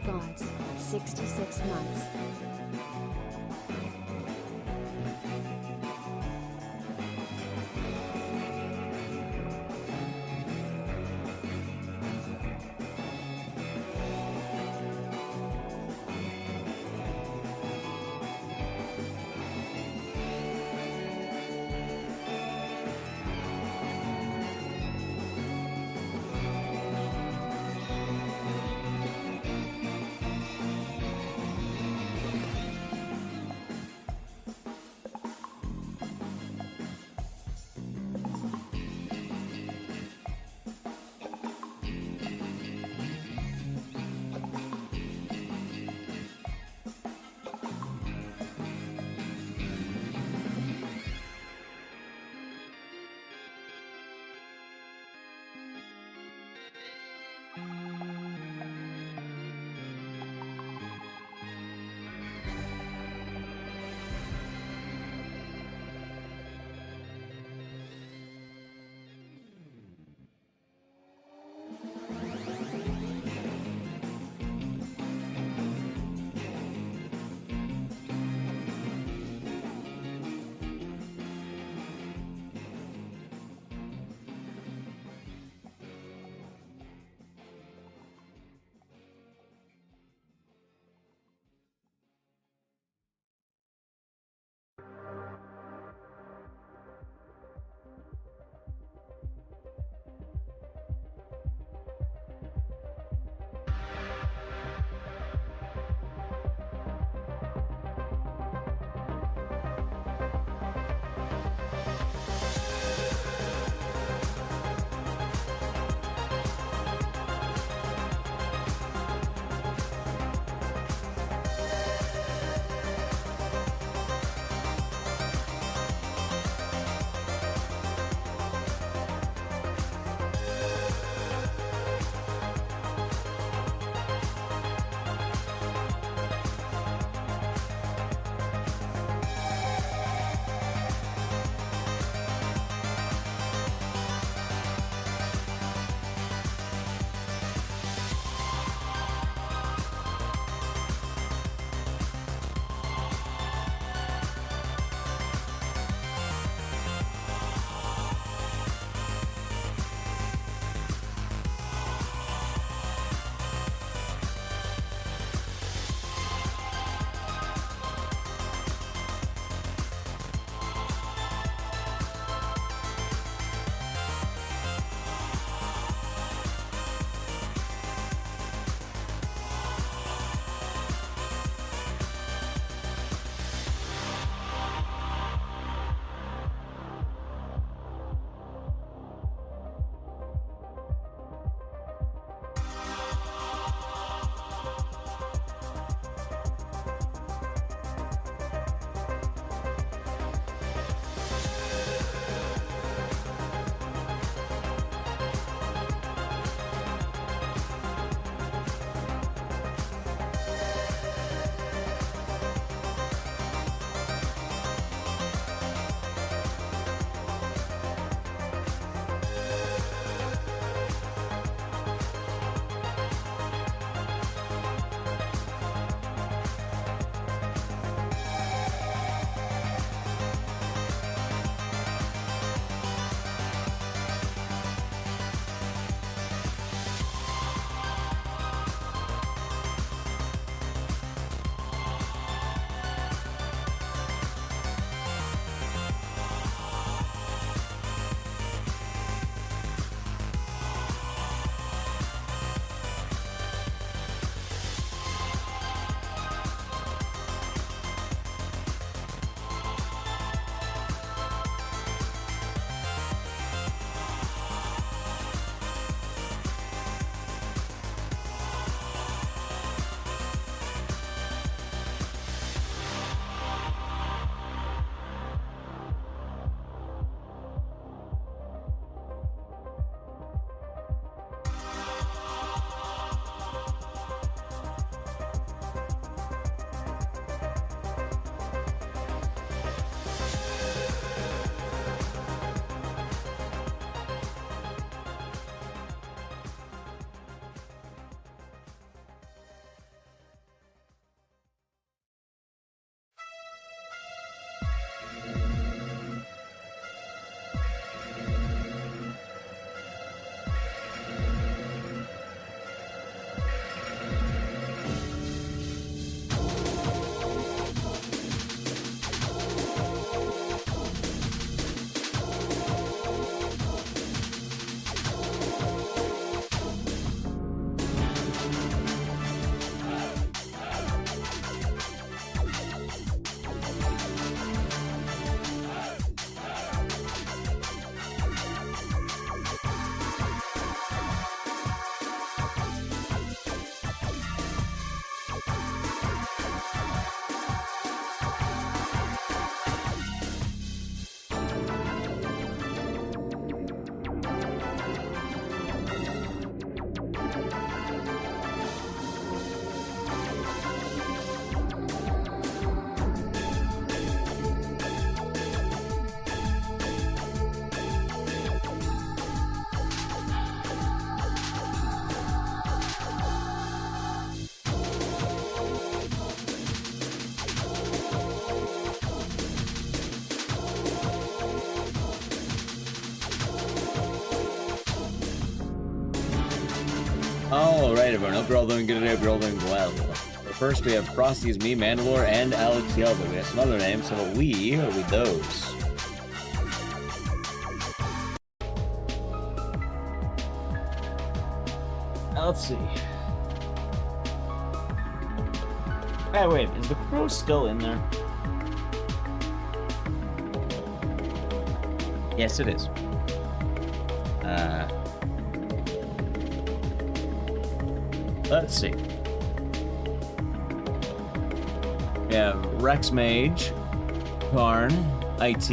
Gods, 66 months. Alright, everyone. Hope you're all doing good today. Hope you're all doing well. First, we have Frosty's me, Mandalore, and Alex Yelda. We have some other names, so what we are with those. Now, let's see. Hey, wait, is the crow still in there? Yes, it is. Let's see. We have Rex Mage, Karn, IT,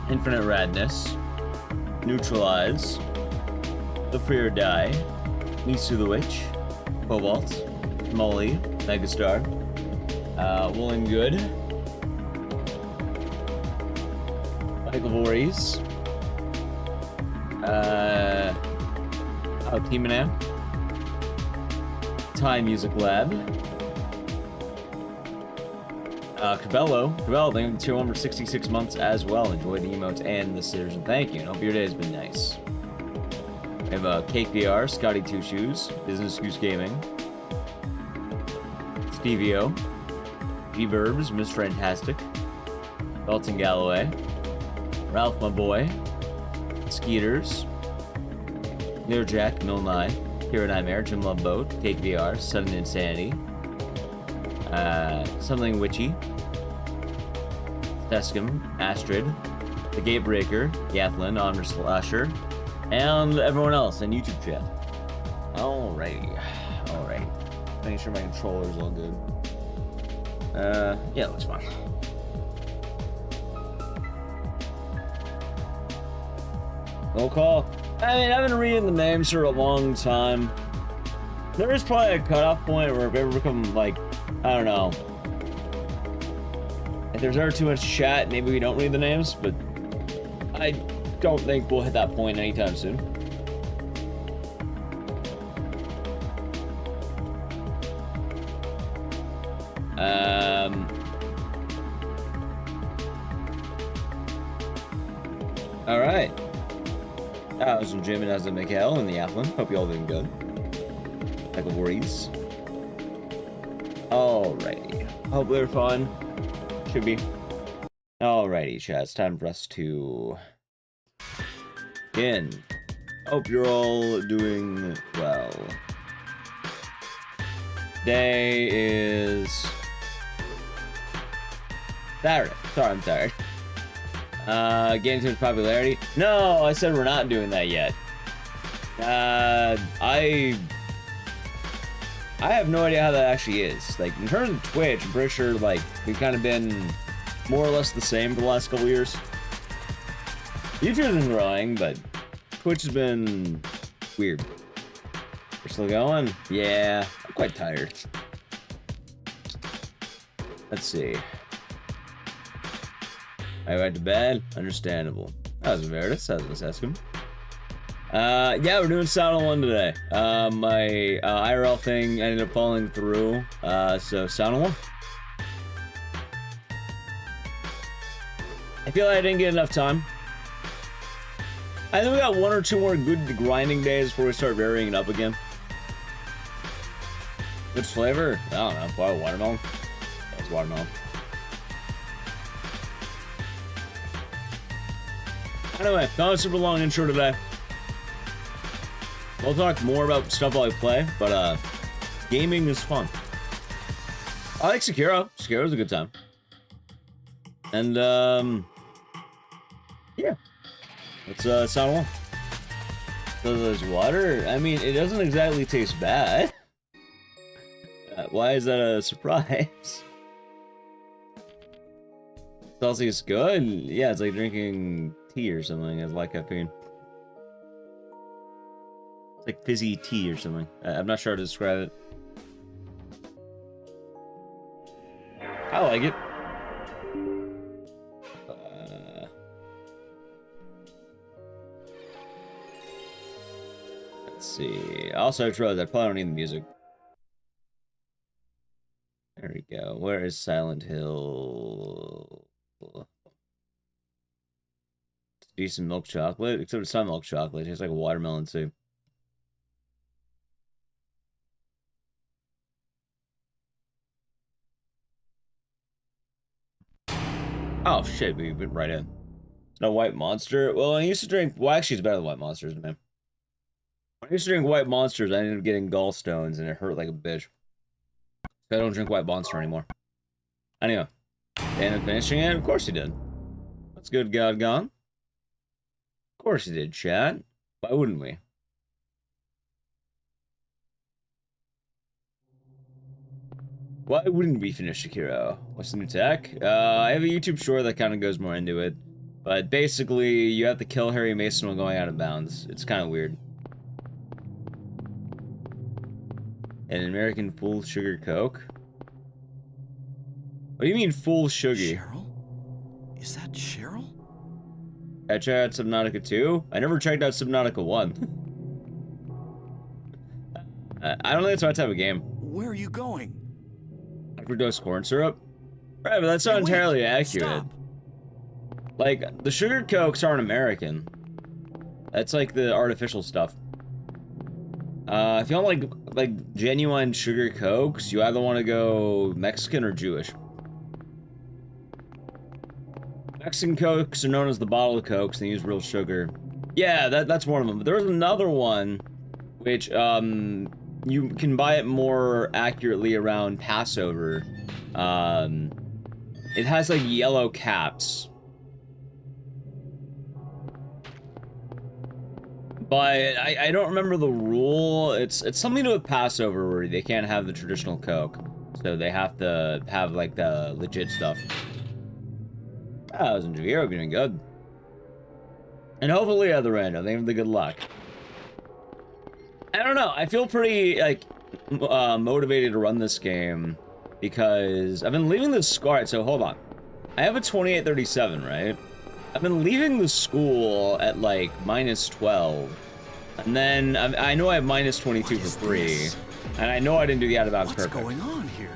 Infinite Radness, Neutralize, The Free or Die, Nisu the Witch, Cobalt, Molly, Megastar, Woolen Good, Michael Voorhees, Teamanam, Thai Music Lab, Cabello, thank you to tier 1 for 66 months as well. Enjoy the emotes and the stickers, and thank you. And hope your day has been nice. We have Cake VR, Scotty Two Shoes, Business Goose Gaming, Stevio, G-Verbs, Miss Fantastic, Dalton Galloway, Ralph My Boy, Skeeters, Nearjack, Milnai, Hero Nightmare, Jim Love Boat, Cake VR, Sudden Insanity, Something Witchy, Tescum, Astrid, The Gatebreaker, Yathlin, Honor Slasher, and everyone else in YouTube chat. Alrighty. Making sure my controller's all good. Yeah, looks fine. Roll call. I mean, I've been reading the names for a long time. There is probably a cutoff point where if it ever become, like, I don't know. If there's ever too much chat, maybe we don't read the names, but I don't think we'll hit that point anytime soon. Alright. That was from Jim and Azza Mikhail and the Athlon. Hope you all doing good. Michael Voorhees. Alrighty. Hope they're fun. Should be. Alrighty, chat. It's time for us to begin. Hope you're all doing well. Today is Saturday. Sorry, I'm tired. Gaining too much popularity. No, I said we're not doing that yet. I have no idea how that actually is. Like, in terms of Twitch, I'm pretty sure, like, we've kind of been more or less the same for the last couple years. YouTube's been growing, but Twitch has been weird. We're still going? Yeah, I'm quite tired. Let's see. I went to bed. Understandable. That was Veritas. That was Escom. Yeah, we're doing Sound 1 today. My IRL thing ended up falling through. So Sound 1. I feel like I didn't get enough time. I think we got 1 or 2 more good grinding days before we start varying it up again. Which flavor? I don't know. Probably watermelon. That's watermelon. Anyway, not a super long intro today. We'll talk more about stuff while I play, but gaming is fun. I like Sekiro. Sekiro's a good time. And yeah. Let's Sound 1. So there's water? I mean, it doesn't exactly taste bad. Why is that a surprise? Celsius good? Yeah, it's like drinking tea or something. It's like caffeine. It's like fizzy tea or something. I'm not sure how to describe it. I like it. Let's see. Also, I realized I probably don't need the music. There we go. Where is Silent Hill? Let's decent milk chocolate, except it's not milk chocolate. It tastes like a watermelon too. Oh shit, we went right in. No White Monster. Well, I used to drink. Well, actually, it's better than White Monsters, man. When I used to drink White Monsters, I ended up getting gallstones, and it hurt like a bitch. So I don't drink White Monster anymore. Anyway, ended up finishing it. Of course he did. That's good, God gone. Of course he did, chat. Why wouldn't we? Why wouldn't we finish Sekiro? What's the new tech? I have a YouTube short that kind of goes more into it. But basically, you have to kill Harry Mason while going out of bounds. It's kind of weird. An American full sugar Coke? What do you mean full sugar? Cheryl? Is that Cheryl? I checked out Subnautica 2? I never checked out Subnautica 1. I don't think that's my type of game. Where are you going? Overdose corn syrup? Right, but that's not entirely accurate. Stop. Like, the sugar Cokes aren't American. That's like the artificial stuff. If you want like genuine sugar Cokes, you either want to go Mexican or Jewish. Mexican Cokes are known as the bottle Cokes, and they use real sugar. Yeah, that's one of them. But there was another one, which, you can buy it more accurately around Passover. It has, like, yellow caps. But I don't remember the rule. It's something to do with Passover where they can't have the traditional Coke. So they have to have, like, the legit stuff. I was enjoying it. You're doing good. And hopefully at the random, they have the good luck. I don't know. I feel pretty, like, motivated to run this game because I've been leaving the school. Alright, so hold on. I have a 2837, right? I've been leaving the school at, like, -12. And then I know I have -22 for free. And I know I didn't do the out of bounds perfect. What's going on here?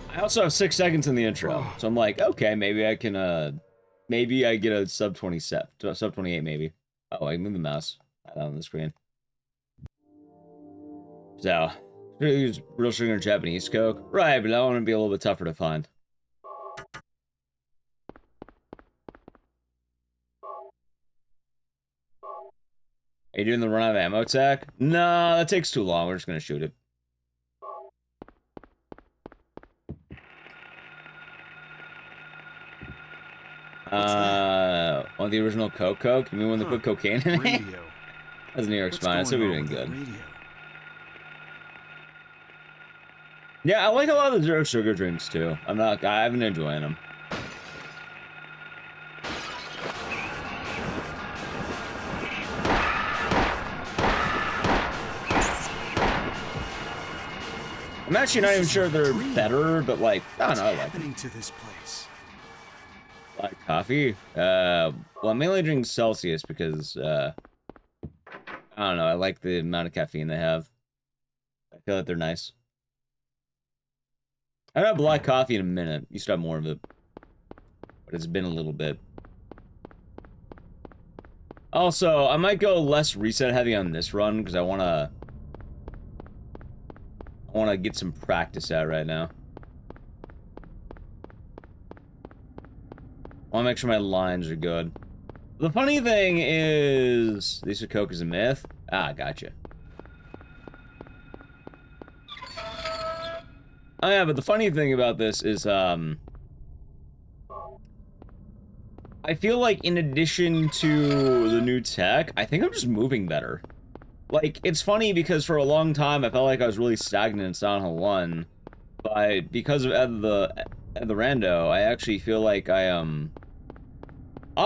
I also have 6 seconds in the intro, so I'm like, okay, maybe I can, maybe I get a sub 27, sub 28, maybe. Oh, I can move the mouse on the screen. So, use real sugar and Japanese Coke, right? But I want to be a little bit tougher to find. Are you doing the run out of ammo attack? No, that takes too long. We're just gonna shoot it. On the original Coke? You mean when they put cocaine in it? That's New York's fine, so we're doing good. Yeah, I like a lot of the zero sugar drinks too. I've been enjoying them. I'm actually not even sure they're better, but like, I don't know, I like them. To this place? Black coffee? Well, I mainly drink Celsius because, I don't know, I like the amount of caffeine they have. I feel like they're nice. I haven't had black coffee in a minute. Used to have more of it. But it's been a little bit. Also, I might go less reset heavy on this run because I want to get some practice out right now. I want to make sure my lines are good. The funny thing is, Lisa Coke is a myth. Ah, gotcha. Oh yeah, but the funny thing about this is, I feel like in addition to the new tech, I think I'm just moving better. Like, it's funny because for a long time I felt like I was really stagnant in Silent Hill 1, but because of the rando, I actually feel like I don't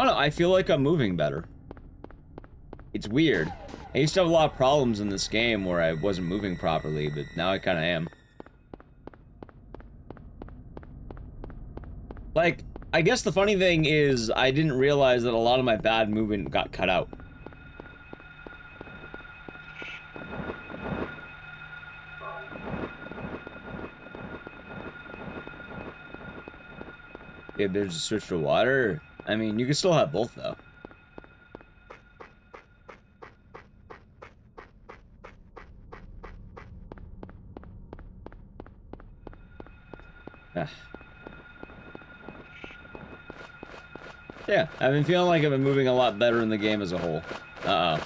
know, I feel like I'm moving better. It's weird. I used to have a lot of problems in this game where I wasn't moving properly, but now I kind of am. Like, I guess the funny thing is I didn't realize that a lot of my bad movement got cut out. If there's a switch to water, I mean, you can still have both, though. Yeah, I've been feeling like I've been moving a lot better in the game as a whole. Uh-oh.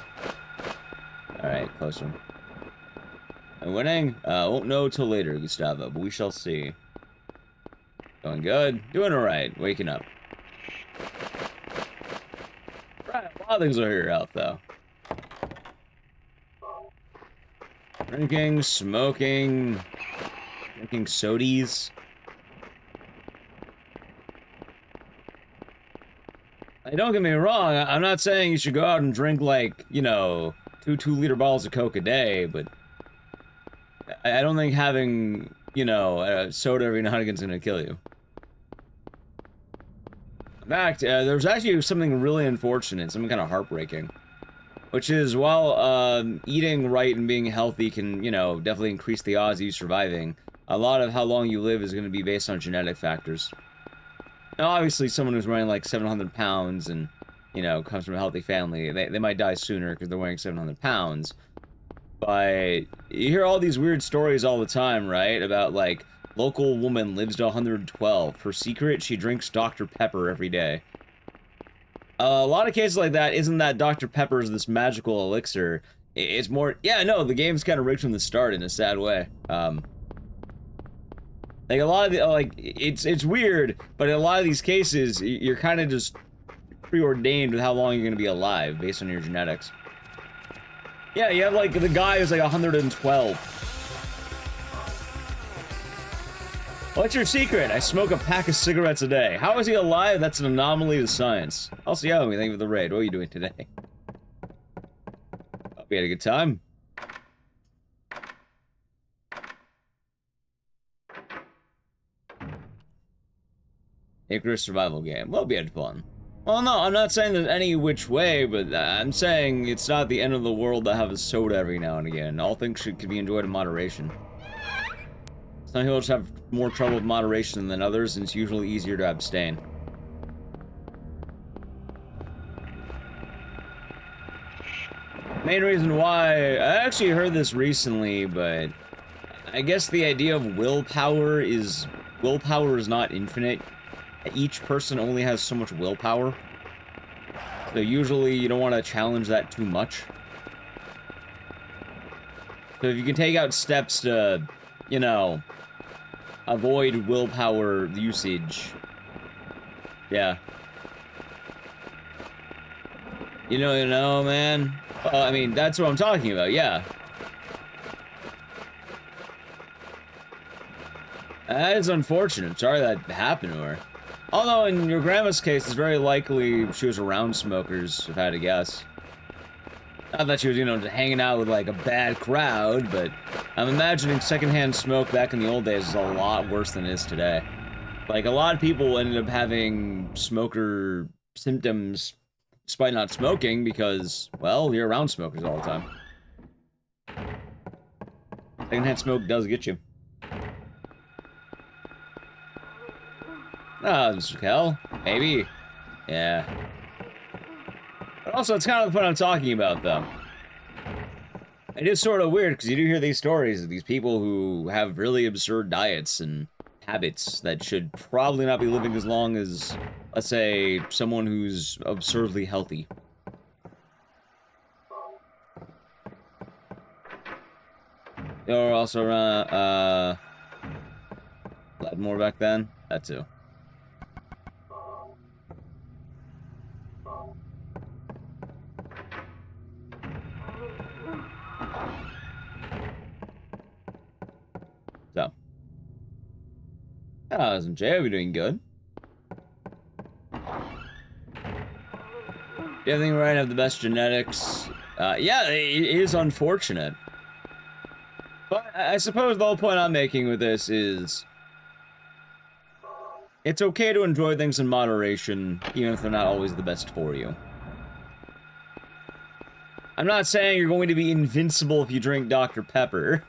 Alright, close one. I'm winning? Won't know till later, Gustavo, but we shall see. Going good. Doing alright. Waking up. Right, a lot of things are here out, though. Drinking, smoking, drinking sodies. Hey, don't get me wrong, I'm not saying you should go out and drink, like, you know, 2-liter bottles of Coke a day, but I don't think having, you know, a soda every now and again is gonna kill you. In fact, there's actually something really unfortunate, something kind of heartbreaking. Which is, while eating right and being healthy can, you know, definitely increase the odds of you surviving, a lot of how long you live is going to be based on genetic factors. Now, obviously, someone who's weighing like 700 pounds and, you know, comes from a healthy family, they might die sooner because they're weighing 700 pounds. But you hear all these weird stories all the time, right? About, like, local woman lives to 112. Her secret, she drinks Dr. Pepper every day. A lot of cases like that, isn't that Dr. Pepper's this magical elixir. It's more, yeah, no, the game's kind of rigged from the start in a sad way. Like, a lot of the, like, it's weird, but in a lot of these cases, you're kind of just preordained with how long you're going to be alive based on your genetics. Yeah, you have, like, the guy who's, like, 112. What's your secret? I smoke a pack of cigarettes a day. How is he alive? That's an anomaly to science. I'll see how we thank you for the raid. What are you doing today? Hope you had a good time. Ecdycis survival game. Well, we had fun. Well, no, I'm not saying there's any which way, but I'm saying it's not the end of the world to have a soda every now and again. All things could be enjoyed in moderation. Some people just have more trouble with moderation than others, and it's usually easier to abstain. Main reason why, I actually heard this recently, but I guess the idea of willpower is not infinite. Each person only has so much willpower. So usually you don't want to challenge that too much. So if you can take out steps to, you know, avoid willpower usage. Yeah. You know, man. I mean, that's what I'm talking about, yeah. That is unfortunate. Sorry that happened to her. Although, in your grandma's case, it's very likely she was around smokers, if I had to guess. Not that she was, you know, hanging out with, like, a bad crowd, but I'm imagining secondhand smoke back in the old days is a lot worse than it is today. Like, a lot of people ended up having smoker symptoms despite not smoking because, well, you're around smokers all the time. Secondhand smoke does get you. Ah, Mr. Kell. Maybe. Yeah. But also, it's kind of the point I'm talking about, though. It is sort of weird, because you do hear these stories of these people who have really absurd diets and habits that should probably not be living as long as, let's say, someone who's absurdly healthy. You're also around, more back then? That too. So. Isn't Jay? Are we doing good? You think Ryan have the best genetics? Yeah, it is unfortunate. But I suppose the whole point I'm making with this is it's okay to enjoy things in moderation, even if they're not always the best for you. I'm not saying you're going to be invincible if you drink Dr. Pepper.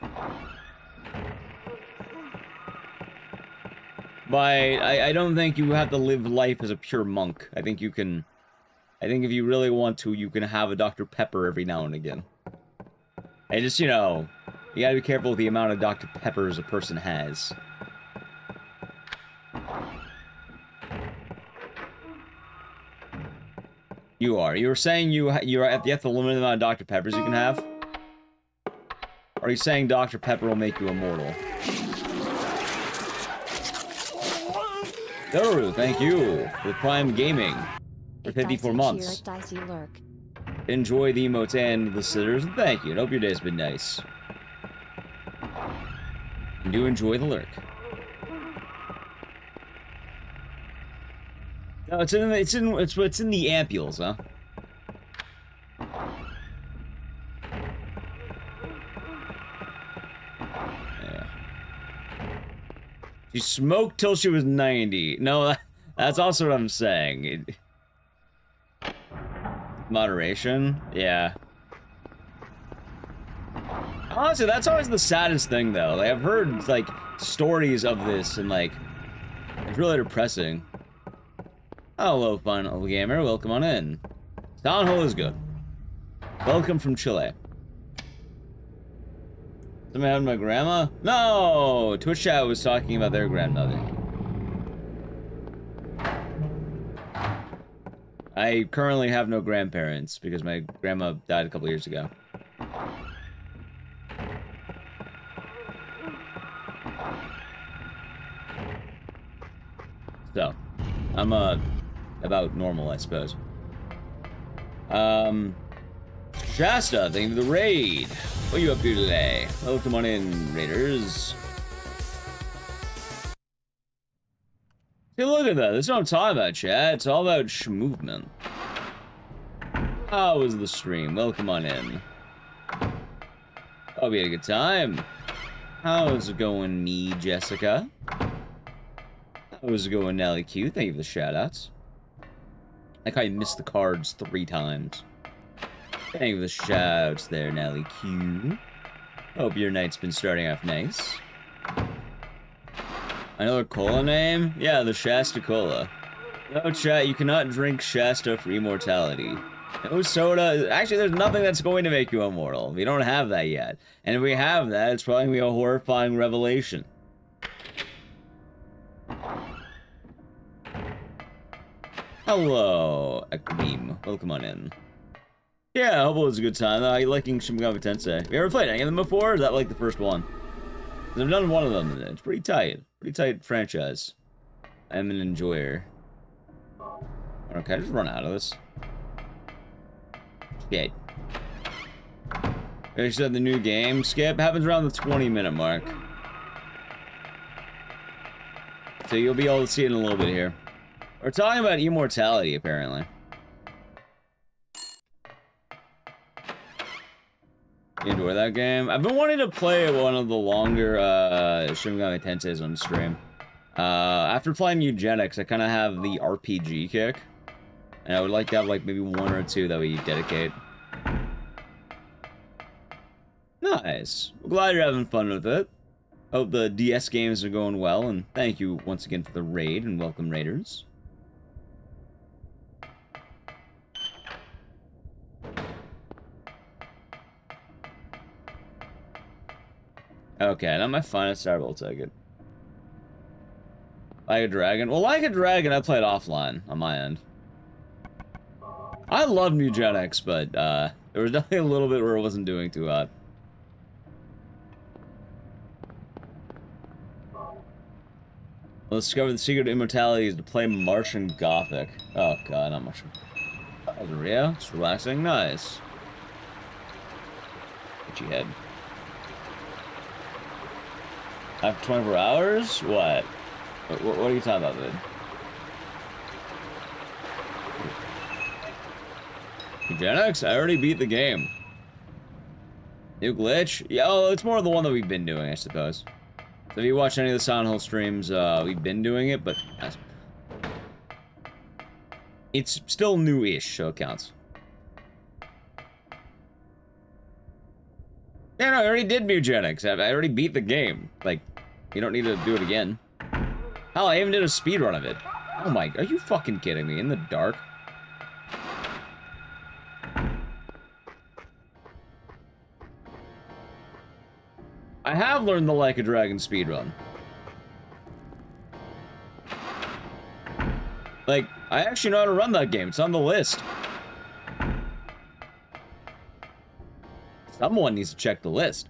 But I don't think you have to live life as a pure monk. I think you can... I think if you really want to, you can have a Dr. Pepper every now and again. And just, you know, you gotta be careful with the amount of Dr. Peppers a person has. You are. You were saying you have the limited amount of Dr. Peppers you can have? Or are you saying Dr. Pepper will make you immortal? Doru, thank you for Prime Gaming for 54 months. Enjoy the emotes and the sitters. Thank you. I hope your day's been nice. And do enjoy the lurk. No, it's in the ampules, huh? Yeah. She smoked till she was 90. No, that's also what I'm saying. Moderation? Yeah. Honestly, that's always the saddest thing, though. Like, I've heard, like, stories of this, and, like, it's really depressing. Hello, fun old gamer. Welcome on in. Town Hall is good. Welcome from Chile. Somebody having my grandma? No! Twitch chat was talking about their grandmother. I currently have no grandparents because my grandma died a couple years ago. So, I'm about normal, I suppose. Shasta, thank you for the raid. What are you up to today? Welcome on in, raiders. Hey, look at that. That's what I'm talking about, chat. It's all about movement. How was the stream? Welcome on in. Hope you had a good time. How's it going, me, Jessica? How's it going, Nelly Q? Thank you for the shoutouts. Like how you missed the cards 3 times. Thank you for the shoutouts there, Nelly Q. Hope your night's been starting off nice. Another cola name? Yeah, the Shasta Cola. No, chat, you cannot drink Shasta for immortality. No soda. Actually, there's nothing that's going to make you immortal. We don't have that yet. And if we have that, it's probably going to be a horrifying revelation. Hello, Ecdycis. Welcome on in. Yeah, I hope it was a good time. How you liking Shin Megami Tensei? Have you ever played any of them before, or is that like the first one? I've done one of them, and it's pretty tight. Pretty tight franchise. I'm an enjoyer. Okay, I just run out of this. Shit. They said the new game skip happens around the 20-minute mark. So you'll be able to see it in a little bit here. We're talking about immortality, apparently. You enjoy that game? I've been wanting to play one of the longer Shin Megami Tenseis on stream. After playing Eugenics, I kind of have the RPG kick. And I would like to have like maybe 1 or 2 that we dedicate. Nice. Well, glad you're having fun with it. Hope the DS games are going well, and thank you once again for the raid, and welcome raiders. Okay, not my finest star, but I'll take it. Like a Dragon? Well, Like a Dragon, I played offline on my end. I love Eugenics, but there was definitely a little bit where it wasn't doing too hot. Well, discover the secret of immortality is to play Martian Gothic. Oh god, not much. That was Rio. Just relaxing. Nice. Itchy head. After 24 hours? What? What are you talking about, dude? Eugenics? I already beat the game. New glitch? Yeah, oh, it's more the one that we've been doing, I suppose. So if you watch any of the Silent Hill streams, we've been doing it, but it's still new-ish, so it counts. Yeah, no, I already did Eugenics. I already beat the game. Like, you don't need to do it again. Hell, I even did a speed run of it. Oh my, are you fucking kidding me? In the dark? I have learned the Like a Dragon speedrun. Like, I actually know how to run that game. It's on the list. Someone needs to check the list.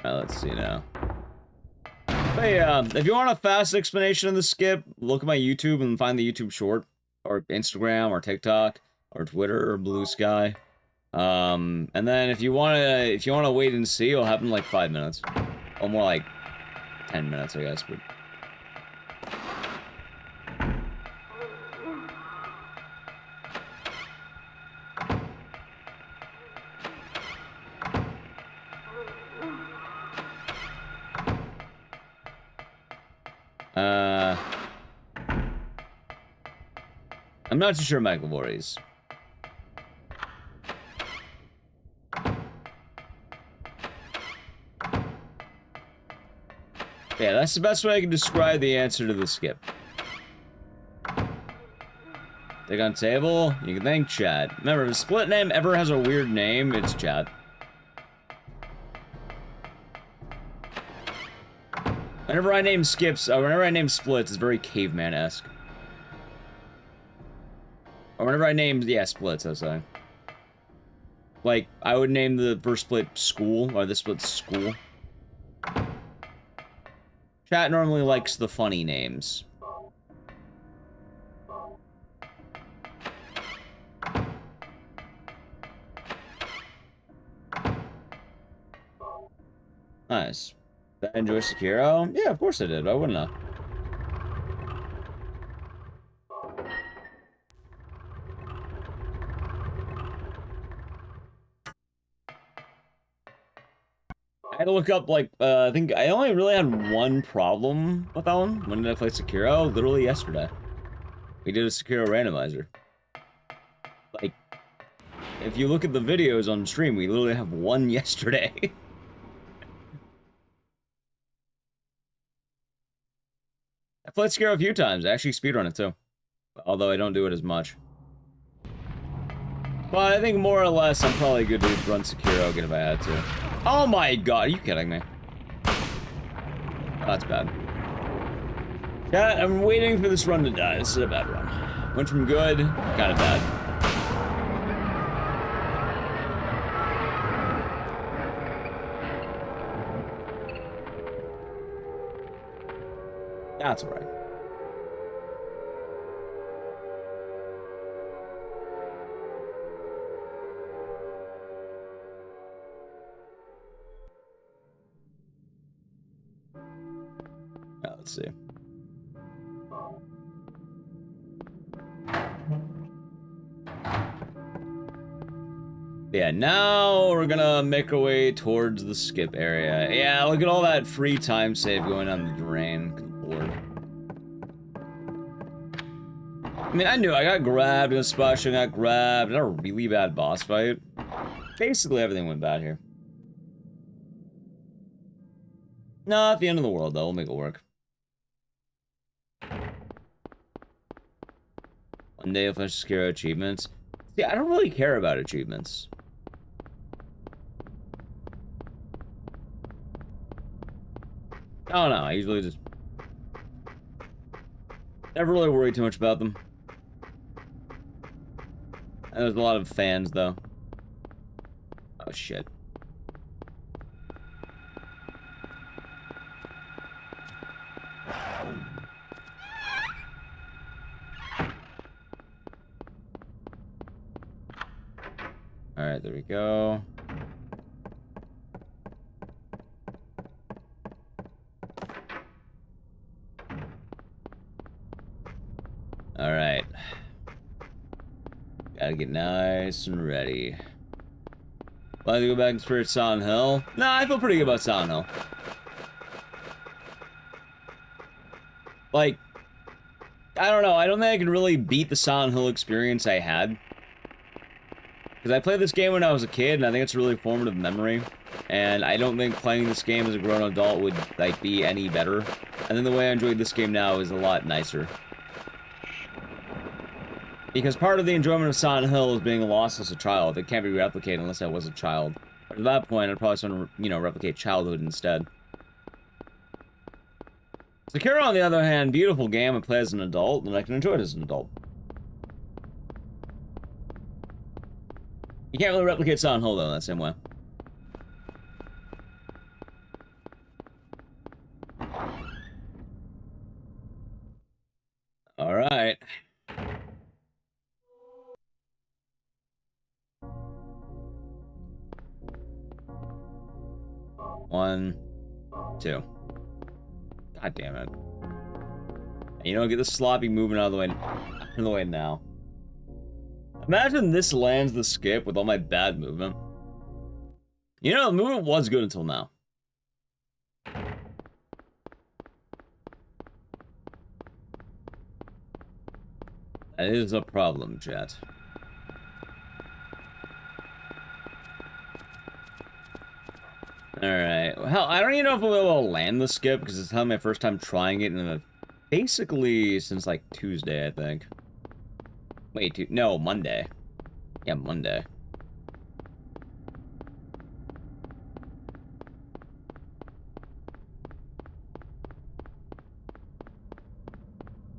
Let's see now. Hey, if you want a fast explanation of the skip, look at my YouTube and find the YouTube short, or Instagram, or TikTok, or Twitter, or Blue Sky. And then if you wanna wait and see, it'll happen in like 5 minutes, or more like 10 minutes, I guess. But I'm not too sure, Michael Voorhees. Yeah, that's the best way I can describe the answer to the skip. Take on table, you can thank Chad. Remember, if a split name ever has a weird name, it's Chad. Whenever I name skips, whenever I name splits, it's very caveman-esque. Or whenever I name, yeah, splits, I was saying. Like, I would name the first split school, or the split school. Chat normally likes the funny names. Nice. Did I enjoy Sekiro? Yeah, of course I did. Why wouldn't I? I had to look up, like, I think I only really had one problem with that one. When did I play Sekiro? Literally yesterday. We did a Sekiro randomizer. Like, if you look at the videos on stream, we literally have one yesterday. I played Sekiro a few times. I actually speedrun it too. Although I don't do it as much. But I think more or less I'm probably good to run Sekiro again if I had to. Oh my god, are you kidding me? Oh, that's bad. Yeah, I'm waiting for this run to die. This is a bad run. Went from good, kind of bad. That's alright. Let's see. Yeah, now we're gonna make our way towards the skip area. Yeah, look at all that free time save going on the drain. Good lord. I mean, I knew I got grabbed in a spot, I got grabbed. I had a really bad boss fight. Basically, everything went bad here. Not the end of the world, though. We'll make it work. One day I'll finish Sekiro achievements. See, I don't really care about achievements. Oh no, I usually just never really worry too much about them. And there's a lot of fans, though. Oh shit. Alright, there we go. Alright. Gotta get nice and ready. Like to go back and experience Silent Hill? Nah, I feel pretty good about Silent Hill. Like, I don't know. I don't think I can really beat the Silent Hill experience I had. Because I played this game when I was a kid, and I think it's a really formative memory. And I don't think playing this game as a grown adult would, like, be any better. I think the way I enjoyed this game now is a lot nicer. Because part of the enjoyment of Silent Hill is being lost as a child. It can't be replicated unless I was a child. But at that point, I'd probably just want to, you know, replicate childhood instead. Sekiro, on the other hand, beautiful game. I play as an adult, and I can enjoy it as an adult. You can't really replicate Silent Hill, though, in that same way. Alright. One, two. God damn it. You know, get the sloppy movement out of the way now. Imagine this lands the skip with all my bad movement. You know, the movement was good until now. That is a problem, chat. Alright. Hell, I don't even know if we'll be able to land the skip, because it's my first time trying it in basically since, like, Tuesday, I think. Wait, no, Monday. Yeah, Monday.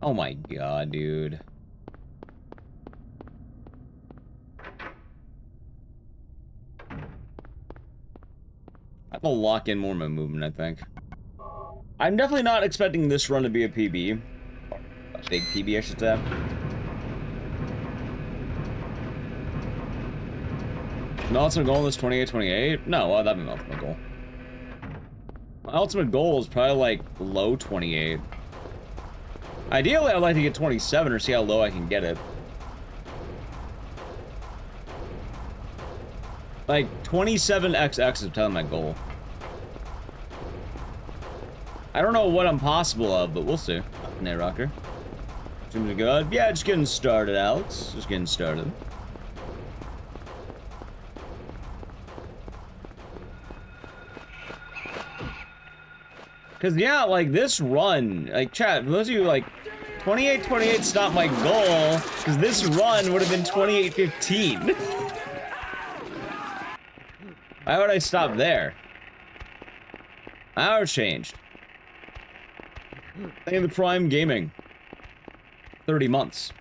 Oh my god, dude. I have to lock in more of my movement, I think. I'm definitely not expecting this run to be a PB. A big PB, I should say. My ultimate goal is 28-28? No, well, that'd be my ultimate goal. My ultimate goal is probably, like, low 28. Ideally, I'd like to get 27 or see how low I can get it. Like, 27XX is probably my goal. I don't know what I'm possible of, but we'll see. Nay, Rocker. Seems good. Yeah, just getting started, Alex. Just getting started. Because, yeah, like, this run, like, chat, for those of you, like, 28-28's not my goal, because this run would have been 28-15. Why would I stop there? Hour changed. Thank you, the Prime Gaming. 30 months.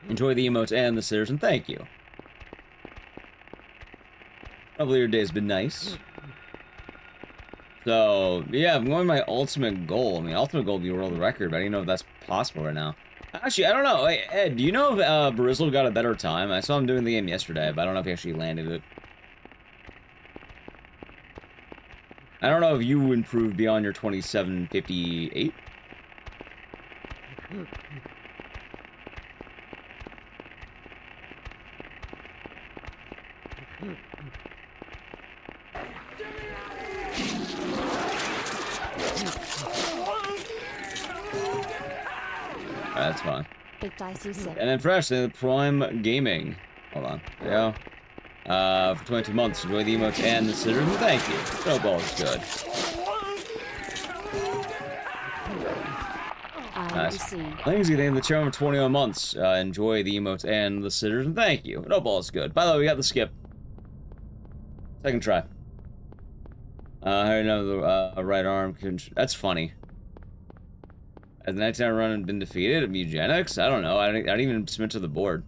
Enjoy the emotes and the stickers, and thank you. Hopefully your day's been nice. So, yeah, I'm going my ultimate goal. I mean, ultimate goal would be world record, but I don't know if that's possible right now. Actually, I don't know. Hey, Ed, do you know if Barizzle got a better time? I saw him doing the game yesterday, but I don't know if he actually landed it. I don't know if you improved beyond your 27:58. That's fine. Ecdycis. And then fresh, the Prime Gaming. Hold on. There you go. For 22 months. Enjoy the emotes and the stickers. Thank you. Snowball is good. Nice. Lindsay, thank you for the channel for 21 months. Enjoy the emotes and the stickers. Thank you. Snowball is good. By the way, we got the skip. Second try. I already know the right arm. That's funny. Has the nighttime run been defeated? Eugenics? I don't know. I didn't even submit to the board.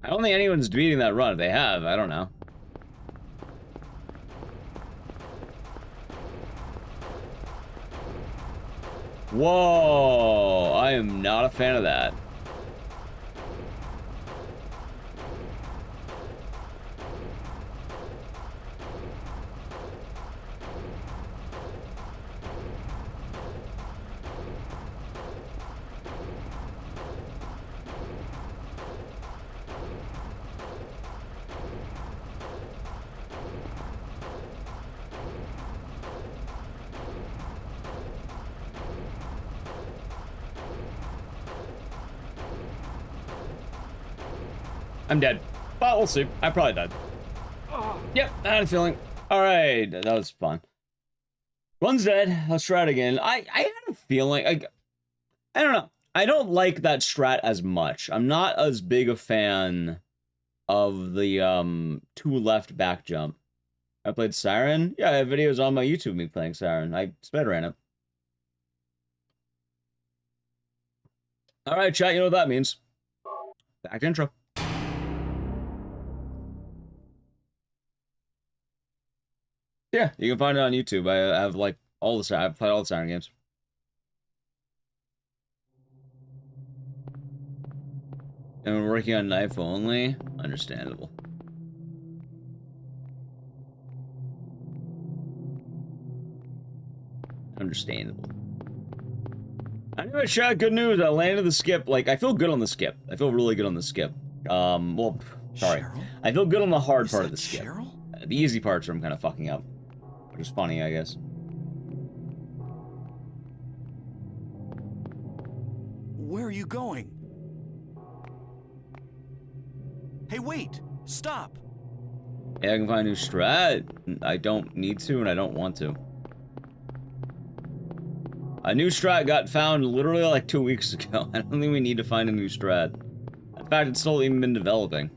I don't think anyone's beating that run. If they have, I don't know. Whoa! I am not a fan of that. I'm dead. But we'll see. I probably died. Yep, I had a feeling. Alright, that was fun. One's dead. Let's try it again. I had a feeling. I don't know. I don't like that strat as much. I'm not as big a fan of the 2 left back jump. I played Siren. Yeah, I have videos on my YouTube of me playing Siren. I speedran it. Alright, chat, you know what that means. Back to intro. Yeah, you can find it on YouTube. I have like I've played all the Siren games. And we're working on knife only. Understandable. Understandable. Anyway, chat, good news. I landed the skip. Like, I feel good on the skip. I feel really good on the skip. Well, sorry. Cheryl? I feel good on the hard Is part of that the skip. Cheryl? The easy parts are I'm kind of fucking up. Which is funny, I guess. Where are you going? Hey, wait! Stop! Yeah, I can find a new strat. I don't need to, and I don't want to. A new strat got found literally like 2 weeks ago. I don't think we need to find a new strat. In fact, it's still even been developing.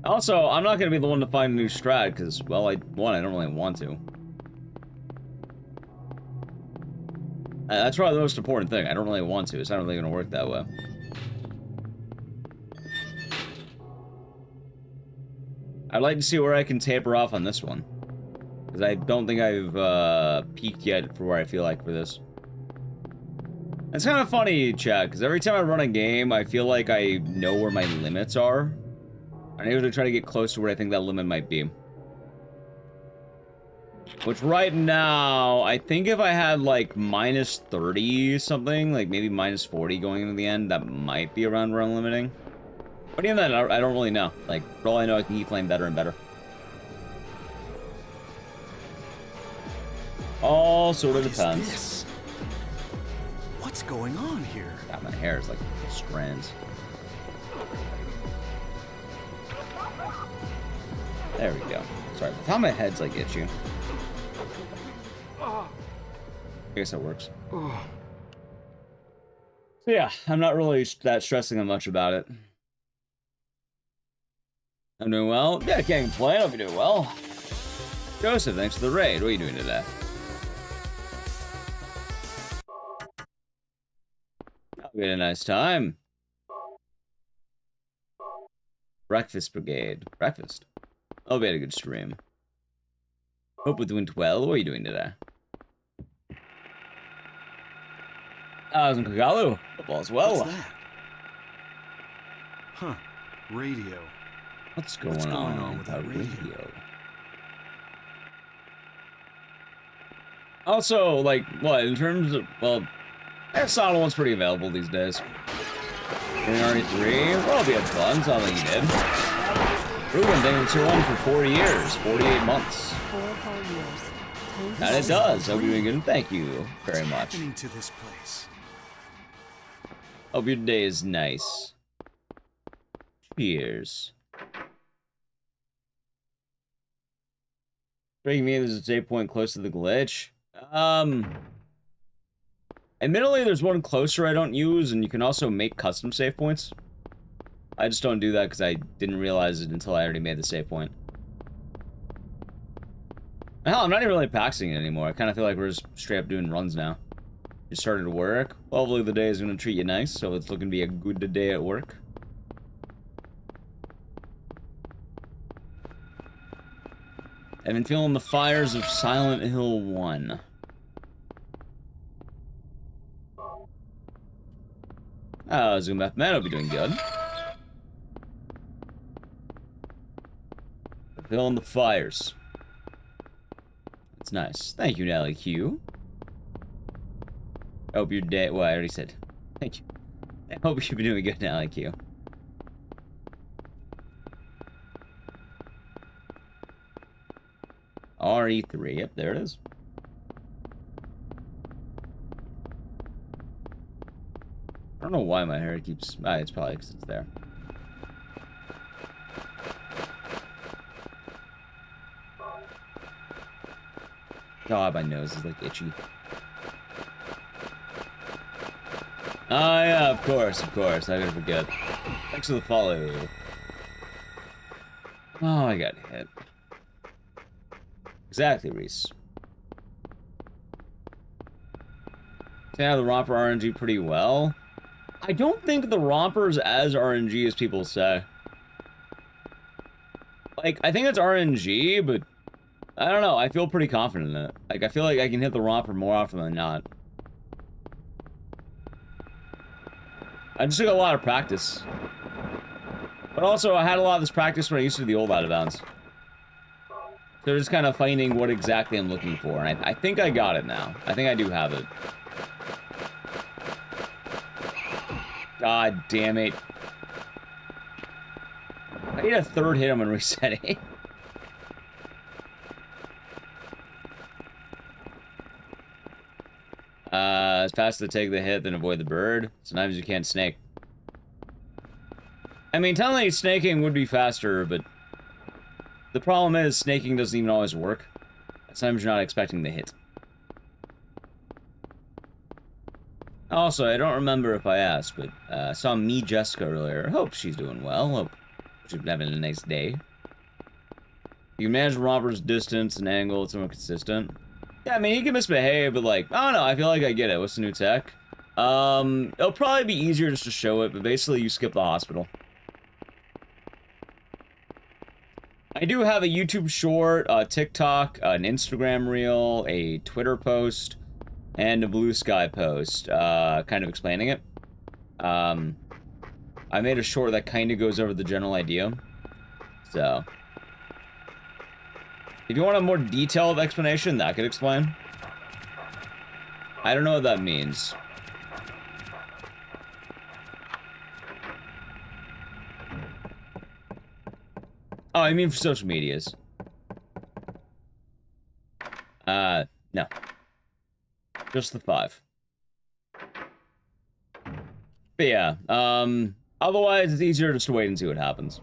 Also, I'm not going to be the one to find a new strat, because, well, I don't really want to. That's probably the most important thing. I don't really want to. It's not really going to work that way. I'd like to see where I can taper off on this one. Because I don't think I've peaked yet for where I feel like for this. It's kind of funny, chat, because every time I run a game, I feel like I know where my limits are. I usually try to get close to where I think that limit might be. Which right now, I think if I had like minus 30 something, like maybe minus 40 going into the end, that might be around where I'm limiting. But even then, I don't really know. Like, for all I know, I can keep playing better and better. All sort of depends. What is this? What's going on here? God, my hair is like strands. There we go. Sorry, by the time my head's like itchy. I guess that works. So yeah, I'm not really that stressing that much about it. I'm doing well. Yeah, I can't complain. Hope you're doing well. Joseph, thanks for the raid. What are you doing today? We had a nice time. Breakfast Brigade. Breakfast. Oh, we had a good stream. Hope we're doing well. What are you doing today? I was in Kagalu. Football as well. What's that? Huh. Radio. What's going on with that radio? Also, like, what, in terms of, well, Aristotle one's pretty available these days. RE3, well, we had fun, sounds like you did. Ruben, thank you for tier 1 for 4 years, 48 months. 4 whole years. And it does, hope you're doing good, and thank you very much. What's happening to this place? Hope your day is nice. Cheers. Breaking me, there's a save point close to the glitch. Admittedly, there's one closer I don't use, and you can also make custom save points. I just don't do that because I didn't realize it until I already made the save point. Hell, I'm not even really paxing it anymore. I kind of feel like we're just straight up doing runs now. You started to work. Hopefully the day is going to treat you nice, so it's looking to be a good day at work. I've been feeling the fires of Silent Hill 1. Oh, Zoom F Man, I'll be doing good. Feeling the fires. That's nice. Thank you, Nelly Q. I hope your day. Well, I already said. Thank you. I hope you've been doing good, Nelly Q. RE3. Yep, there it is. I don't know why my hair keeps... it's probably because it's there. God, my nose is like itchy. Oh yeah, of course. I didn't forget. Thanks for the follow. Oh, I got hit. Exactly, Reese. Yeah, the romper RNG pretty well. I don't think the romper's as RNG as people say. Like, I think it's RNG, but I don't know. I feel pretty confident in it. Like, I feel like I can hit the romper more often than not. I just took a lot of practice. But also, I had a lot of this practice when I used to do the old out of bounds. So just kind of finding what exactly I'm looking for. And I think I got it now. I think I do have it. God damn it. I need a third hit on resetting. It's faster to take the hit than avoid the bird. Sometimes you can't snake. I mean, technically snaking would be faster, but the problem is snaking doesn't even always work. Sometimes you're not expecting the hit. Also, I don't remember if I asked, but I saw me Jessica earlier. Hope she's doing well. Hope she's having a nice day. You can manage Robert's distance and angle. It's more consistent. Yeah, I mean, he can misbehave, but like, I don't know. I feel like I get it. What's the new tech? It'll probably be easier just to show it, but basically you skip the hospital. I do have a YouTube short, a TikTok, an Instagram reel, a Twitter post, and a Blue Sky post, kind of explaining it. I made a short that kind of goes over the general idea. So, if you want a more detailed explanation, that could explain. I don't know what that means. Oh, I mean for social medias. No. Just the 5. But yeah, otherwise it's easier just to wait and see what happens.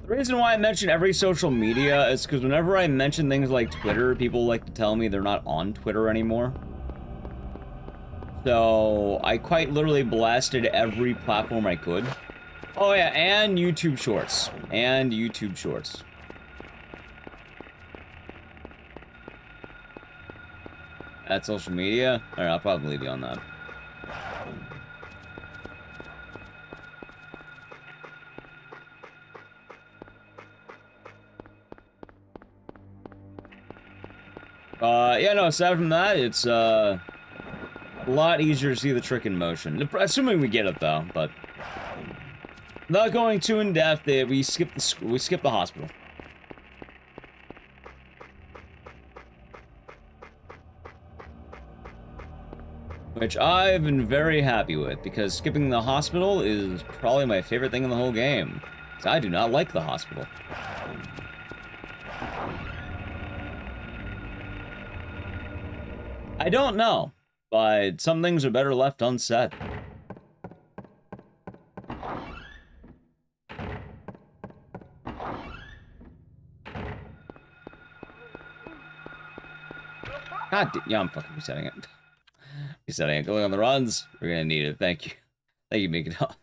The reason why I mention every social media is because whenever I mention things like Twitter, people like to tell me they're not on Twitter anymore. So, I quite literally blasted every platform I could. Oh yeah, and YouTube Shorts. And YouTube Shorts. That's social media? Alright, I'll probably leave you on that. Yeah, no, aside from that, it's, a lot easier to see the trick in motion. Assuming we get it, though, but... Not going too in-depth, we skip the hospital. Which I've been very happy with, because skipping the hospital is probably my favorite thing in the whole game. Because I do not like the hospital. I don't know, but some things are better left unsaid. God damn, yeah, I'm fucking resetting it. Resetting it, going on the runs. We're gonna need it, thank you. Thank you, make it up.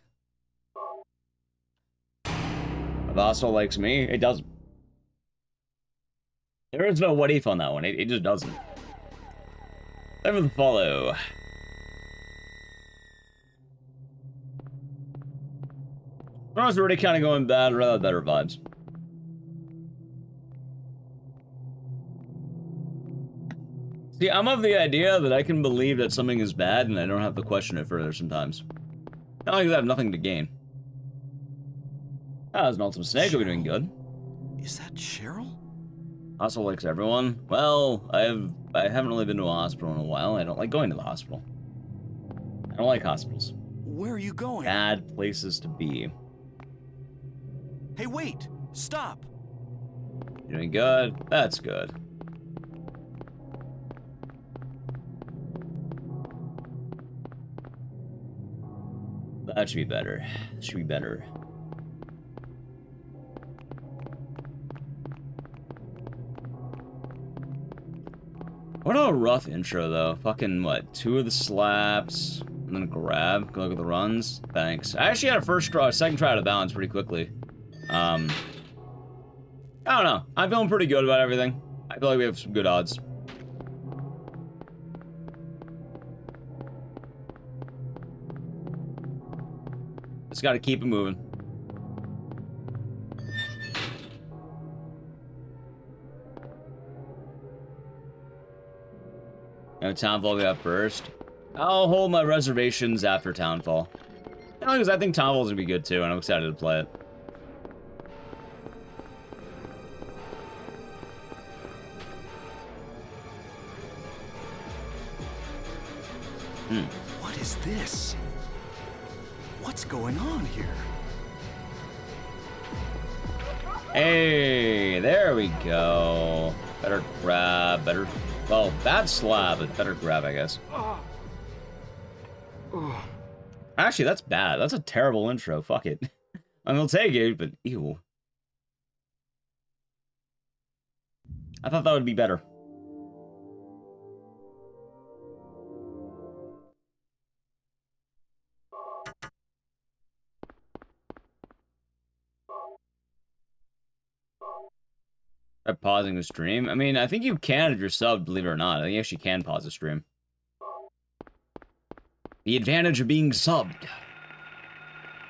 The hospital likes me, it doesn't. There is no what if on that one, it just doesn't. Time for the follow. Runs are already kind of going bad, I'd rather have better vibes. See, I'm of the idea that I can believe that something is bad and I don't have to question it further sometimes. Not like I have nothing to gain. Ah, as an ultimate snake, I'll be doing good. Is that Cheryl? Also likes everyone. Well, I haven't really been to a hospital in a while. I don't like going to the hospital. I don't like hospitals. Where are you going? Bad places to be. Hey, wait! Stop! You're doing good? That's good. That should be better. That should be better. What a rough intro, though. Fucking, what, 2 of the slaps, and then grab, go look at the runs. Thanks. I actually had a second try to balance pretty quickly. I don't know. I'm feeling pretty good about everything. I feel like we have some good odds. Just gotta keep it moving. You know, Townfall will be up first. I'll hold my reservations after Townfall. Because I think Townfall's gonna be good too, and I'm excited to play it. What is this? What's going on here? Hey, there we go. Better grab, better... Well, bad slab, but better grab, I guess. Actually, that's bad. That's a terrible intro. Fuck it. I mean, we'll take it, but ew. I thought that would be better. Pausing the stream? I mean, I think you can if you're subbed, believe it or not. I think you actually can pause the stream. The advantage of being subbed.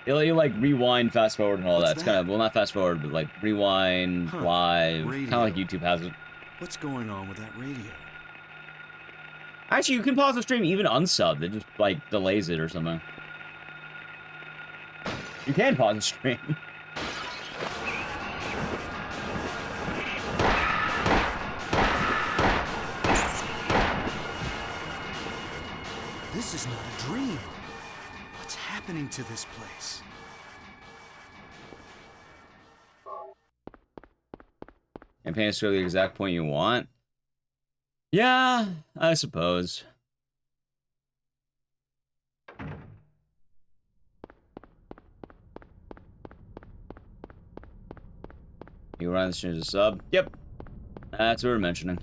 You like rewind, fast forward, and all that. It's kind of, well, not fast forward, but like rewind, live. Kind of like YouTube has it. What's going on with that radio? Actually, you can pause the stream even unsubbed. It just like delays it or something. You can pause the stream. This is not a dream. What's happening to this place? Campaign is to the exact point you want. Yeah, I suppose. You run this change to sub? Yep. That's what we're mentioning.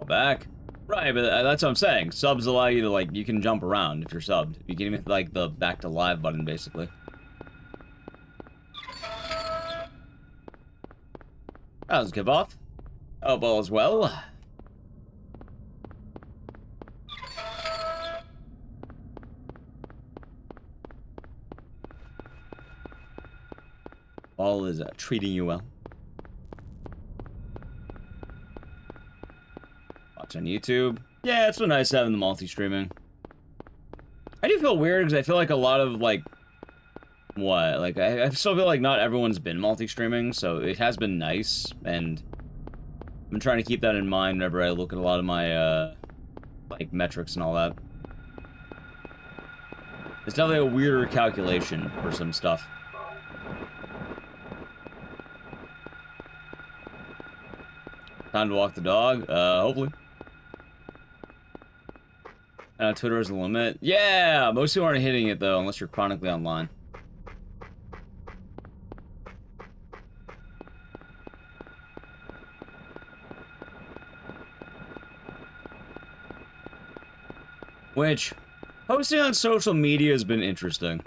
Back. Right, but that's what I'm saying. Subs allow you to, like, you can jump around if you're subbed. You can even hit, like, the back to live button, basically. That was a kip off. Oh, ball as well. Ball is treating you well. On YouTube. Yeah, it's so nice having the multi-streaming. I do feel weird because I feel like a lot of, like, what? Like, I still feel like not everyone's been multi-streaming, so it has been nice, and I'm trying to keep that in mind whenever I look at a lot of my, like, metrics and all that. It's definitely a weirder calculation for some stuff. Time to walk the dog? Hopefully. Twitter is the limit. Yeah! Most people aren't hitting it, though, unless you're chronically online. Which, posting on social media has been interesting.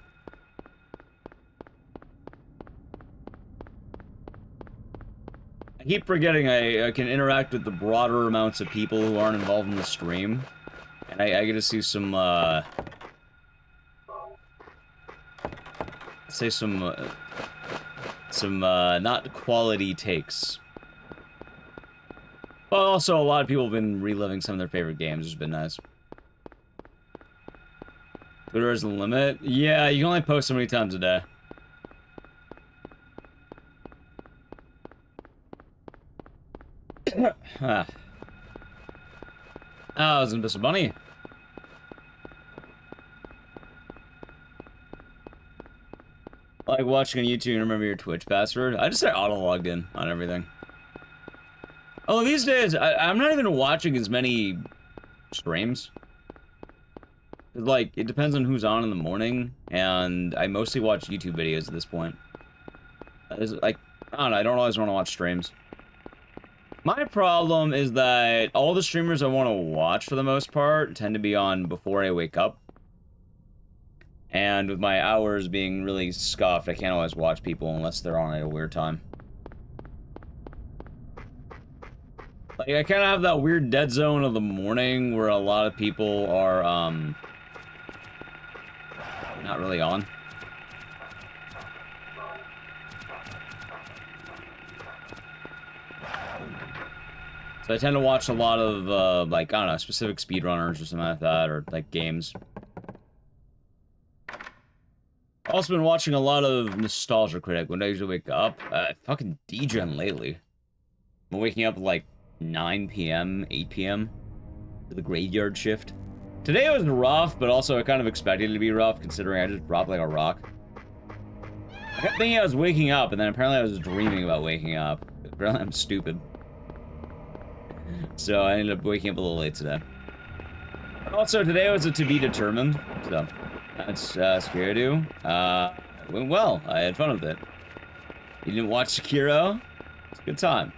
I keep forgetting I can interact with the broader amounts of people who aren't involved in the stream. And I get to see some, say some not quality takes. But also, a lot of people have been reliving some of their favorite games, which has been nice. Twitter is the limit? Yeah, you can only post so many times a day. Ah. Oh, it's Mr. Bunny. Like watching on YouTube and remember your Twitch password. I just say auto-logged in on everything. Oh, these days, I'm not even watching as many streams. Like, it depends on who's on in the morning, and I mostly watch YouTube videos at this point. Like, I don't know, I don't always want to watch streams. My problem is that all the streamers I want to watch, for the most part, tend to be on before I wake up. And with my hours being really scuffed, I can't always watch people unless they're on at a weird time. Like, I kind of have that weird dead zone of the morning where a lot of people are, not really on. So I tend to watch a lot of, like, I don't know, specific speedrunners or something like that, or, like, games. I've also been watching a lot of Nostalgia Critic when I usually wake up. Fucking DJing lately. I'm waking up at, like, 9 p.m., 8 p.m. for the graveyard shift. Today was rough, but also I kind of expected it to be rough, considering I just dropped like a rock. I kept thinking I was waking up, and then apparently I was dreaming about waking up. Apparently I'm stupid. So I ended up waking up a little late today. Also, today was a to be determined, so that's scary to do. It went well. I had fun with it. You didn't watch Sekiro? It's a good time.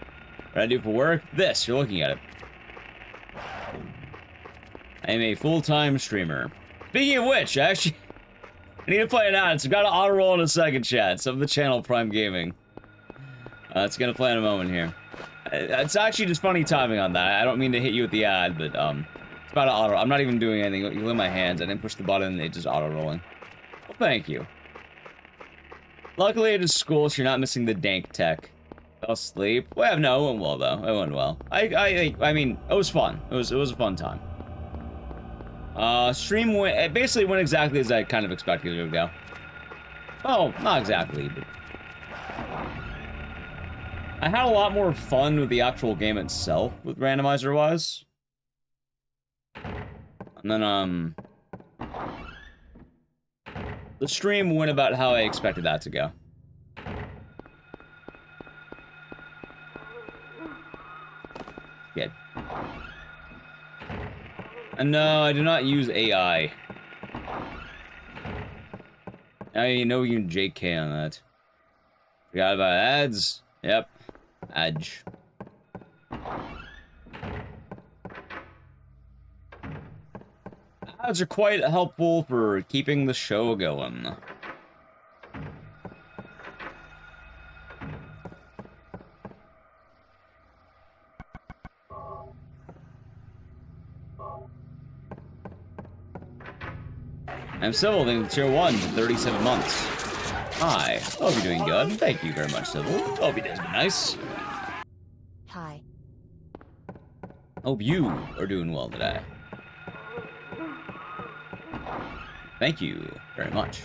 What I do for work? This, you're looking at it. I am a full-time streamer. Speaking of which, I need to play it out. It's got to auto-roll in a second, chat. Some of the channel Prime Gaming. It's gonna play in a moment here. It's actually just funny timing on that. I don't mean to hit you with the ad, but it's about to auto. I'm not even doing anything. You look at my hands. I didn't push the button. It's just auto-rolling. Well, thank you. Luckily, it is school, so you're not missing the dank tech. Fell asleep. Well, no, it went well though. It went well. I mean, it was fun. It was a fun time. Stream went. It basically went exactly as I kind of expected it to go. Oh, not exactly, but I had a lot more fun with the actual game itself, with randomizer-wise. And then, the stream went about how I expected that to go. Good. And no, I do not use AI. I know you can JK on that. Forgot about ads? Yep. Edge. Ads are quite helpful for keeping the show going. I'm Civil, thank you for tier 1 for 37 months. Hi, hope you're doing good. Thank you very much, Civil. Hope you did nice. Hi. Hope you are doing well today. Thank you very much.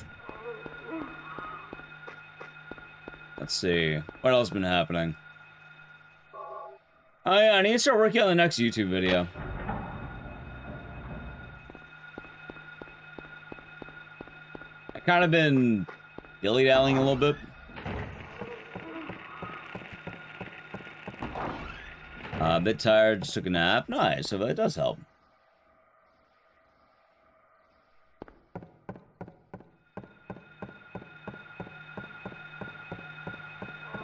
Let's see. What else has been happening? Oh yeah, I need to start working on the next YouTube video. I've kind of been dilly-dallying a little bit. A bit tired, just took a nap. Nice, so that does help.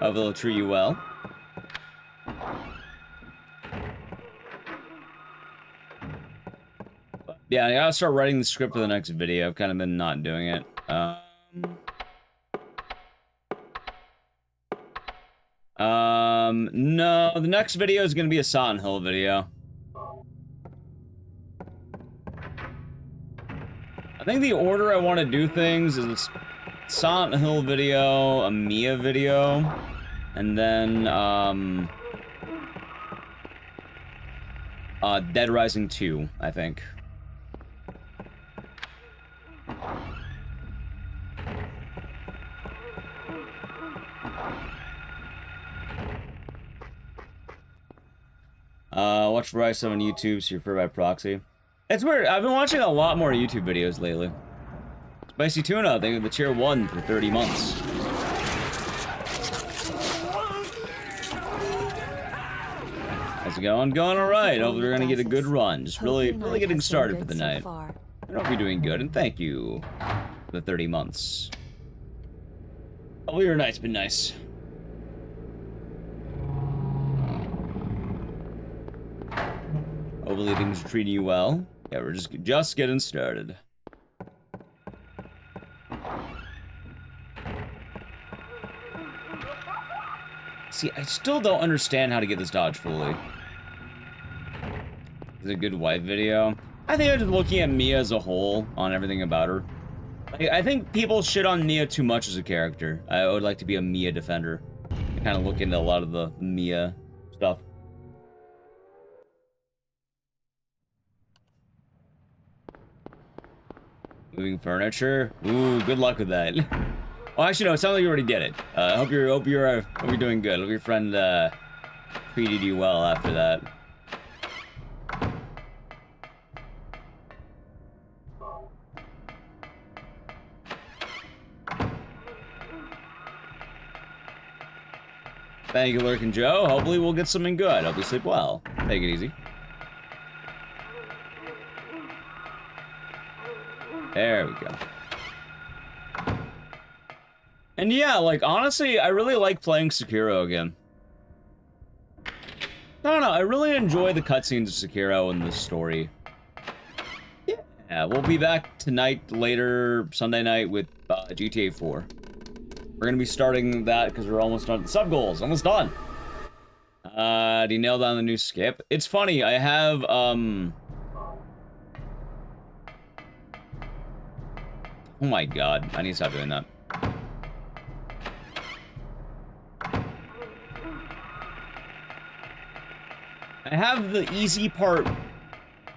Hope it'll treat you well. Yeah, I gotta start writing the script for the next video. I've kind of been not doing it. No, the next video is gonna be a Silent Hill video. I think the order I want to do things is a Silent Hill video, a Mia video, and then, Dead Rising 2, I think. Watch Bryce on YouTube, so you're referred by proxy. It's weird, I've been watching a lot more YouTube videos lately. Spicy Tuna, thank you for the tier 1 for 30 months. How's it going? Going alright. Hopefully we're gonna get a good run. Just really getting started for the night. I hope you're doing good, and thank you for the 30 months. Oh, your night's been nice. Hopefully things are treating you well. Yeah, we're just getting started. See, I still don't understand how to get this dodge fully. Is it a good wife video? I think I'm just looking at Mia as a whole on everything about her. Like, I think people shit on Mia too much as a character. I would like to be a Mia defender. I kind of look into a lot of the Mia stuff. Moving furniture? Ooh, good luck with that. Oh, actually, no, it sounds like you already did it. Hope you're doing good. Hope your friend treated you well after that. Thank you, Lurkin Joe. Hopefully we'll get something good. Hope you sleep well. Take it easy. There we go. And yeah, like, honestly, I really like playing Sekiro again. I don't know, I really enjoy the cutscenes of Sekiro and the story. Yeah, we'll be back tonight, later, Sunday night, with GTA 4. We're gonna be starting that because we're almost done. Sub goals, almost done. Do you nail down the new skip? It's funny, I have, oh my god, I need to stop doing that. I have the easy part.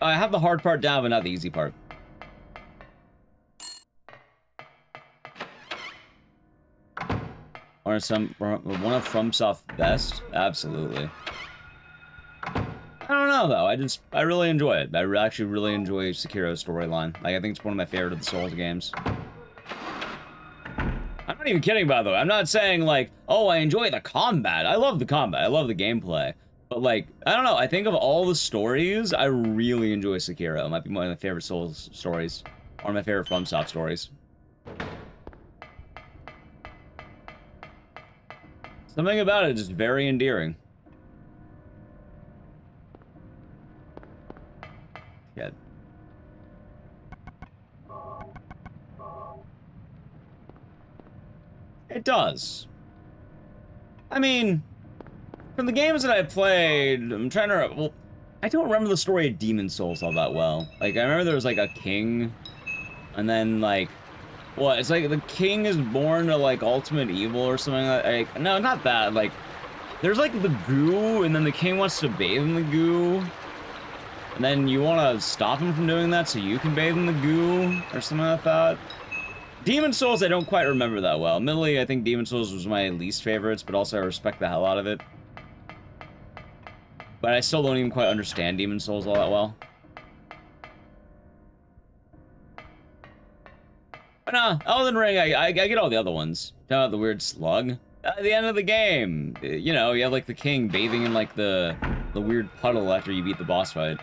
I have the hard part down, but not the easy part. One of FromSoft's best? Absolutely. I don't know, though. I really enjoy it. I actually really enjoy Sekiro's storyline. Like, I think it's one of my favorite of the Souls games. I'm not even kidding, by the way. I'm not saying, like, oh, I enjoy the combat. I love the combat. I love the gameplay. But, like, I don't know. I think of all the stories, I really enjoy Sekiro. It might be one of my favorite Souls stories. One of my favorite FromSoft stories. Something about it is just very endearing. Yeah. It does. I mean, from the games that I played, I'm trying to... Well, I don't remember the story of Demon Souls all that well. Like, I remember there was, like, a king, and then, like... What? It's like the king is born to, like, ultimate evil or something like... No, not that. Like, there's, like, the goo, and then the king wants to bathe in the goo. And then you want to stop him from doing that so you can bathe in the goo, or something like that. Demon Souls, I don't quite remember that well. Admittedly, I think Demon Souls was my least favorites, but also I respect the hell out of it. But I still don't even quite understand Demon Souls all that well. But nah, Elden Ring, I get all the other ones. Talking about the weird slug. At the end of the game, you know, you have like the king bathing in like the weird puddle after you beat the boss fight.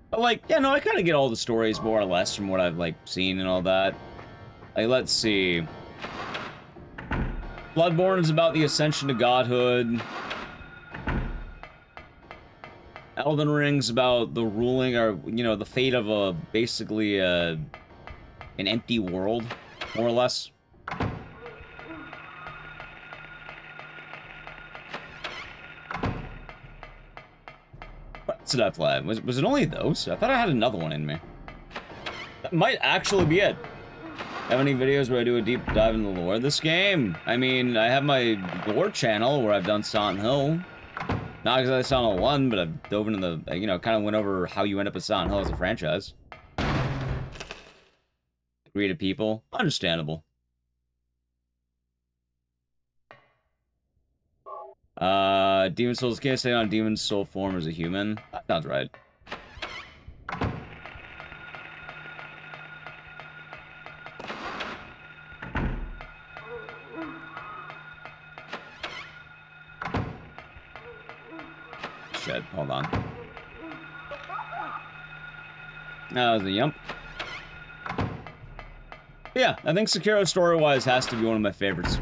But like, yeah, no, I kind of get all the stories more or less from what I've like seen and all that. Like, let's see. Bloodborne is about the ascension to godhood. Elden Ring's about the ruling, or, you know, the fate of a, basically, an empty world, more or less. What else did I play? Was it only those? I thought I had another one in me. That might actually be it. Have any videos where I do a deep dive in the lore of this game? I mean, I have my lore channel where I've done Silent Hill. Not because I Silent Hill 1, but I've dove into the, you know, kind of went over how you end up with Silent Hill as a franchise. Creative people. Understandable. Demon Souls can't stay on Demon Soul form as a human. That sounds right. Shit, hold on. That was a yump. Yeah, I think Sekiro story-wise has to be one of my favorites.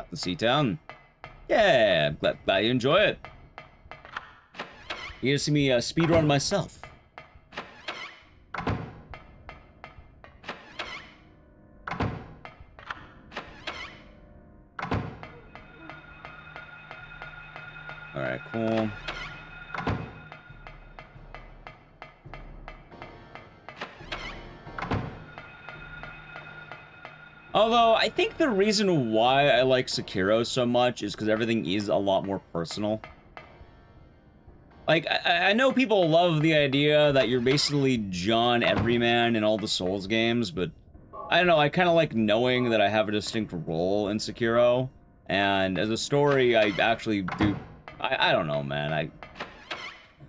The Sea-Town. Yeah, glad you enjoy it. You get to see me speedrun myself. Alright, cool. Although, I think the reason why I like Sekiro so much is because everything is a lot more personal. Like, I know people love the idea that you're basically John Everyman in all the Souls games, but I don't know, I kind of like knowing that I have a distinct role in Sekiro, and as a story, I actually do... I don't know, man,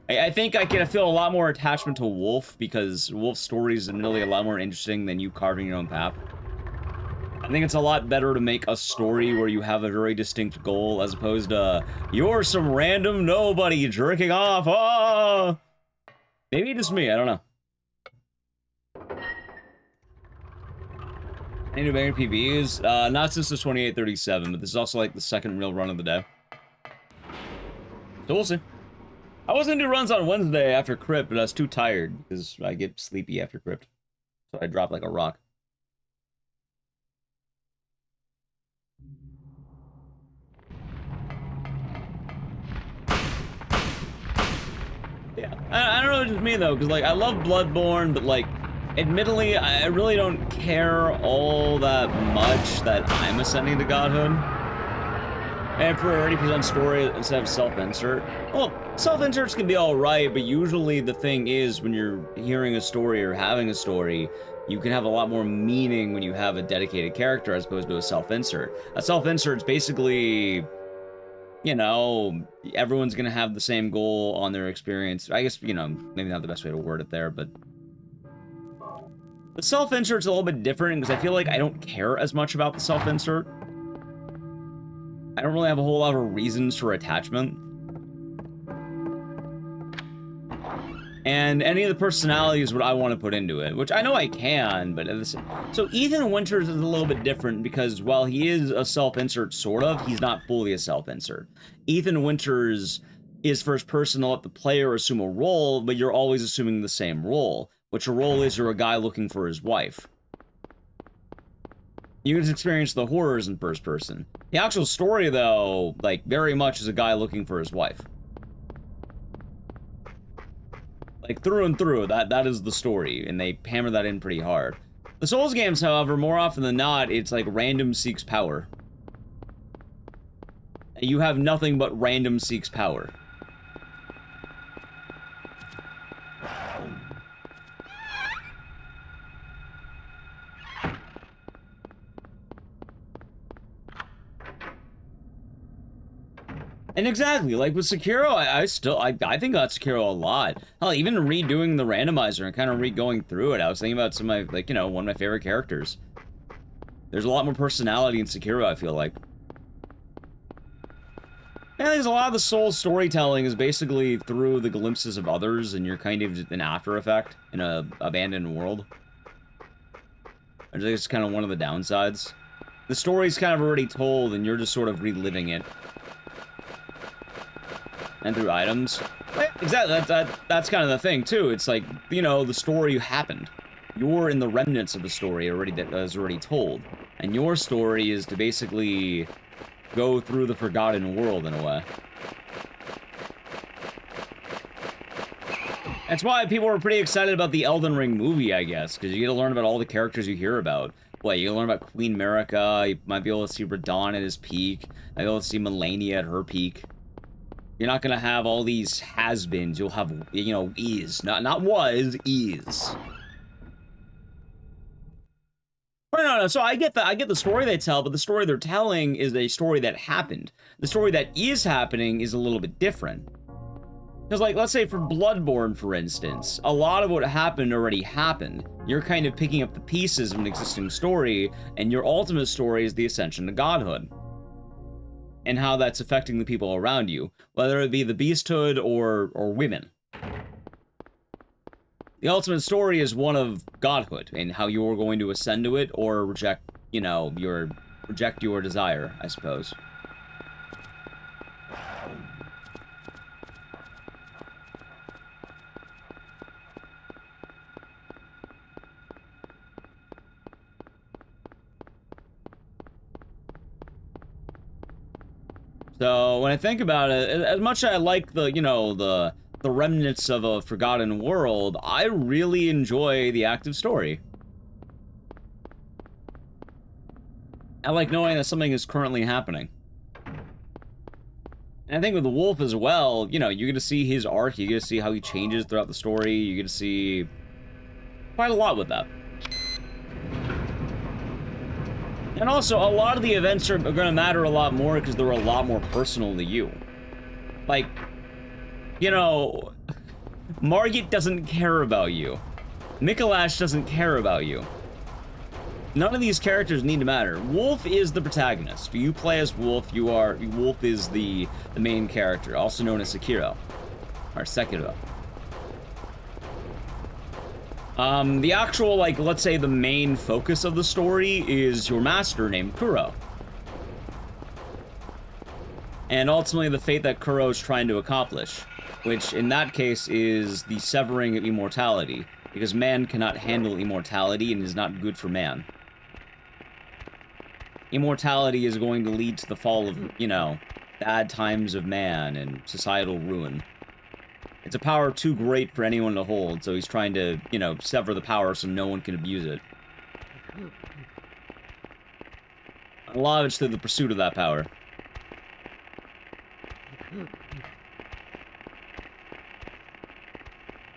I think I can feel a lot more attachment to Wolf, because Wolf's story is really a lot more interesting than you carving your own path. I think it's a lot better to make a story where you have a very distinct goal as opposed to you're some random nobody jerking off. Oh! Maybe just me, I don't know. Any new banger PBs? Not since the 2837, but this is also like the second real run of the day. So we'll see. I was gonna do runs on Wednesday after Crypt, but I was too tired because I get sleepy after Crypt. So I dropped like a rock. Yeah, I don't know, it's just me though, because like I love Bloodborne, but like, admittedly, I really don't care all that much that I'm ascending to godhood. And for a 80% story instead of self-insert, well, self-inserts can be alright, but usually the thing is when you're hearing a story or having a story, you can have a lot more meaning when you have a dedicated character as opposed to a self-insert. A self-insert's basically, you know, everyone's gonna have the same goal on their experience. I guess, you know, maybe not the best way to word it there, but the self-insert's a little bit different because I feel like I don't care as much about the self-insert. I don't really have a whole lot of reasons for attachment. And any of the personality is what I want to put into it, which I know I can, but so Ethan Winters is a little bit different because while he is a self-insert, sort of, he's not fully a self-insert. Ethan Winters is first person to let the player assume a role, but you're always assuming the same role, which a role is you're a guy looking for his wife. You can just experience the horrors in first person. The actual story, though, like, very much is a guy looking for his wife. Like, through and through, that is the story, and they hammer that in pretty hard. The Souls games, however, more often than not, it's like random seeks power. You have nothing but random seeks power. And exactly, like with Sekiro, I think about Sekiro a lot. Hell, even redoing the randomizer and kind of re-going through it, I was thinking about some of my, like, you know, one of my favorite characters. There's a lot more personality in Sekiro, I feel like. And there's a lot of the Souls storytelling is basically through the glimpses of others, and you're kind of an after effect in a abandoned world. I think it's kind of one of the downsides. The story's kind of already told, and you're just sort of reliving it. And through items. Exactly, that's kind of the thing, too. It's like, you know, the story happened. You're in the remnants of the story that is already told. And your story is to basically go through the forgotten world, in a way. That's why people were pretty excited about the Elden Ring movie, I guess, because you get to learn about all the characters you hear about. What, you learn about Queen Marika, you might be able to see Radahn at his peak, might be able to see Melania at her peak. You're not gonna have all these has-beens. You'll have, you know, is. Not was, is. No. So I get the story they tell, but the story they're telling is a story that happened. The story that is happening is a little bit different. Because, like, let's say for Bloodborne, for instance, a lot of what happened already happened. You're kind of picking up the pieces of an existing story, and your ultimate story is the ascension to godhood. And how that's affecting the people around you, whether it be the beasthood or women. The ultimate story is one of godhood, and how you're going to ascend to it, or reject, you know, reject your desire, I suppose. So, when I think about it, as much as I like the, you know, the remnants of a forgotten world, I really enjoy the active story. I like knowing that something is currently happening. And I think with the wolf as well, you know, you get to see his arc, you get to see how he changes throughout the story, you get to see quite a lot with that. And also, a lot of the events are going to matter a lot more because they're a lot more personal to you. Like, you know, Margit doesn't care about you. Mikolash doesn't care about you. None of these characters need to matter. Wolf is the protagonist. You play as Wolf, Wolf is the main character, also known as Sekiro. Or Sekiro. The actual, like, let's say the main focus of the story is your master named Kuro. And ultimately the fate that Kuro is trying to accomplish, which in that case is the severing of immortality, because man cannot handle immortality and is not good for man. Immortality is going to lead to the fall of, you know, bad times of man and societal ruin. It's a power too great for anyone to hold, so he's trying to, you know, sever the power so no one can abuse it. A lot of it's through the pursuit of that power.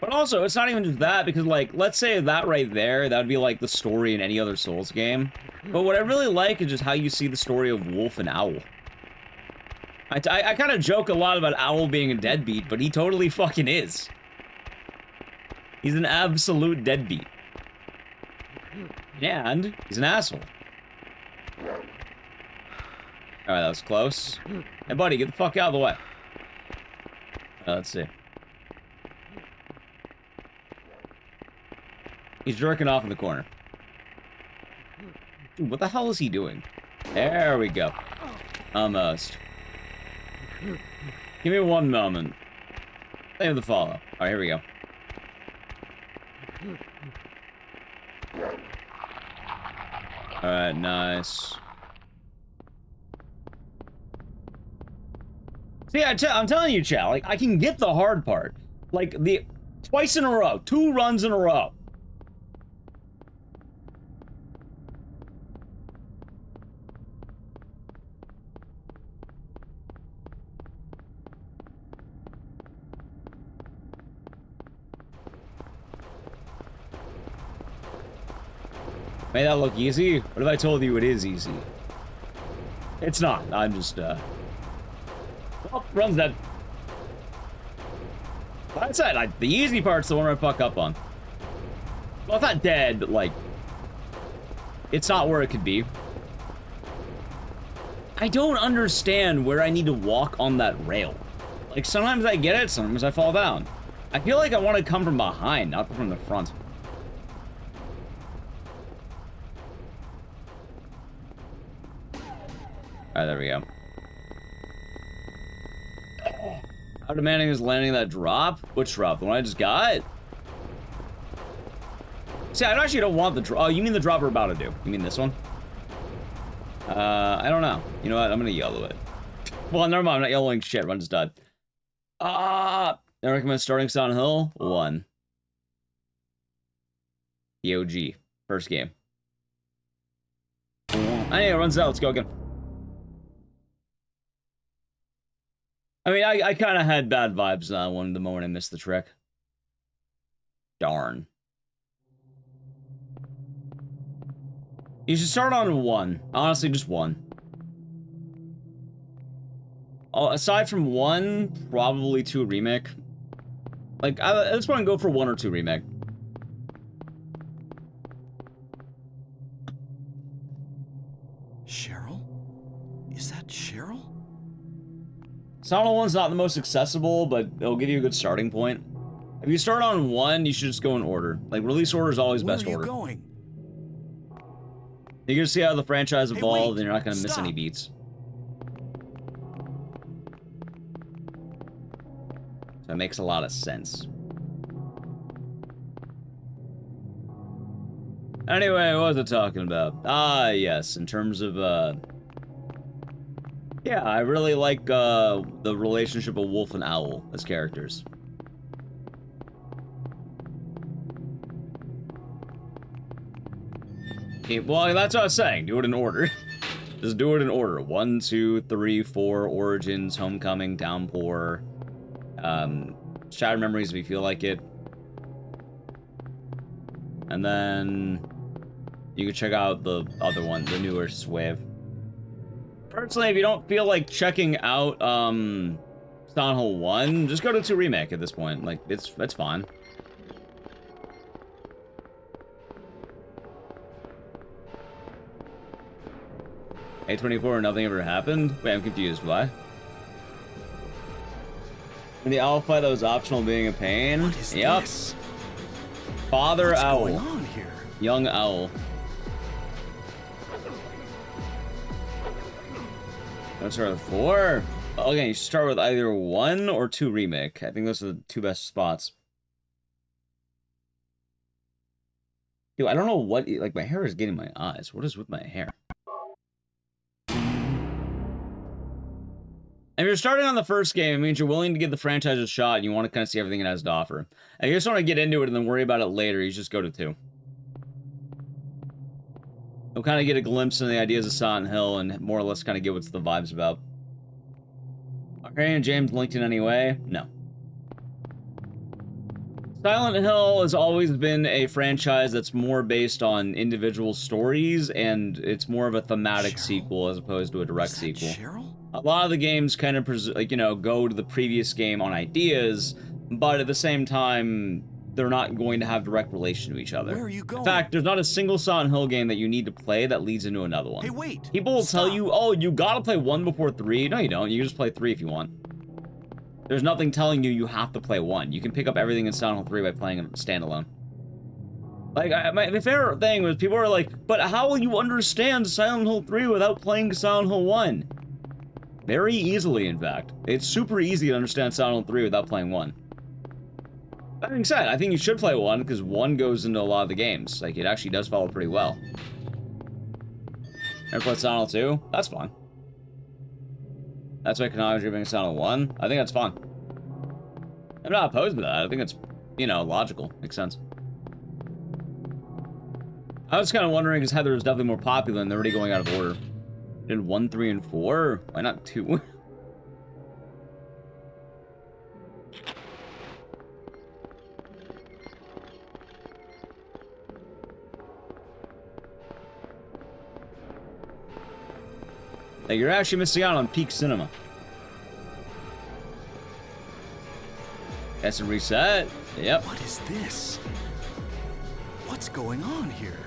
But also, it's not even just that, because, like, let's say that right there, that would be, like, the story in any other Souls game. But what I really like is just how you see the story of Wolf and Owl. I kind of joke a lot about Owl being a deadbeat, but he totally fucking is. He's an absolute deadbeat. And he's an asshole. Alright, that was close. Hey, buddy, get the fuck out of the way. Let's see. He's jerking off in the corner. Dude, what the hell is he doing? There we go. Almost. Give me one moment. Save the follow. Alright, here we go. Alright, nice. See, I'm telling you, chat, like, I can get the hard part. Like, twice in a row. 2 runs in a row. Made that look easy? What if I told you it is easy? It's not. I'm just, well, run's dead. That's it. The easy part's the one I fuck up on. Well, it's not dead, but, like, it's not where it could be. I don't understand where I need to walk on that rail. Like, sometimes I get it, sometimes I fall down. I feel like I want to come from behind, not from the front. Alright, there we go. How demanding is landing that drop? Which drop? The one I just got? See, I actually don't want the drop. Oh, you mean the drop we're about to do. You mean this one? I don't know. You know what? I'm gonna yellow it. Well, never mind. I'm not yellowing shit. Run just died. I recommend starting Silent Hill 1. The OG. First game. Anyway, it runs out. Let's go again. I mean, I kind of had bad vibes on that one the moment I missed the trick. Darn. You should start on 1. Honestly, just 1. Oh, aside from 1, probably 2 remake. Like, I just want to go for 1 or 2 remake. Cheryl? Is that Cheryl? Silent 1's not the most accessible, but it'll give you a good starting point. If you start on 1, you should just go in order. Like, release order is always best order. Where are you going? You're gonna see how the franchise evolved, wait, and you're not gonna miss stop. any beats. So it makes a lot of sense. Anyway, what was I talking about? Ah, yes, in terms of, yeah, I really like, the relationship of Wolf and Owl as characters. Okay, well, that's what I was saying. Do it in order. Just do it in order. 1, 2, 3, 4, Origins, Homecoming, Downpour, Shattered Memories if you feel like it. And then you can check out the other one, the newer Wave. Personally, if you don't feel like checking out Silent Hill 1, just go to 2 Remake at this point. Like, it's fine. A24, nothing ever happened? Wait, I'm confused. Why? In the owl fight that was optional being a pain? What is Yep. this? Father What's Owl. going on here? Young Owl. Let's start with 4. Okay, you should start with either 1 or 2 Remake. I think those are the 2 best spots. Dude, I don't know what... Like, my hair is getting my eyes. What is with my hair? If you're starting on the first game, it means you're willing to give the franchise a shot and you want to kind of see everything it has to offer. If you just want to get into it and then worry about it later, you just go to 2. You'll kind of get a glimpse into the ideas of Silent Hill and more or less kind of get what's the vibes about. Are Harry and James linked in any way? No. Silent Hill has always been a franchise that's more based on individual stories, and it's more of a thematic sequel as opposed to a direct sequel. Cheryl? A lot of the games kind of, like, you know, go to the previous game on ideas, but at the same time, they're not going to have direct relation to each other. Where are you going? In fact, there's not a single Silent Hill game that you need to play that leads into another one. Hey, wait! People will Stop. tell you, oh, you gotta play 1 before 3. No, you don't. You can just play 3 if you want. There's nothing telling you you have to play 1. You can pick up everything in Silent Hill 3 by playing it standalone. Like, my favorite thing was people were like, but how will you understand Silent Hill 3 without playing Silent Hill 1? Very easily, in fact. It's super easy to understand Silent Hill 3 without playing 1. That being said, I think you should play 1, because 1 goes into a lot of the games. Like, it actually does follow pretty well. Ever played Silent Hill 2? That's fun. That's why Konami's removing Silent Hill 1? I think that's fun. I'm not opposed to that. I think it's, you know, logical. Makes sense. I was kind of wondering, because Heather is definitely more popular and they're already going out of order. Did 1, 3, and 4? Why not 2? Like, you're actually missing out on peak cinema. That's a reset. Yep. What is this? What's going on here?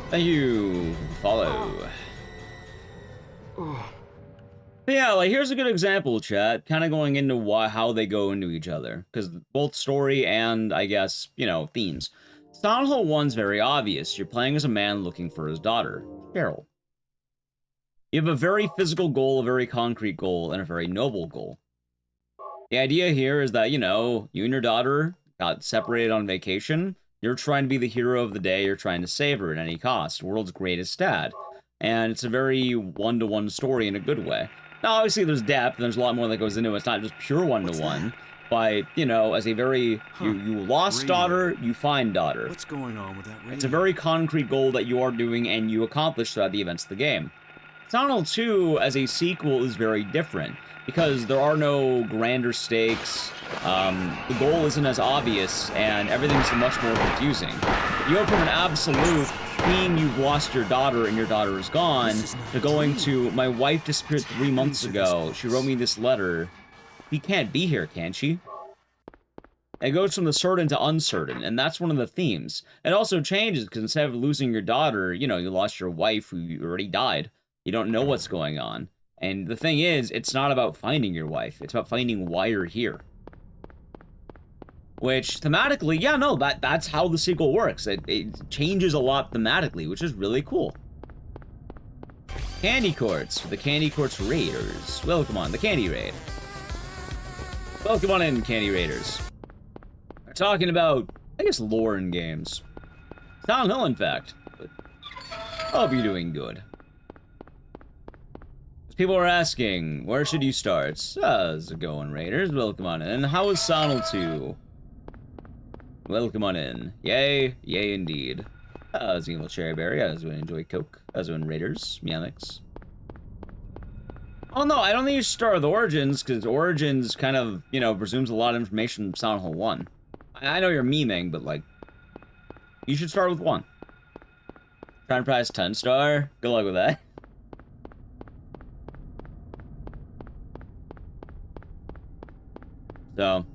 Thank you. Follow. But yeah, like, here's a good example, chat. Kind of going into how they go into each other. Because both story and, I guess, you know, themes. Silent Hill 1's very obvious. You're playing as a man looking for his daughter, Cheryl. You have a very physical goal, a very concrete goal, and a very noble goal. The idea here is that, you know, you and your daughter got separated on vacation. You're trying to be the hero of the day. You're trying to save her at any cost. World's greatest dad. And it's a very one-to-one story in a good way. Now, obviously, there's depth, and there's a lot more that goes into it. It's not just pure one-to-one. But, you know, as a very... You lost daughter, you find daughter. What's going on with that radio? It's a very concrete goal that you are doing, and you accomplish throughout the events of the game. Silent Hill 2, as a sequel, is very different. Because there are no grander stakes, the goal isn't as obvious, and everything's much more confusing. You go from an absolute, seeing you've lost your daughter and your daughter is gone, to going to, my wife disappeared 3 months ago, she wrote me this letter. She can't be here, can she? It goes from the certain to uncertain, and that's one of the themes. It also changes, because instead of losing your daughter, you know, you lost your wife who already died. You don't know what's going on. And the thing is, it's not about finding your wife. It's about finding why you're here. Which, thematically, yeah, no, that's how the sequel works. It changes a lot thematically, which is really cool. Candy Courts for the Candy Courts Raiders. Welcome on the Candy Raid. Welcome on in, Candy Raiders. We're talking about, I guess, lore in games. Silent Hill, in fact. But I hope you're doing good. People are asking, where should you start? How's it going, Raiders? Welcome on in. How is Sonal 2? Welcome on in. Yay, yay indeed. How's Evil Cherryberry? How's it enjoy Coke? How's it Raiders? Meowmix. Oh no, I don't think you should start with Origins, because Origins kind of, you know, presumes a lot of information from Silent Hill 1. I know you're memeing, but like, you should start with 1. Trying to prize 10-star? Good luck with that. So,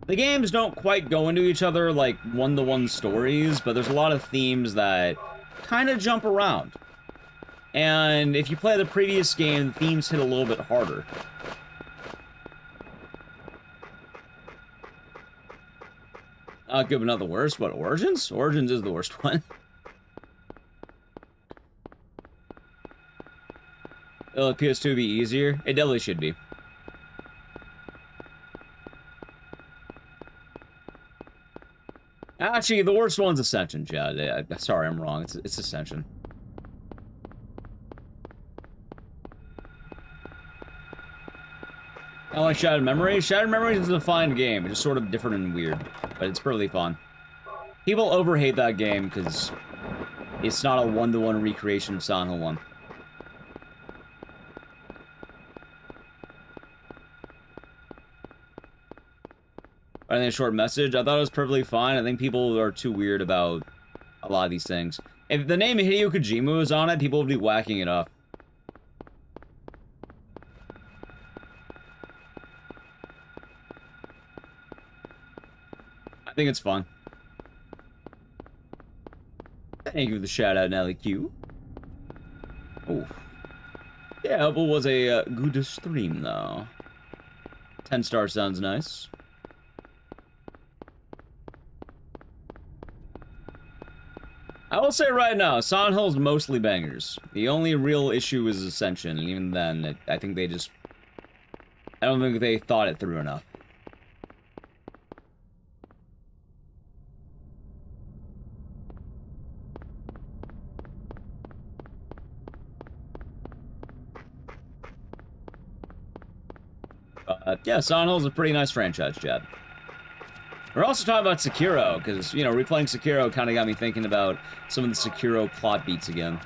the games don't quite go into each other like one-to-one stories, but there's a lot of themes that kind of jump around. And if you play the previous game, the themes hit a little bit harder. Good, but not the worst. What, Origins? Origins is the worst one. Will PS2 be easier? It definitely should be. Actually, the worst one's Ascension, Chad. Sorry, I'm wrong. It's Ascension. I like Shattered Memories. Shattered Memories is a fine game. It's just sort of different and weird, but it's pretty fun. People overhate that game because it's not a one-to-one recreation of Silent Hill 1. I think a short message. I thought it was perfectly fine. I think people are too weird about a lot of these things. If the name Hideo Kojima was on it, people would be whacking it up. I think it's fun. Thank you for the shout out, Nelly Q. Oh. Yeah, it was a good stream, though. 10-star sounds nice. I will say right now, Silent Hill's mostly bangers. The only real issue is Ascension, and even then, I think they just... I don't think they thought it through enough. Yeah, Silent Hill's a pretty nice franchise, Chad. We're also talking about Sekiro, because, you know, replaying Sekiro kind of got me thinking about some of the Sekiro plot beats again.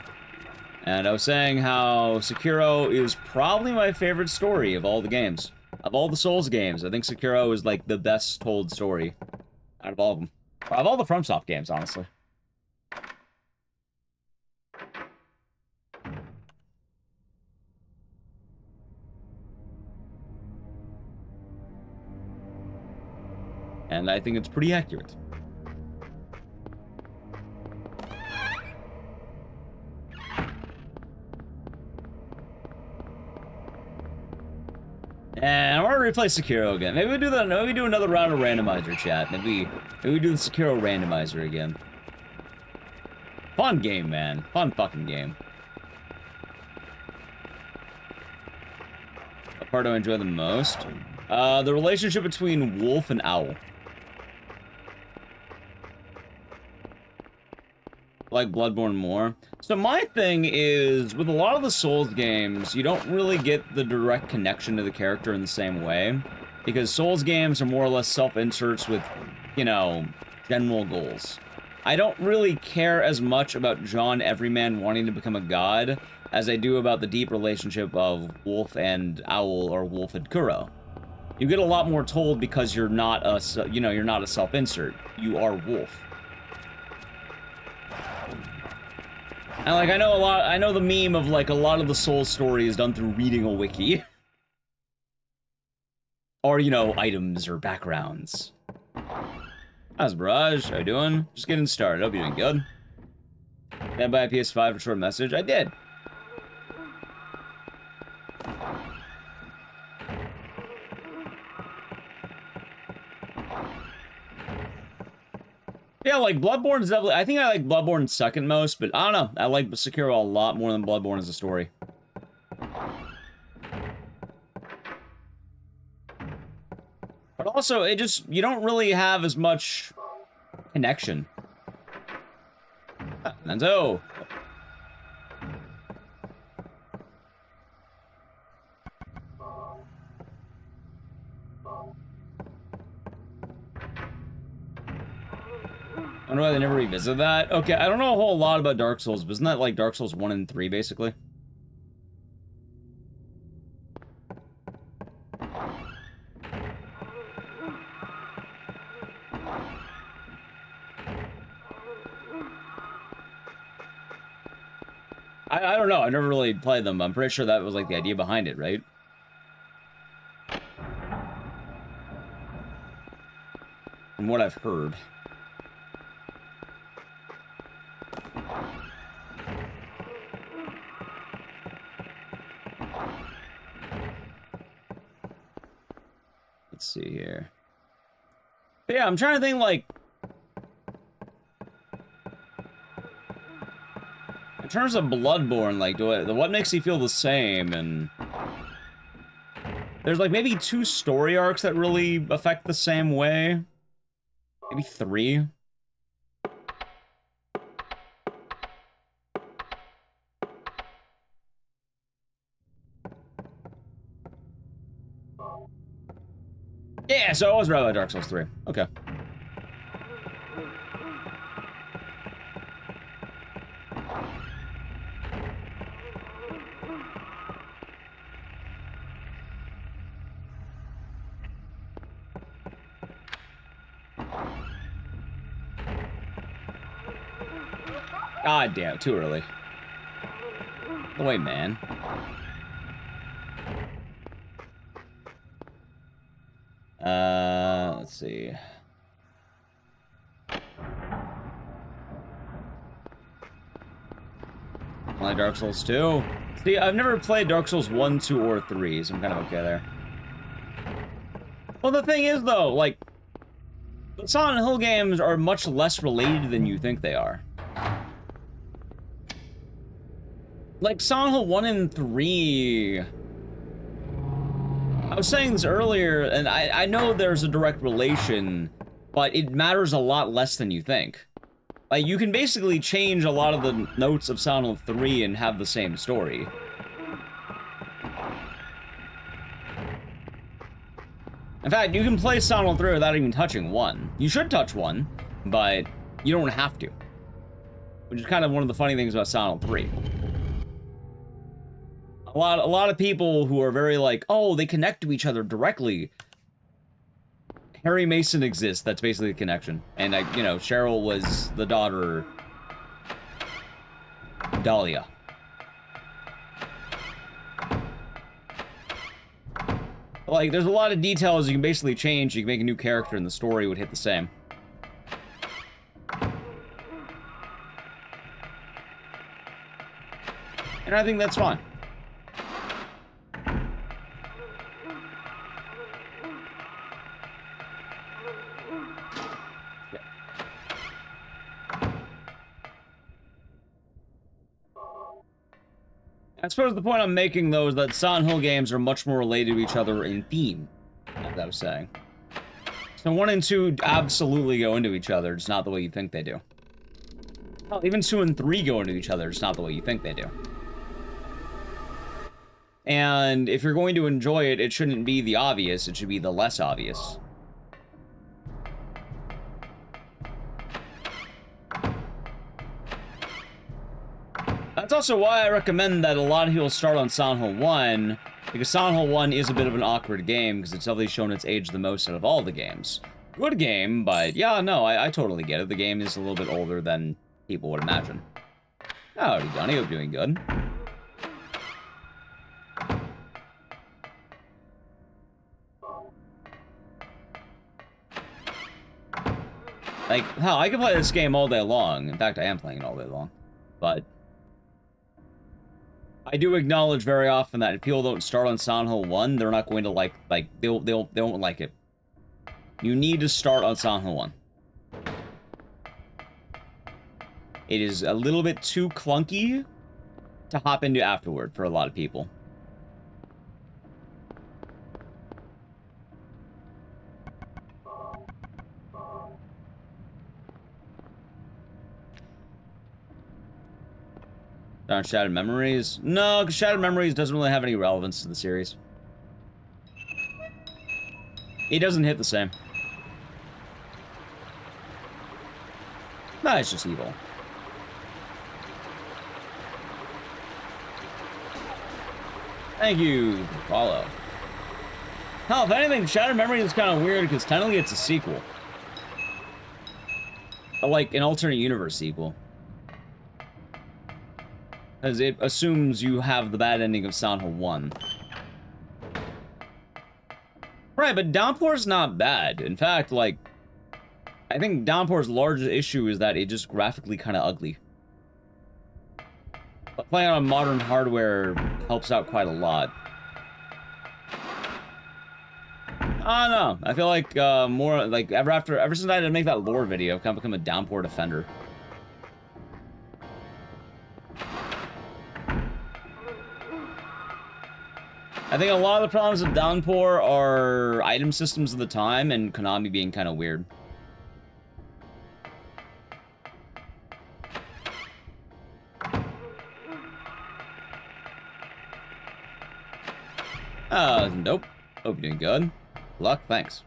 And I was saying how Sekiro is probably my favorite story of all the games. Of all the Souls games, I think Sekiro is, like, the best told story out of all of them. Of all the FromSoft games, honestly. And I think it's pretty accurate. And I want to replay Sekiro again. Maybe we do that. Maybe we do another round of randomizer, chat. Maybe we do the Sekiro randomizer again. Fun game, man. Fun fucking game. What part do I enjoy the most? The relationship between Wolf and Owl. Like Bloodborne more. So my thing is, with a lot of the Souls games, you don't really get the direct connection to the character in the same way. Because Souls games are more or less self-inserts with, you know, general goals. I don't really care as much about John Everyman wanting to become a god as I do about the deep relationship of Wolf and Owl, or Wolf and Kuro. You get a lot more told because you're not a, you know, you're not a self-insert. You are Wolf. And like, I know the meme of like a lot of the Souls story is done through reading a wiki. Or, you know, items or backgrounds. How's Barrage? How you doing? Just getting started. Hope you're doing good. Did I buy a PS5 for short message? I did. Yeah, like Bloodborne is definitely. I think I like Bloodborne second most, but I don't know. I like Sekiro a lot more than Bloodborne as a story. But also, it just you don't really have as much connection. And so. I don't know why they never revisit that. Okay, I don't know a whole lot about Dark Souls, but isn't that like Dark Souls 1 and 3, basically? I don't know. I never really played them. I'm pretty sure that was like the idea behind it, right? From what I've heard. Let's see here. But yeah, I'm trying to think, like... in terms of Bloodborne, like, what makes you feel the same, and... there's, like, maybe 2 story arcs that really affect the same way. Maybe 3. Yeah, so I was right about Dark Souls 3. Okay. God damn, too early. Oh, wait, man. Let's see. Only Dark Souls 2. See, I've never played Dark Souls 1, 2, or 3, so I'm kind of okay there. Well, the thing is, though, like, the Silent Hill games are much less related than you think they are. Like, Silent Hill 1 and 3... I was saying this earlier, and I know there's a direct relation, but it matters a lot less than you think. Like, you can basically change a lot of the notes of Silent Hill 3 and have the same story. In fact, you can play Silent Hill 3 without even touching 1. You should touch 1, but you don't have to. Which is kind of one of the funny things about Silent Hill 3. A lot of people who are very like, oh, they connect to each other directly. Harry Mason exists. That's basically the connection. And you know, Cheryl was the daughter of Dahlia. Like, there's a lot of details you can basically change. You can make a new character, and the story would hit the same. And I think that's fine. I suppose the point I'm making, though, is that Silent Hill games are much more related to each other in theme, as I was saying. So 1 and 2 absolutely go into each other, just not the way you think they do. Hell, even 2 and 3 go into each other, just not the way you think they do. And if you're going to enjoy it, it shouldn't be the obvious, it should be the less obvious. That's also why I recommend that a lot of people start on Silent Hill 1, because Silent Hill 1 is a bit of an awkward game, because it's definitely shown its age the most out of all the games. Good game, but yeah, no, I totally get it. The game is a little bit older than people would imagine. Howdy, Donnie, hope you're doing good. Like, hell, I can play this game all day long. In fact, I am playing it all day long. But I do acknowledge very often that if people don't start on Silent Hill 1, they're not going to like they won't like it. You need to start on Silent Hill 1. it is a little bit too clunky to hop into afterward for a lot of people. Darn Shattered Memories? No, because Shattered Memories doesn't really have any relevance to the series. It doesn't hit the same. No, it's just evil. Thank you for the follow. Hell, if anything, Shattered Memories is kind of weird because technically it's a sequel. Like an alternate universe sequel. Because it assumes you have the bad ending of Silent Hill 1. Right, but Downpour's not bad. In fact, like, I think Downpour's largest issue is that it just graphically kind of ugly. But playing on modern hardware helps out quite a lot. I don't know. I feel like more like ever since I had to make that lore video, I've kind of become a Downpour defender. I think a lot of the problems with Downpour are item systems of the time and Konami being kind of weird. Nope. Hope you're doing good. Luck, thanks.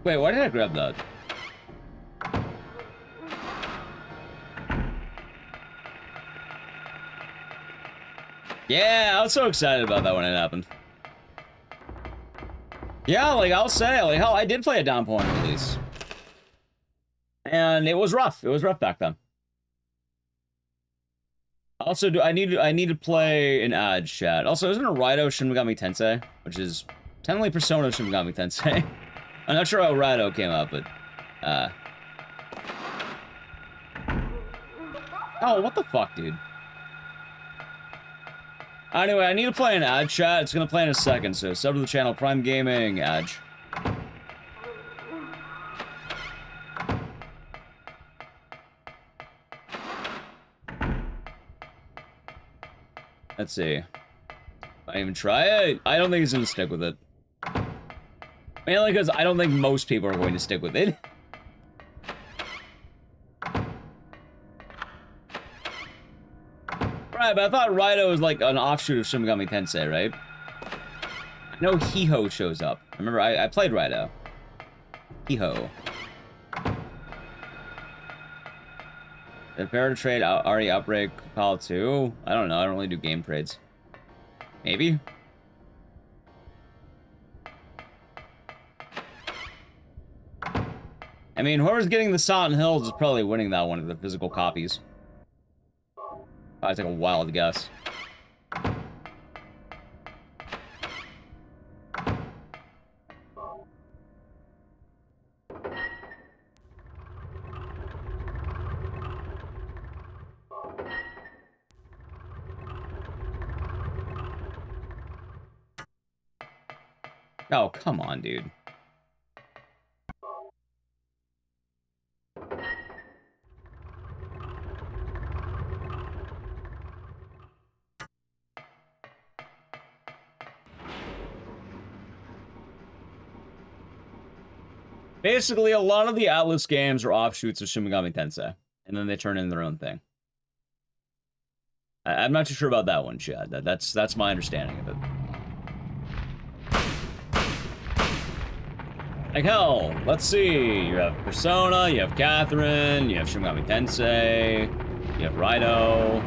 Wait, why did I grab that? Yeah, I was so excited about that when it happened. Yeah, like, I'll say, like, hell, I did play a Downpour release. And it was rough. It was rough back then. Also, I need to play an ad chat. Also, isn't it Raito Shin Megami Tensei? Which is technically Persona Shin Megami Tensei. I'm not sure how Raito came up, but oh, what the fuck, dude? Anyway, I need to play an ad chat. It's gonna play in a second, so sub to the channel, Prime Gaming, Adge. Let's see. I even try it? I don't think he's gonna stick with it. Mainly because I don't think most people are going to stick with it. Right, but I thought Raito was like an offshoot of Shin Megami Tensei, right? I know Hiho shows up. I remember I played Raito. Hiho. Prepare to trade Ari Outbreak Call 2? I don't know, I don't really do game trades. Maybe? I mean, whoever's getting the Silent Hills is probably winning that one of the physical copies. Probably take a while to guess. Oh, come on, dude. Basically, a lot of the Atlas games are offshoots of Shin Megami Tensei, and then they turn in their own thing. I'm not too sure about that one, Chad. That's my understanding of it. Like, hell, let's see. You have Persona, you have Catherine, you have Shin Megami Tensei, you have Raito.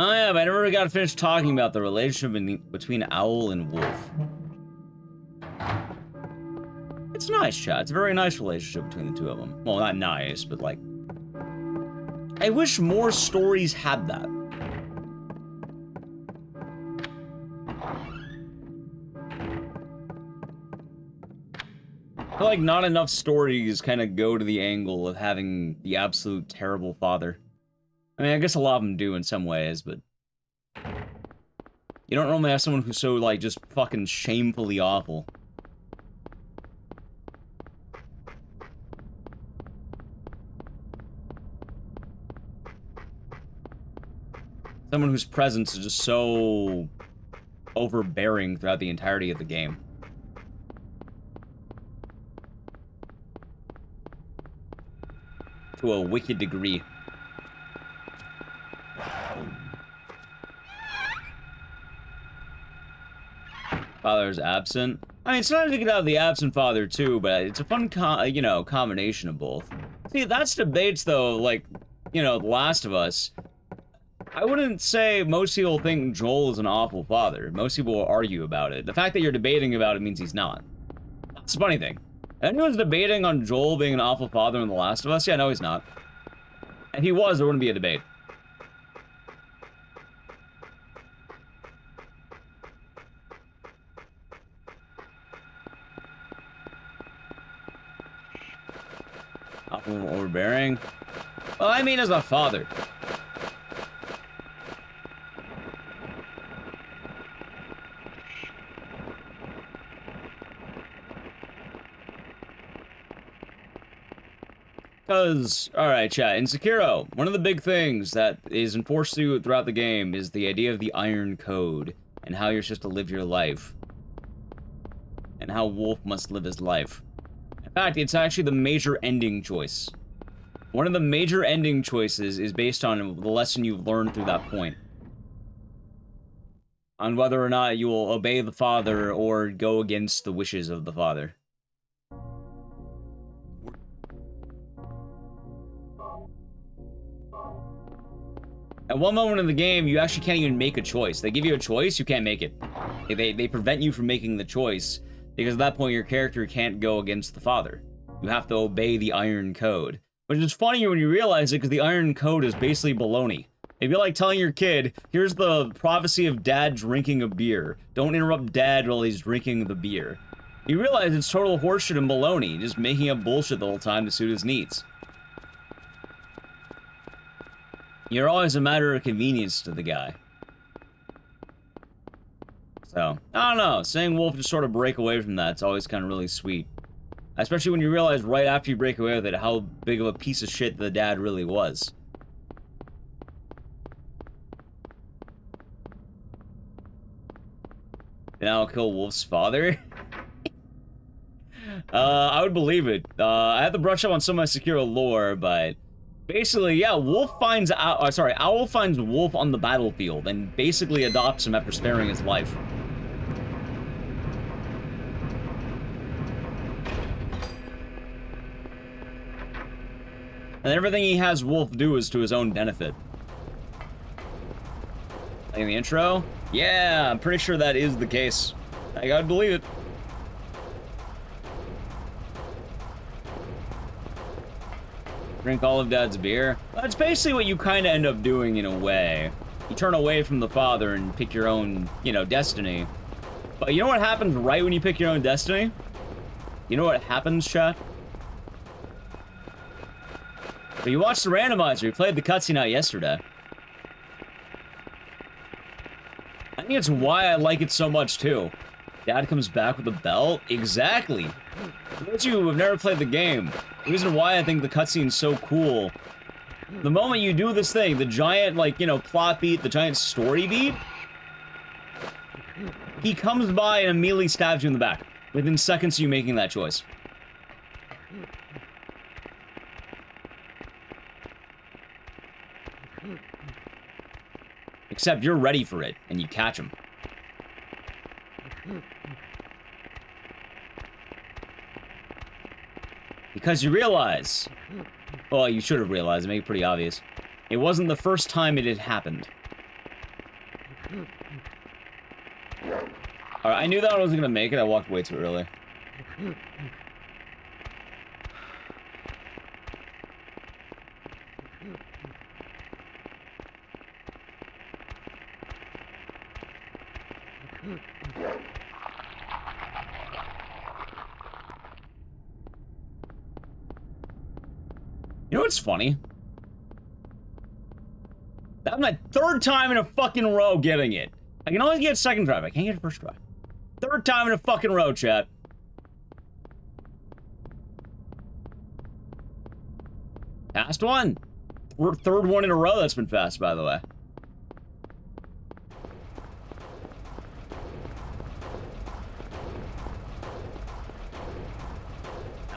Oh yeah, but I never got to finish talking about the relationship between Owl and Wolf. It's nice, Chad. It's a very nice relationship between the two of them. Well, not nice, but like... I wish more stories had that. I feel like not enough stories kind of go to the angle of having the absolute terrible father. I mean, I guess a lot of them do in some ways, but you don't normally have someone who's so, like, just fucking shamefully awful. Someone whose presence is just so overbearing throughout the entirety of the game. To a wicked degree. Father's absent. I mean, sometimes you can have the absent father too, but it's a fun, you know, combination of both. See, that's debates though, like, you know, The Last of Us. I wouldn't say most people think Joel is an awful father. Most people will argue about it. The fact that you're debating about it means he's not. That's the funny thing. Anyone's debating on Joel being an awful father in The Last of Us? Yeah, no, he's not. If he was, there wouldn't be a debate. Awful, overbearing? Well, I mean as a father. Because, alright, chat, in Sekiro, one of the big things that is enforced throughout the game is the idea of the Iron Code, and how you're supposed to live your life. And how Wolf must live his life. In fact, it's actually the major ending choice. One of the major ending choices is based on the lesson you've learned through that point. On whether or not you will obey the father or go against the wishes of the father. At one moment in the game, you actually can't even make a choice. They give you a choice, you can't make it. They prevent you from making the choice, because at that point your character can't go against the father. You have to obey the Iron Code. Which is funny when you realize it, because the Iron Code is basically baloney. It'd be like telling your kid, here's the prophecy of dad drinking a beer. Don't interrupt dad while he's drinking the beer. You realize it's total horseshit and baloney, just making up bullshit the whole time to suit his needs. You're always a matter of convenience to the guy. So, I don't know, seeing Wolf just sort of break away from that, it's always kind of really sweet. Especially when you realize right after you break away with it how big of a piece of shit the dad really was. Then I'll kill Wolf's father? I would believe it. I have to brush up on some of my Sekiro lore, but basically, yeah, Wolf finds Owl finds Wolf on the battlefield and basically adopts him after sparing his life. And everything he has Wolf do is to his own benefit. Like in the intro? Yeah, I'm pretty sure that is the case. I gotta believe it. Drink all of Dad's beer. That's basically what you kind of end up doing in a way. You turn away from the father and pick your own, you know, destiny. But you know what happens right when you pick your own destiny? You know what happens, chat? But you watched the randomizer, you played the cutscene out yesterday. I think it's why I like it so much, too. Dad comes back with a belt? Exactly! For those of you who have never played the game, the reason why I think the cutscene's so cool, the moment you do this thing, the giant, like, you know, plot beat, the giant story beat, he comes by and immediately stabs you in the back, within seconds of you making that choice. Except you're ready for it, and you catch him. Because you realize, well, you should have realized, it made it pretty obvious, it wasn't the first time it had happened. Alright, I knew that I wasn't gonna make it, I walked way too early. You know what's funny? That's my third time in a fucking row getting it. I can only get second try, but I can't get it first try. Third time in a fucking row, chat. Fast one. Third one in a row that's been fast, by the way.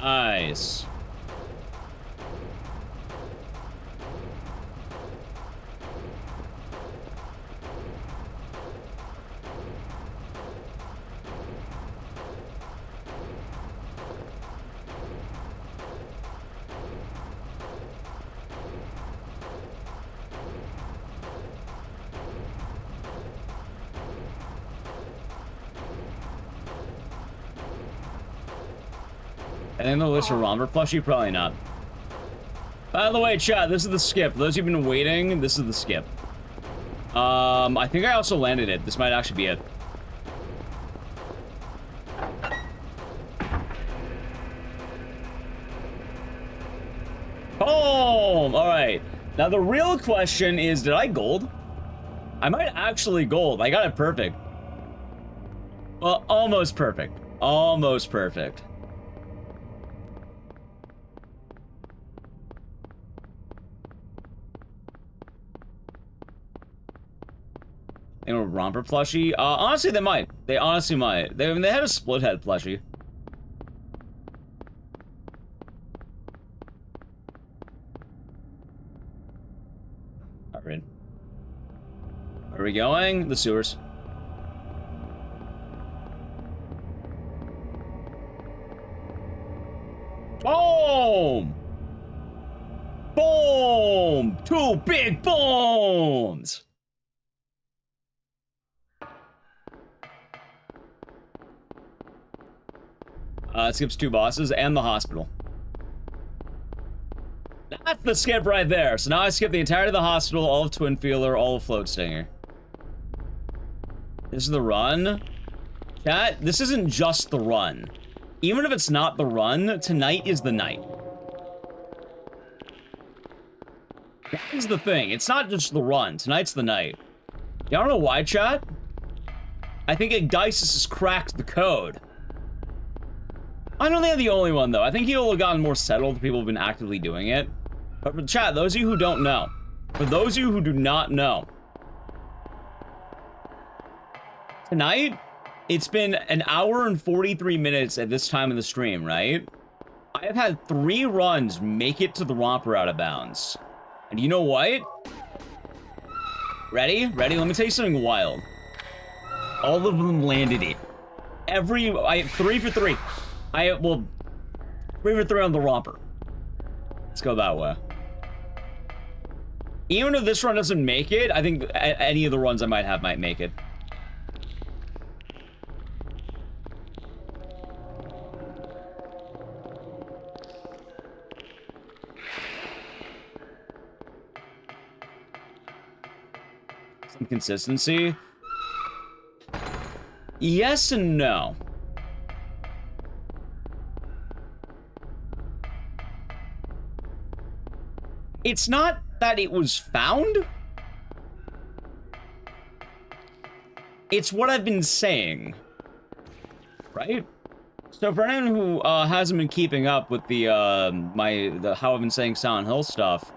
Nice. I think the list for Romper plushie, probably not. By the way, chat, this is the skip. For those who've been waiting, this is the skip. I think I also landed it. This might actually be it. Boom! Alright. Now the real question is, did I gold? I might actually gold. I got it perfect. Well, almost perfect. Almost perfect. And a Romper plushie? Honestly, they might. They honestly might. They had a split head plushie. Alright. Where are we going? The sewers. Boom! Boom! Two big booms! It skips 2 bosses and the hospital. That's the skip right there. So now I skip the entirety of the hospital, all of Twin Feeler, all of Float Stinger. This is the run. Chat, this isn't just the run. Even if it's not the run, tonight is the night. That is the thing. It's not just the run. Tonight's the night. Y'all know why, chat? I think Ecdycis has cracked the code. I don't think I'm the only one, though. I think he'll have gotten more settled. People have been actively doing it. But for chat, those of you who don't know, for those of you who do not know, tonight, it's been an hour and 43 minutes at this time of the stream, right? I have had 3 runs make it to the romper out of bounds. And you know what? Ready? Ready? Let me tell you something wild. All of them landed it. I 3 for 3. 3 for 3 on the romper. Let's go that way. Even if this run doesn't make it, I think any of the runs I might have might make it. Some consistency. Yes and no. It's not that it was found. It's what I've been saying. Right? So for anyone who hasn't been keeping up with the how I've been saying Silent Hill stuff,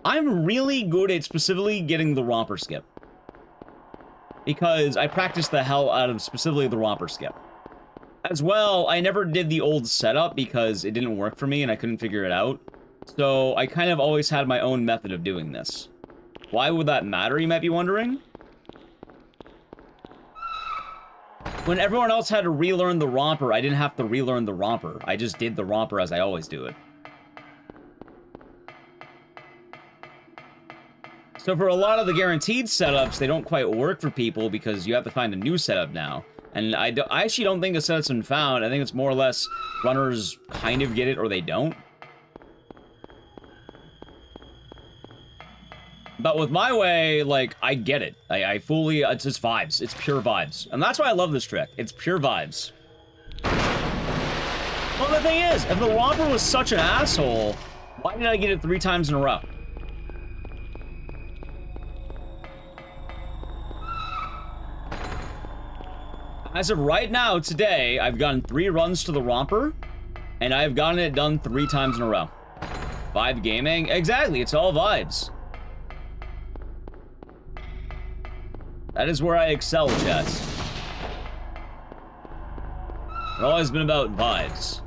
I'm really good at specifically getting the romper skip. Because I practiced the hell out of specifically the romper skip. As well, I never did the old setup because it didn't work for me and I couldn't figure it out. So I kind of always had my own method of doing this. Why would that matter, you might be wondering? When everyone else had to relearn the romper, I didn't have to relearn the romper. I just did the romper as I always do it. So for a lot of the guaranteed setups, they don't quite work for people because you have to find a new setup now. And I actually don't think the setup's been found. I think it's more or less runners kind of get it or they don't. But with my way, like, I get it. I fully, it's just vibes. It's pure vibes. And that's why I love this trick. It's pure vibes. Well, the thing is, if the romper was such an asshole, Why did I get it 3 times in a row? As of right now, today, I've gotten 3 runs to the romper, and I've gotten it done 3 times in a row. Vibe gaming? Exactly, it's all vibes. That is where I excel, chat. It's always been about vibes.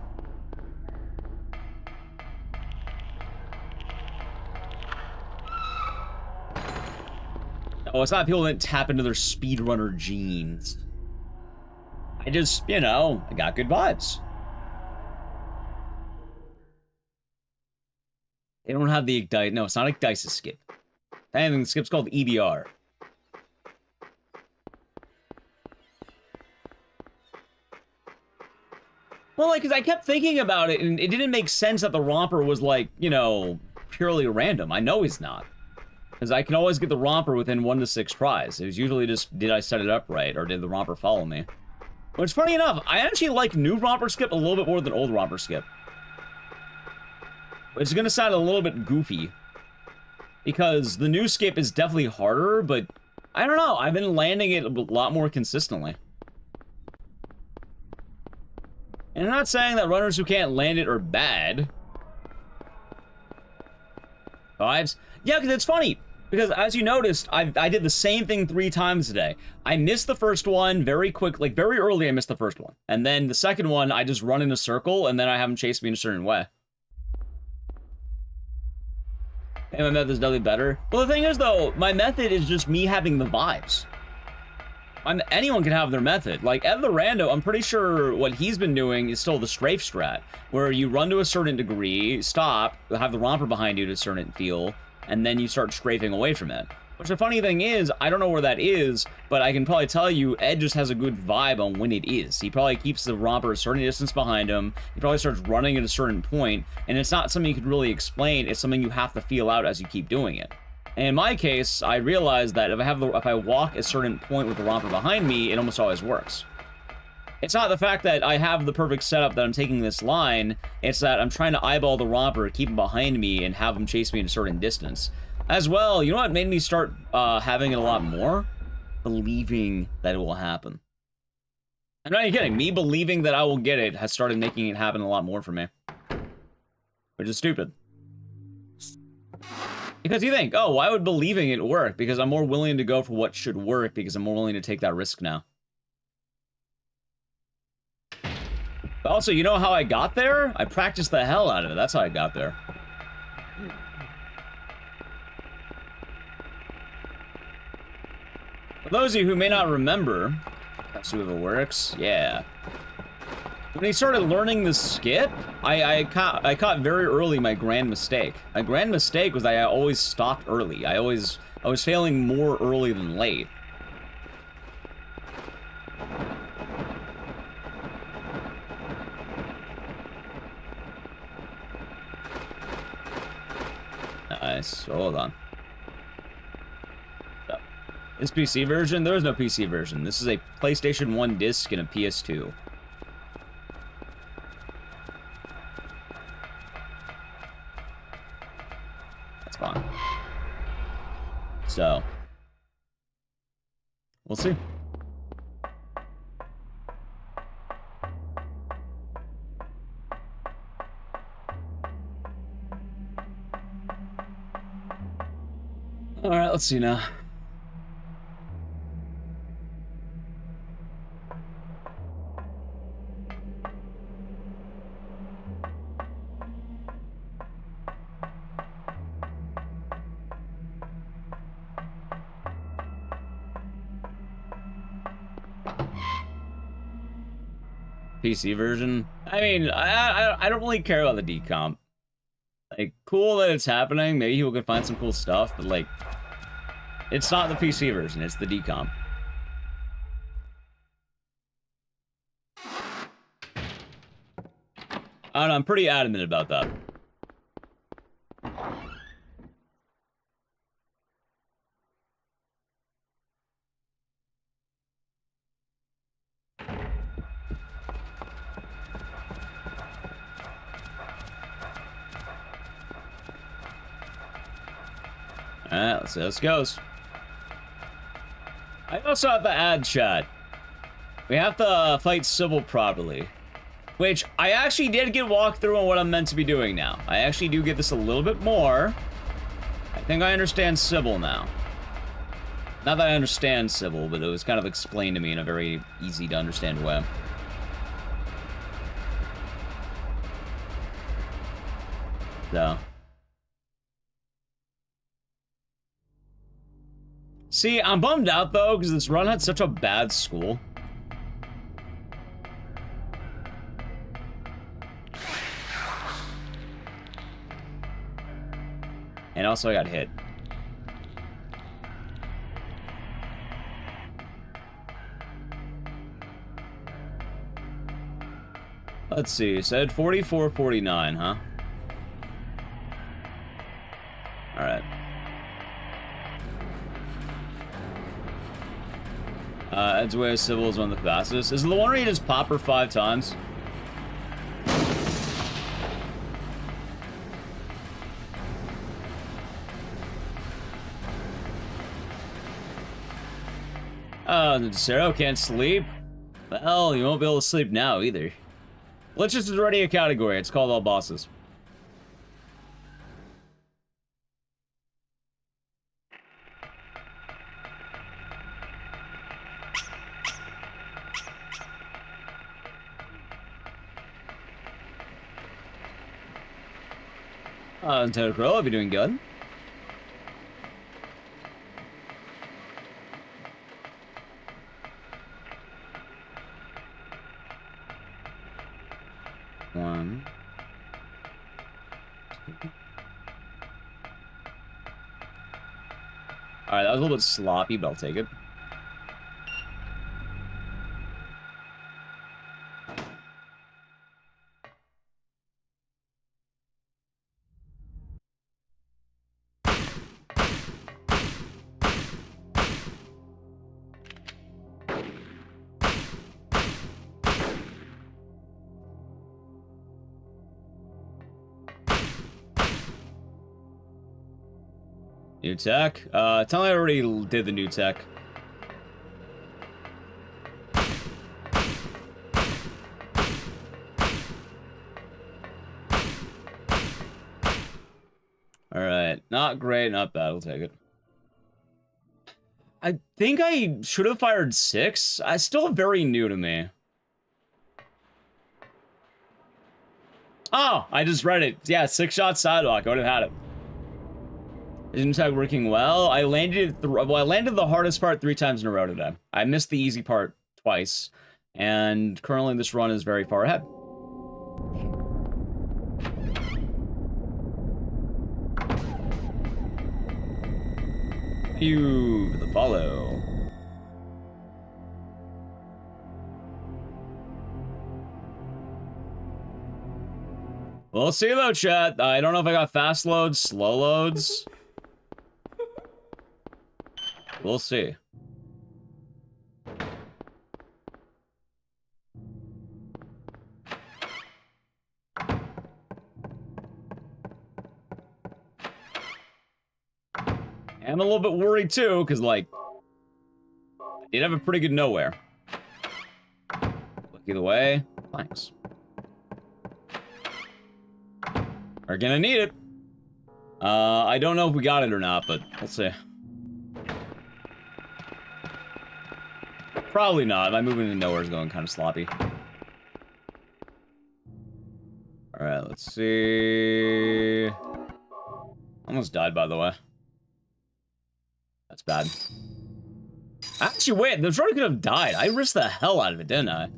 Oh, it's not people that tap into their speedrunner genes. I just, you know, I got good vibes. They don't have the Ecdycis. No, it's not Ecdycis skip. I think the skip's called EBR. Well, like, because I kept thinking about it, and it didn't make sense that the romper was, like, you know, purely random. I know he's not. Because I can always get the romper within 1 to 6 tries. It was usually just, did I set it up right, or did the romper follow me? Which, funny enough, I actually like new romper skip a little bit more than old romper skip. It's gonna sound a little bit goofy. Because the new skip is definitely harder, but I don't know, I've been landing it a lot more consistently. And I'm not saying that runners who can't land it are bad. Vibes? Yeah, because it's funny. Because as you noticed, I did the same thing 3 times today. I missed the first one very quick, like very early I missed the first one. And then the second one, I just run in a circle, and then I have them chase me in a certain way. And my method's definitely better. Well, the thing is, though, my method is just me having the vibes. Anyone can have their method. Like, Ed the Rando, I'm pretty sure what he's been doing is still the strafe strat, where you run to a certain degree, stop, have the romper behind you to a certain feel, and then you start strafing away from it. Which the funny thing is, I don't know where that is, but I can probably tell you, Ed just has a good vibe on when it is. He probably keeps the romper a certain distance behind him, he probably starts running at a certain point, and it's not something you could really explain, it's something you have to feel out as you keep doing it. And in my case, I realized that if I walk a certain point with the romper behind me, it almost always works. It's not the fact that I have the perfect setup that I'm taking this line, it's that I'm trying to eyeball the romper, keep him behind me, and have him chase me at a certain distance. As well, you know what made me start having it a lot more? Believing that it will happen. I'm not even kidding, me believing that I will get it has started making it happen a lot more for me. Which is stupid. Because you think, oh, why would believing it work? Because I'm more willing to go for what should work, because I'm more willing to take that risk now. But also, you know how I got there? I practiced the hell out of it. That's how I got there. For those of you who may not remember, that's who it works, yeah. When he started learning the skip, I caught very early my grand mistake. My grand mistake was that I always stopped early. I was failing more early than late. Nice. Hold on. So, this PC version? There is no PC version. This is a PlayStation 1 disc and a PS2. That's fine. So, we'll see. All right, let's see now. PC version? I mean, I don't really care about the decomp. Like, cool that it's happening. Maybe people can find some cool stuff, but like, it's not the PC version, it's the decomp. I don't know, I'm pretty adamant about that. Alright, let's see how this goes. I also have to add, chat. We have to fight Sybil properly. Which, I actually did get walked through on what I'm meant to be doing now. I actually do get this a little bit more. I think I understand Sybil now. Not that I understand Sybil, but it was kind of explained to me in a very easy to understand way. So. See, I'm bummed out though, because this run had such a bad school. And also I got hit. Let's see, said 44-49, huh? Alright. Ed's way of Sybil is one of the fastest. Is it the one where you just pop her 5 times? Sarah can't sleep? Well, you won't be able to sleep now either. Glitches is already a category. It's called all bosses. Lieutenant Crow, I'll be doing good. One. Alright, that was a little bit sloppy, but I'll take it. New tech? Tell me I already did the new tech. Alright, not great, not bad, I'll take it. I think I should have fired 6. It's still very new to me. Oh, I just read it. Yeah, 6-shot sidewalk, I would have had it. Isn't tag working well? I landed the hardest part 3 times in a row today. I missed the easy part twice, and currently this run is very far ahead. You for the follow. We'll see though, chat. I don't know if I got fast loads, slow loads. We'll see. I'm a little bit worried too, because like, I did have a pretty good nowhere. Look either way, thanks. Are gonna need it. I don't know if we got it or not, but we'll see. Probably not. My movement in nowhere is going kind of sloppy. Alright, let's see. Almost died, by the way. That's bad. Actually, wait. The drone could have died. I risked the hell out of it, didn't I?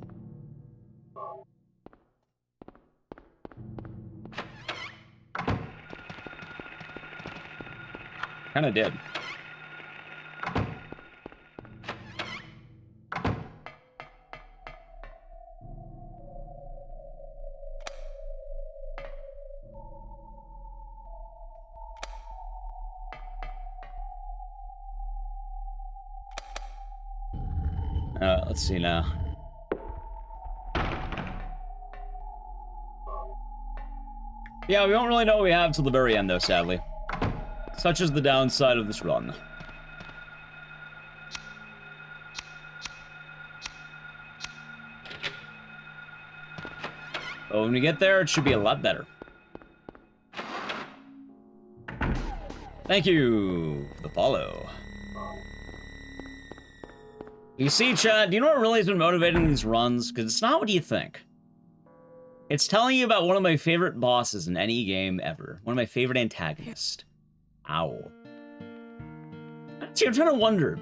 Kinda did. Let's see now. Yeah, we don't really know what we have till the very end, though, sadly. Such is the downside of this run. But when we get there, it should be a lot better. Thank you for the follow. You see, Chad, do you know what really has been motivating these runs? Because it's not what you think. It's telling you about one of my favorite bosses in any game ever. One of my favorite antagonists. Owl. See, I'm trying to wonder.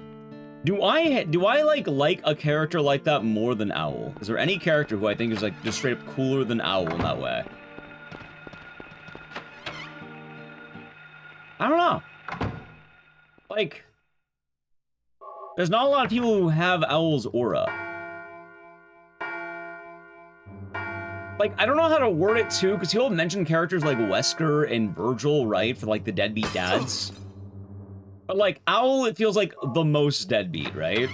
Do I like a character like that more than Owl? Is there any character who I think is like just straight up cooler than Owl in that way? I don't know. Like, there's not a lot of people who have Owl's aura. Like, I don't know how to word it too, because he'll mention characters like Wesker and Virgil, right? For like the deadbeat dads. But like, Owl, it feels like the most deadbeat, right?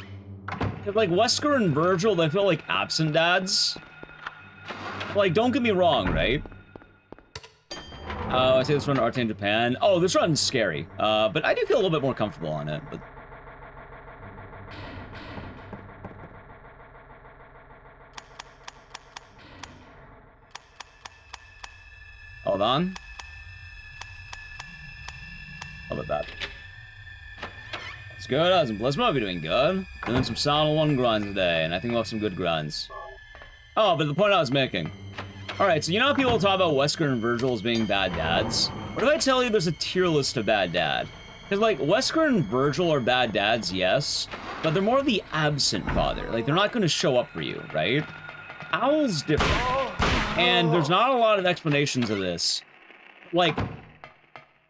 Because like Wesker and Virgil, they feel like absent dads. Like, don't get me wrong, right? I say this run Arte in Japan. Oh, this run's scary. But I do feel a little bit more comfortable on it. But hold on. How about that? It's good. How's Blizzma be doing good? Doing some Silent 1 grinds today, and I think we'll have some good grinds. Oh, but the point I was making. Alright, so you know how people talk about Wesker and Virgil as being bad dads? What if I tell you there's a tier list of bad dad? Because, like, Wesker and Virgil are bad dads, yes, but they're more the absent father. Like, they're not going to show up for you, right? Owl's different. And there's not a lot of explanations of this. Like,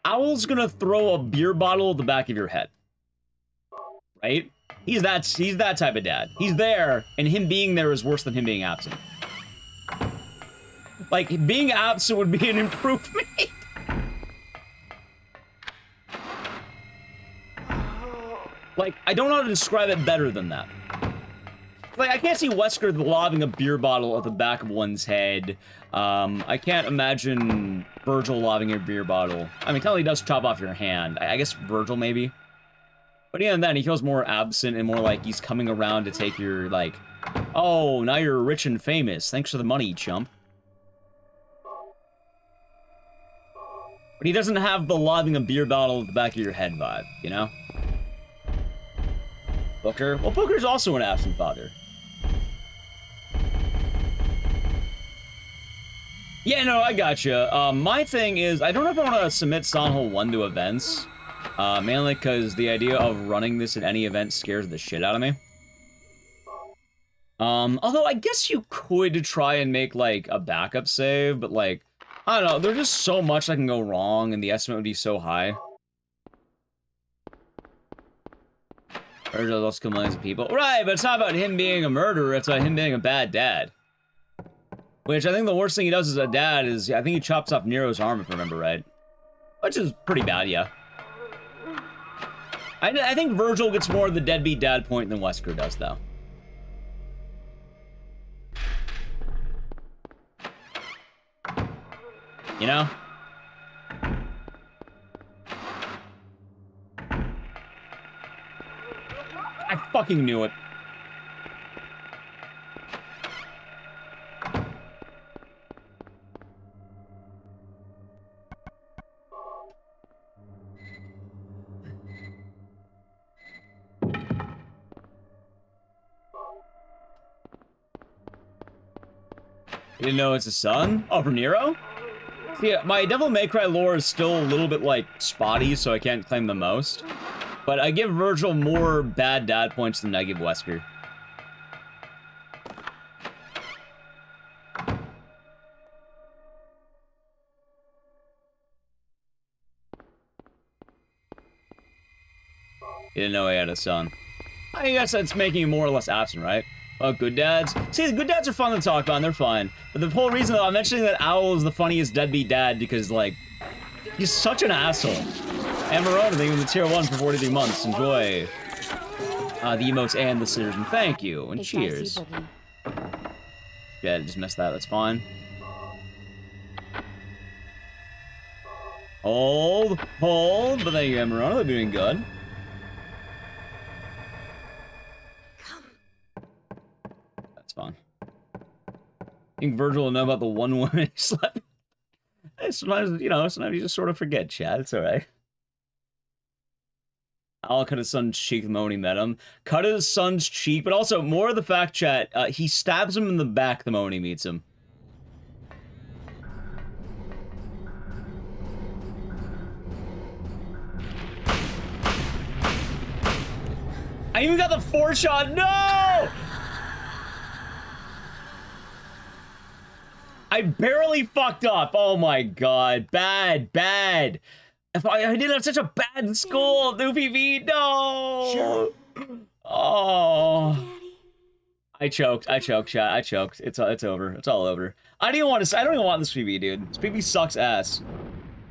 Owl's gonna throw a beer bottle at the back of your head. Right? He's that type of dad. He's there, and him being there is worse than him being absent. Like, being absent would be an improvement. Like, I don't know how to describe it better than that. Like, I can't see Wesker lobbing a beer bottle at the back of one's head. I can't imagine Virgil lobbing a beer bottle. I mean, Kelly does chop off your hand. I guess Virgil, maybe. But even then, he feels more absent and more like he's coming around to take your, like, oh, now you're rich and famous. Thanks for the money, chump. But he doesn't have the lobbing a beer bottle at the back of your head vibe, you know? Booker? Well, Booker's also an absent father. Yeah, no, I gotcha. My thing is, I don't know if I want to submit Silent 1 to events. Mainly because the idea of running this at any event scares the shit out of me. Although I guess you could try and make, like, a backup save, but, like, I don't know, there's just so much that can go wrong, and the estimate would be so high. Virgil lost millions of people. Right, but it's not about him being a murderer, it's about him being a bad dad. Which I think the worst thing he does as a dad is, I think he chops off Nero's arm, if I remember right. Which is pretty bad, yeah. I think Virgil gets more of the deadbeat dad point than Wesker does, though. You know? I fucking knew it. You didn't know it's a son? Oh, from Nero? Yeah, my Devil May Cry lore is still a little bit, like, spotty, so I can't claim the most. But I give Virgil more bad dad points than I give Wesker. You didn't know he had a son. I guess that's making him more or less absent, right? Oh, good dads. See, the good dads are fun to talk about, and they're fine. But the whole reason that I'm mentioning that Owl is the funniest deadbeat dad because, like, he's such an asshole. And Marona, thank you for the tier 1 for 43 months. Enjoy the emotes and the scissors, and thank you, and cheers. Yeah, I just missed that, that's fine. Hold, hold, but thank you, Emerald. They're doing good. That's fine. I think Virgil will know about the one woman he slept. Sometimes, you know, sometimes you just sort of forget, Chad. It's alright. I'll cut his son's cheek the moment he met him. Cut his son's cheek, but also more of the fact, chat, he stabs him in the back the moment he meets him. I even got the 4-shot. No! I barely fucked up. Oh my god. Bad, bad. If I did have such a bad school, new PV. No! Sure. Oh. I choked, chat. I choked. It's over. It's all over. I don't even want this PV, dude. This PV sucks ass.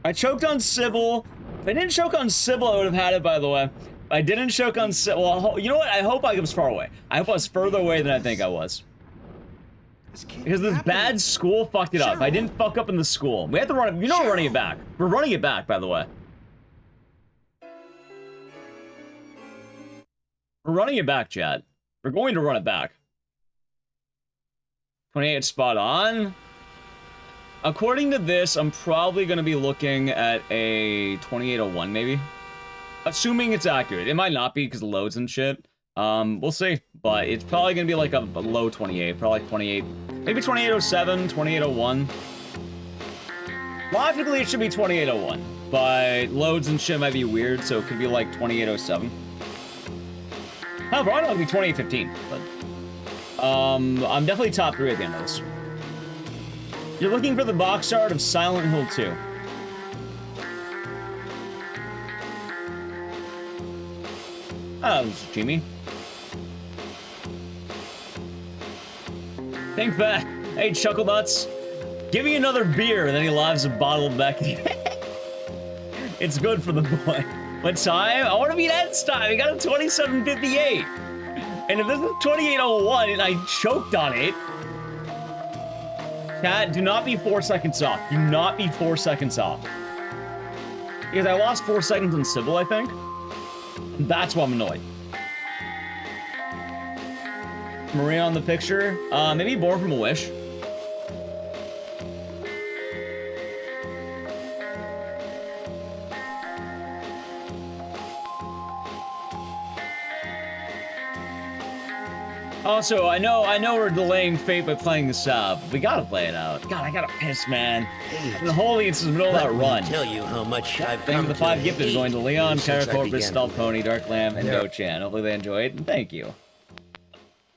I choked on Sybil. If I didn't choke on Sybil, I would have had it, by the way. I didn't choke on Sybil. Well, you know what? I hope I was far away. I hope I was further away than I think I was. Because this bad school fucked it up. I didn't fuck up in the school. We have to run it. You know we're running it back. We're running it back, by the way. We're running it back, Chad. We're going to run it back. 28 spot on. According to this, I'm probably going to be looking at a 2801, maybe. Assuming it's accurate. It might not be because of loads and shit. We'll see. But it's probably going to be like a low 28. Probably like 28. Maybe 2807, 2801. Logically, it should be 2801. But loads and shit might be weird, so it could be like 2807. However, I don't know, it'll be 2815. But, I'm definitely top 3 at the end of this. You're looking for the box art of Silent Hill 2. Oh, this is Jimmy. Think back. Hey, Chuckle Nuts. Give me another beer, and then he lives a bottle of Becky. It's good for the boy. What time? I want to beat Ed's time. He got a 27:58. And if this is 28:01 and I choked on it. Chat, do not be 4 seconds off. Do not be 4 seconds off. Because I lost 4 seconds on Sybil, I think. That's why I'm annoyed. Maria on the picture. Maybe Born from a Wish. Also, I know we're delaying fate by playing this up. We gotta play it out. God, I gotta piss, man. And holy, it's in the middle of that run. Tell you how much I've Thank you for the 5 gifted going to Leon, Caracorpus, Stealth Pony, Dark Lamb, and Do-Chan. Hopefully they enjoy it, and thank you.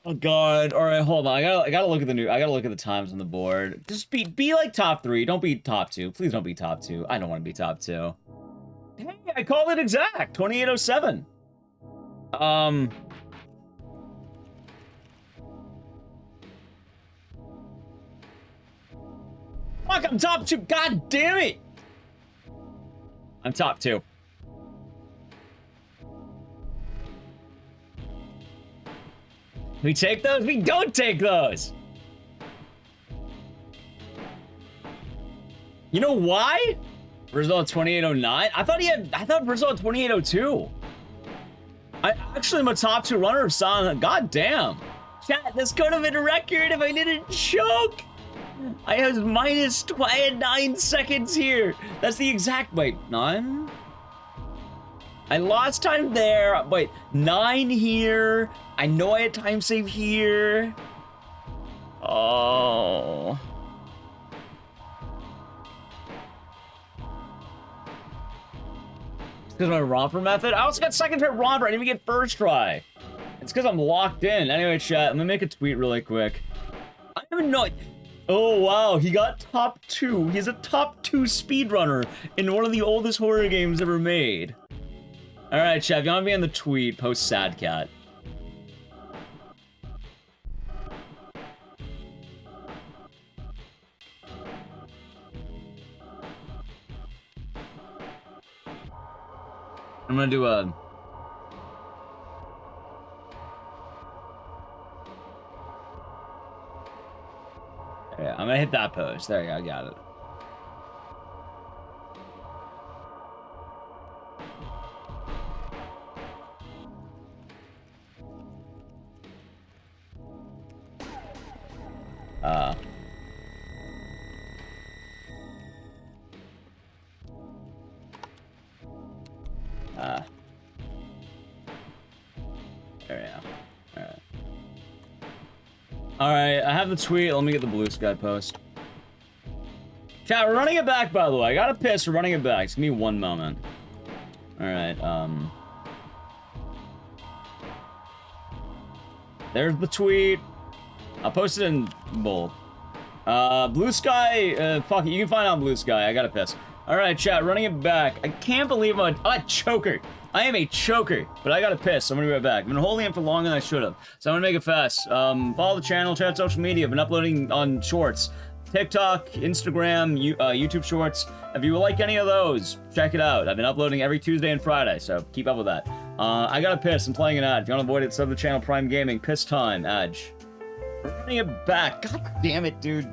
Oh god. Alright, hold on. I gotta look at the times on the board. Just be like top 3. Don't be top 2. Please don't be top 2. I don't want to be top 2. Hey, I called it exact. 2807. Fuck, I'm top 2. God damn it. I'm top 2. We take those? We don't take those. You know why? Brazil at 2809? I thought Brazil at 2802. I actually am a top 2 runner of Silent. God damn. Chat, this could have been a record if I didn't choke. I was minus 9 seconds here. That's the exact, wait, 9? I lost time there. Wait, 9 here. I know I had time save here. Oh. It's because of my romper method. I also got second try romper. I didn't even get first try. It's because I'm locked in. Anyway, chat, let me make a tweet really quick. I don't even know. Oh, wow, he got top 2. He's a top 2 speedrunner in one of the oldest horror games ever made. Alright, chat, if you want to be on the tweet, post Sad Cat. I'm gonna do a... Yeah, I'm gonna hit that post. There you go, I got it. There we go. Alright. Alright, I have the tweet. Let me get the blue sky post. Chat, we're running it back, by the way. I gotta piss. We're running it back. Just give me one moment. Alright, there's the tweet. I'll post it in bold. Blue sky, fuck it. You can find out blue sky. I gotta piss. Alright, chat, running it back. I can't believe I'm a choker. I am a choker, but I gotta piss. I'm gonna be right back. I've been holding it for longer than I should have, so I'm gonna make it fast. Follow the channel, check out social media. I've been uploading on shorts. TikTok, Instagram, YouTube Shorts. If you like any of those, check it out. I've been uploading every Tuesday and Friday, so keep up with that. I gotta piss. I'm playing an ad. If you want to avoid it, sub the channel Prime Gaming. Piss time, Edge. We're running it back. God damn it, dude.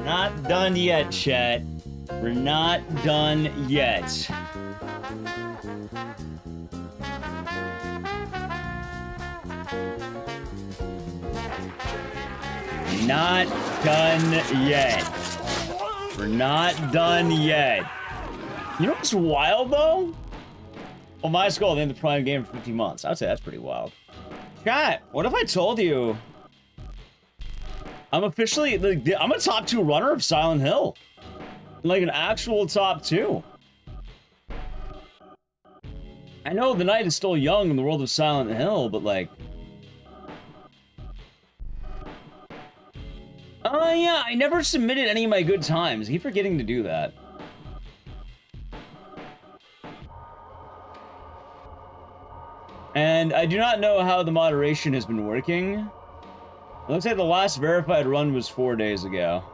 Not done yet, chat. We're not done yet. Not done yet. We're not done yet. You know what's wild, though? Well, my skull, they had the Prime game for 15 months. I would say that's pretty wild. Chat, what if I told you I'm officially, I'm a top 2 runner of Silent Hill. Like an actual top 2. I know the night is still young in the world of Silent Hill, but like... yeah, I never submitted any of my good times. I keep forgetting to do that. And I do not know how the moderation has been working. It looks like the last verified run was 4 days ago.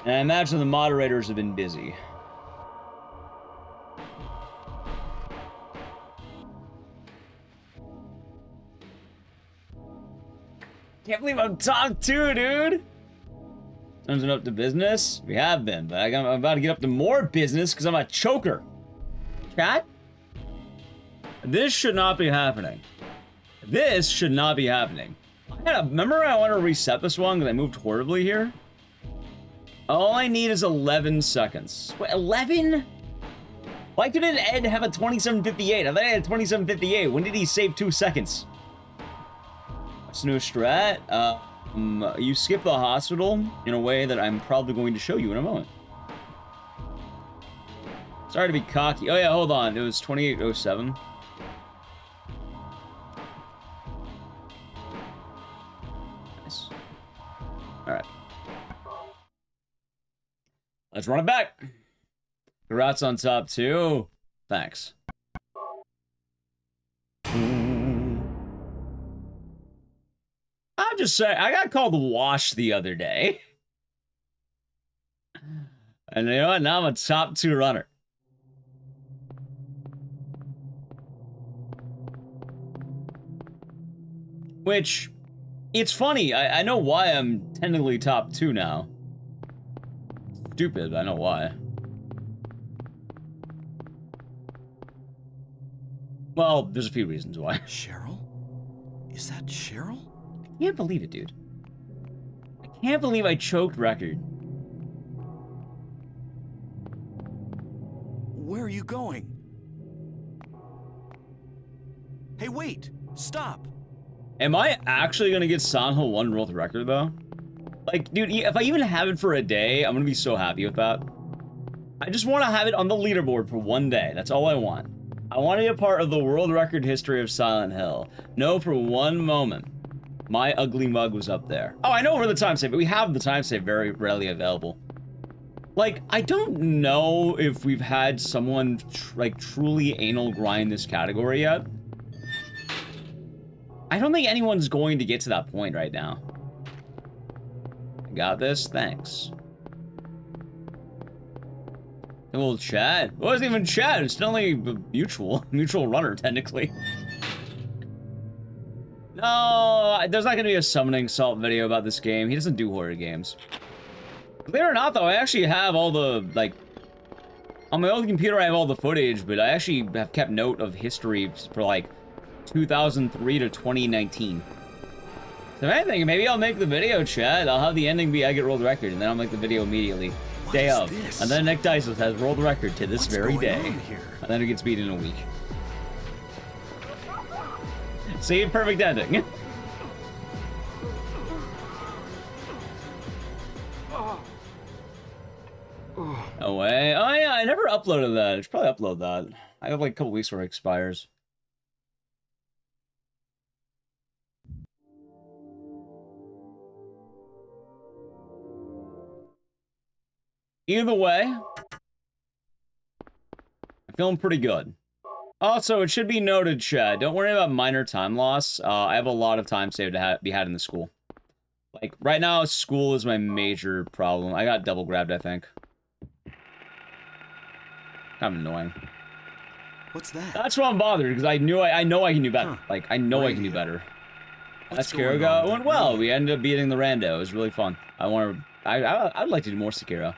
And I imagine the moderators have been busy. Can't believe I'm top 2, dude. Turns it up to business. We have been, but I'm about to get up to more business because I'm a choker. Chat? This should not be happening. This should not be happening. Remember I want to reset this one because I moved horribly here? All I need is 11 seconds. Wait, 11? Why couldn't Ed have a 2758? I thought I had 2758. When did he save 2 seconds? That's no strat. You skip the hospital in a way that I'm probably going to show you in a moment. Sorry to be cocky. Oh yeah, hold on. It was 2807. Nice. Alright. Let's run it back. Congrats on top 2. Thanks. I'm just saying, I got called wash the other day. And you know what? Now I'm a top 2 runner. Which, it's funny. I know why I'm technically top 2 now. Stupid, but I know why. Well, there's a few reasons why. Cheryl? Is that Cheryl? I can't believe it, dude. I can't believe I choked record. Where are you going? Hey, wait! Stop! Am I actually gonna get Silent Hill 1 world record, though? Like, dude, if I even have it for a day, I'm gonna be so happy with that. I just want to have it on the leaderboard for one day. That's all I want. I want to be a part of the world record history of Silent Hill. No, for one moment, my ugly mug was up there. Oh, I know where the time save, but we have the time save very rarely available. Like, I don't know if we've had someone like truly anal grind this category yet. I don't think anyone's going to get to that point right now. Got this? Thanks. A little chat. It wasn't even chat. It's only mutual runner, technically. No, there's not gonna be a summoning Salt video about this game. He doesn't do horror games. Believe it or not, though, I actually have all the, like... On my old computer, I have all the footage, but I actually have kept note of history for, like, 2003 to 2019. So if anything, maybe I'll make the video, chat. I'll have the ending be I get world record, and then I'll make the video immediately. Day of. This? And then Ecdycis has world record to this very day. And then it gets beat in a week. See? Perfect ending. No way. Oh yeah, I never uploaded that. I should probably upload that. I have like a couple weeks where it expires. Either way, I'm feeling pretty good. Also, it should be noted, Chad, don't worry about minor time loss. I have a lot of time saved to be had in the school. Like, right now, school is my major problem. I got double grabbed, I think. Kind of annoying. What's that? That's why I'm bothered, because I know I can do better. Huh. Like, I know I can do better. That's Sekiro. It went well. We ended up beating the rando. It was really fun. I'd like to do more Sekiro.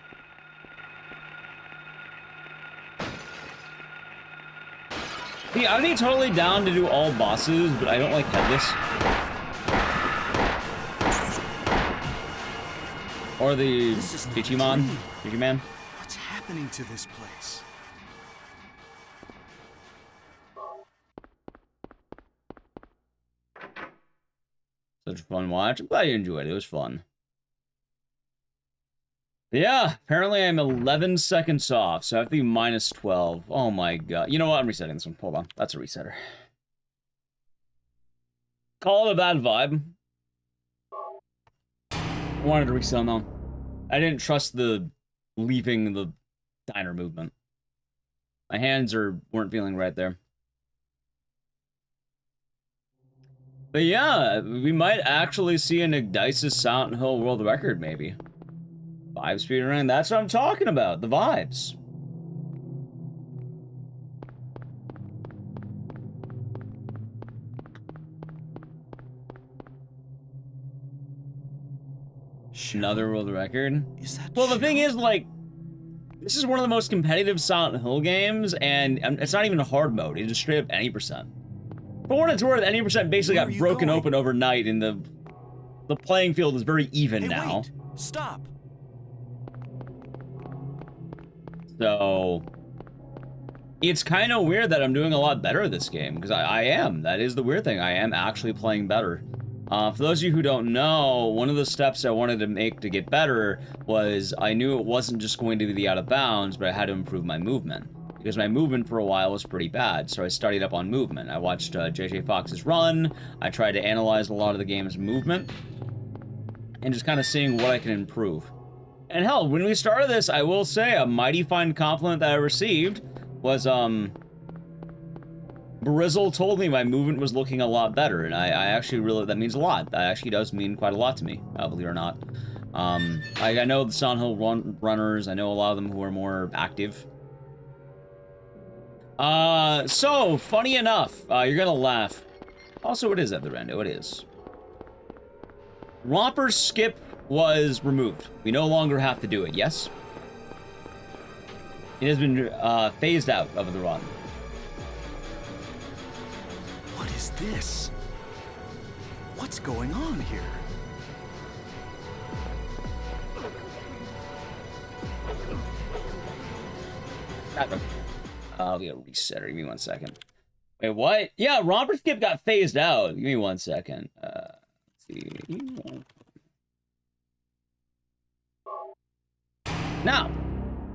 Yeah, I'd be totally down to do all bosses, but I don't like headless. Or the Digimon. Digimon. What's happening to this place? Such a fun watch. I'm glad you enjoyed it. It was fun. Yeah, apparently I'm 11 seconds off, so I have to be minus 12. Oh my god. You know what? I'm resetting this one. Hold on. That's a resetter. Call it a bad vibe. I wanted to reset them. I didn't trust the leaving the diner movement. My hands weren't feeling right there. But yeah, we might actually see an Ecdycis Silent Hill world record, maybe. 5 speedrun, that's what I'm talking about, the vibes. Another world record. Is that Well, the thing Cheryl? is, like, this is one of the most competitive Silent Hill games, and it's not even a hard mode. It's just straight up any percent. For what it's worth, any percent basically Where got are you broken going? open overnight, and the playing field is very even Hey, now. wait! Stop! So it's kind of weird that I'm doing a lot better at this game, because I am. That is the weird thing. I am actually playing better. For those of you who don't know, one of the steps I wanted to make to get better was I knew it wasn't just going to be the out of bounds, but I had to improve my movement. Because my movement for a while was pretty bad, so I studied up on movement. I watched JJ Fox's run, I tried to analyze a lot of the game's movement, and just kind of seeing what I can improve. And hell, when we started this, I will say a mighty fine compliment that I received was, Brizzle told me my movement was looking a lot better, and I actually really, that means a lot. That actually does mean quite a lot to me, believe it or not. I know the Silent Hill runners, I know a lot of them who are more active. So, funny enough, you're gonna laugh. Also, it is at the rando, it is. Romper's skip was removed. We no longer have to do it, yes? It has been, phased out of the run. What is this? What's going on here? I'll get a resetter. Give me 1 second. Wait, what? Yeah, Romper Skip got phased out. Give me 1 second. Let's see. Now,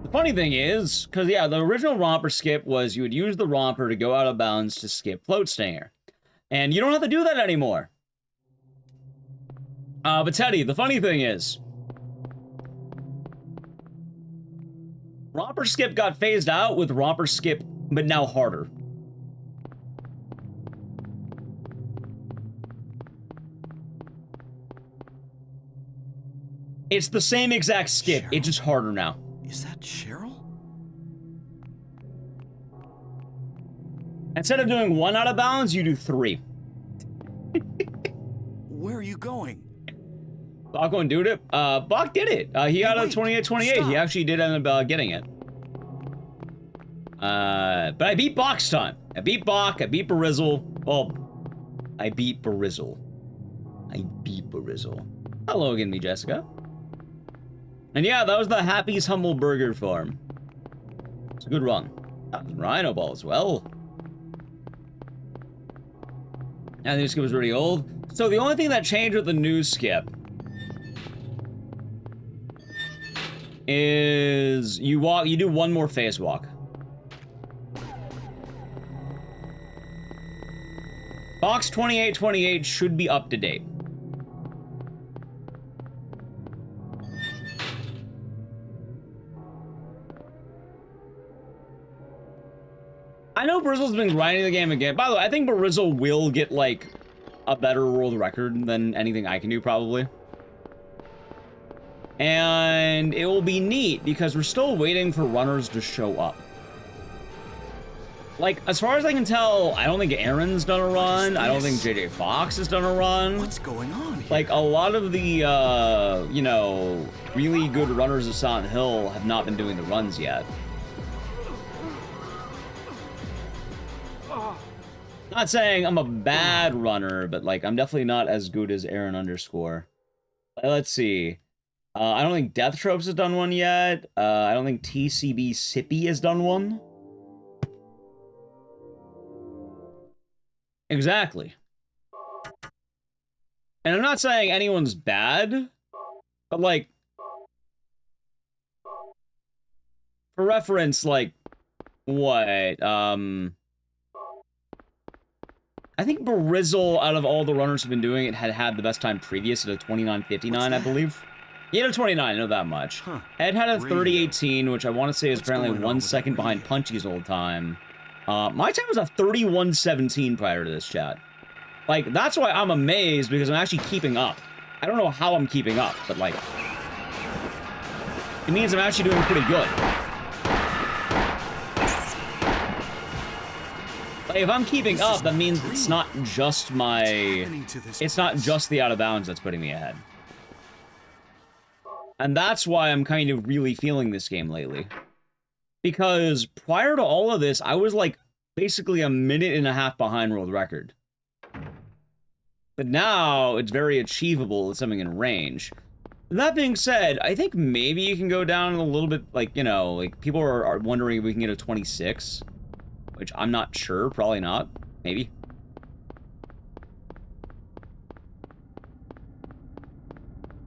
the funny thing is, because, yeah, the original Romper Skip was you would use the Romper to go out of bounds to skip Float Stinger. And you don't have to do that anymore. But Teddy, the funny thing is, Romper Skip got phased out with Romper Skip, but now harder. It's the same exact skip, Cheryl? it's just harder now. Is that Cheryl? Instead of doing 1 out of bounds, you do 3. Where are you going? Bach won't do it. Bach did it. He got a wait, 28-28. stop. He actually did end up getting it. But I beat Bach's time. I beat Bach. I beat Brizzle. Well, I beat Brizzle. I beat Brizzle. Hello again, me Jessica. And yeah, that was the Happy's Humble Burger Farm. It's a good run. That was Rhino Ball as well. And the new skip was really old. So the only thing that changed with the new skip is you do 1 more phase walk. Box 2828 should be up to date. I know Brizzle's been grinding the game again. By the way, I think Brizzle will get, like, a better world record than anything I can do, probably. And it will be neat, because we're still waiting for runners to show up. Like, as far as I can tell, I don't think Aaron's done a run. I don't think JJ Fox has done a run. What's going on here? Like, a lot of the, you know, really good runners of Silent Hill have not been doing the runs yet. Not saying I'm a bad runner, but, like, I'm definitely not as good as Aaron underscore. Let's see. I don't think Death Tropes has done one yet. I don't think TCB Sippy has done one. Exactly. And I'm not saying anyone's bad, but, like, for reference, like, what, I think Brizzle, out of all the runners who've been doing it, had the best time previous at a 29:59, I believe. He had a 29, I know that much. Huh. Ed had a Radio. 30:18, which I want to say is What's apparently going on 1 with the second behind radio? Punchy's old time. My time was a 31:17 prior to this chat. Like, that's why I'm amazed, because I'm actually keeping up. I don't know how I'm keeping up, but, like, it means I'm actually doing pretty good. Like, if I'm keeping up, that means it's not just my... What's happening to this It's not place? just the out of bounds that's putting me ahead. And that's why I'm kind of really feeling this game lately. Because prior to all of this, I was like basically a minute and a half behind world record. But now it's very achievable, it's something in range. That being said, I think maybe you can go down a little bit, like, you know, like people are wondering if we can get a 26, which I'm not sure, probably not, maybe.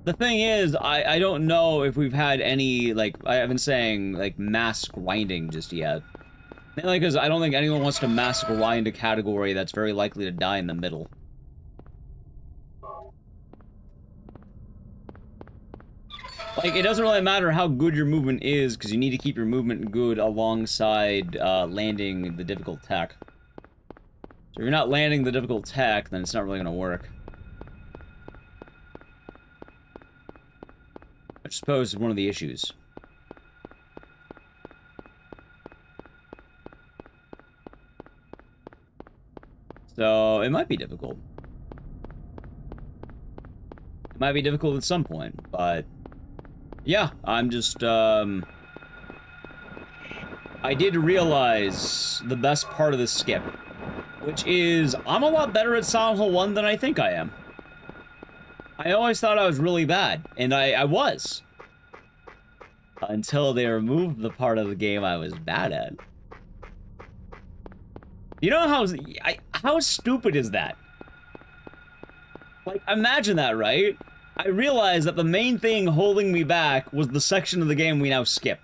The thing is, I don't know if we've had any, like, I haven't saying, like, mass grinding just yet. Mainly because I don't think anyone wants to mass grind a category that's very likely to die in the middle. Like, it doesn't really matter how good your movement is, because you need to keep your movement good alongside landing the difficult tech. So if you're not landing the difficult tech, then it's not really going to work. I suppose is one of the issues. So, it might be difficult. It might be difficult at some point, but... yeah, I'm just, I did realize the best part of this skip, which is, I'm a lot better at Silent Hill 1 than I think I am. I always thought I was really bad, and I was. Until they removed the part of the game I was bad at. You know how stupid is that? Like, imagine that, right? I realized that the main thing holding me back was the section of the game we now skip.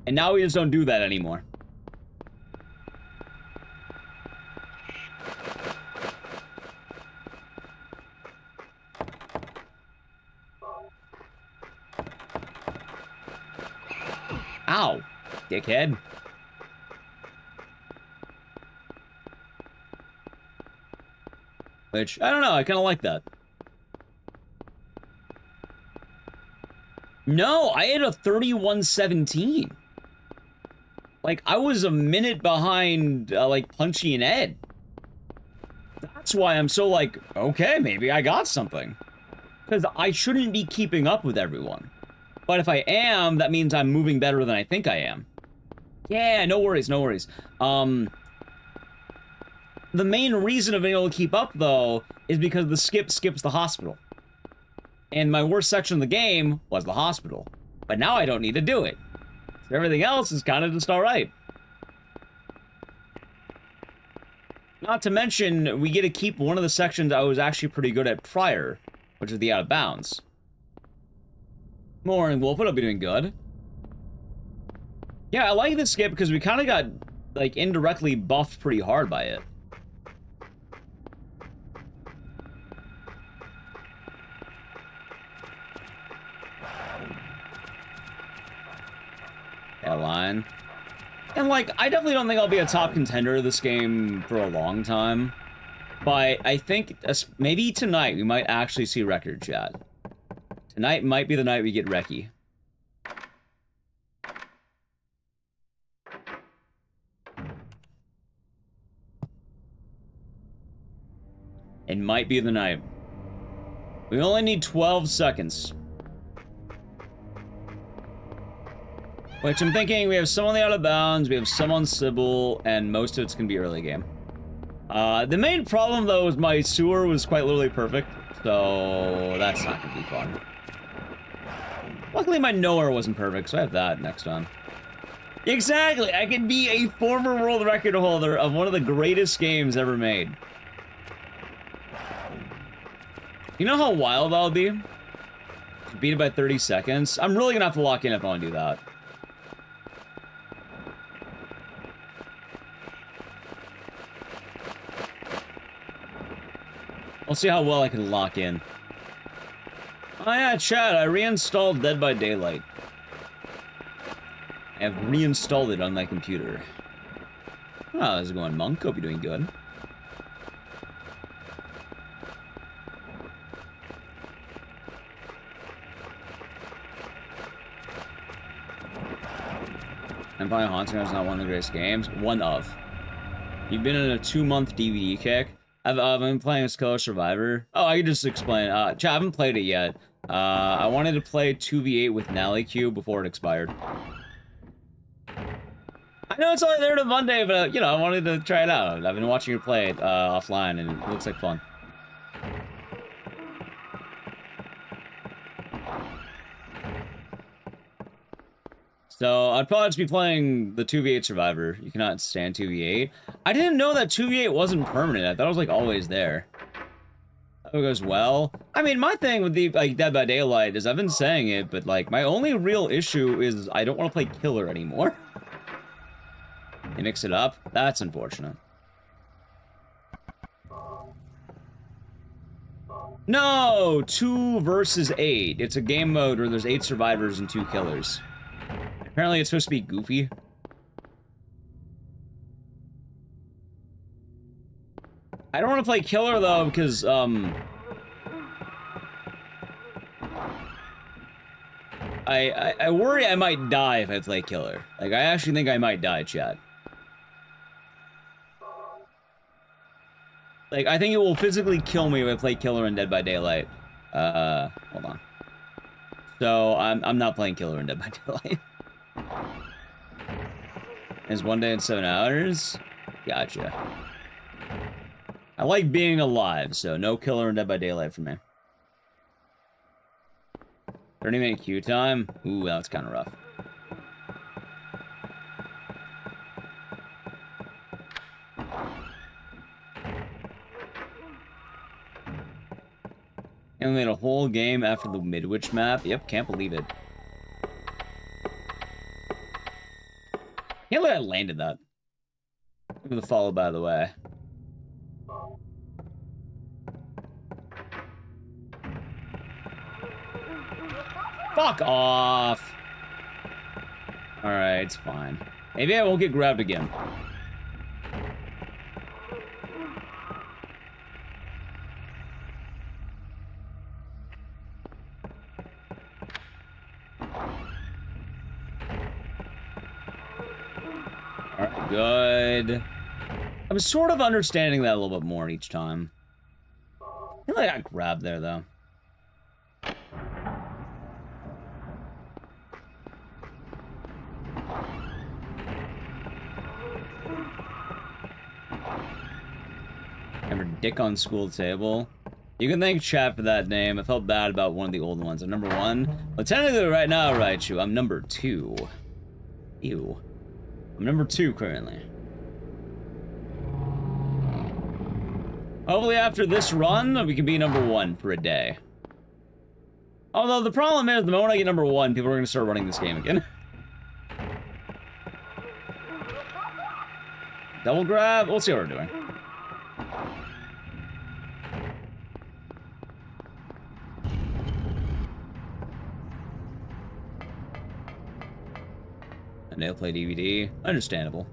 And now we just don't do that anymore. Ow, dickhead. Which, I don't know, I kind of like that. No, I had a 31:17. Like, I was a minute behind, like, Punchy and Ed. That's why I'm so like, okay, maybe I got something. Because I shouldn't be keeping up with everyone. But if I am, that means I'm moving better than I think I am. Yeah, no worries, no worries. The main reason of being able to keep up, though, is because the skip skips the hospital. And my worst section of the game was the hospital. But now I don't need to do it. So everything else is kind of just alright. Not to mention, we get to keep one of the sections I was actually pretty good at prior, which is the out of bounds. Morning, Wolf. I'll be doing good. Yeah, I like this skip because we kind of got, like, indirectly buffed pretty hard by it. That line. And, like, I definitely don't think I'll be a top contender of this game for a long time. But I think maybe tonight we might actually see record chat. Tonight might be the night we get Reki. It might be the night. We only need 12 seconds. Which I'm thinking we have some on the out of bounds, we have some on Sybil, and most of it's gonna be early game. The main problem though is my sewer was quite literally perfect, so that's not gonna be fun. Luckily my nowhere wasn't perfect, so I have that next on. Exactly! I can be a former world record holder of one of the greatest games ever made. You know how wild that'll be? Beat it by 30 seconds? I'm really gonna have to lock in if I wanna do that. We'll see how well I can lock in. Oh yeah, chat, I reinstalled Dead by Daylight. I have reinstalled it on my computer. Oh, how's it going, Monk? Hope you're doing good. Empire Haunting is not one of the greatest games. One of. You've been in a 2-month DVD kick. I've been playing as Killer Survivor. Oh, I can just explain. Chat, I haven't played it yet. I wanted to play 2v8 with Nally Q before it expired. I know it's only there to Monday, but, you know, I wanted to try it out. I've been watching you play it offline, and it looks like fun. So, I'd probably just be playing the 2v8 Survivor. You cannot stand 2v8. I didn't know that 2v8 wasn't permanent. I thought it was, like, always there. It goes well. I mean, my thing with the, like, Dead by Daylight is I've been saying it, but, like, my only real issue is I don't want to play Killer anymore. You mix it up? That's unfortunate. No! 2 versus 8. It's a game mode where there's 8 survivors and 2 killers. Apparently it's supposed to be goofy. I don't want to play Killer, though, because, I worry I might die if I play Killer. Like, I actually think I might die, chat. Like, I think it will physically kill me if I play Killer in Dead by Daylight. Hold on. So, I'm not playing Killer in Dead by Daylight. It's 1 day and 7 hours? Gotcha. I like being alive, so no Killer in Dead by Daylight for me. 30-minute queue time? Ooh, that's kind of rough. And we made a whole game after the Midwich map. Yep, can't believe it. Can't believe I landed that. Look at the follow, by the way. Fuck off! Alright, it's fine. Maybe I won't get grabbed again. Alright, good. I'm sort of understanding that a little bit more each time. I feel like I got grabbed there, though. Ever dick on school table? You can thank chat for that name. I felt bad about one of the old ones. I'm number 1. Well, technically right now, Raichu, I'm number 2. Ew. I'm number 2 currently. Hopefully after this run, we can be number 1 for a day. Although the problem is, the moment I get number 1, people are going to start running this game again. Double grab? We'll see what we're doing. A nail play DVD. Understandable.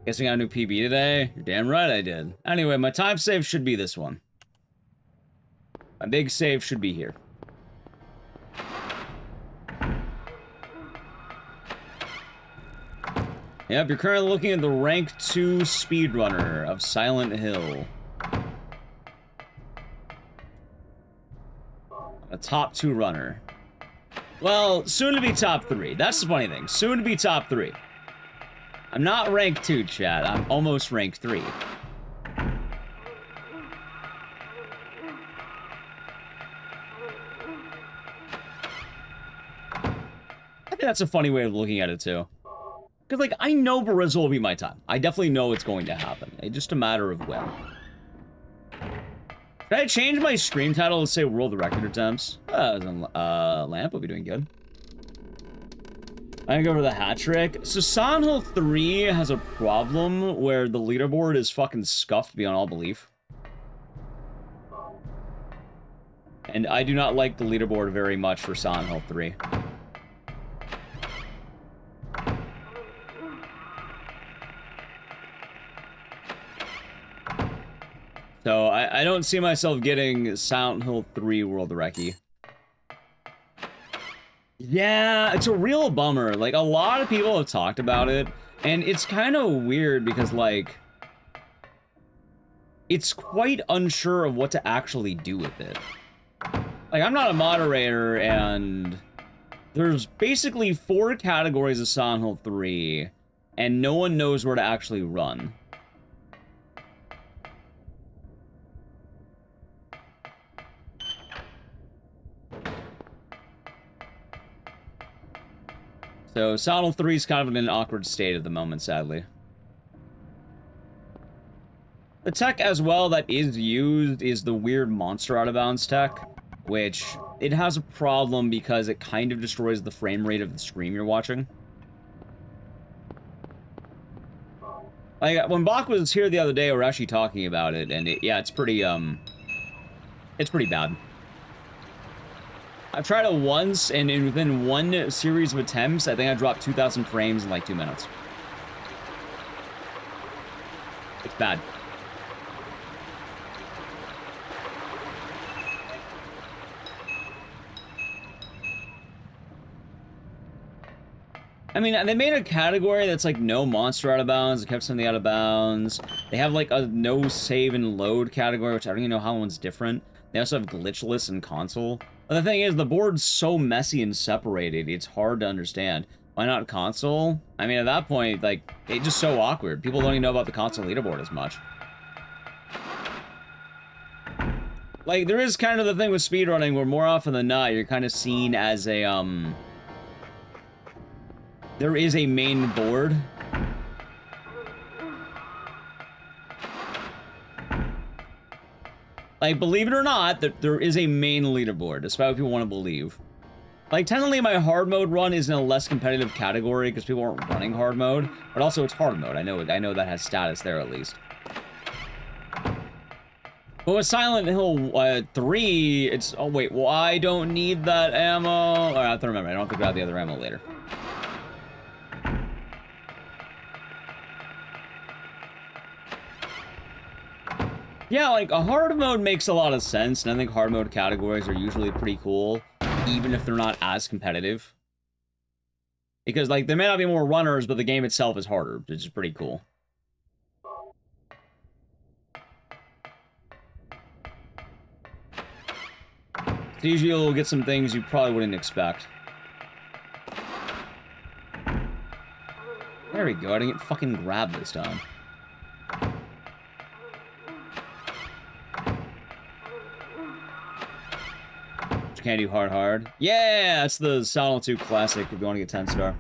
Guessing I got a new PB today? You're damn right I did. Anyway, my time save should be this one. My big save should be here. Yep, you're currently looking at the rank 2 speedrunner of Silent Hill. A top 2 runner. Well, soon to be top 3. That's the funny thing. Soon to be top 3. I'm not rank 2, chat. I'm almost rank 3. I think that's a funny way of looking at it, too. Because, like, I know Barizal will be my time. I definitely know it's going to happen. It's just a matter of when. Should I change my stream title to say World Record Attempts? Lamp will be doing good. I can go over the hat trick. So Silent Hill 3 has a problem where the leaderboard is fucking scuffed beyond all belief. And I do not like the leaderboard very much for Silent Hill 3. So I don't see myself getting Silent Hill 3 World Recce. Yeah, it's a real bummer. Like, a lot of people have talked about it, and it's kind of weird because, like, it's quite unsure of what to actually do with it. Like, I'm not a moderator, and there's basically 4 categories of Silent Hill 3, and no one knows where to actually run. So, Silent Hill 3 is kind of in an awkward state at the moment, sadly. The tech as well that is used is the weird monster out of bounds tech, which it has a problem because it kind of destroys the frame rate of the stream you're watching. Like, when Bach was here the other day, we were actually talking about it, and yeah, it's pretty bad. I've tried it once, and within one series of attempts, I think I dropped 2,000 frames in like 2 minutes. It's bad. I mean, they made a category that's like no monster out of bounds. It kept something out of bounds. They have like a no save and load category, which I don't even know how one's different. They also have glitchless and console. But the thing is, the board's so messy and separated, it's hard to understand. Why not console? I mean, at that point, like, it's just so awkward. People don't even know about the console leaderboard as much. Like, there is kind of the thing with speedrunning where more often than not, you're kind of seen as a, there is a main board. Like, believe it or not, that there is a main leaderboard, despite what people want to believe. Like, technically my hard mode run is in a less competitive category because people aren't running hard mode, but also it's hard mode. I know that has status there at least. But with Silent Hill 3, it's... Oh, wait. Well, I don't need that ammo. Oh, I have to remember. I don't have to grab the other ammo later. Yeah, like, a hard mode makes a lot of sense, and I think hard mode categories are usually pretty cool, even if they're not as competitive. Because, like, there may not be more runners, but the game itself is harder, which is pretty cool. So usually you'll get some things you probably wouldn't expect. There we go, I didn't get fucking grabbed this time. Can't do hard. Yeah, that's the Silent 2 classic if you want to get 10-star.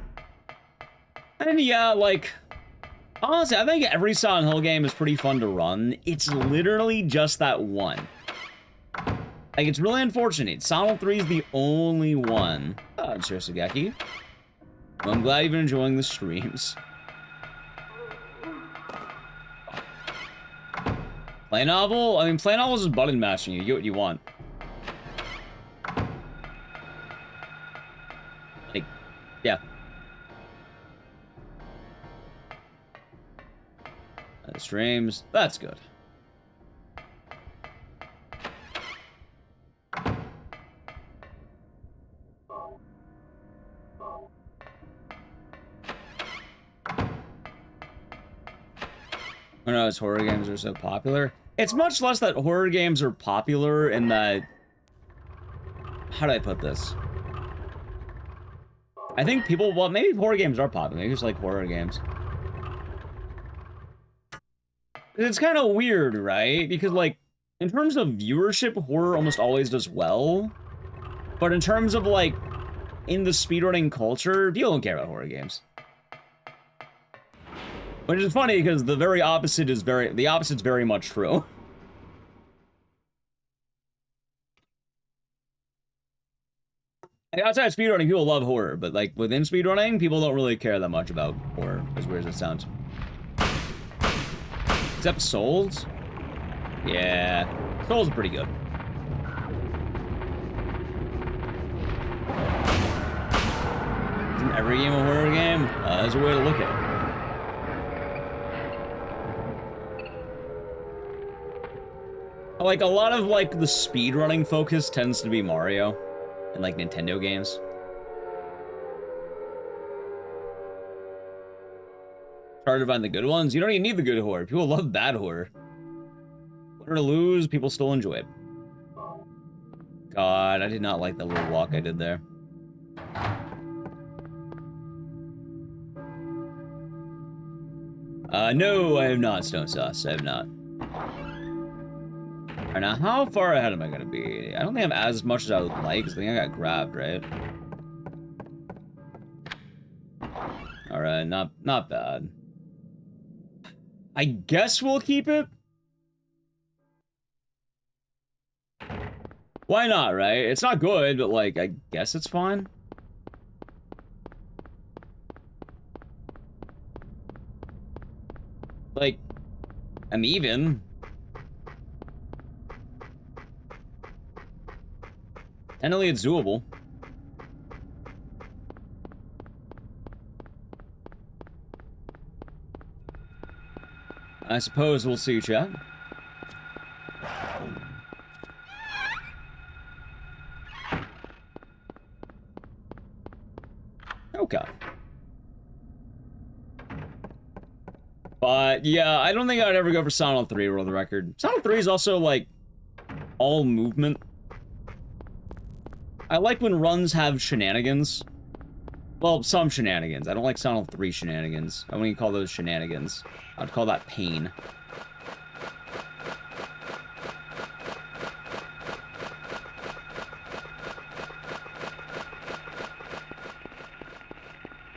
And yeah, like, honestly, I think every Silent Hill game is pretty fun to run. It's literally just that one. Like, it's really unfortunate. Silent Hill 3 is the only one. Oh, cheers, Ecdycis. Well, I'm glad you've been enjoying the streams. Play novel? I mean, play novel is just button mashing. You get what you want. Yeah. The streams. That's good. Who knows, horror games are so popular? It's much less that horror games are popular in that... How do I put this? I think people, well, maybe horror games are popular. Maybe just like horror games. It's kind of weird, right? Because, like, in terms of viewership, horror almost always does well. But in terms of, like, in the speedrunning culture, people don't care about horror games. Which is funny because the very opposite is the opposite's very much true. Outside of speedrunning, people love horror, but like within speedrunning, people don't really care that much about horror, as weird as it sounds. Except Souls? Yeah. Souls are pretty good. Isn't every game a horror game? There's a way to look at it. Like, a lot of, like, the speedrunning focus tends to be Mario. And, like, Nintendo games. It's hard to find the good ones. You don't even need the good horror. People love bad horror. Win or lose, people still enjoy it. God, I did not like that little walk I did there. No, I have not, Stone Sauce. I have not. Alright, now how far ahead am I gonna be? I don't think I'm as much as I would like, because I think I got grabbed, right? Alright, not bad. I guess we'll keep it? Why not, right? It's not good, but, like, I guess it's fine. Like, I'm even. Technically, it's doable. I suppose we'll see, chat. Okay. But, yeah, I don't think I'd ever go for Silent 3, for the record. Silent 3 is also, like, all movement. I like when runs have shenanigans. Well, some shenanigans. I don't like Silent 3 shenanigans. I wouldn't call those shenanigans. I'd call that pain.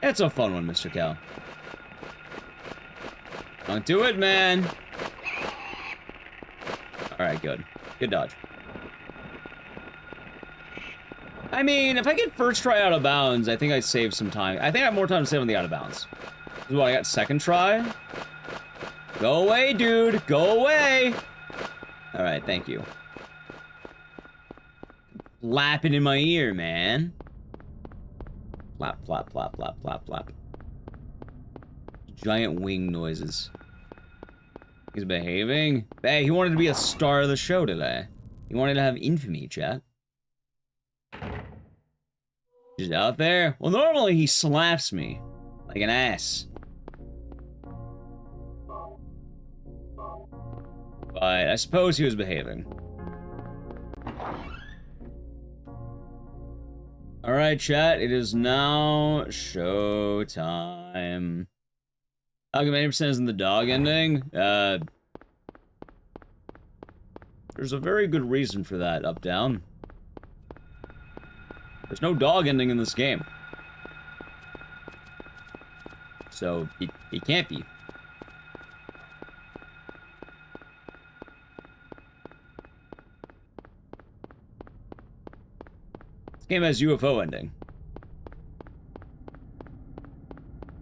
It's a fun one, Mr. Cal. Don't do it, man. Alright, good. Good dodge. I mean, if I get first try out of bounds, I think I save some time. I think I have more time to save on the out of bounds. This is what I got second try. Go away, dude. Go away. Alright, thank you. Lapping in my ear, man. Flap, flap, flap, flap, flap, flap. Giant wing noises. He's behaving. Hey, he wanted to be a star of the show today. He wanted to have infamy, chat. He's out there. Well, normally he slaps me like an ass. But I suppose he was behaving. Alright, chat. It is now show time. How come 80% is in the dog ending? There's a very good reason for that, up, down. There's no dog ending in this game. So, it can't be. This game has UFO ending.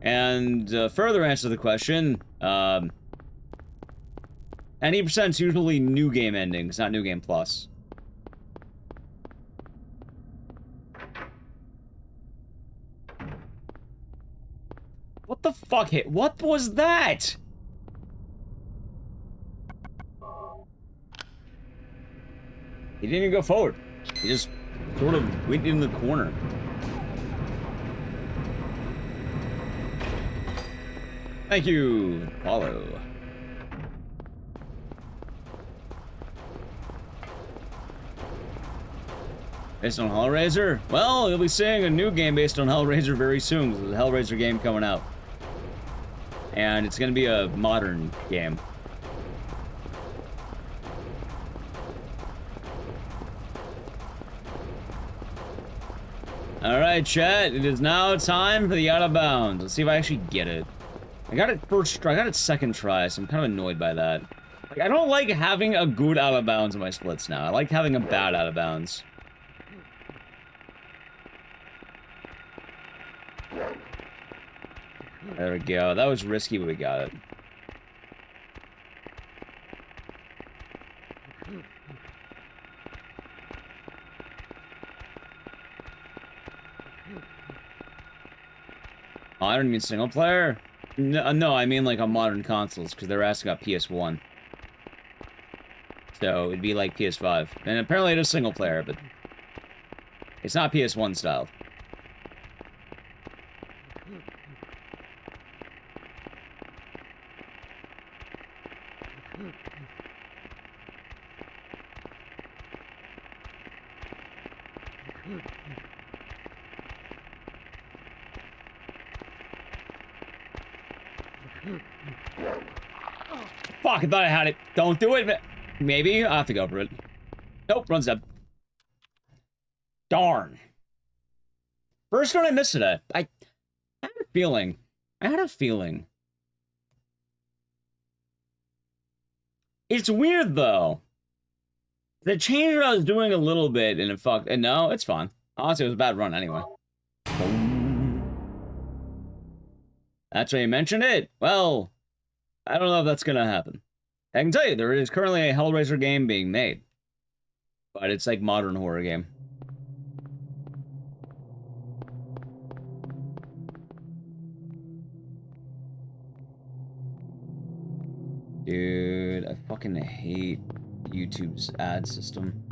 And further answer to the question, 90% is usually new game endings, not new game plus. What the fuck hit? What was that? He didn't even go forward. He just sort of went in the corner. Thank you, Apollo. Based on Hellraiser? Well, you'll be seeing a new game based on Hellraiser very soon. There's a Hellraiser game coming out. And it's gonna be a modern game. Alright, chat. It is now time for the out of bounds. Let's see if I actually get it. I got it first try. I got it second try, so I'm kind of annoyed by that. Like, I don't like having a good out of bounds in my splits now. I like having a bad out of bounds. There we go. That was risky, but we got it. Modern means single player? No, I mean like on modern consoles, because they're asking about PS1. So it'd be like PS5. And apparently it is single player, but it's not PS1 style. Fuck, I thought I had it. Don't do it. Maybe. I'll have to go for it. Nope, runs up. Darn. First one I missed today. I had a feeling. It's weird, though. They changed what I was doing a little bit, and it fucked. And no, it's fine. Honestly, it was a bad run anyway. That's why you mentioned it. Well, I don't know if that's gonna happen. I can tell you, there is currently a Hellraiser game being made. But it's like modern horror game. Dude, I fucking hate YouTube's ad system.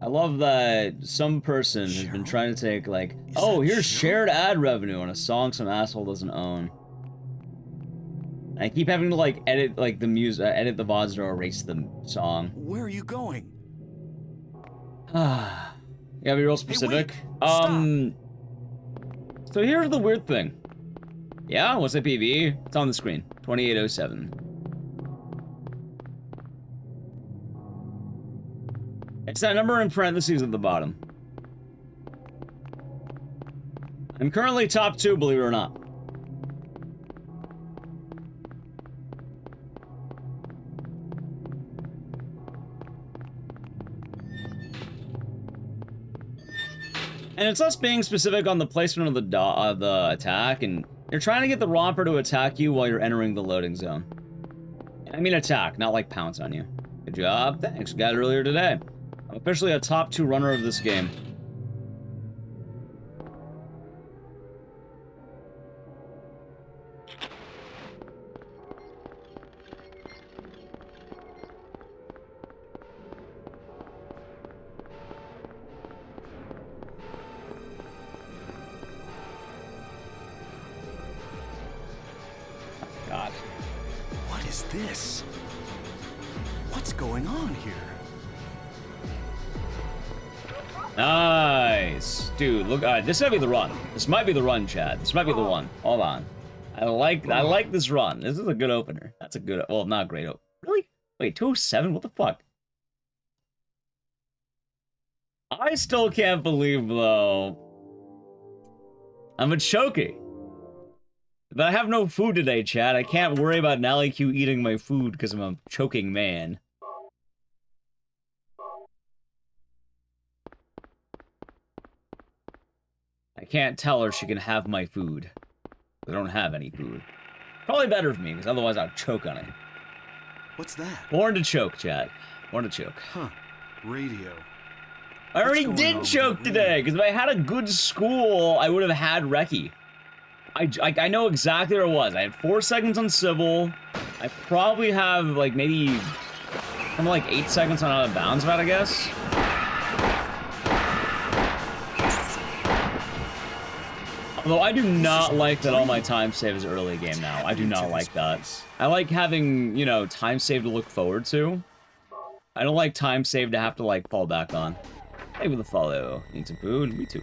I love that some person has been trying to take, like, oh, here's shared ad revenue on a song some asshole doesn't own. I keep having to, like, edit, like, the music, edit the VODs or erase the song. Where are you going? You gotta be real specific. Hey, wait. Stop. So here's the weird thing. Yeah, what's the PV? It's on the screen. 2807. It's that number in parentheses at the bottom. I'm currently top 2, believe it or not. And it's us being specific on the placement of the attack, and you're trying to get the romper to attack you while you're entering the loading zone. I mean attack, not like pounce on you. Good job, thanks. Got it earlier today. I'm officially a top 2 runner of this game. God. What is this? What's going on here? Nice. Dude, look, this might be the run. This might be the run, Chad. This might be the one. Hold on. I like this run. This is a good opener. That's a good, well, not great opener. Really? Wait, 207? What the fuck? I still can't believe, though, I'm a choky. But I have no food today, Chad. I can't worry about Nally Q eating my food because I'm a choking man. I can't tell her she can have my food. I don't have any food. Probably better for me, because otherwise I'd choke on it. What's that? Born to choke, Chad. Born to choke. Huh. Radio. I already did choke today, because if I had a good school, I would have had Reki. I know exactly where it was. I had 4 seconds on Civil. I probably have, like, maybe something like 8 seconds on Out of Bounds, I guess. Although I do not like that all my time save is early game now. I do not like that. I like having, you know, time save to look forward to. I don't like time save to have to, like, fall back on. Hey, with the follow. Need some food? Me too.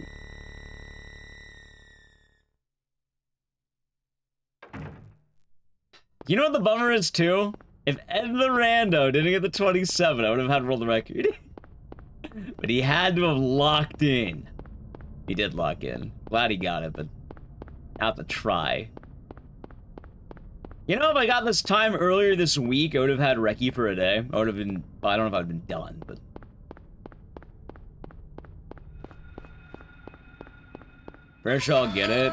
You know what the bummer is, too? If Ed the Rando didn't get the 27, I would have had world record. But he had to have locked in. He did lock in. Glad he got it, but have to try. You know, if I got this time earlier this week, I would have had Reki for a day. I would have been, well, I don't know if I'd been done, but... Pretty sure I'll get it.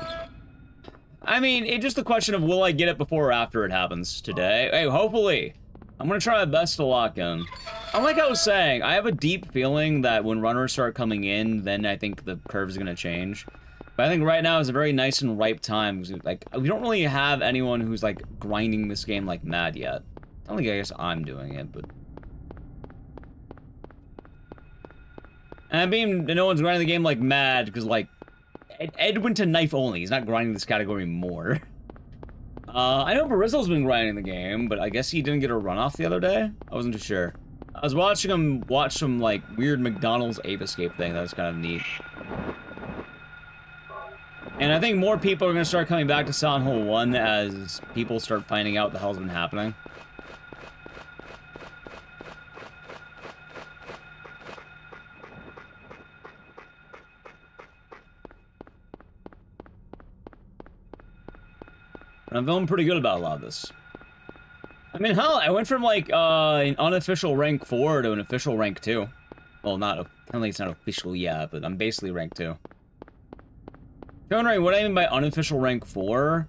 I mean, it's just a question of will I get it before or after it happens today. Hey, hopefully. I'm gonna try my best to lock in. Like I was saying, I have a deep feeling that when runners start coming in, then I think the curve is gonna change. But I think right now is a very nice and ripe time. Like, we don't really have anyone who's, like, grinding this game like mad yet. I don't think I guess I'm doing it, but... And I mean, no one's grinding the game like mad, because, like, Ed went to knife only. He's not grinding this category more. I know Barizzo's been grinding the game, but I guess he didn't get a runoff the other day? I wasn't too sure. I was watching him watch some, like, weird McDonald's ape escape thing. That was kind of neat. And I think more people are going to start coming back to Silent Hill 1 as people start finding out what the hell's been happening. And I'm feeling pretty good about a lot of this. I mean, hell, I went from, like, an unofficial rank 4 to an official rank 2. Well, apparently it's not official yet, but I'm basically rank 2. If you're wondering what I mean by unofficial rank 4,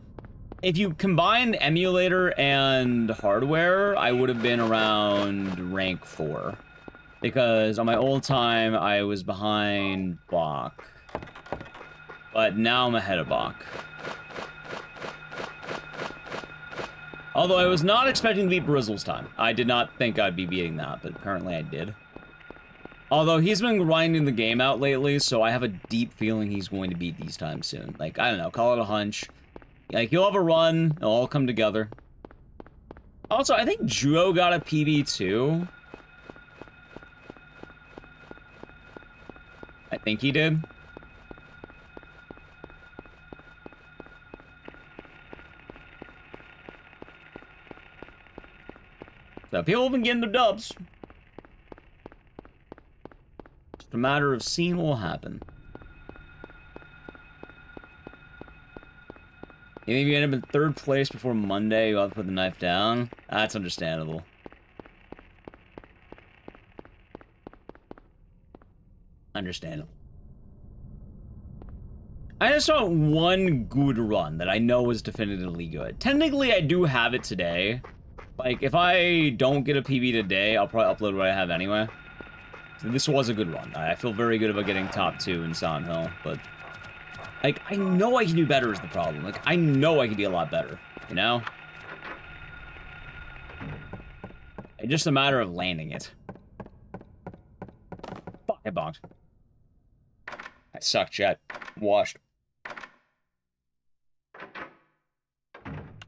if you combine emulator and hardware, I would have been around rank 4. Because on my old time, I was behind Bach. But now I'm ahead of Bach. Although I was not expecting to beat Brizzle's time. I did not think I'd be beating that, but apparently I did. Although he's been grinding the game out lately, so I have a deep feeling he's going to beat these times soon. Like, I don't know, call it a hunch. Like, he'll have a run, it'll all come together. Also, I think Juo got a PB too. I think he did. So people have been getting their dubs. Just a matter of seeing what will happen. Even if you end up in 3rd place before Monday, you'll have to put the knife down. That's understandable. Understandable. I just saw one good run that I know was definitively good. Technically, I do have it today. Like, if I don't get a PB today, I'll probably upload what I have anyway. So this was a good run. I feel very good about getting top 2 in Silent Hill, but... like, I know I can do better is the problem. Like, I know I can be a lot better, you know? It's just a matter of landing it. Fuck, I bonked. I suck, chat. Washed.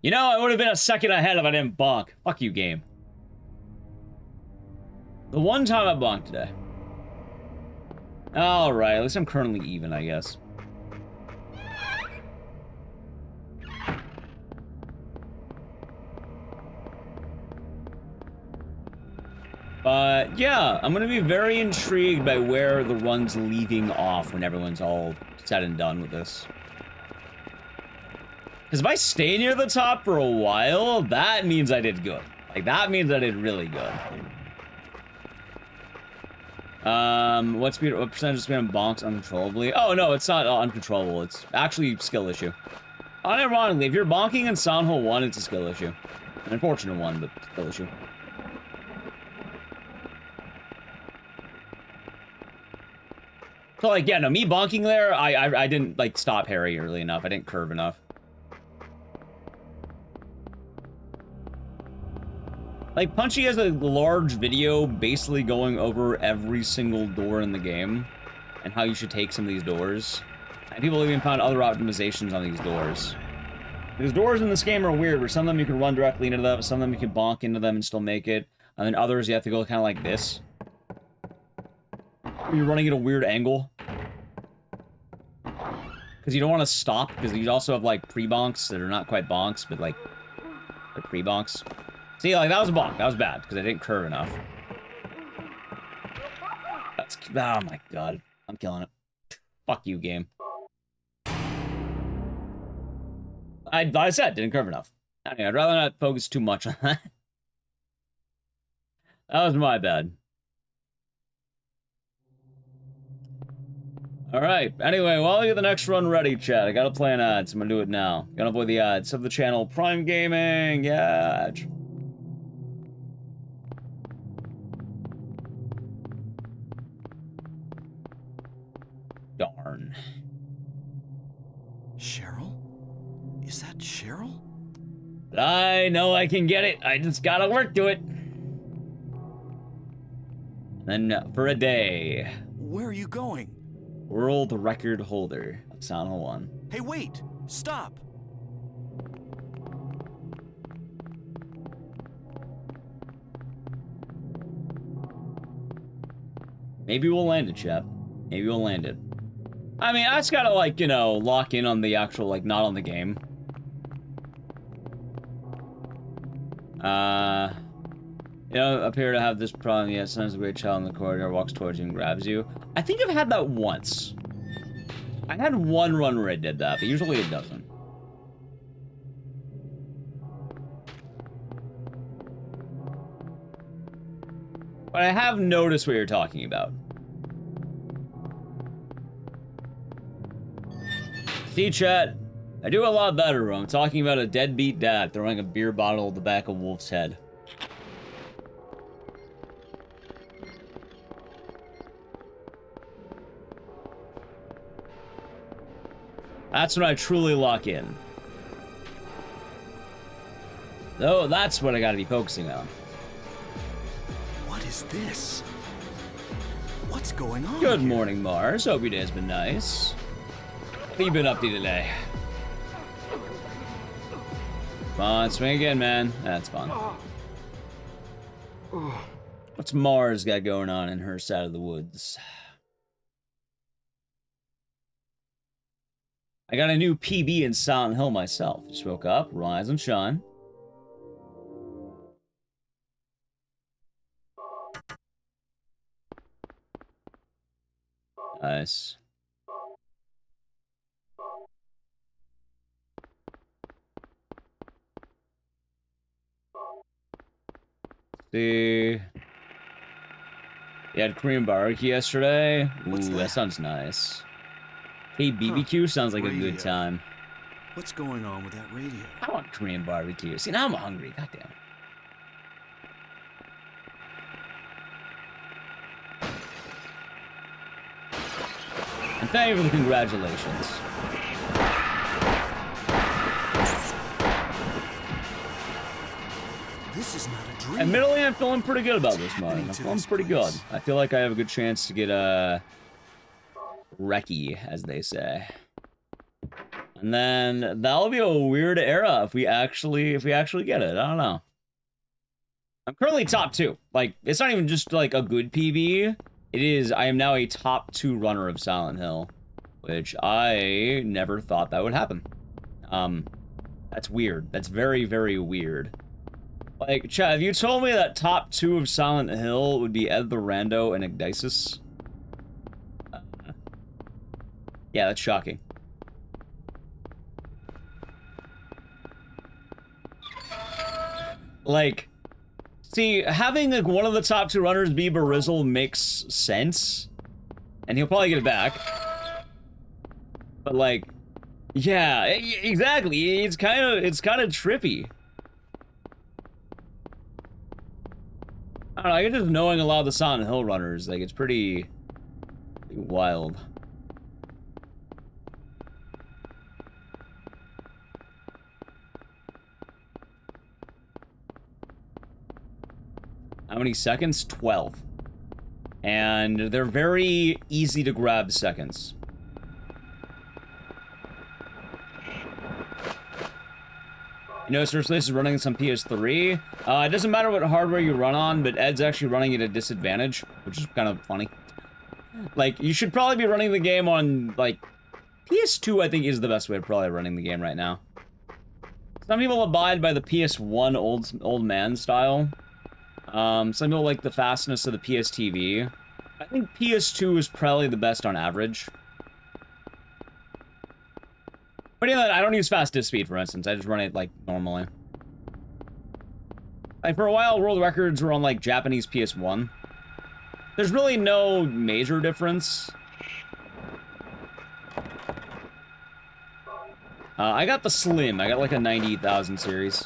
You know, I would have been a second ahead if I didn't bonk. Fuck you, game. The one time I bonked today. Alright, at least I'm currently even, I guess. But, yeah, I'm gonna be very intrigued by where the run's leaving off when everyone's all said and done with this. Because if I stay near the top for a while, that means I did good. Like, that means I did really good. What percentage of speed on bonks uncontrollably? Oh, no, it's not uncontrollable. It's actually a skill issue. Unironically, if you're bonking in Silent Hill 1, it's a skill issue. An unfortunate one, but skill issue. So, like, yeah, no, me bonking there, I didn't, like, stop Harry early enough. I didn't curve enough. Like, Punchy has a large video basically going over every single door in the game and how you should take some of these doors. And people even found other optimizations on these doors. Because doors in this game are weird, where some of them you can run directly into them, some of them you can bonk into them and still make it, and then others you have to go kind of like this. You're running at a weird angle. Because you don't want to stop, because you also have, like, pre-bonks that are not quite bonks, but, like, they're pre-bonks. See, like, that was a bonk. That was bad, because I didn't curve enough. That's... oh, my God. I'm killing it. Fuck you, game. I said, didn't curve enough. Anyway, I'd rather not focus too much on that. That was my bad. Alright, anyway, while I get the next run ready, chat, I gotta play an ad, so I'm gonna do it now. Gonna avoid the ads. Sub the channel, Prime Gaming, yeah. Darn. Cheryl? Is that Cheryl? But I know I can get it, I just gotta work to it. Then, for a day. Where are you going? World record holder of Silent Hill 1. Hey, wait! Stop! Maybe we'll land it, chap. Maybe we'll land it. I mean, I just gotta, like, you know, lock in on the actual, like, not on the game. You don't appear to have this problem yet. Sometimes a great child in the corridor walks towards you and grabs you. I think I've had that once. I had one run where it did that, but usually it doesn't. But I have noticed what you're talking about. See, chat, I do a lot better when I'm talking about a deadbeat dad throwing a beer bottle at the back of Wolf's head. That's when I truly lock in. Oh, that's what I gotta be focusing on. What is this? What's going on? Good morning, Mars. Hope your day's been nice. What have you been up to today? Come on, swing again, man. That's fun. What's Mars got going on in her side of the woods? I got a new PB in Silent Hill myself. Just woke up, rise and shine. Nice. See. You had Korean barbecue yesterday? Ooh, that sounds nice. Hey, BBQ sounds like a good time. What's going on with that radio? I want Korean barbecue. See, now I'm hungry. Goddamn. And thank you for the congratulations. This is not a dream. Admittedly, I'm feeling pretty good about this one. I'm feeling pretty good. I feel like I have a good chance to get a recce, as they say. And then that'll be a weird era if we actually get it. I don't know. I'm currently top 2. Like, it's not even just like a good PB. It is, I am now a top 2 runner of Silent Hill, which I never thought that would happen. That's weird. That's very, very weird. Like, Chad, if you told me that top 2 of Silent Hill would be Ed the Rando and Ecdycis, yeah, that's shocking. Like, see, having like one of the top 2 runners be Barizzle makes sense, and he'll probably get it back. But like, yeah, exactly. It's kind of trippy. I don't know. I guess just knowing a lot of the Silent Hill runners, like, it's pretty wild. How many seconds? 12. And they're very easy to grab seconds. You know, Sir Slace is running some PS3. It doesn't matter what hardware you run on, but Ed's actually running at a disadvantage, which is kind of funny. Like, you should probably be running the game on, like, PS2, I think, is the best way of probably running the game right now. Some people abide by the PS1 old man style. Some people like the fastness of the PS TV. I think PS2 is probably the best on average. But yeah, I don't use fast disk speed, for instance. I just run it, like, normally. Like, for a while, world records were on, like, Japanese PS1. There's really no major difference. I got the Slim. I got, like, a 90,000 series.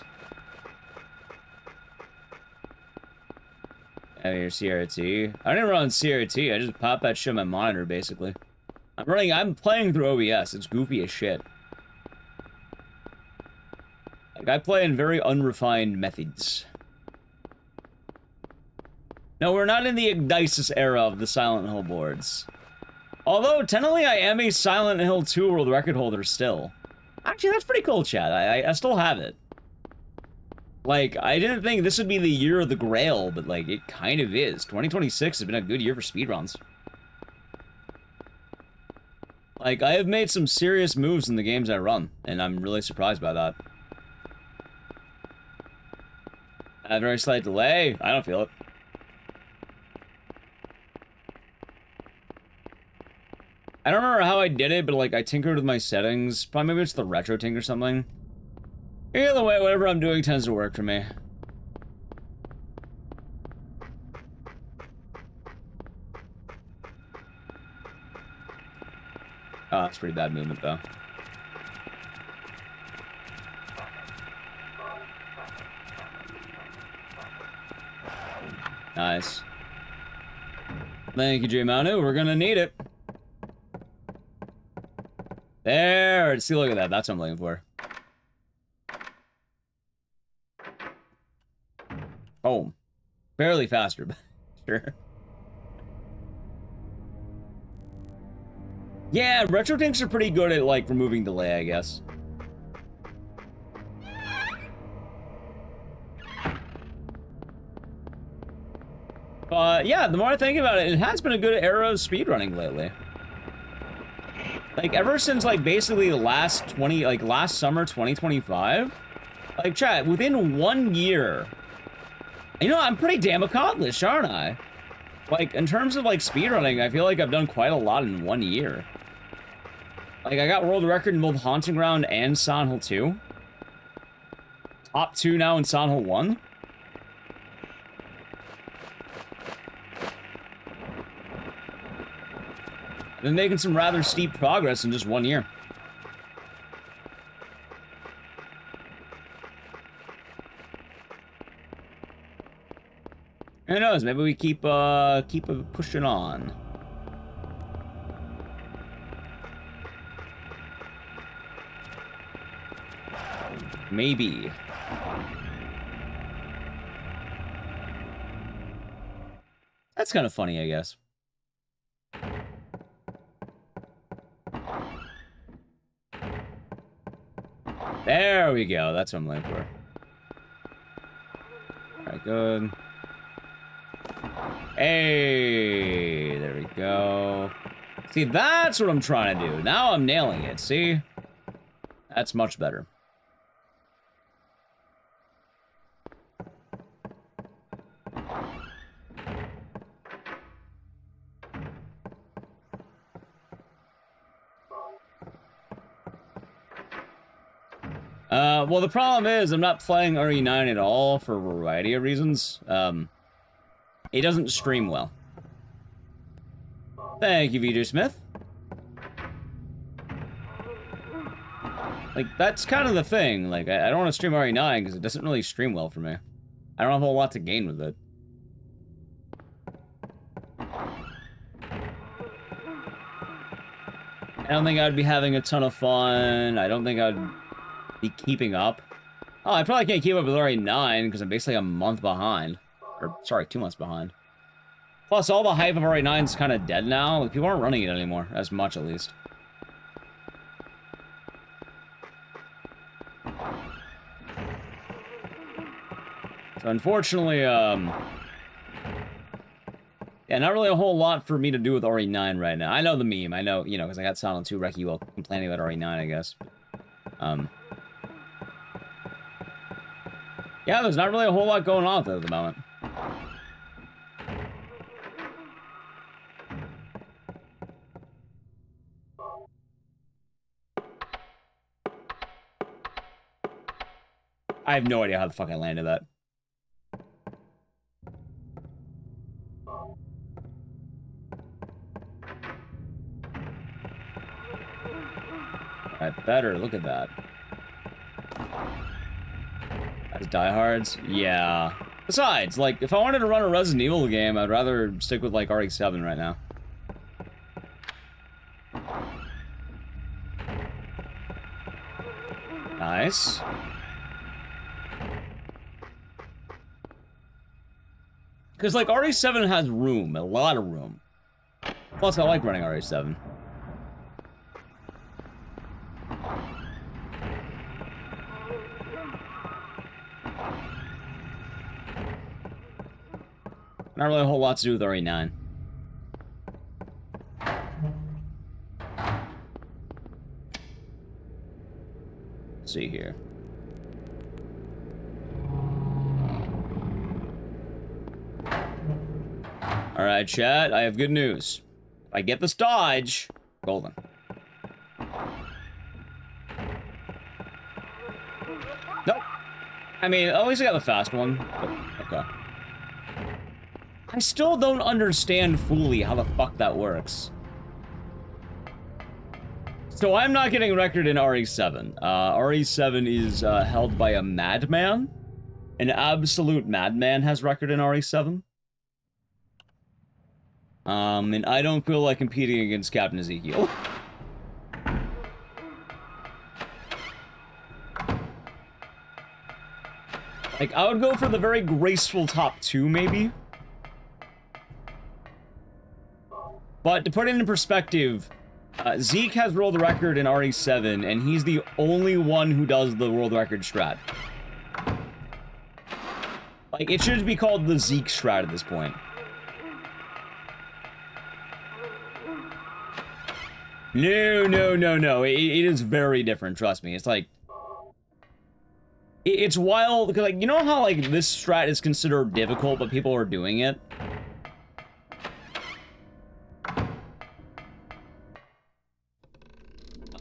I have your CRT. I don't even run CRT. I just pop that shit on my monitor, basically. I'm playing through OBS. It's goofy as shit. Like, I play in very unrefined methods. No, we're not in the Ecdycis era of the Silent Hill boards. Although, technically, I am a Silent Hill 2 world record holder still. Actually, that's pretty cool, Chad. I still have it. Like, I didn't think this would be the year of the Grail, but, like, it kind of is. 2026 has been a good year for speedruns. Like, I have made some serious moves in the games I run, and I'm really surprised by that. A very slight delay. I don't feel it. I don't remember how I did it, but like I tinkered with my settings. Probably maybe it's the retro tink or something. Either way, whatever I'm doing tends to work for me. Oh, that's pretty bad movement though. Nice. Thank you, J Manu. We're gonna need it. There. See, look at that. That's what I'm looking for. Oh, barely faster, but sure. Yeah, retro tanks are pretty good at like removing delay, I guess. Yeah, the more I think about it, it has been a good era of speedrunning lately. Like, ever since, like, basically last summer, 2025? Like, chat, within 1 year... You know, I'm pretty damn accomplished, aren't I? Like, in terms of, like, speedrunning, I feel like I've done quite a lot in 1 year. Like, I got world record in both Haunting Ground and Silent Hill 2. Top 2 now in Silent Hill 1. Been making some rather steep progress in just 1 year. Who knows? Maybe we keep pushing on. Maybe. That's kind of funny, I guess. There we go. That's what I'm looking for. Alright, good. Hey, there we go. See, that's what I'm trying to do. Now I'm nailing it, see? That's much better. Well, the problem is I'm not playing RE9 at all for a variety of reasons. It doesn't stream well. Thank you, VJ Smith. Like, that's kind of the thing. Like, I don't want to stream RE9 because it doesn't really stream well for me. I don't have a whole lot to gain with it. I don't think I'd be having a ton of fun. I don't think I'd be keeping up. Oh, I probably can't keep up with RE9 because I'm basically a month behind. Or, sorry, 2 months behind. Plus, all the hype of RE9 is kind of dead now. Like, people aren't running it anymore. As much, at least. So, unfortunately, yeah, not really a whole lot for me to do with RE9 right now. I know the meme. I know, you know, because I got Silent 2 Reki while complaining about RE9, I guess. Yeah, there's not really a whole lot going on with it at the moment. I have no idea how the fuck I landed that. Alright, better. Look at that. As diehards? Yeah. Besides, like, if I wanted to run a Resident Evil game, I'd rather stick with, like, RE7 right now. Nice. Because, like, RE7 has room. A lot of room. Plus, I like running RE7. Not really a whole lot to do with RE9. Let's see here. Alright, chat, I have good news. If I get this dodge, golden. Nope. I mean, at least I got the fast one. Okay. I still don't understand fully how the fuck that works. So I'm not getting a record in RE7. RE7 is held by a madman. An absolute madman has record in RE7. And I don't feel like competing against Captain Ezekiel. Like, I would go for the very graceful top 2, maybe. But to put it in perspective, Zeke has world record in RE7, and he's the only one who does the world record strat. Like, it should be called the Zeke strat at this point. No. It is very different, trust me. It's like... It's wild, because, like, you know how, like, this strat is considered difficult, but people are doing it?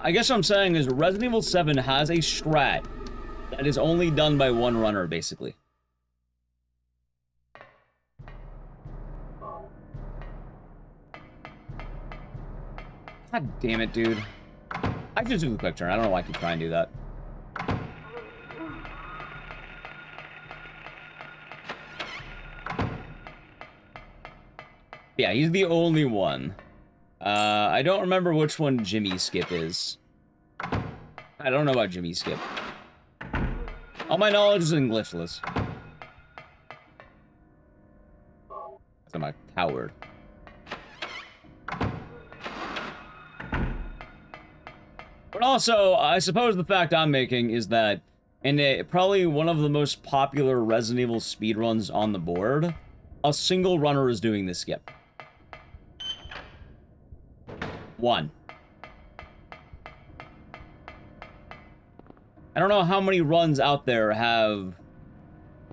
I guess what I'm saying is Resident Evil 7 has a strat that is only done by one runner, basically. God damn it, dude. I just do the quick turn. I don't know why I keep trying to do that. Yeah, he's the only one. I don't remember which one Jimmy Skip is. I don't know about Jimmy Skip. All my knowledge is Englishless. I'm a coward. But also, I suppose the fact I'm making is that in probably one of the most popular Resident Evil speedruns on the board, a single runner is doing this skip. One. I don't know how many runs out there have,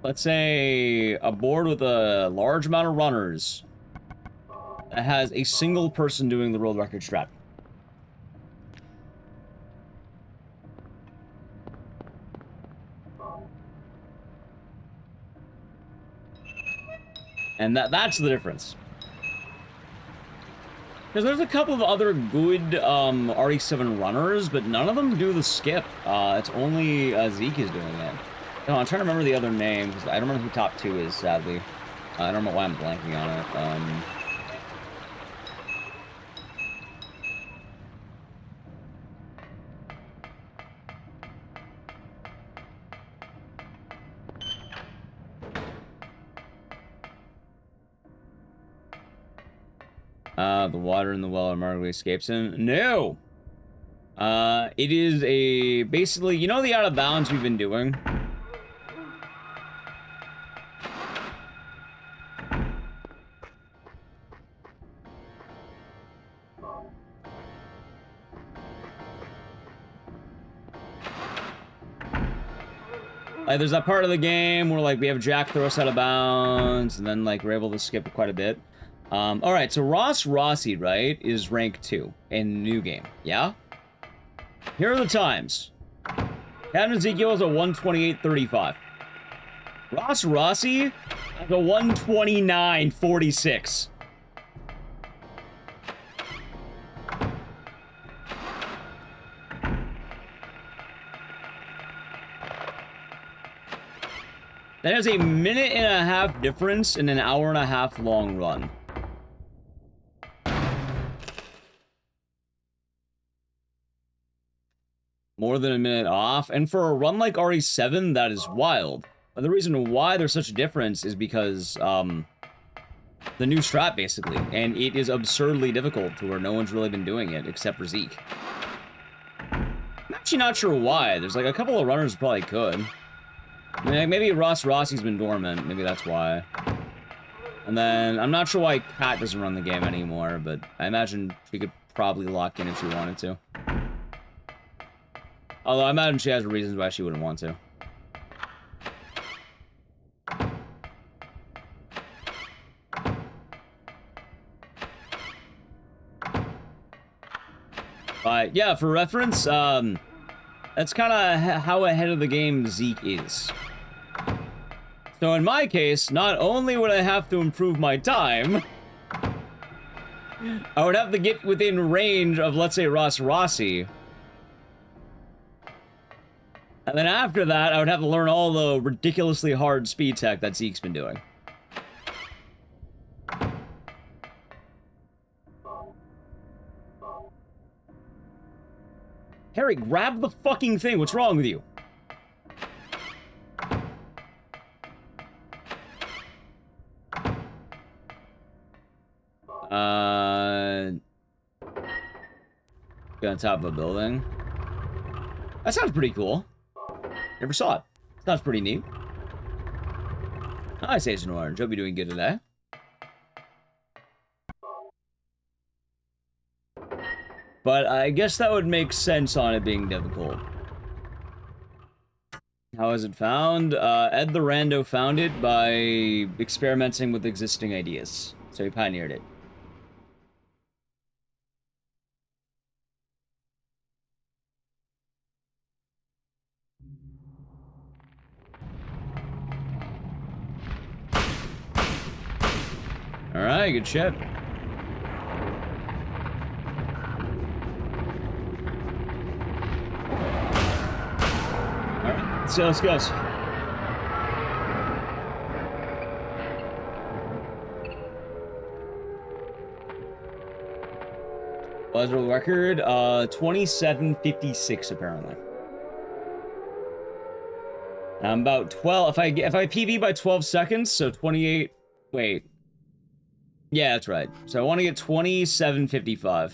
let's say, a board with a large amount of runners that has a single person doing the world record strat. And that's the difference. Because there's a couple of other good RE7 runners, but none of them do the skip. It's only Zeke is doing it. No, I'm trying to remember the other names. I don't remember who top 2 is, sadly. I don't know why I'm blanking on it. The water in the well automatically escapes him. No! It is a... Basically, you know the out of bounds we've been doing? Like, there's that part of the game where, like, we have Jack throw us out of bounds, and then, like, we're able to skip quite a bit. Alright, so Ross Rossi, right, is rank 2 in New Game, yeah? Here are the times. Captain Ezekiel is a 128.35. Ross Rossi has a 129.46. That is a minute and a half difference in an hour and a half long run. More than a minute off, and for a run like RE7, that is wild. But the reason why there's such a difference is because, the new strat, basically, and it is absurdly difficult to where no one's really been doing it, except for Zeke. I'm actually not sure why. There's, like, a couple of runners who probably could. I mean, maybe Ross Rossi's been dormant, maybe that's why. And then, I'm not sure why Kat doesn't run the game anymore, but I imagine she could probably lock in if she wanted to. Although I imagine she has reasons why she wouldn't want to. But yeah, for reference, that's kind of how ahead of the game Zeke is. So in my case, not only would I have to improve my time, I would have to get within range of, let's say, Ross Rossi. And then after that, I would have to learn all the ridiculously hard speed tech that Zeke's been doing. Harry, grab the fucking thing. What's wrong with you? Get on top of a building. That sounds pretty cool. Never saw it. Sounds pretty neat. Hi, Sage and Orange. Hope you're doing good today. But I guess that would make sense on it being difficult. How is it found? Ed the Rando found it by experimenting with existing ideas. So he pioneered it. Alright, good shit. Alright, so let's go. World record, 27:56 apparently. I'm about 12. If I PB by 12 seconds, so 28. Wait. Yeah, that's right. So I want to get 27:55.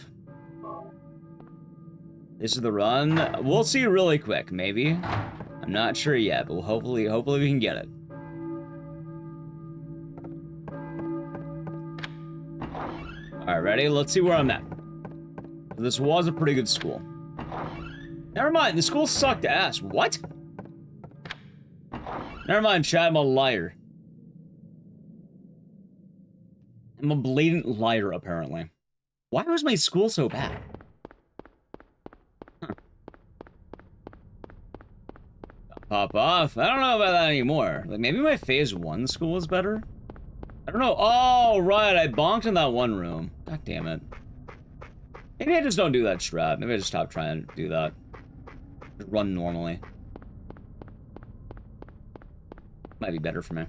This is the run. We'll see really quick, maybe. I'm not sure yet, but hopefully we can get it. Alright, ready? Let's see where I'm at. This was a pretty good school. Never mind, the school sucked ass. What? Never mind, chat, I'm a liar. I'm a blatant liar, apparently. Why was my school so bad? Huh. Pop off. I don't know about that anymore. Like, maybe my phase 1 school is better? I don't know. Oh, right, I bonked in that one room. God damn it. Maybe I just don't do that strat. Maybe I just stop trying to do that. Just run normally. Might be better for me.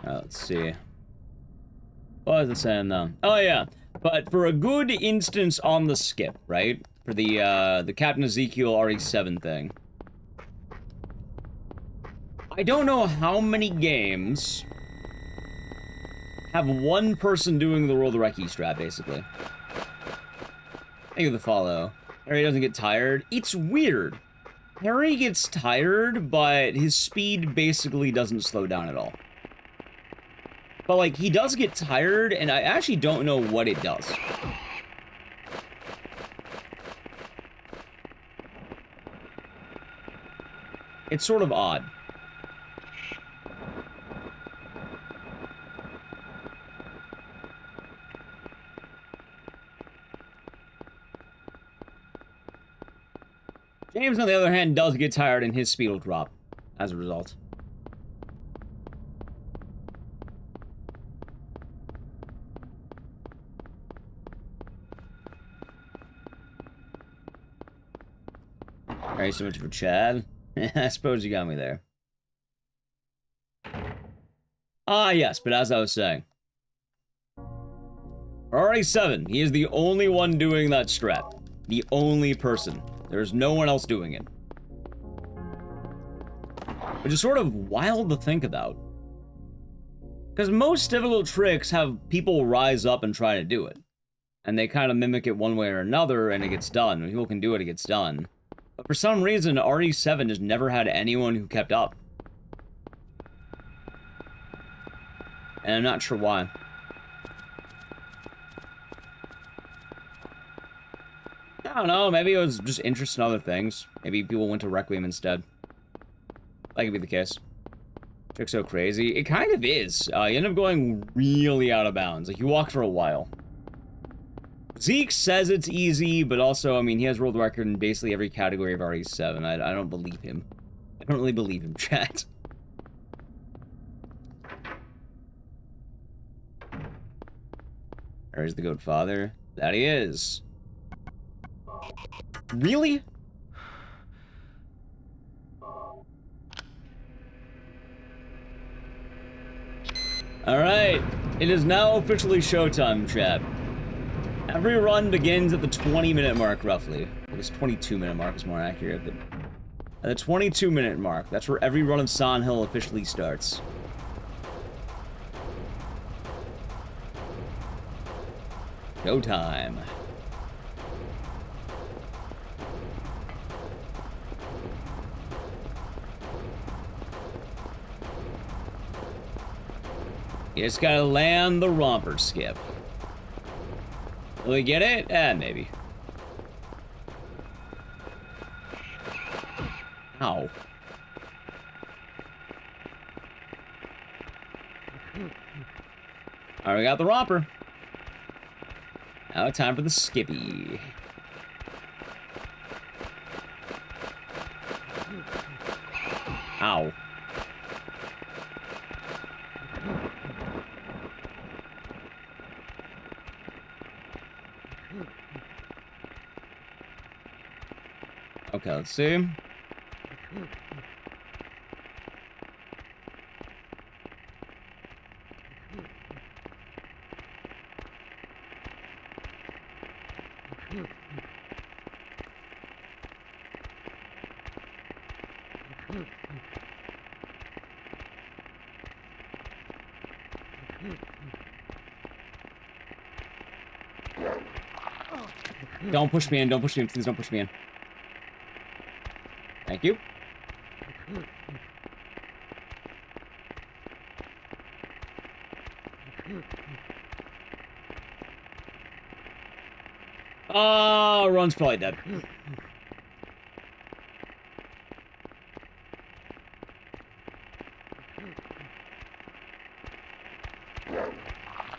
Let's see. What was it saying though? Oh yeah, but for a good instance on the skip, right? For the Captain Ezekiel RE7 thing. I don't know how many games have one person doing the World Recce strat, basically. Thank you for the follow. Harry doesn't get tired. It's weird. Harry gets tired, but his speed basically doesn't slow down at all. But, like, he does get tired, and I actually don't know what it does. It's sort of odd. James, on the other hand, does get tired, and his speed will drop as a result. Alright, so much for Chad. I suppose you got me there. Ah, yes, but as I was saying. RE7, he is the only one doing that strat. The only person. There's no one else doing it. Which is sort of wild to think about. Because most difficult tricks have people rise up and try to do it. And they kind of mimic it one way or another, and it gets done. When people can do it, it gets done. But for some reason, RE7 has never had anyone who kept up. And I'm not sure why. I don't know, maybe it was just interest in other things. Maybe people went to Requiem instead. That could be the case. Trick's so crazy. It kind of is. You end up going really out of bounds. Like, you walk for a while. Zeke says it's easy, but also, I mean, he has world record in basically every category of RE7. I don't believe him. I don't really believe him, chat. There's the goat father. That he is. Really? Alright. It is now officially showtime, chat. Every run begins at the 20-minute mark, roughly. I guess 22-minute mark is more accurate, but... At the 22-minute mark, that's where every run of Silent Hill officially starts. Go time. You just gotta land the romper skip. Will we get it? Maybe. Ow. Alright, we got the romper. Now time for the skippy. Ow. Okay, let's see. Don't push me in, don't push me in, please don't push me in. Thank you. Oh, Ron's probably dead.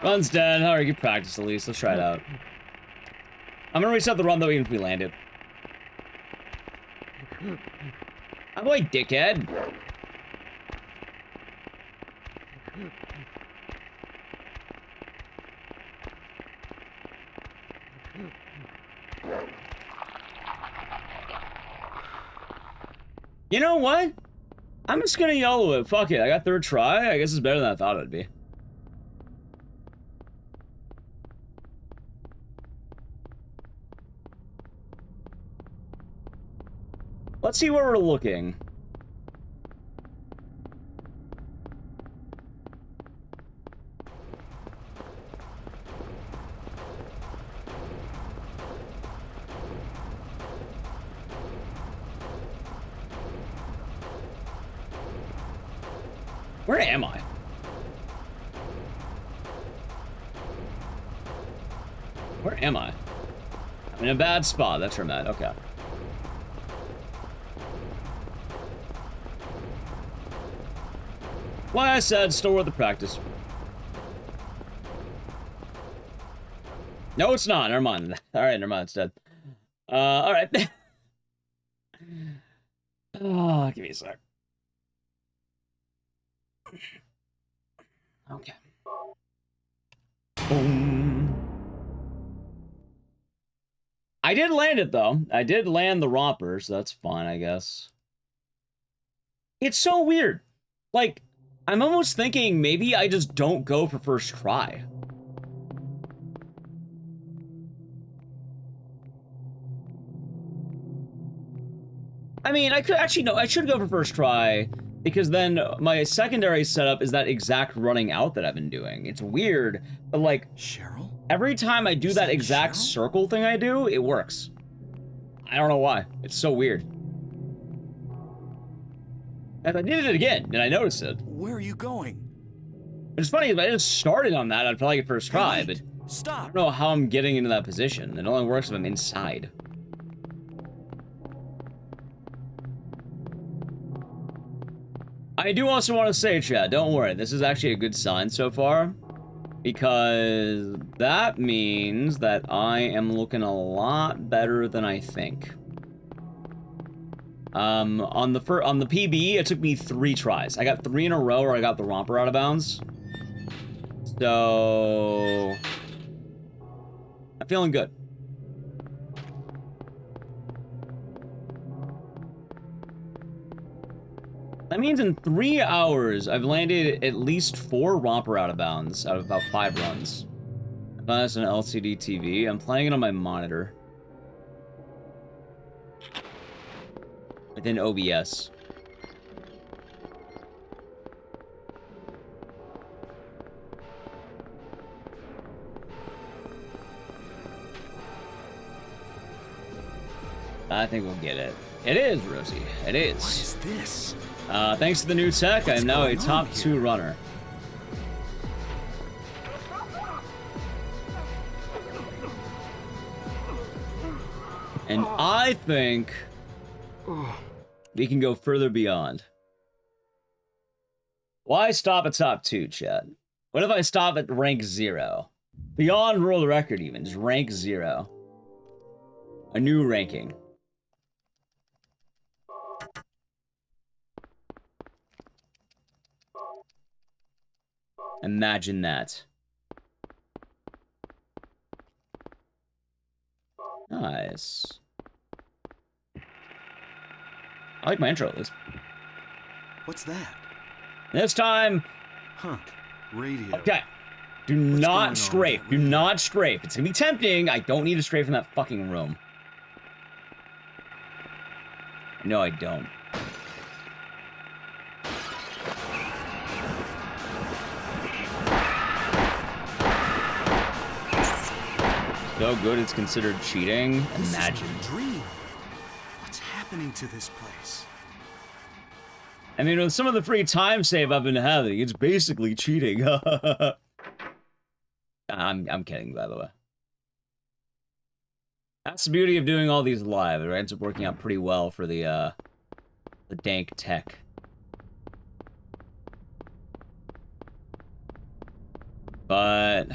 Ron's dead. Alright, good practice at least. Let's try it out. I'm gonna reset the run though, even if we land it. How do I, dickhead? You know what? I'm just gonna YOLO it. Fuck it. I got third try. I guess it's better than I thought it'd be. Let's see where we're looking. Where am I? Where am I? I'm in a bad spot. That's where I'm at. Okay. Like I said, still worth the practice. No, it's not. Never mind. Alright, never mind. It's dead. Alright. Oh, give me a sec. Okay. Boom. I did land it, though. I did land the romper, so that's fine, I guess. It's so weird. Like, I'm almost thinking maybe I just don't go for first try. I mean, I could actually, no, I should go for first try, because then my secondary setup is that exact running out that I've been doing. It's weird, but like, Cheryl? Every time I do that exact Cheryl? circle thing I do, it works. I don't know why. It's so weird. And I did it again, and I noticed it. Where are you going? Which is funny, if I just started on that, I'd probably get first try, Wait, but I stop. don't know how I'm getting into that position. It only works if I'm inside. I do also want to say, chat, don't worry, this is actually a good sign so far, because that means that I am looking a lot better than I think. On the PB, it took me 3 tries. I got 3 in a row where I got the romper out of bounds. So I'm feeling good. That means in 3 hours, I've landed at least 4 romper out of bounds out of about 5 runs. That's an LCD TV. I'm playing it on my monitor. Within OBS. I think we'll get it. It is, Rosie. It is. What is this? Thanks to the new tech, I am now a top 2 runner. And I think we can go further beyond. Why stop at top 2, Chad? What if I stop at rank 0? Beyond world record even, just rank 0. A new ranking. Imagine that. Nice. I like my intro, Liz. What's that? This time... Huh. Radio. Okay. Do What's not strafe. Do not strafe. It's gonna be tempting. I don't need to strafe in that fucking room. No, I don't. So good it's considered cheating. Imagine. This is not a dream. What's happening to this place? I mean, with some of the free time save I've been having, it's basically cheating. I'm kidding, by the way. That's the beauty of doing all these live. It ends up working out pretty well for the dank tech. But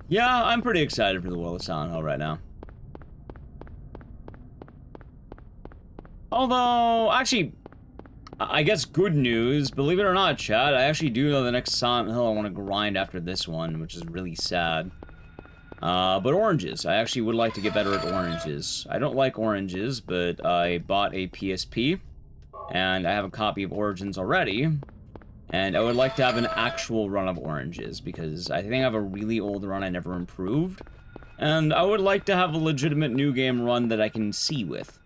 yeah, I'm pretty excited for the World of Silent Hill right now. Although, actually, I guess good news, believe it or not, chat, I actually do know the next Silent Hill I want to grind after this one, which is really sad. But oranges. I actually would like to get better at oranges. I don't like oranges, but I bought a PSP, and I have a copy of Origins already, and I would like to have an actual run of oranges, because I think I have a really old run I never improved, and I would like to have a legitimate new game run that I can see with.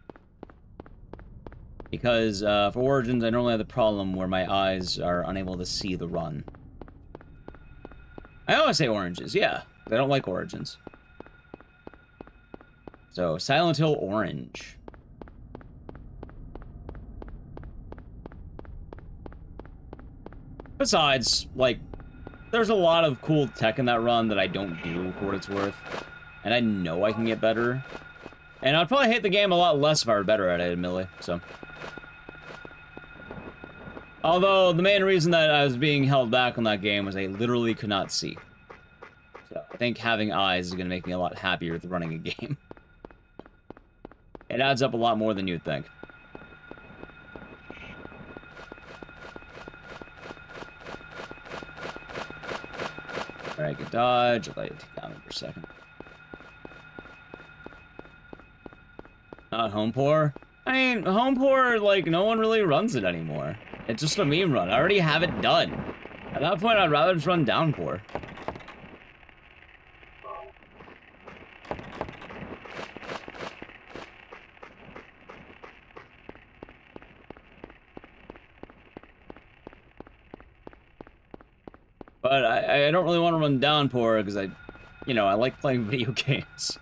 Because, for Origins, I normally have the problem where my eyes are unable to see the run. I always say oranges, yeah. I don't like Origins. So, Silent Hill Orange. Besides, like, there's a lot of cool tech in that run that I don't do for what it's worth. And I know I can get better. And I'd probably hate the game a lot less if I were better at it, admittedly, so. Although, the main reason that I was being held back on that game was I literally could not see. So, I think having eyes is going to make me a lot happier with running a game. It adds up a lot more than you'd think. Alright, good dodge. I'll let you take down for a second. Not home pour? I mean, home pour, like, no one really runs it anymore. It's just a meme run. I already have it done. At that point, I'd rather just run downpour. But I don't really want to run downpour because I like playing video games.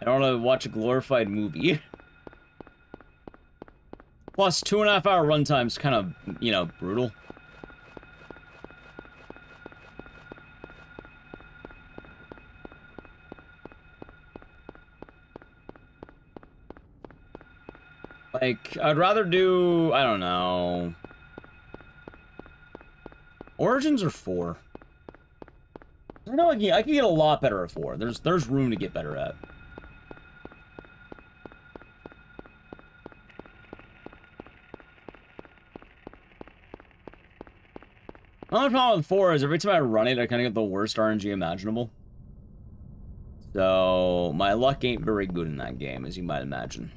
I don't want to watch a glorified movie. Plus, 2.5 hour runtime's kind of, brutal. Like, I'd rather do, I don't know. Origins or 4? I know I can get a lot better at 4. There's room to get better at. The only problem with 4 is every time I run it, I kind of get the worst RNG imaginable. So, my luck ain't very good in that game, as you might imagine.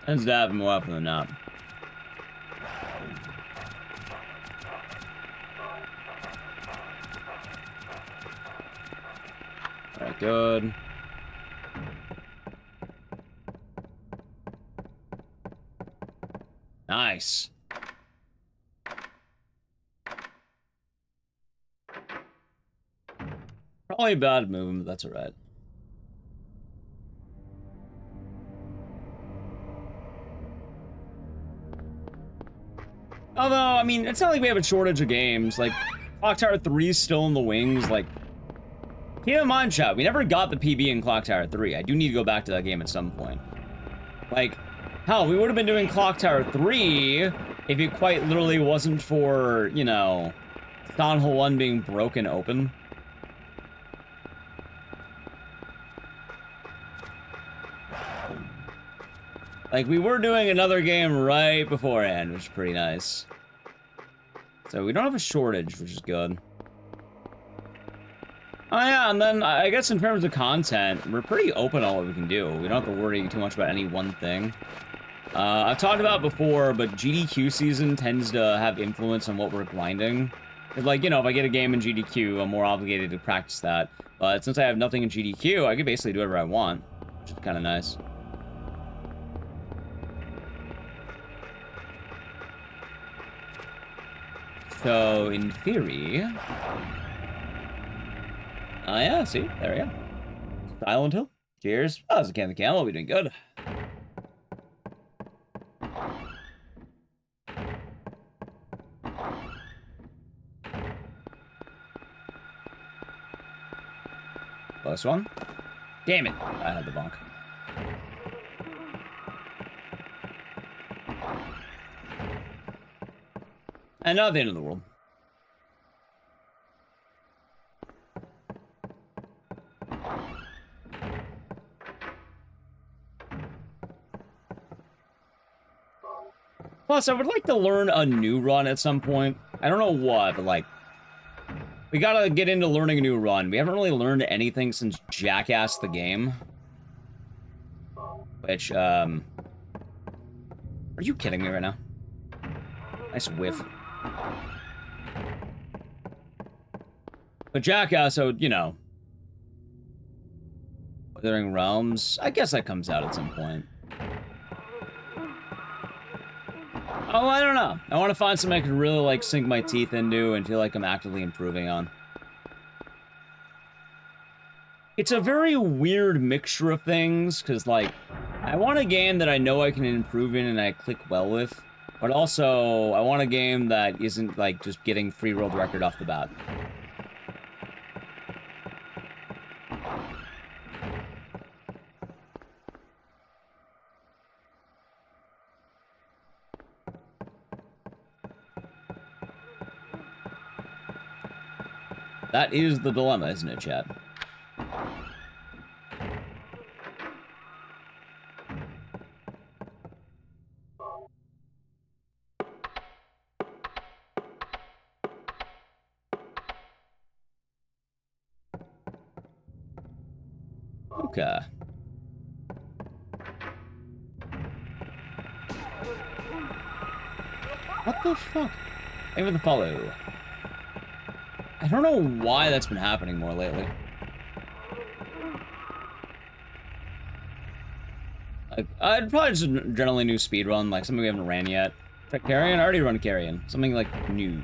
Tends to happen more often than not. Alright, good. Nice. Probably a bad movement, but that's alright. Although, I mean, it's not like we have a shortage of games. Like, Clock Tower 3 is still in the wings. Like, keep in mind, chat, we never got the PB in Clock Tower 3. I do need to go back to that game at some point. Like, hell, we would have been doing Clock Tower 3 if it quite literally wasn't for, you know, Dawn Hole 1 being broken open. Like, we were doing another game right beforehand, which is pretty nice. So we don't have a shortage, which is good. Oh yeah, and then I guess in terms of content, we're pretty open on what we can do. We don't have to worry too much about any one thing. I've talked about it before, but GDQ season tends to have influence on what we're grinding. Like, you know, if I get a game in GDQ, I'm more obligated to practice that. But since I have nothing in GDQ, I can basically do whatever I want, which is kind of nice. So, in theory... Oh yeah, see? There we go. Silent Hill. Cheers. Oh, it's a can of camel. We're doing good. Close one. Damn it. I had the bonk. And not the end of the world. Plus, I would like to learn a new run at some point. I don't know what, but like... We gotta get into learning a new run. We haven't really learned anything since Jackass the game. Which, Are you kidding me right now? Nice whiff. But Jackass, so, you know... Withering Realms, I guess that comes out at some point. Oh, I don't know. I want to find something I can really, like, sink my teeth into and feel like I'm actively improving on. It's a very weird mixture of things, because, like, I want a game that I know I can improve in and I click well with, but also, I want a game that isn't, like, just getting free world record off the bat. That is the dilemma, isn't it, chat? Okay. What the fuck? Thank you for the follow. I don't know why that's been happening more lately. Like, I'd probably just generally new speedrun, like something we haven't ran yet. Check Carrion? I already run Carrion. Something like new.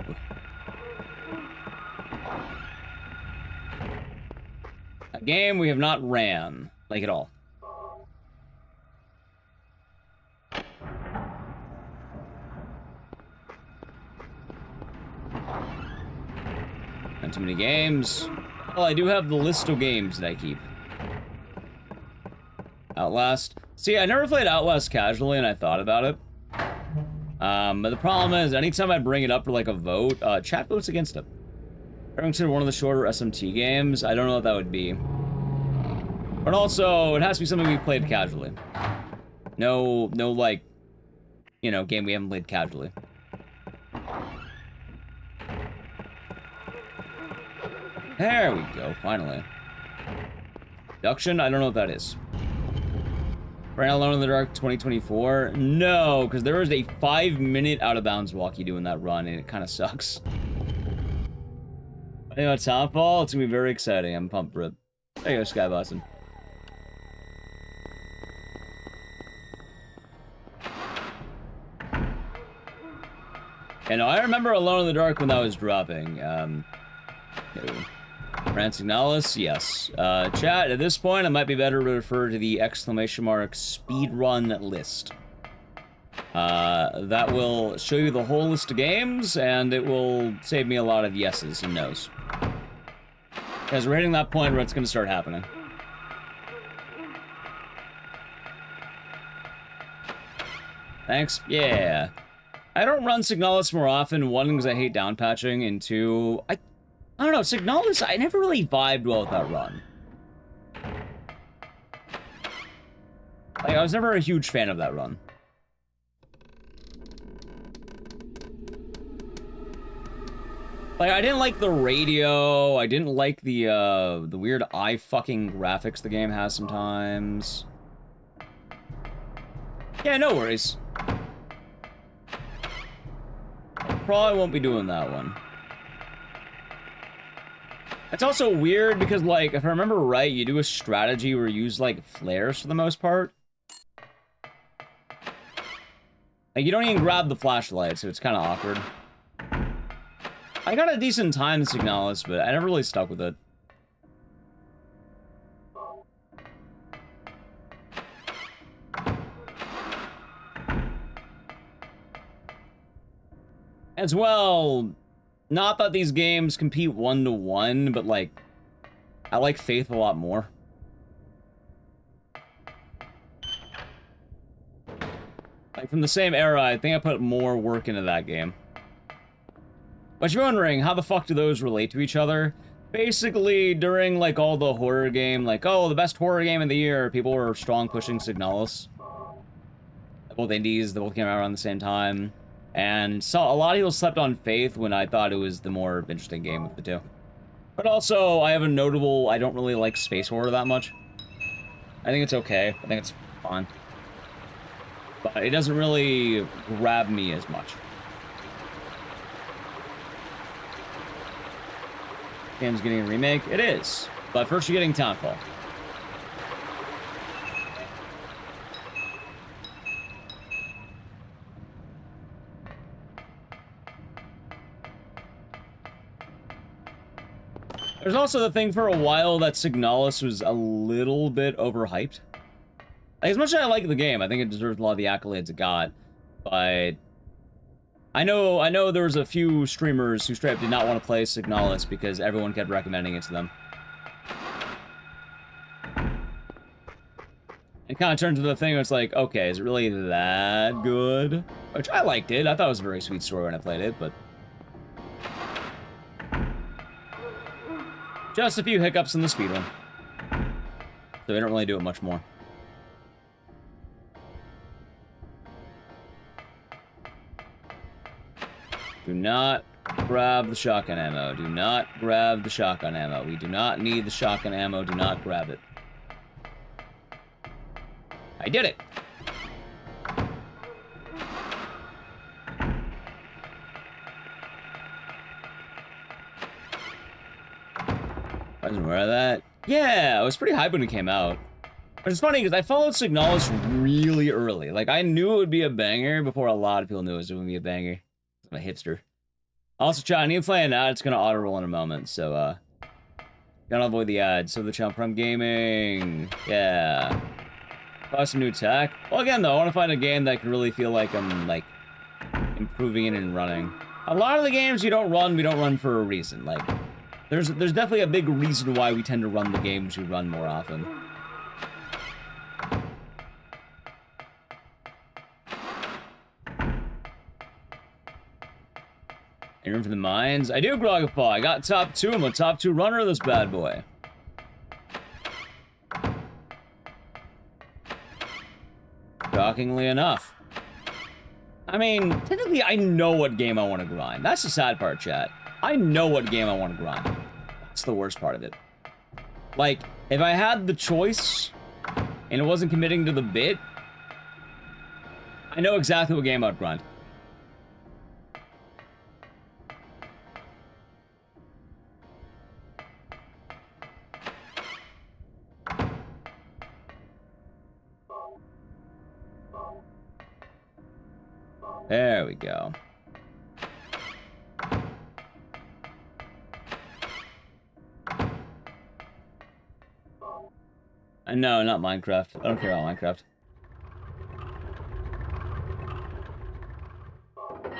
A game we have not ran, like at all. Too many games. Well, I do have the list of games that I keep. Outlast. See, I never played Outlast casually, and I thought about it. But the problem is, anytime I bring it up for like a vote, chat votes against it. I consider one of the shorter SMT games. I don't know what that would be. But also, it has to be something we've played casually. No, like, you know, game we haven't played casually. There we go, finally. Abduction? I don't know what that is. Ran Alone in the Dark 2024? No, because there was a 5-minute out-of-bounds walk you do in that run, and it kind of sucks. Anyway, Townfall, it's gonna be very exciting. I'm pumped for it. There you go, Sky Boston. And I remember Alone in the Dark when that was dropping. Ransignalis, yes. Chat, at this point, it might be better to refer to the exclamation mark speedrun list. That will show you the whole list of games, and it will save me a lot of yeses and nos. Because we're hitting that point where it's going to start happening. Thanks. Yeah. I don't run Signalis more often, one, because I hate downpatching, and two, I don't know, Signalis, I never really vibed well with that run. Like, I was never a huge fan of that run. Like, I didn't like the radio, I didn't like the weird eye-fucking graphics the game has sometimes. Yeah, no worries. Probably won't be doing that one. It's also weird because, like, if I remember right, you do a strategy where you use, like, flares for the most part. Like, you don't even grab the flashlight, so it's kind of awkward. I got a decent time in Signalis, but I never really stuck with it. As well, not that these games compete 1-to-1, but, like, I like Faith a lot more. Like, from the same era, I think I put more work into that game. But you're wondering, how the fuck do those relate to each other? Basically, during, like, all the horror game, like, oh, the best horror game of the year, people were strong pushing Signalis. Both indies, they both came out around the same time. And so a lot of people slept on Faith when I thought it was the more interesting game of the two. But also, I have a notable, I don't really like space horror that much. I think it's okay. I think it's fun. But it doesn't really grab me as much. Game's getting a remake? It is. But first you're getting Townfall. There's also the thing for a while that Signalis was a little bit overhyped. Like, as much as I like the game, I think it deserves a lot of the accolades it got. But I know there was a few streamers who straight up did not want to play Signalis because everyone kept recommending it to them. It kind of turned to the thing where it's like, okay, is it really that good? Which I liked it. I thought it was a very sweet story when I played it, but just a few hiccups in the speedrun. So we don't really do it much more. Do not grab the shotgun ammo. Do not grab the shotgun ammo. We do not need the shotgun ammo. Do not grab it. I did it! I wasn't aware of that. Yeah, I was pretty hyped when it came out. But it's funny because I followed Signalis really early. Like, I knew it would be a banger before a lot of people knew it was going to be a banger. I'm a hipster. Also, chat, I need to play an ad. It's going to auto-roll in a moment, so, gotta avoid the ads. So the Channel Prime Gaming. Yeah. Buy some new tech. Well, again, though, I want to find a game that can really feel like I'm, like, improving it and running. A lot of the games you don't run, we don't run for a reason. Like, There's definitely a big reason why we tend to run the games we run more often. Any room for the mines? I do, Groggapaw. I got top 2. I'm a top 2 runner of this bad boy. Shockingly enough. I mean, technically, I know what game I want to grind. That's the sad part, chat. I know what game I want to grind. That's the worst part of it. Like, if I had the choice, and it wasn't committing to the bit, I know exactly what game I'd grind. There we go. No, not Minecraft. I don't care about Minecraft.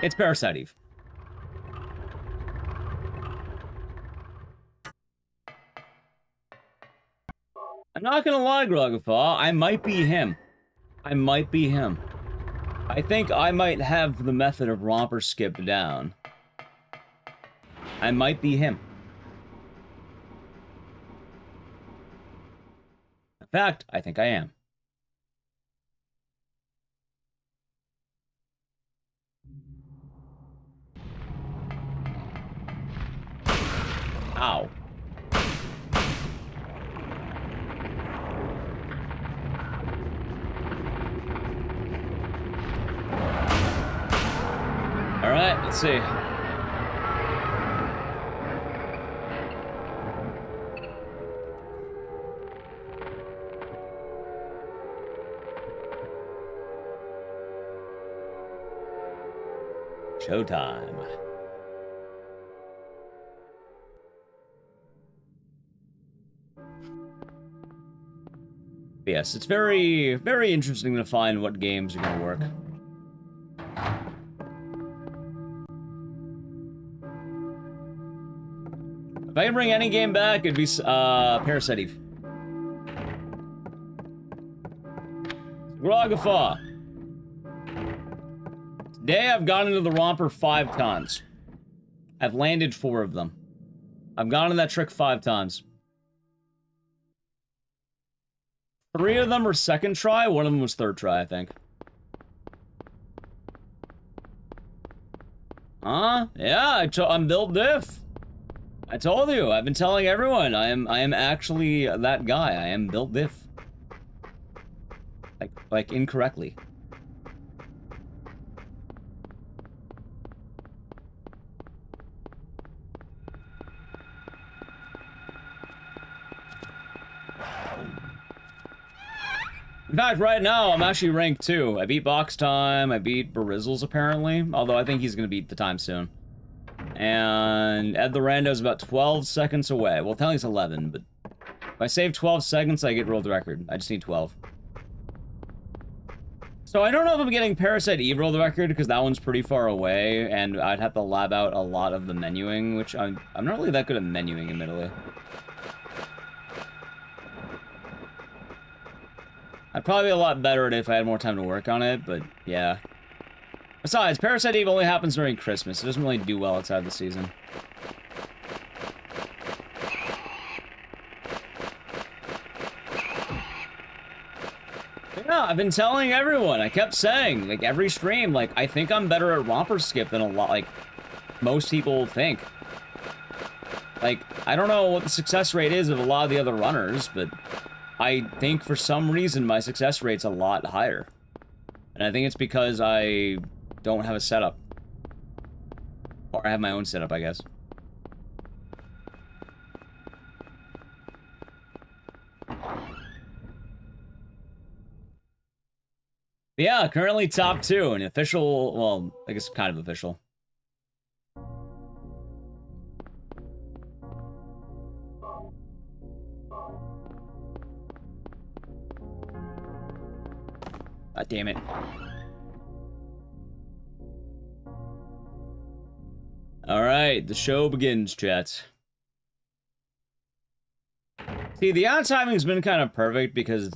It's Parasite Eve. I'm not gonna lie, Groggapaw. I might be him. I might be him. I think I might have the method of romper skip down. I might be him. In fact, I think I am. Ow. All right, let's see. Showtime. Yes, it's very, very interesting to find what games are gonna work. If I can bring any game back, it'd be Parasite Eve. Groggapaw. Today I've gone into the romper 5 times. I've landed 4 of them. I've gone into that trick 5 times. 3 of them were second try, 1 of them was third try, I think. Huh? Yeah, I'm built diff. I told you, I've been telling everyone, I am actually that guy. I am built diff. Like incorrectly. In fact, right now, I'm actually ranked 2. I beat Box Time, I beat Barizzles, apparently. Although I think he's gonna beat the time soon. And Ed the Rando's about 12 seconds away. Well, technically it's 11, but if I save 12 seconds, I get world record. I just need 12. So I don't know if I'm getting Parasite Eve world record, because that one's pretty far away, and I'd have to lab out a lot of the menuing, which I'm not really that good at menuing, admittedly. I'd probably be a lot better at it if I had more time to work on it, but yeah. Besides, Parasite Eve only happens during Christmas. It doesn't really do well outside the season. Yeah, I've been telling everyone. I kept saying, like, every stream, like, I think I'm better at romper skip than a lot, like, most people think. Like, I don't know what the success rate is of a lot of the other runners, but I think for some reason my success rate's a lot higher. And I think it's because I don't have a setup. Or I have my own setup, I guess. But yeah, currently top 2, an official, well, I guess kind of official. God damn it. Alright, the show begins, chat. See, the ad timing's been kind of perfect because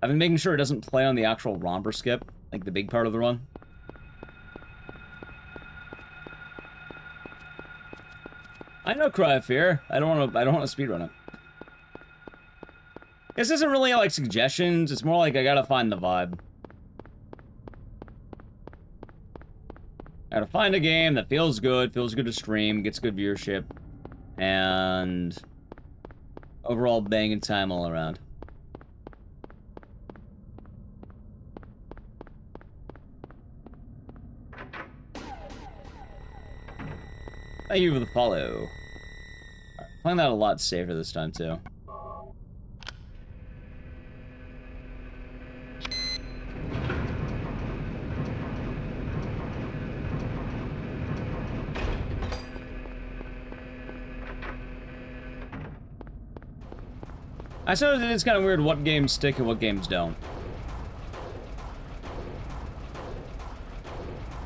I've been making sure it doesn't play on the actual romper skip, like the big part of the run. I know Cry of Fear. I don't want to speedrun it. This isn't really like suggestions, it's more like I gotta find the vibe. Gotta find a game that feels good to stream, gets good viewership, and overall banging time all around. Thank you for the follow. Right, playing that a lot safer this time, too. I suppose it is kind of weird what games stick and what games don't.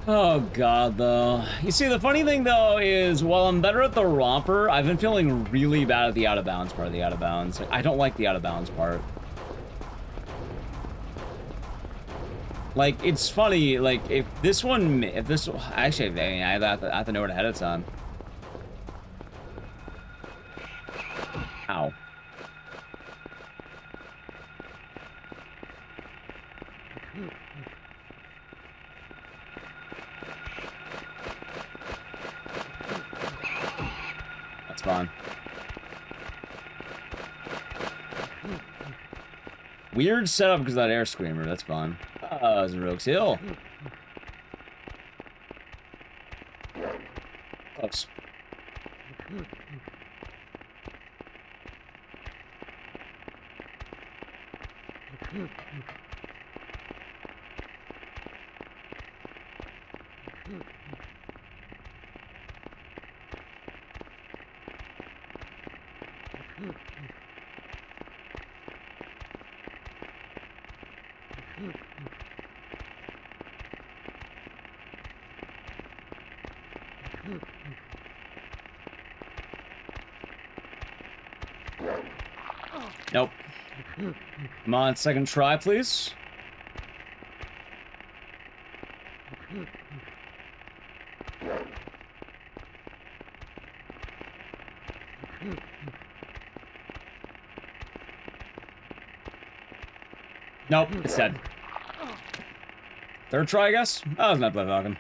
Oh god, though. You see, the funny thing, though, is while I'm better at the romper, I've been feeling really bad at the out-of-bounds part of the out-of-bounds. Like, I don't like the out-of-bounds part. Like, it's funny, like, if this... Actually, I mean, I have to know it ahead of time. Ow. That's fine. Weird setup because of that air screamer, that's fine. Oh, it's Rogue's Hill. Close. Nope. Come on, second try, please. Nope, it's dead. Third try, I guess? Oh, it's not Blood Falcon.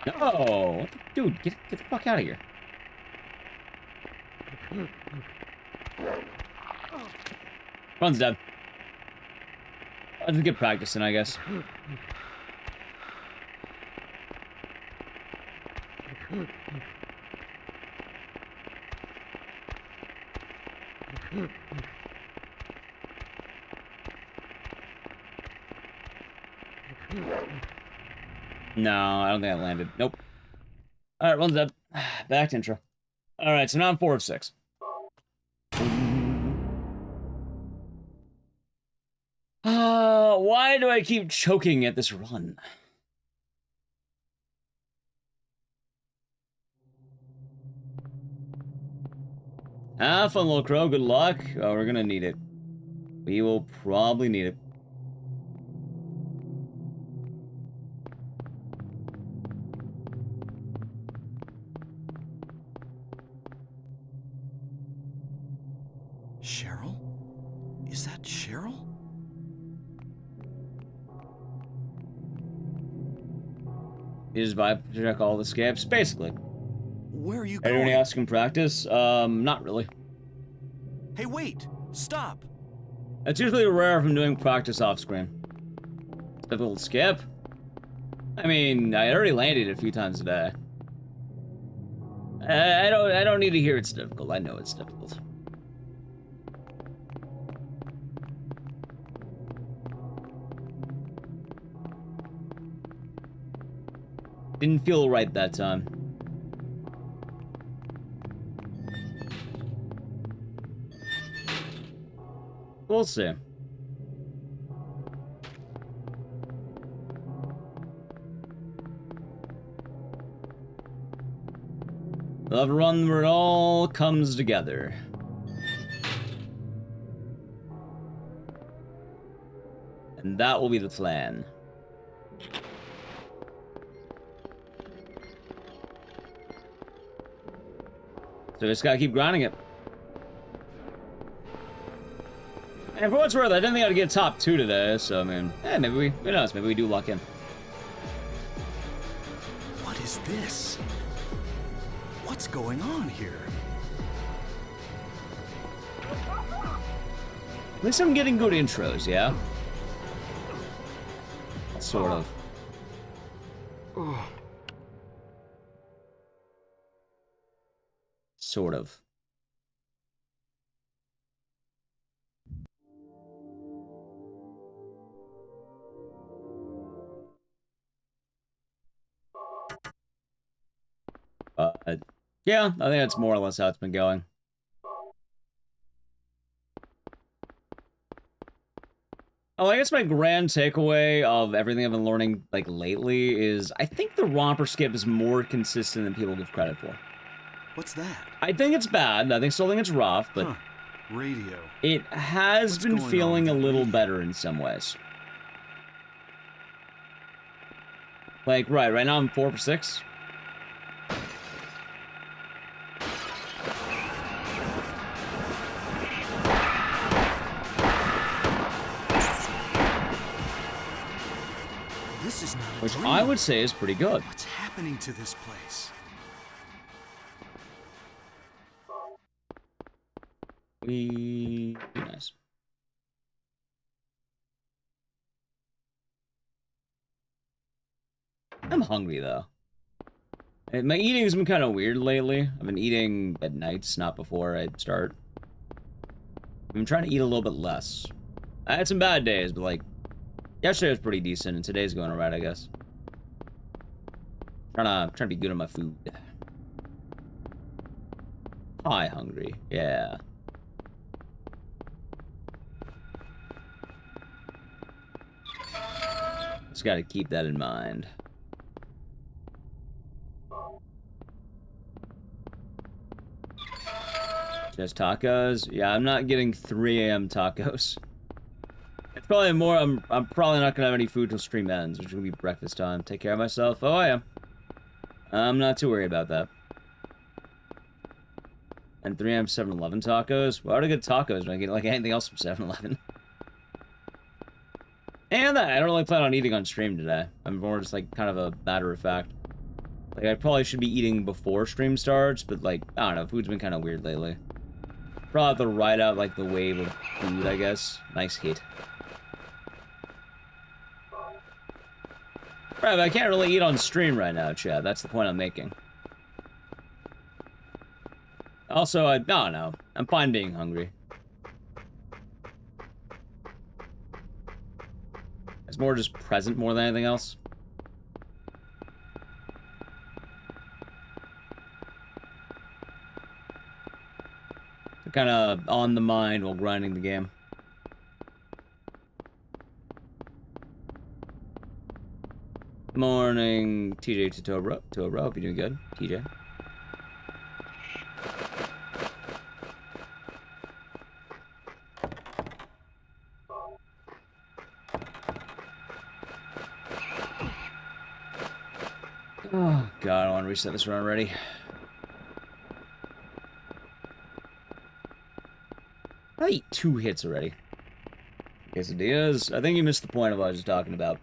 No! Dude, get the fuck out of here. Run's dead. I'll just get practicing, I guess. No, I don't think I landed. Nope. Alright, run's dead. Back to intro. Alright, so now I'm 4 of 6. Why do I keep choking at this run? Have fun, little crow. Good luck. Oh, we're gonna need it. We will probably need it. Cheryl? Is that Cheryl? You just vibe check all the skips, basically. Where are you going? Anyone else can practice? Not really. Hey, wait! Stop! It's usually rare if I'm doing practice off screen. Difficult skip? I mean, I already landed a few times today. I don't need to hear it's difficult. I know it's difficult. Didn't feel right that time. We'll see. We'll have a run where it all comes together. And that will be the plan. So just gotta keep grinding it. And for what's worth, I didn't think I'd get top 2 today, so I mean, maybe who knows, maybe we do luck in. What is this? What's going on here? At least I'm getting good intros, yeah? Sort of. Sort of. Yeah, I think that's more or less how it's been going. Oh, I guess my grand takeaway of everything I've been learning, like, lately is I think the romper skip is more consistent than people give credit for. What's that? I think it's bad. I think still think it's rough, but radio. It has been feeling a little better in some ways. Like, right now I'm 4 for 6. This is not a Which dream. I would say is pretty good. What's happening to this place? Nice. I'm hungry though. And my eating has been kind of weird lately. I've been eating at nights, not before I start. I'm trying to eat a little bit less. I had some bad days, but like yesterday was pretty decent, and today's going alright, I guess. Trying to be good on my food. Hi, hungry. Yeah. Just gotta keep that in mind. Just tacos? Yeah, I'm not getting 3 a.m. tacos. It's probably more, I'm probably not gonna have any food till stream ends, which will be breakfast time. Take care of myself. Oh, I am. I'm not too worried about that. And 3 a.m. 7-Eleven tacos? Why would I get tacos when I get like anything else from 7-Eleven? And I don't really plan on eating on stream today. I'm more just like kind of a matter of fact. Like I probably should be eating before stream starts, but like, I don't know, food's been kind of weird lately. Probably have to ride out like the wave of food, I guess. Nice hit. Right, but I can't really eat on stream right now, Chad. That's the point I'm making. Also, I don't know. I'm fine being hungry. It's more just present more than anything else. Kind of on the mind while grinding the game. Morning, TJ Totoro. Hope you're doing good, TJ. Oh god, I want to reset this run already. I ate 2 hits already. Quesadillas. I think you missed the point of what I was just talking about.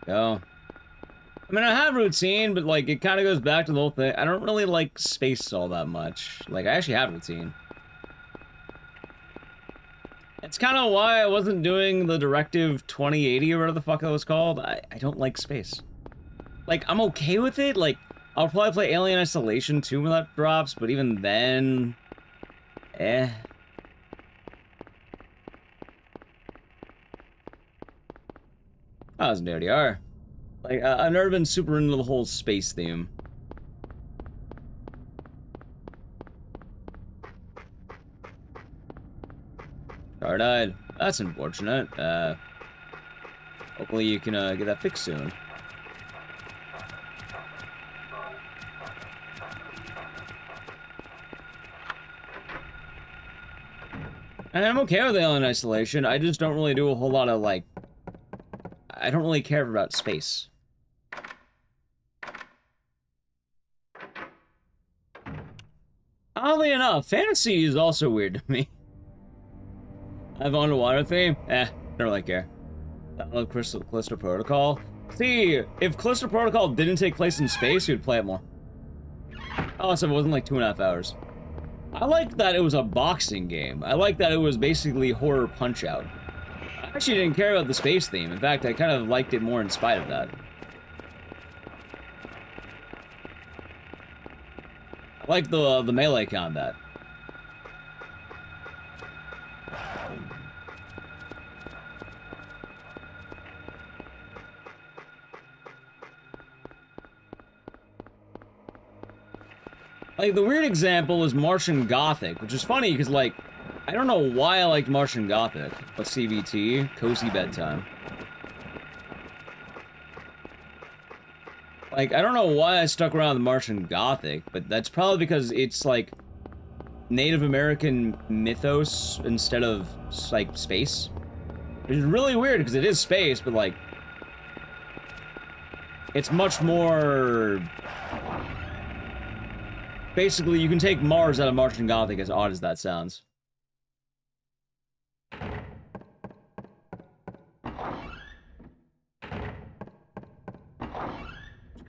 Go. I mean, I have routine, but like, it kind of goes back to the whole thing. I don't really like space all that much. Like, I actually have routine. It's kind of why I wasn't doing the Directive 2080 or whatever the fuck that was called. I don't like space. Like, I'm okay with it. Like, I'll probably play Alien Isolation 2 when that drops, but even then... Eh. I was an ODR. Like, I've never been super into the whole space theme. power died. That's unfortunate. Hopefully you can get that fixed soon. And I'm okay with alien isolation. I just don't really do a whole lot of, like... I don't really care about space. Oddly enough, fantasy is also weird to me. I've underwater theme? Don't really care. I love Callisto Protocol. See, if Callisto Protocol didn't take place in space, you'd play it more. Oh, so it wasn't like 2.5 hours. I like that it was a boxing game. I like that it was basically horror Punch-Out. I actually didn't care about the space theme. In fact, I kind of liked it more in spite of that. I like the melee combat. Like, the weird example is Martian Gothic, which is funny because, like, I don't know why I liked Martian Gothic, but CVT, Cozy Bedtime. Like, I don't know why I stuck around with Martian Gothic, but that's probably because it's, like, Native American mythos instead of, like, space. Which is really weird because it is space, but, like, it's much more... Basically, you can take Mars out of Martian Gothic, as odd as that sounds. It's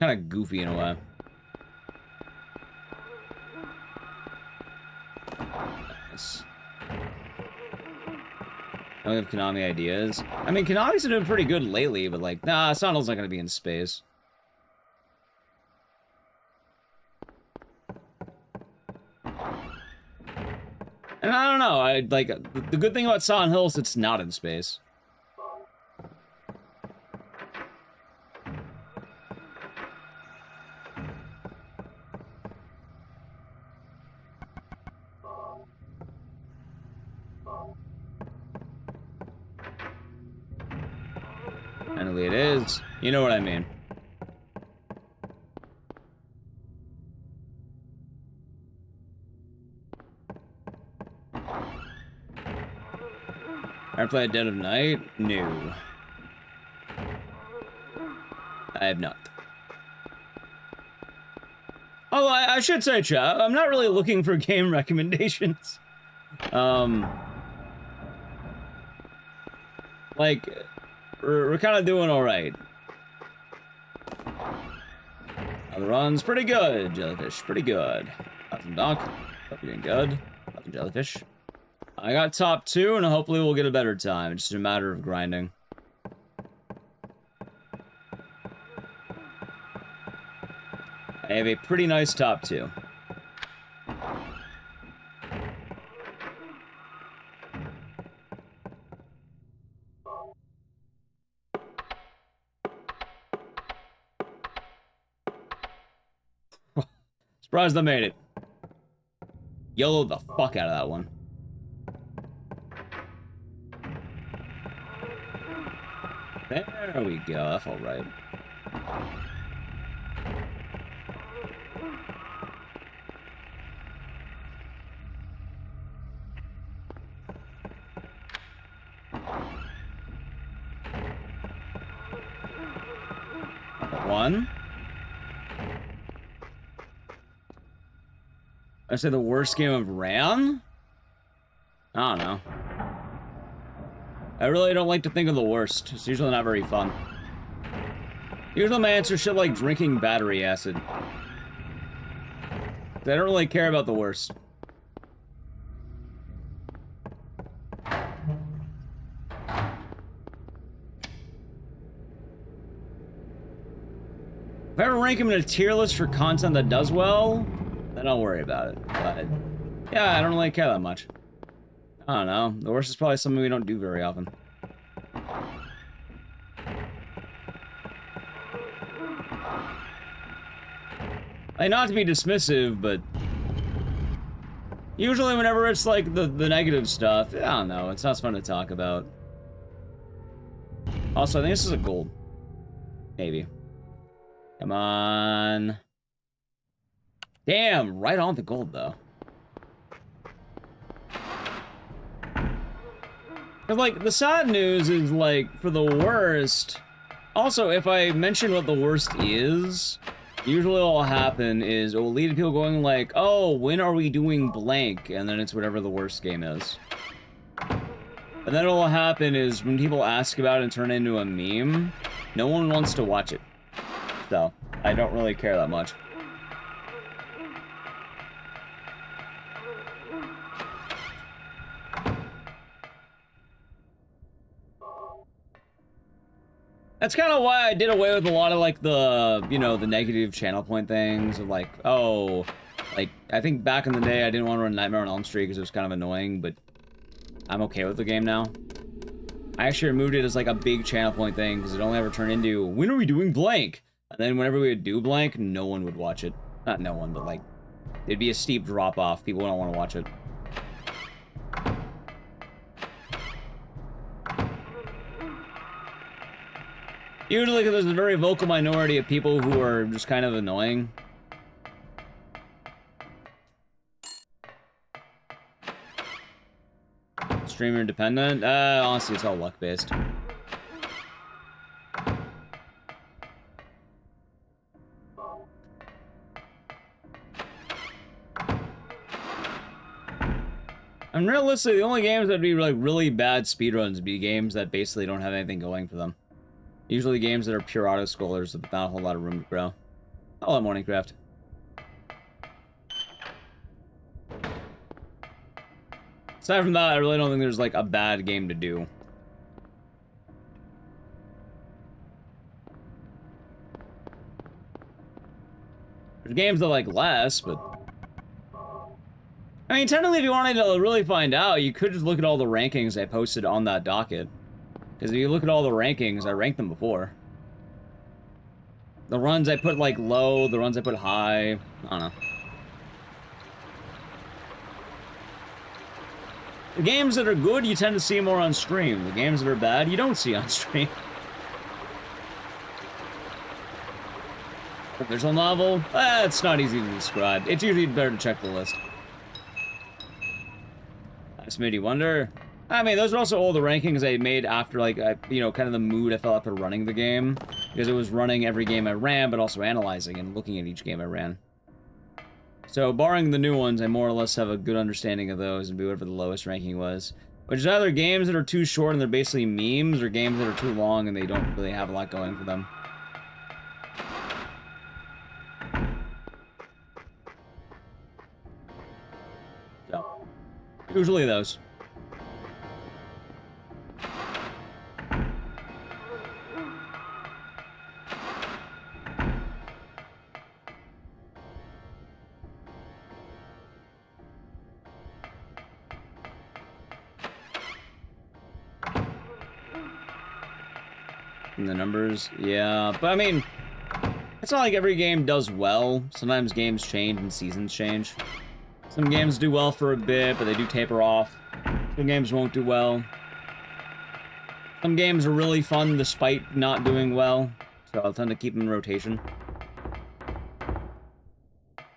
kind of goofy in a way. Nice. I don't have Konami ideas. I mean, Konami's been doing pretty good lately, but like, nah, Sonal's not gonna be in space. And I don't know, the good thing about Silent Hill is it's not in space. Finally it is. You know what I mean. Ever played Dead of Night? No. I have not. Oh, I should say, chat, I'm not really looking for game recommendations. Like, we're kind of doing alright. The run's pretty good, Jellyfish, pretty good. Awesome Doc, hope you're doing good. Awesome Jellyfish. I got top 2, and hopefully we'll get a better time. It's just a matter of grinding. I have a pretty nice top 2. Surprised I made it. Yellowed the fuck out of that one. There we go, that felt right. One. I say the worst game of RAM? I don't know. I really don't like to think of the worst. It's usually not very fun. Usually my answer is shit like drinking battery acid. I don't really care about the worst. If I ever rank him in a tier list for content that does well, then I'll worry about it. But yeah, I don't really care that much. I don't know. The worst is probably something we don't do very often. Like, not to be dismissive, but Usually whenever it's like the negative stuff, I don't know, it's not fun to talk about. Also, I think this is a gold. Maybe. Come on. Damn, right on the gold though. But like, the sad news is like, for the worst, also, if I mention what the worst is, usually what will happen is it will lead to people going like, oh, when are we doing blank? And then it's whatever the worst game is. And then what will happen is when people ask about it and turn it into a meme, no one wants to watch it. So, I don't really care that much. That's kind of why I did away with a lot of, like, the, you know, the negative channel point things. Of like, oh, like, I think back in the day I didn't want to run Nightmare on Elm Street because it was kind of annoying, but I'm okay with the game now. I actually removed it as, like, a big channel point thing because it only ever turned into, when are we doing blank? And then whenever we would do blank, no one would watch it. Not no one, but, like, it'd be a steep drop-off. People don't want to watch it. Usually because there's a very vocal minority of people who are just kind of annoying. Streamer independent? Honestly, it's all luck-based. And realistically, the only games that'd be like really bad speedruns would be games that basically don't have anything going for them. Usually games that are pure auto-scrollers with not a whole lot of room to grow. Hello, Morningcraft. Aside from that, I really don't think there's like a bad game to do. There's games that like less, but... I mean, technically, if you wanted to really find out, you could just look at all the rankings I posted on that docket. Because if you look at all the rankings, I ranked them before. The runs I put, like, low, the runs I put high, I don't know. The games that are good, you tend to see more on stream. The games that are bad, you don't see on stream. There's a novel. It's not easy to describe. It's usually better to check the list. Smitty Wonder. I mean, those are also all the rankings I made after, like, you know, kind of the mood I felt after running the game. Because it was running every game I ran, but also analyzing and looking at each game I ran. So, barring the new ones, I more or less have a good understanding of those and be whatever the lowest ranking was. Which is either games that are too short and they're basically memes, or games that are too long and they don't really have a lot going for them. So, usually those. And the numbers, yeah, but I mean, it's not like every game does well. Sometimes games change and seasons change. Some games do well for a bit, but they do taper off. Some games won't do well. Some games are really fun despite not doing well, so I'll tend to keep them in rotation.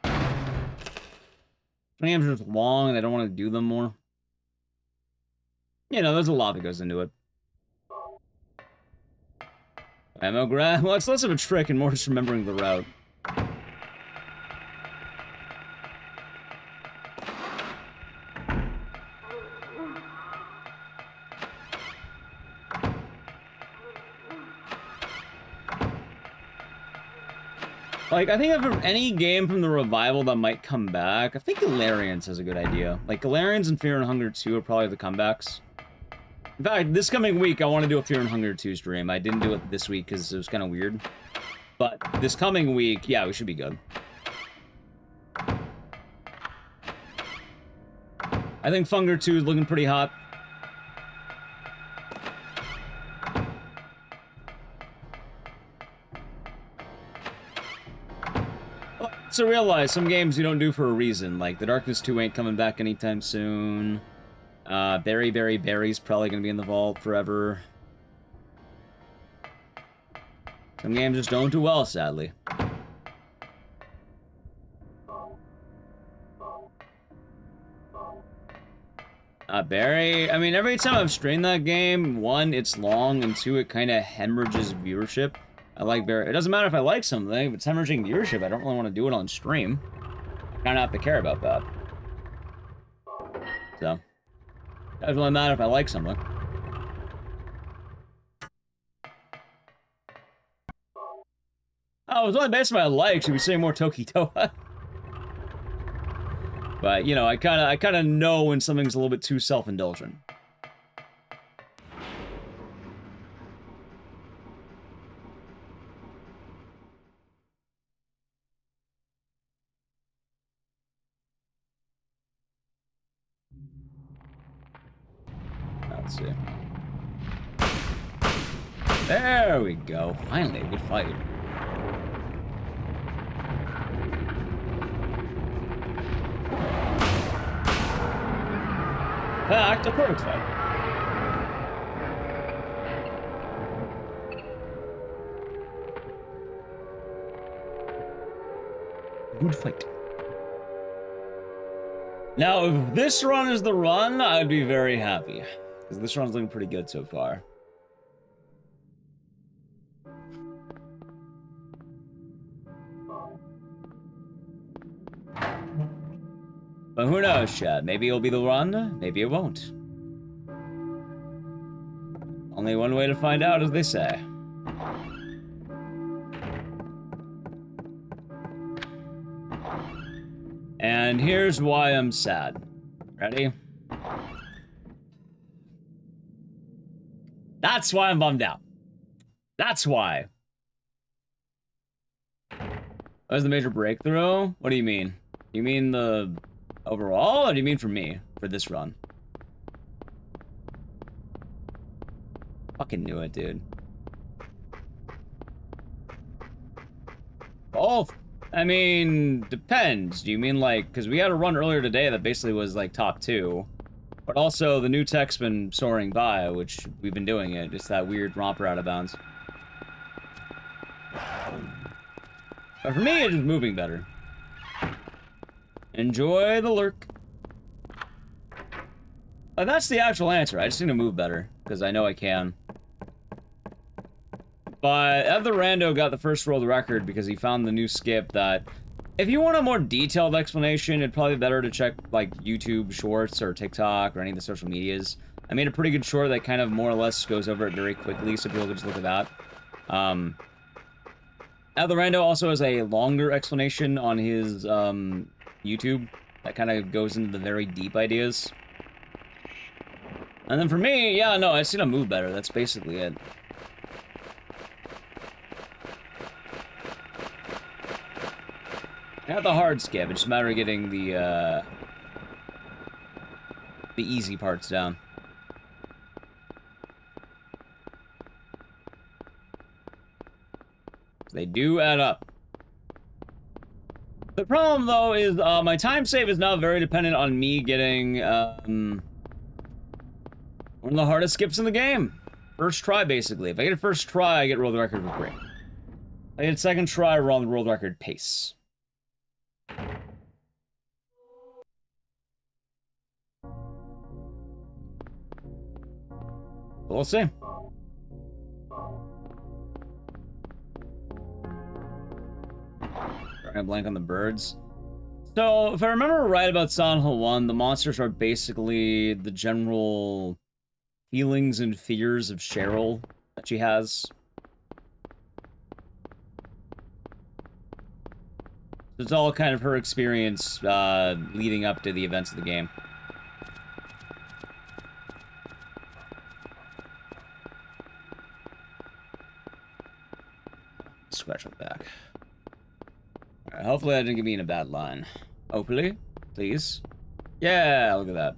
Some games are just long and I don't want to do them more. You know, there's a lot that goes into it. Ammo grab? Well, it's less of a trick and more just remembering the route. Like, I think of any game from the revival that might come back, I think Galarians is a good idea. Like, Galarians and Fear and Hunger 2 are probably the comebacks. In fact, this coming week, I want to do a Fear and Hunger 2 stream. I didn't do it this week because it was kind of weird. But this coming week, yeah, we should be good. I think Funger 2 is looking pretty hot. also realize some games you don't do for a reason. Like, The Darkness 2 ain't coming back anytime soon. Berry Berry Berry's probably gonna be in the vault forever. Some games just don't do well, sadly. Barry, I mean, every time I've streamed that game, one, it's long, and two, it kind of hemorrhages viewership. I like Barry. It doesn't matter if I like something, if it's hemorrhaging viewership, I don't really want to do it on stream. I kind of have to care about that. So, it doesn't really matter if I like something. Oh, it was only based on my likes. You'd be saying more Toki Toa. But, you know, I kind of know when something's a little bit too self-indulgent. Let's see. There we go. Finally, a good fight. In fact, a perfect fight. Good fight. Now, if this run is the run, I'd be very happy. Because this run's looking pretty good so far. But who knows, Chad? Maybe it'll be the run, maybe it won't. Only one way to find out, as they say. And here's why I'm sad. Ready? That's why I'm bummed out. That's why. What is the major breakthrough? What do you mean? You mean the overall, or do you mean for me? For this run? Fucking knew it, dude. Both. I mean, depends. Do you mean like, because we had a run earlier today that basically was like top 2. But also the new tech's been soaring by, which we've been doing it. Just that weird romper out of bounds. But for me, it's just moving better. Enjoy the lurk. That's the actual answer. I just need to move better, because I know I can. But Other Rando got the first world record because he found the new skip that... If you want a more detailed explanation, it'd probably be better to check, like, YouTube Shorts or TikTok or any of the social medias. I made a pretty good short that kind of more or less goes over it very quickly, so people can just look at that. Other Rando also has a longer explanation on his, YouTube that kind of goes into the very deep ideas. And then for me, yeah, no, I just need to move better. That's basically it. Not the hard skip, it's just a matter of getting the easy parts down. They do add up. The problem, though, is my time save is now very dependent on me getting one of the hardest skips in the game. First try, basically. If I get a first try, I get world record for free. If I get a second try, we're on the world record pace. We'll see. Drawing a blank on the birds. So, if I remember right about Silent Hill 1, the monsters are basically the general feelings and fears of Cheryl that she has. It's all kind of her experience leading up to the events of the game. Scratch my back. Alright, hopefully that didn't get me in a bad line. Hopefully. Please. Yeah, look at that.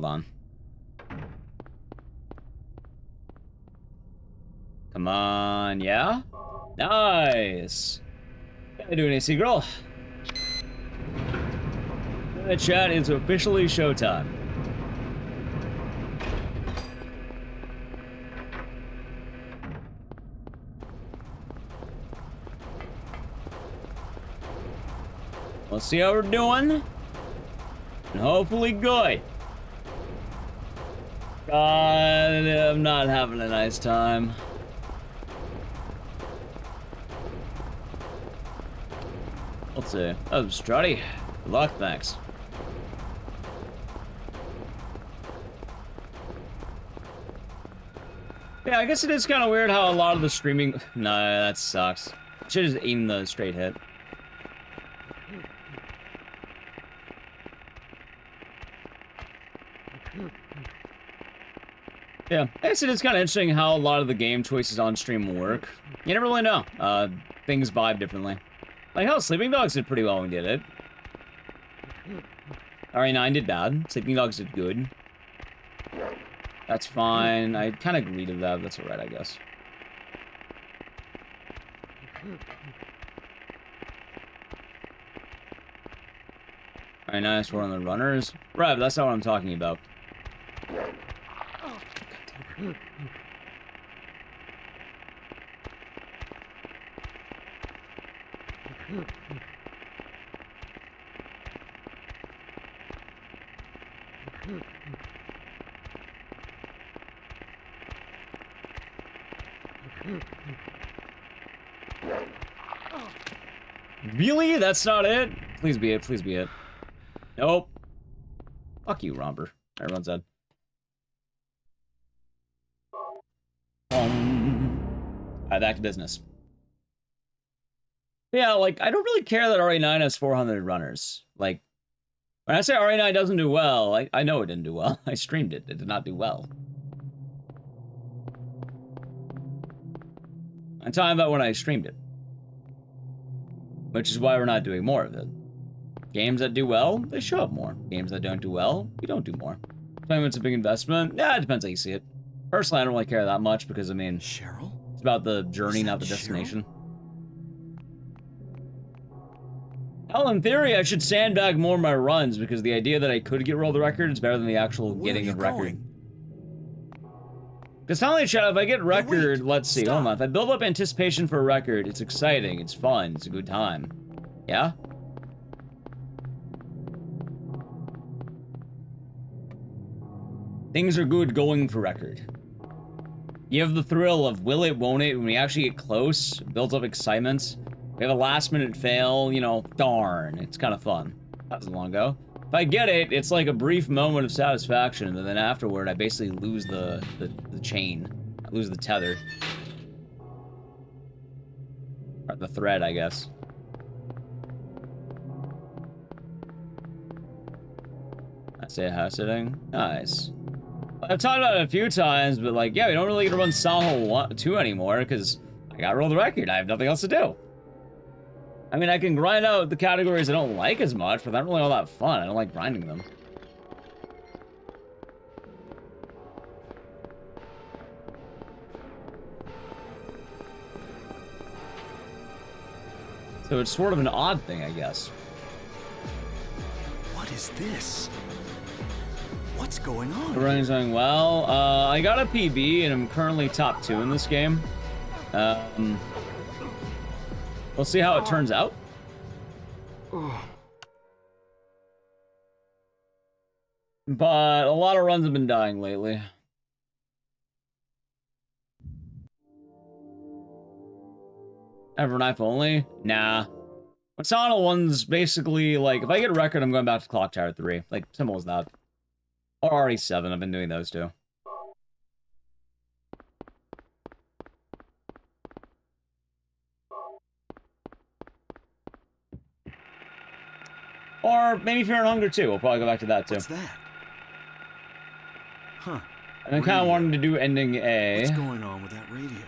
Hold on. Come on, yeah? Nice! How you doing, AC Girl? The chat is officially showtime. Let's see how we're doing. And hopefully good. God, I'm not having a nice time. Let's see. Oh, Strutty. Good luck, thanks. Yeah, I guess it is kind of weird how a lot of the streaming... No, that sucks. Should just aim the straight hit. Yeah, I guess it is kind of interesting how a lot of the game choices on stream work. You never really know. Things vibe differently. Like, hell, Sleeping Dogs did pretty well when we did it. RE9 did bad. Sleeping Dogs did good. That's fine. I kind of agreed with that. That's alright, I guess. Alright, nice. We're on the runners. Right, but that's not what I'm talking about. Really? That's not it? Please be it. Please be it. Nope. Fuck you, Romper. Everyone's dead. Alright, back to business. Yeah, like, I don't really care that RE9 has 400 runners. Like, when I say RE9 doesn't do well, I know it didn't do well. I streamed it. It did not do well. I'm talking about when I streamed it. Which is why we're not doing more of it. Games that do well, they show up more. Games that don't do well, we don't do more. Claim it's a big investment? Yeah, it depends how you see it. Personally, I don't really care that much because, I mean... Cheryl? It's about the journey, not the destination. Hell, in theory, I should sandbag more of my runs because the idea that I could get world record is better than the actual getting of record. Because not only, chat, if I get record, wait, let's see, hold on. If I build up anticipation for a record, it's exciting, it's fun, it's a good time. Yeah? Things are good going for record. You have the thrill of will it, won't it, when we actually get close, builds up excitement. We have a last minute fail, you know, darn, it's kind of fun. That wasn't long ago. If I get it, it's like a brief moment of satisfaction, and then afterward, I basically lose the chain. I lose the tether. Or the thread, I guess. I say house sitting. Nice. I've talked about it a few times, but like, yeah, we don't really get to run Silent 2 anymore, because I got rolled the record. I have nothing else to do. I mean, I can grind out the categories I don't like as much, but they're not really all that fun. I don't like grinding them. So it's sort of an odd thing, I guess. What is this? What's going on? Everything's going well. I got a PB, and I'm currently top 2 in this game. We'll see how it turns out. But a lot of runs have been dying lately. Ever knife only? Nah. Masana one's basically like, if I get a record, I'm going back to Clock Tower 3. Like, simple as that. Or RE7, I've been doing those too. Or maybe Fear and Hunger too. We'll probably go back to that too. What's that? Huh. And I'm kind of wanting to do ending A. What's going on with that radio?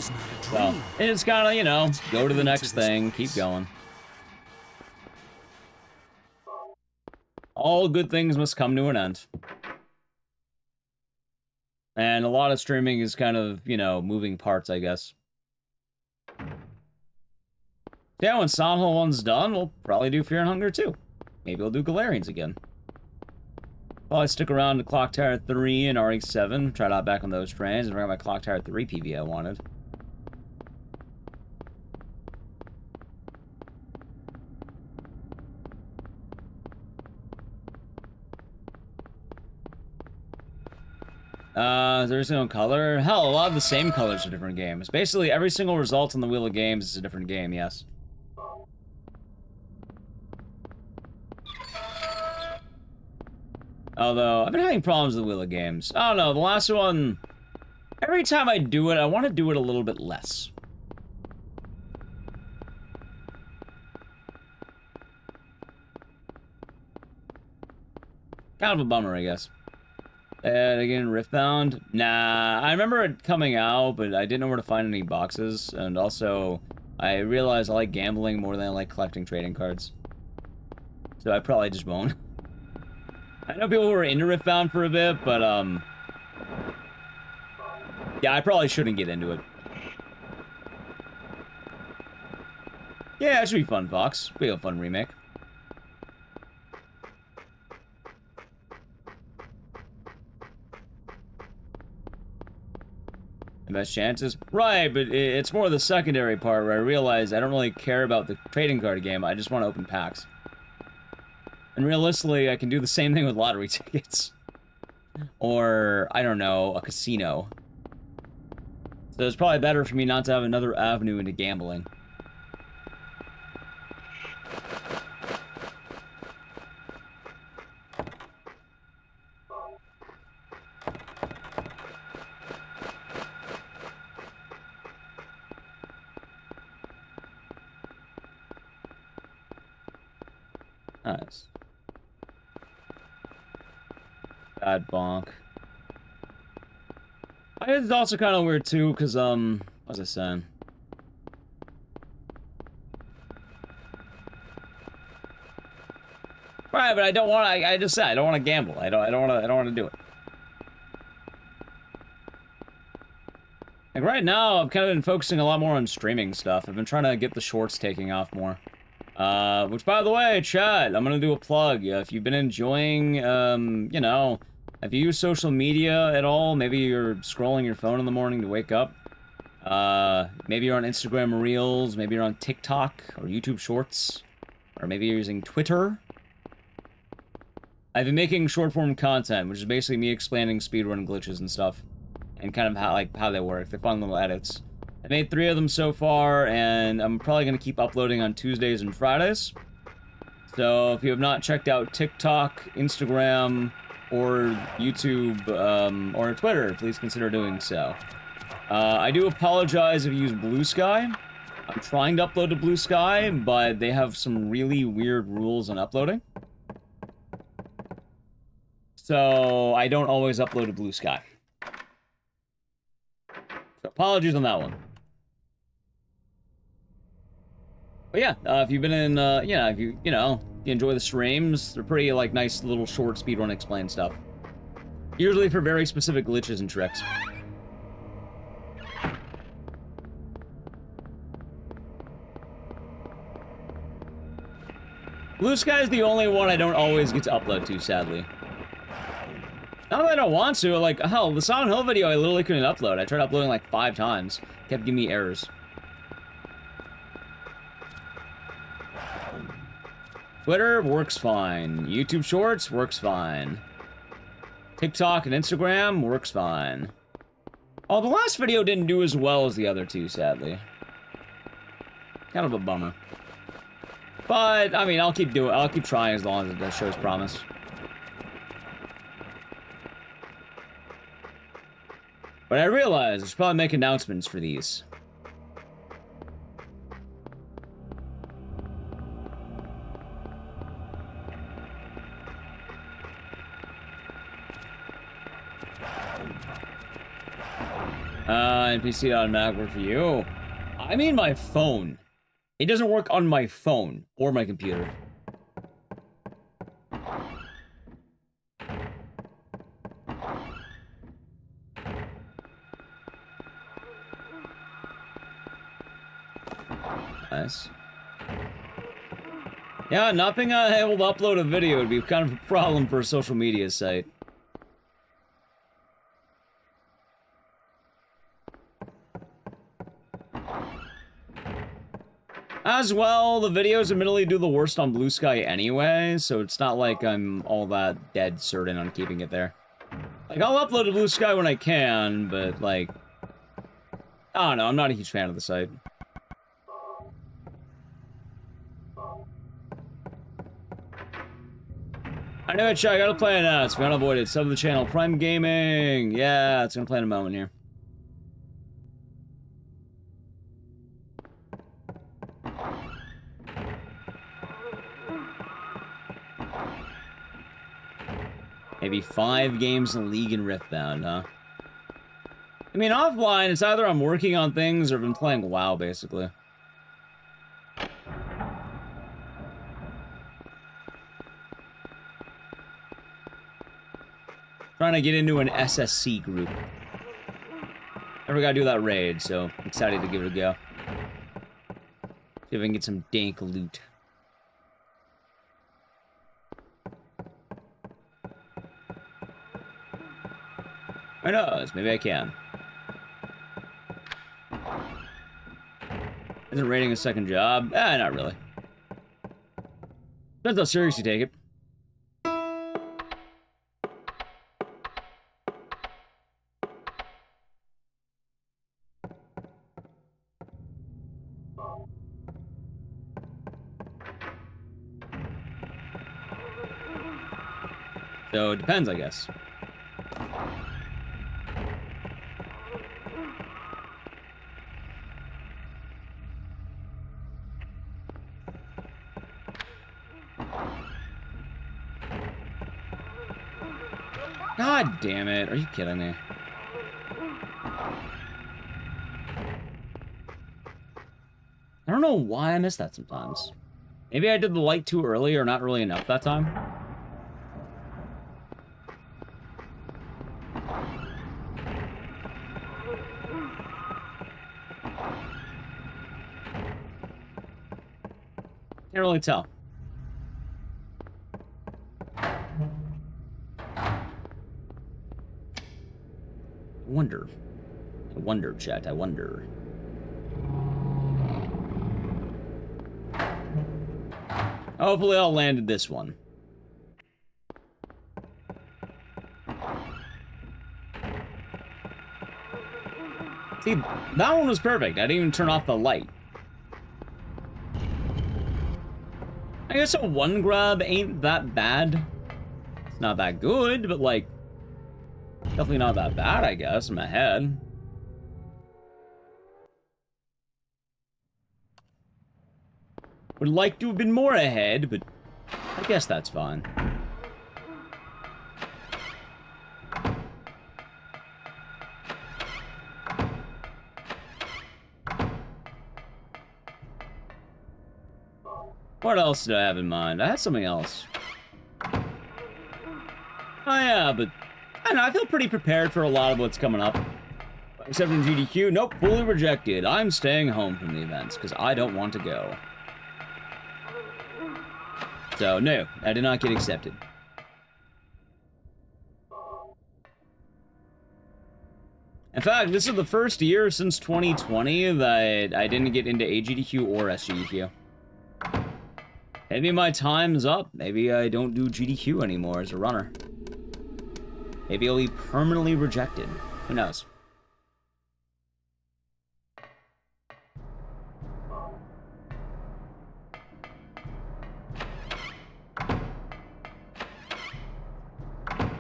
is not a So, dream. it's kind of, you know, What's go to the happening next to this thing, place? keep going. All good things must come to an end. And a lot of streaming is kind of, you know, moving parts, I guess. Yeah, when Sanhol 1's done, we'll probably do Fear and Hunger 2. Maybe we'll do Galarians again. Probably stick around to Clock Tower 3 and RE7, try it out back on those trains, and bring out my Clock Tower 3 PV I wanted. Is there a single color? Hell, a lot of the same colors are different games. Basically, every single result on the Wheel of Games is a different game, yes. Although, I've been having problems with the Wheel of Games. I don't know, the last one... Every time I do it, I want to do it a little bit less. Kind of a bummer, I guess. And again, Riftbound? Nah, I remember it coming out, but I didn't know where to find any boxes, and also, I realized I like gambling more than I like collecting trading cards. So I probably just won't. I know people were into Riftbound for a bit, but, yeah, I probably shouldn't get into it. Yeah, it should be fun, Fox. Be a fun remake. The best chances? Right, but it's more the secondary part where I realize I don't really care about the trading card game, I just want to open packs. And realistically, I can do the same thing with lottery tickets. Or, I don't know, a casino. So it's probably better for me not to have another avenue into gambling. Nice. Bad bonk. It's also kind of weird too, because, what was I saying? Right, but I don't want to, I just said, I don't want to gamble. I don't want to do it. Like, right now, I've kind of been focusing a lot more on streaming stuff. I've been trying to get the shorts taking off more. Which, by the way, chat, I'm gonna do a plug. If you've been enjoying, you know, if you use social media at all, maybe you're scrolling your phone in the morning to wake up. Maybe you're on Instagram Reels, maybe you're on TikTok or YouTube Shorts, or maybe you're using Twitter. I've been making short-form content, which is basically me explaining speedrun glitches and stuff, and kind of how they work. They're fun little edits. I made 3 of them so far, and I'm probably going to keep uploading on Tuesdays and Fridays. So if you have not checked out TikTok, Instagram, or YouTube, or Twitter, please consider doing so. I do apologize if you use Blue Sky. I'm trying to upload to Blue Sky, but they have some really weird rules on uploading. So I don't always upload to Blue Sky. So apologies on that one. But yeah, if you've been in, yeah, if you enjoy the streams, they're pretty, like, nice little short speedrun explain stuff. Usually for very specific glitches and tricks. Blue Sky is the only one I don't always get to upload to, sadly. Not that I don't want to, like, hell, the Silent Hill video I literally couldn't upload. I tried uploading like 5 times. Kept giving me errors. Twitter works fine. YouTube Shorts works fine. TikTok and Instagram works fine. Oh, the last video didn't do as well as the other 2, sadly. Kind of a bummer. But, I mean, I'll keep trying as long as it shows promise. But I realize I should probably make announcements for these. NPC automatic work for you. I mean my phone. It doesn't work on my phone or my computer. Nice. Yeah, not being able to upload a video would be kind of a problem for a social media site. As well, the videos admittedly do the worst on Blue Sky anyway, so it's not like I'm all that dead certain on keeping it there. Like, I'll upload to Blue Sky when I can, but, like... I don't know, I'm not a huge fan of the site. I know it, I gotta play it now, so we gotta avoid it. Sub the channel, Prime Gaming! Yeah, it's gonna play in a moment here. Maybe 5 games in League and Riftbound, huh? I mean, offline, it's either I'm working on things or I've been playing WoW, basically. Trying to get into an SSC group. Never gotta do that raid, so excited to give it a go. See if I can get some dank loot. Who knows? Maybe I can. Isn't raiding a second job? Not really. Depends how serious you take it. So it depends, I guess. God damn it. Are you kidding me? I don't know why I miss that sometimes. Maybe I did the light too early or not early enough that time. Can't really tell. I wonder, chat, I wonder. Hopefully I'll landed this one. See, that one was perfect. I didn't even turn off the light. I guess a one grab ain't that bad. It's not that good, but like, definitely not that bad, I guess, in my head. Would like to have been more ahead, but I guess that's fine. What else did I have in mind? I had something else. Oh yeah, but I don't know, I feel pretty prepared for a lot of what's coming up. Except in GDQ, nope, fully rejected. I'm staying home from the events, because I don't want to go. So, no, I did not get accepted. In fact, this is the first year since 2020 that I didn't get into AGDQ or SGDQ. Maybe my time's up. Maybe I don't do GDQ anymore as a runner. Maybe I'll be permanently rejected. Who knows?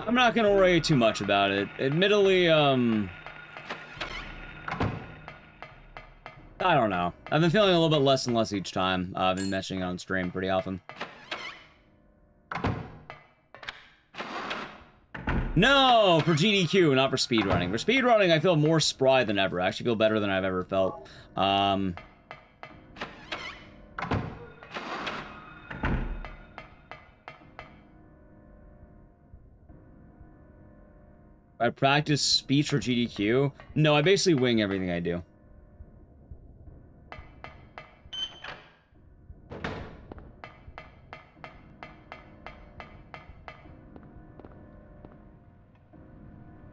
I'm not gonna worry too much about it. Admittedly, I don't know. I've been feeling a little bit less and less each time. I've been mentioning it on stream pretty often. No, for GDQ, not for speedrunning. For speedrunning, I feel more spry than ever. I actually feel better than I've ever felt. I practice speech for GDQ. No, I basically wing everything I do.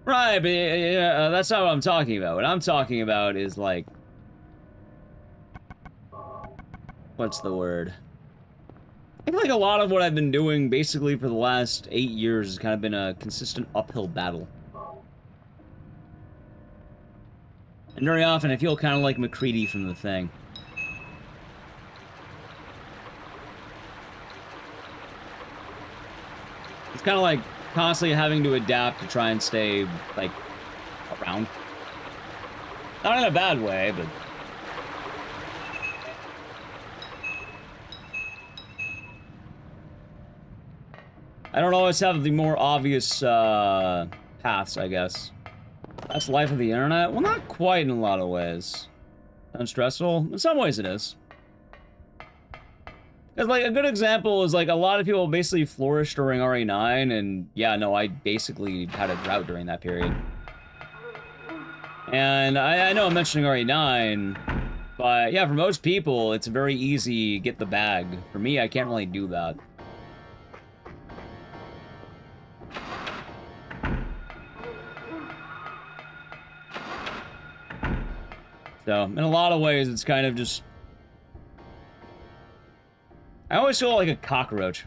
Right, but yeah, that's not what I'm talking about. What I'm talking about is, like... What's the word? I feel like a lot of what I've been doing, basically, for the last 8 years has kind of been a consistent uphill battle. And very often, I feel kind of like McCready from The Thing. It's kind of like constantly having to adapt to try and stay, like, around. Not in a bad way, but... I don't always have the more obvious, paths, I guess. That's the life of the internet? Well, not quite in a lot of ways. Unstressful? In some ways it is. Because, like, a good example is, like, a lot of people basically flourished during RE9, and, yeah, no, I basically had a drought during that period. And I know I'm mentioning RE9, but, yeah, for most people, it's very easy get the bag. For me, I can't really do that. So, in a lot of ways, it's kind of just... I always feel like a cockroach.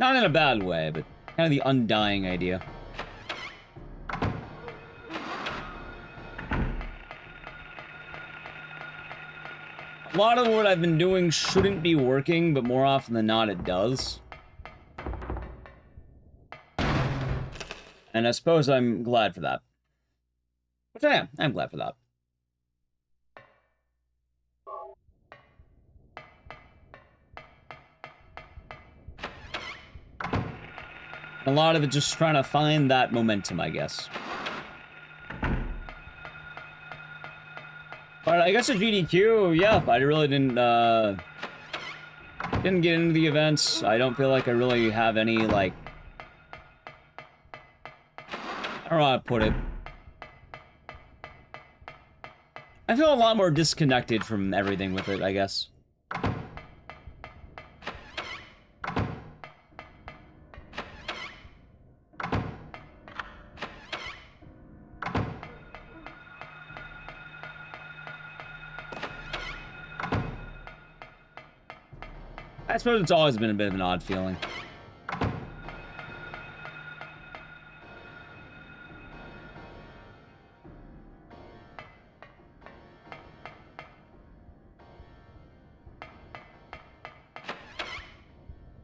Not in a bad way, but kind of the undying idea. A lot of what I've been doing shouldn't be working, but more often than not, it does. And I suppose I'm glad for that. Which I am. I'm glad for that. A lot of it just trying to find that momentum, I guess. But I guess at GDQ, yeah, I really didn't get into the events. I don't feel like I really have any, like... I don't know how to put it. I feel a lot more disconnected from everything with it, I guess. I suppose it's always been a bit of an odd feeling.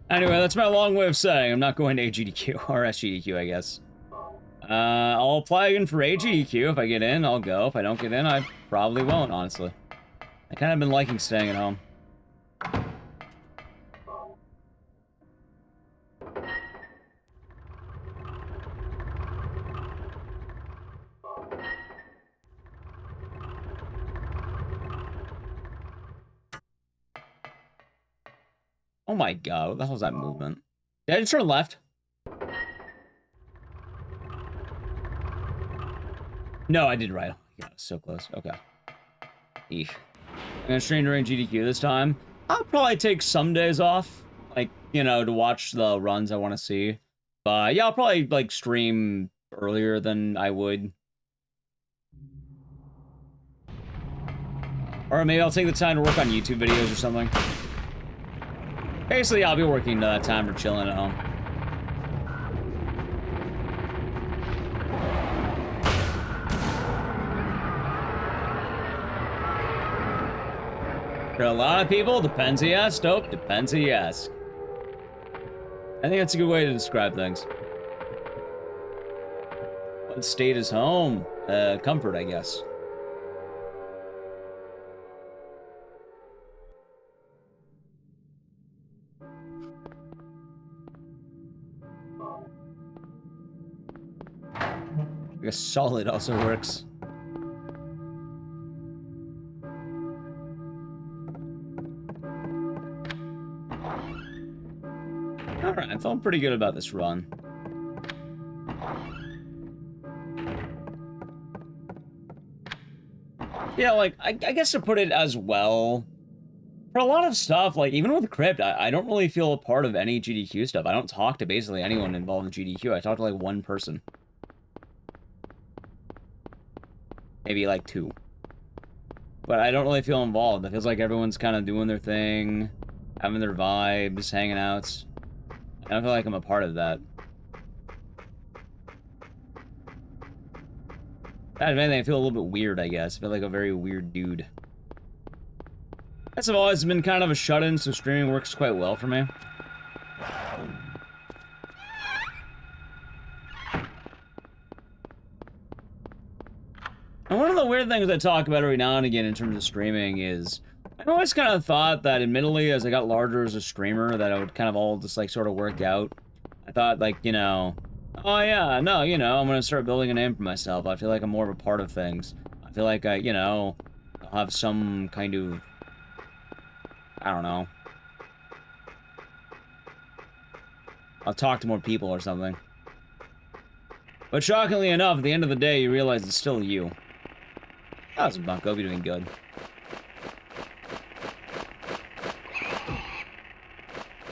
Anyway, that's my long way of saying I'm not going to AGDQ, or SGDQ, I guess. I'll apply again for AGDQ. If I get in, I'll go. If I don't get in, I probably won't, honestly. I kind of been liking staying at home. Oh my god, what the hell was that movement? Did I just turn left? No, I did right. Oh my god, so close. Okay. Eesh. I'm gonna stream during GDQ this time. I'll probably take some days off, like, you know, to watch the runs I want to see. But yeah, I'll probably, like, stream earlier than I would. Or maybe I'll take the time to work on YouTube videos or something. Basically, I'll be working time for chilling at home. For a lot of people, depends who you ask, Dope. Depends who you ask. I think that's a good way to describe things. What state is home? Comfort, I guess. I guess solid also works. Alright, I'm feeling pretty good about this run. Yeah, like, I guess to put it as well, for a lot of stuff, like, even with Crypt, I don't really feel a part of any GDQ stuff. I don't talk to basically anyone involved in GDQ. I talk to, like, one person. Maybe, like, two. But I don't really feel involved. It feels like everyone's kind of doing their thing, having their vibes, hanging out. I don't feel like I'm a part of that. If anything, I feel a little bit weird, I guess. I feel like a very weird dude. I've always been kind of a shut-in, so streaming works quite well for me. And one of the weird things I talk about every now and again in terms of streaming is, I've always kind of thought that, admittedly, as I got larger as a streamer, that it would kind of all just, like, sort of work out. I thought, like, you know, oh yeah, no, you know, I'm gonna start building a name for myself. I feel like I'm more of a part of things. I feel like you know, I'll have some kind of, I don't know. I'll talk to more people or something. But shockingly enough, at the end of the day, you realize it's still you. How's it, Buck? Hope you're doing good.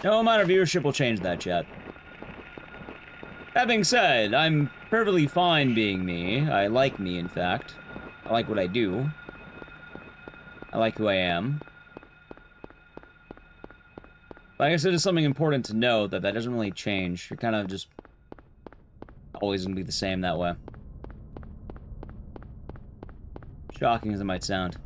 No amount of viewership will change that, chat. That being said, I'm perfectly fine being me. I like me, in fact. I like what I do. I like who I am. But I guess it is something important to know that doesn't really change. You're kind of just always gonna be the same that way. Shocking as it might sound.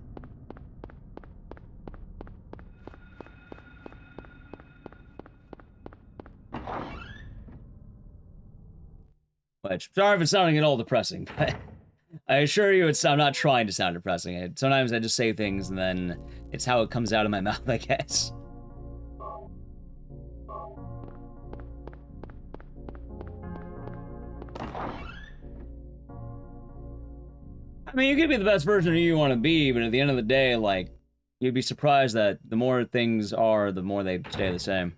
Which, sorry if it's sounding at all depressing, but I assure you I'm not trying to sound depressing. Sometimes I just say things and then it's how it comes out of my mouth, I guess. I mean, you could be the best version of you want to be, but at the end of the day, like, you'd be surprised that the more things are, the more they stay the same.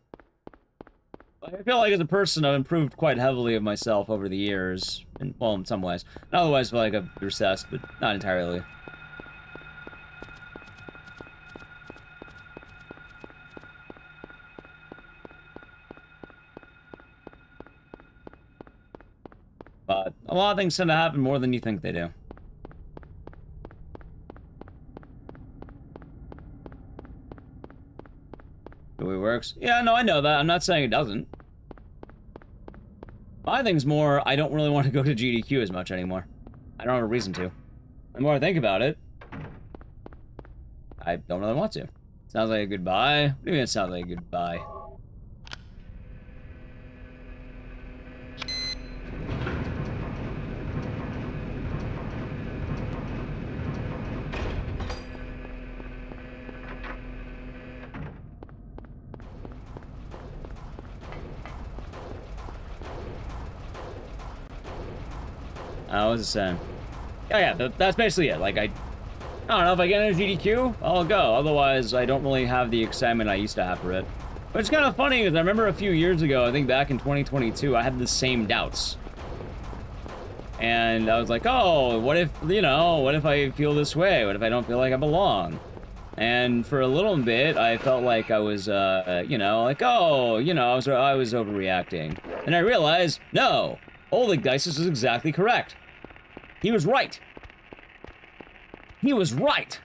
I feel like as a person, I've improved quite heavily of myself over the years. And, well, in some ways. In other ways, I feel like I've recessed, but not entirely. But a lot of things tend to happen more than you think they do. The way it works? Yeah, no, I know that. I'm not saying it doesn't. My thing's more, I don't really want to go to GDQ as much anymore. I don't have a reason to. The more I think about it, I don't really want to. Sounds like a goodbye. What do you mean it sounds like a goodbye? What was it saying? Oh yeah, that's basically it. Like, I don't know, if I get into GDQ, I'll go. Otherwise, I don't really have the excitement I used to have for it. But it's kind of funny, because I remember a few years ago, I think back in 2022, I had the same doubts. And I was like, oh, what if, you know, what if I feel this way? What if I don't feel like I belong? And for a little bit, I felt like I was, you know, like, oh, you know, I was overreacting. And I realized, no, old Ecdycis was exactly correct. He was right. He was right.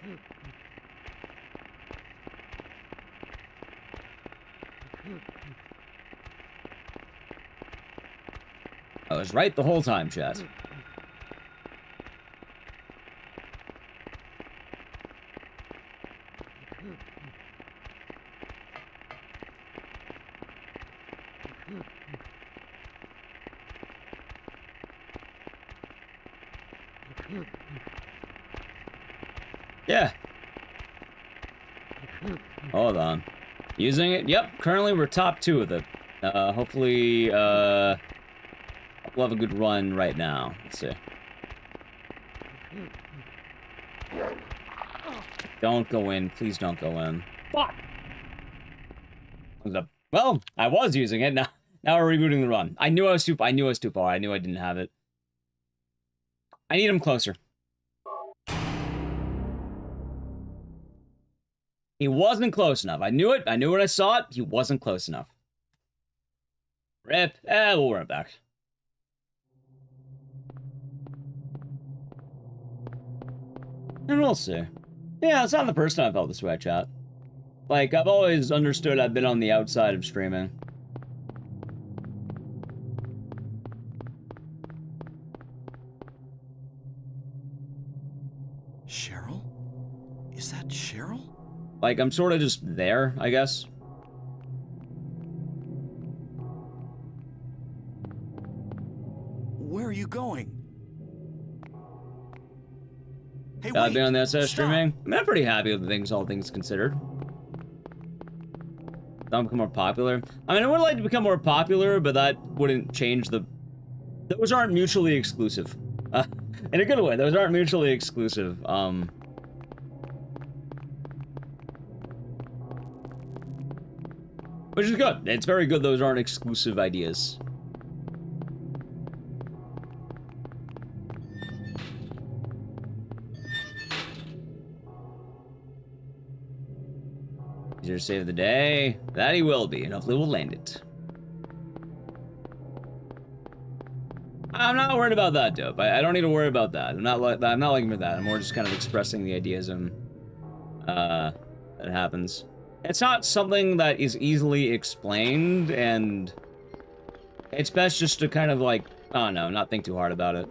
I was right the whole time, chat. Yeah. Hold on. Using it? Yep, currently we're top 2 with it. Hopefully, we'll have a good run right now. Let's see. Don't go in. Please don't go in. Fuck! Well, I was using it. Now we're rebooting the run. I knew I was too far. I knew I didn't have it. I need him closer. He wasn't close enough. I knew it. I knew when I saw it. He wasn't close enough. Rip. We'll run it back. And we'll see. Yeah, it's not the first time I felt this way, chat. Like, I've always understood I've been on the outside of streaming. Cheryl? Is that Cheryl? Like, I'm sort of just there, I guess. Where are you going? Hey, I've wait! been on the outside of Stop. streaming. I mean, I'm pretty happy with things, all things considered. Don't become more popular. I mean, I would like to become more popular, but that wouldn't change the... Those aren't mutually exclusive. In a good way, those aren't mutually exclusive. Which is good. It's very good those aren't exclusive ideas. Easier to save the day. That he will be, and hopefully we'll land it. I'm not worried about that, Dope. I don't need to worry about that. I'm not looking for that. I'm more just kind of expressing the ideasm that happens. It's not something that is easily explained, and it's best just to kind of like, I don't know, not think too hard about it.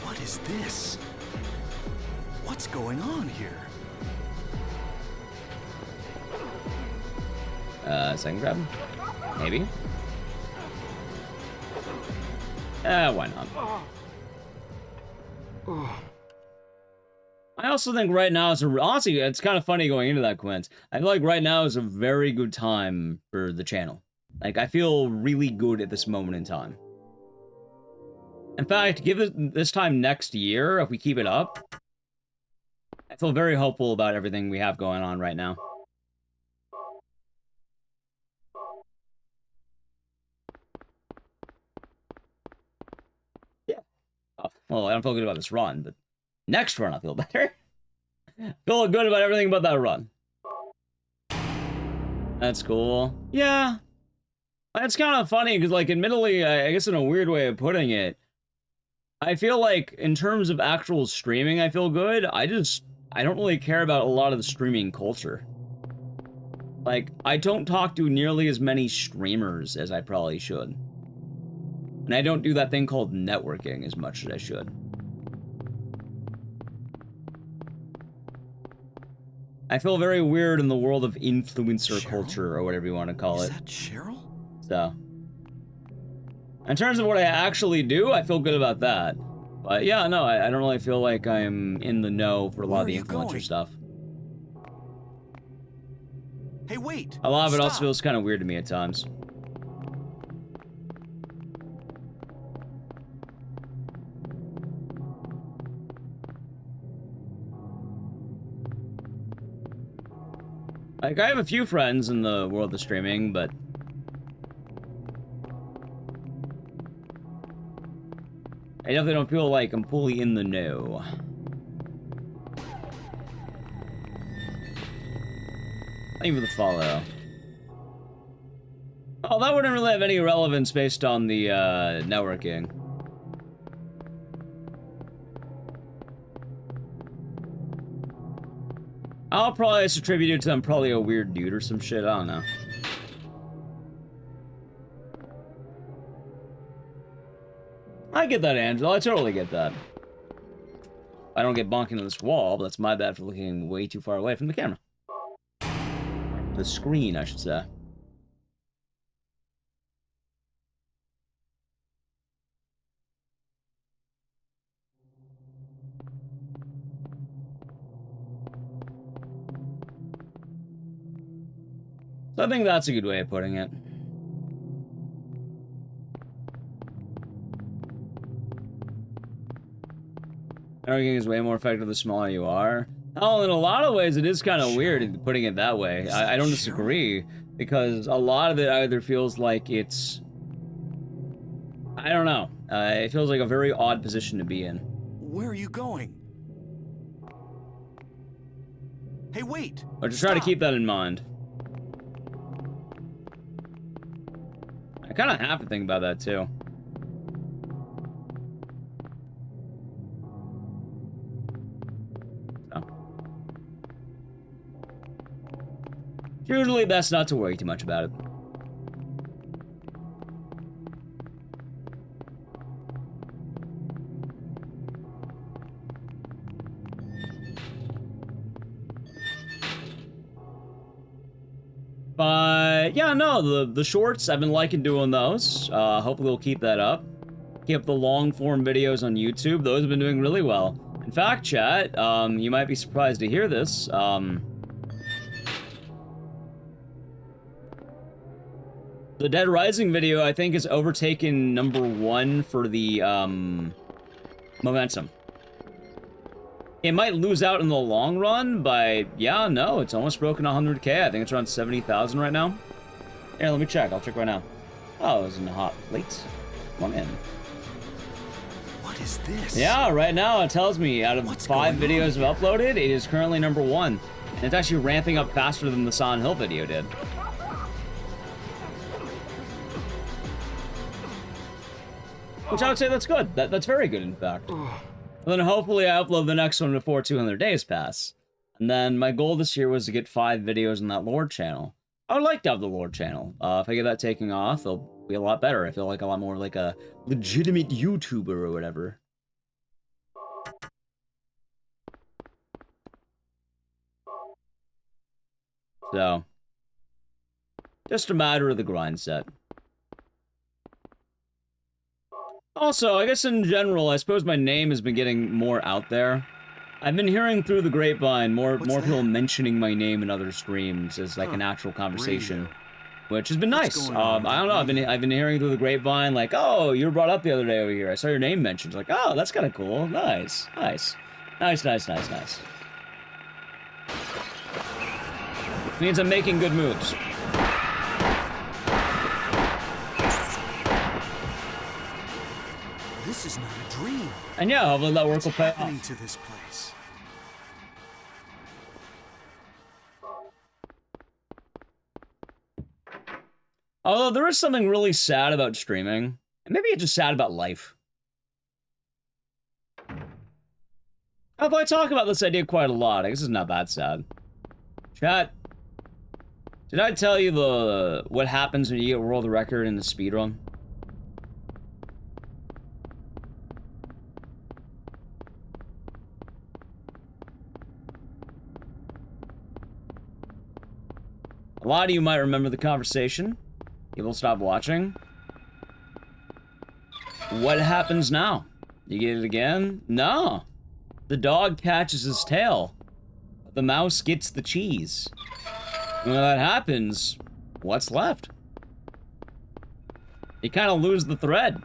What is this? What's going on here? Second grab? Maybe? Why not? I also think right now is honestly, it's kind of funny going into that, Quint. I feel like right now is a very good time for the channel. Like, I feel really good at this moment in time. In fact, give it this time next year, if we keep it up, I feel very hopeful about everything we have going on right now. Yeah. Oh, well, I don't feel good about this run, but next run I feel better. Feel good about everything about that run. That's cool. Yeah. It's kind of funny, because, like, admittedly, I guess in a weird way of putting it, I feel like, in terms of actual streaming, I feel good. I don't really care about a lot of the streaming culture. Like, I don't talk to nearly as many streamers as I probably should. And I don't do that thing called networking as much as I should. I feel very weird in the world of influencer culture, or whatever you want to call it. Is that Cheryl? So, in terms of what I actually do, I feel good about that. But yeah, no, I don't really feel like I'm in the know for a lot of the influencer stuff. Hey, wait! A lot of it also Stop. feels kind of weird to me at times. Like, I have a few friends in the world of streaming, but I definitely don't feel like I'm fully in the know. Thank you for the follow. Oh, that wouldn't really have any relevance based on the networking. I'll probably just attribute it to I'm probably a weird dude or some shit, I don't know. I get that, Angela, I totally get that. I don't get bonked into this wall, but that's my bad for looking way too far away from the camera. The screen, I should say. So I think that's a good way of putting it. Networking is way more effective the smaller you are. Oh, in a lot of ways, it is kind of weird putting it that way. I don't disagree, because a lot of it either feels like it's... I don't know. It feels like a very odd position to be in. Where are you going? Hey, wait! But just try to keep that in mind. I kind of have to think about that, too. So. Usually best not to worry too much about it. But yeah, no, the shorts, I've been liking doing those. Hopefully we'll keep that up. Keep up the long form videos on YouTube. Those have been doing really well. In fact, chat, you might be surprised to hear this. The Dead Rising video, I think, has overtaken #1 for the momentum. It might lose out in the long run, but yeah, no, it's almost broken 100K. I think it's around 70,000 right now. Here, let me check. I'll check right now. Oh, it was in the hot plate. Come on in. What is this? Yeah, right now it tells me out of 5 videos I've uploaded, it is currently #1. And it's actually ramping up faster than the Silent Hill video did. Which I would say that's good. That's very good, in fact. And then hopefully I upload the next one before 200 days pass. And then my goal this year was to get 5 videos on that Lord channel. I would like to have the Lord channel. If I get that taking off, it'll be a lot better. I feel like a lot more like a legitimate YouTuber or whatever. So, just a matter of the grind set. Also, I guess in general, I suppose my name has been getting more out there. I've been hearing through the grapevine more people mentioning my name in other streams as like an actual conversation, which has been nice. I don't know. I've been hearing through the grapevine like, oh, you were brought up the other day over here. I saw your name mentioned. Like, oh, that's kind of cool. Nice. Means I'm making good moves. This is not a dream. And yeah, hopefully that work will pay off. To this place? Although there is something really sad about streaming, and maybe it's just sad about life. Although I talk about this idea quite a lot, I guess it's not that sad. Chat, did I tell you what happens when you get a world record in the speedrun? A lot of you might remember the conversation. People stop watching. What happens now? You get it again? No. The dog catches his tail. The mouse gets the cheese. When that happens, what's left? You kind of lose the thread.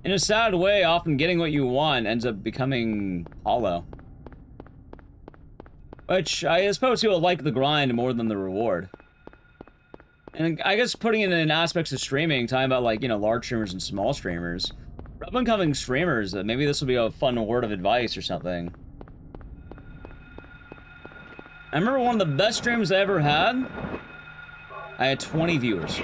In a sad way, often getting what you want ends up becoming hollow. Which, I suppose people like the grind more than the reward. And I guess putting it in aspects of streaming, talking about, like, you know, large streamers and small streamers. For up-and-coming streamers, maybe this will be a fun word of advice or something. I remember one of the best streams I ever had. I had 20 viewers.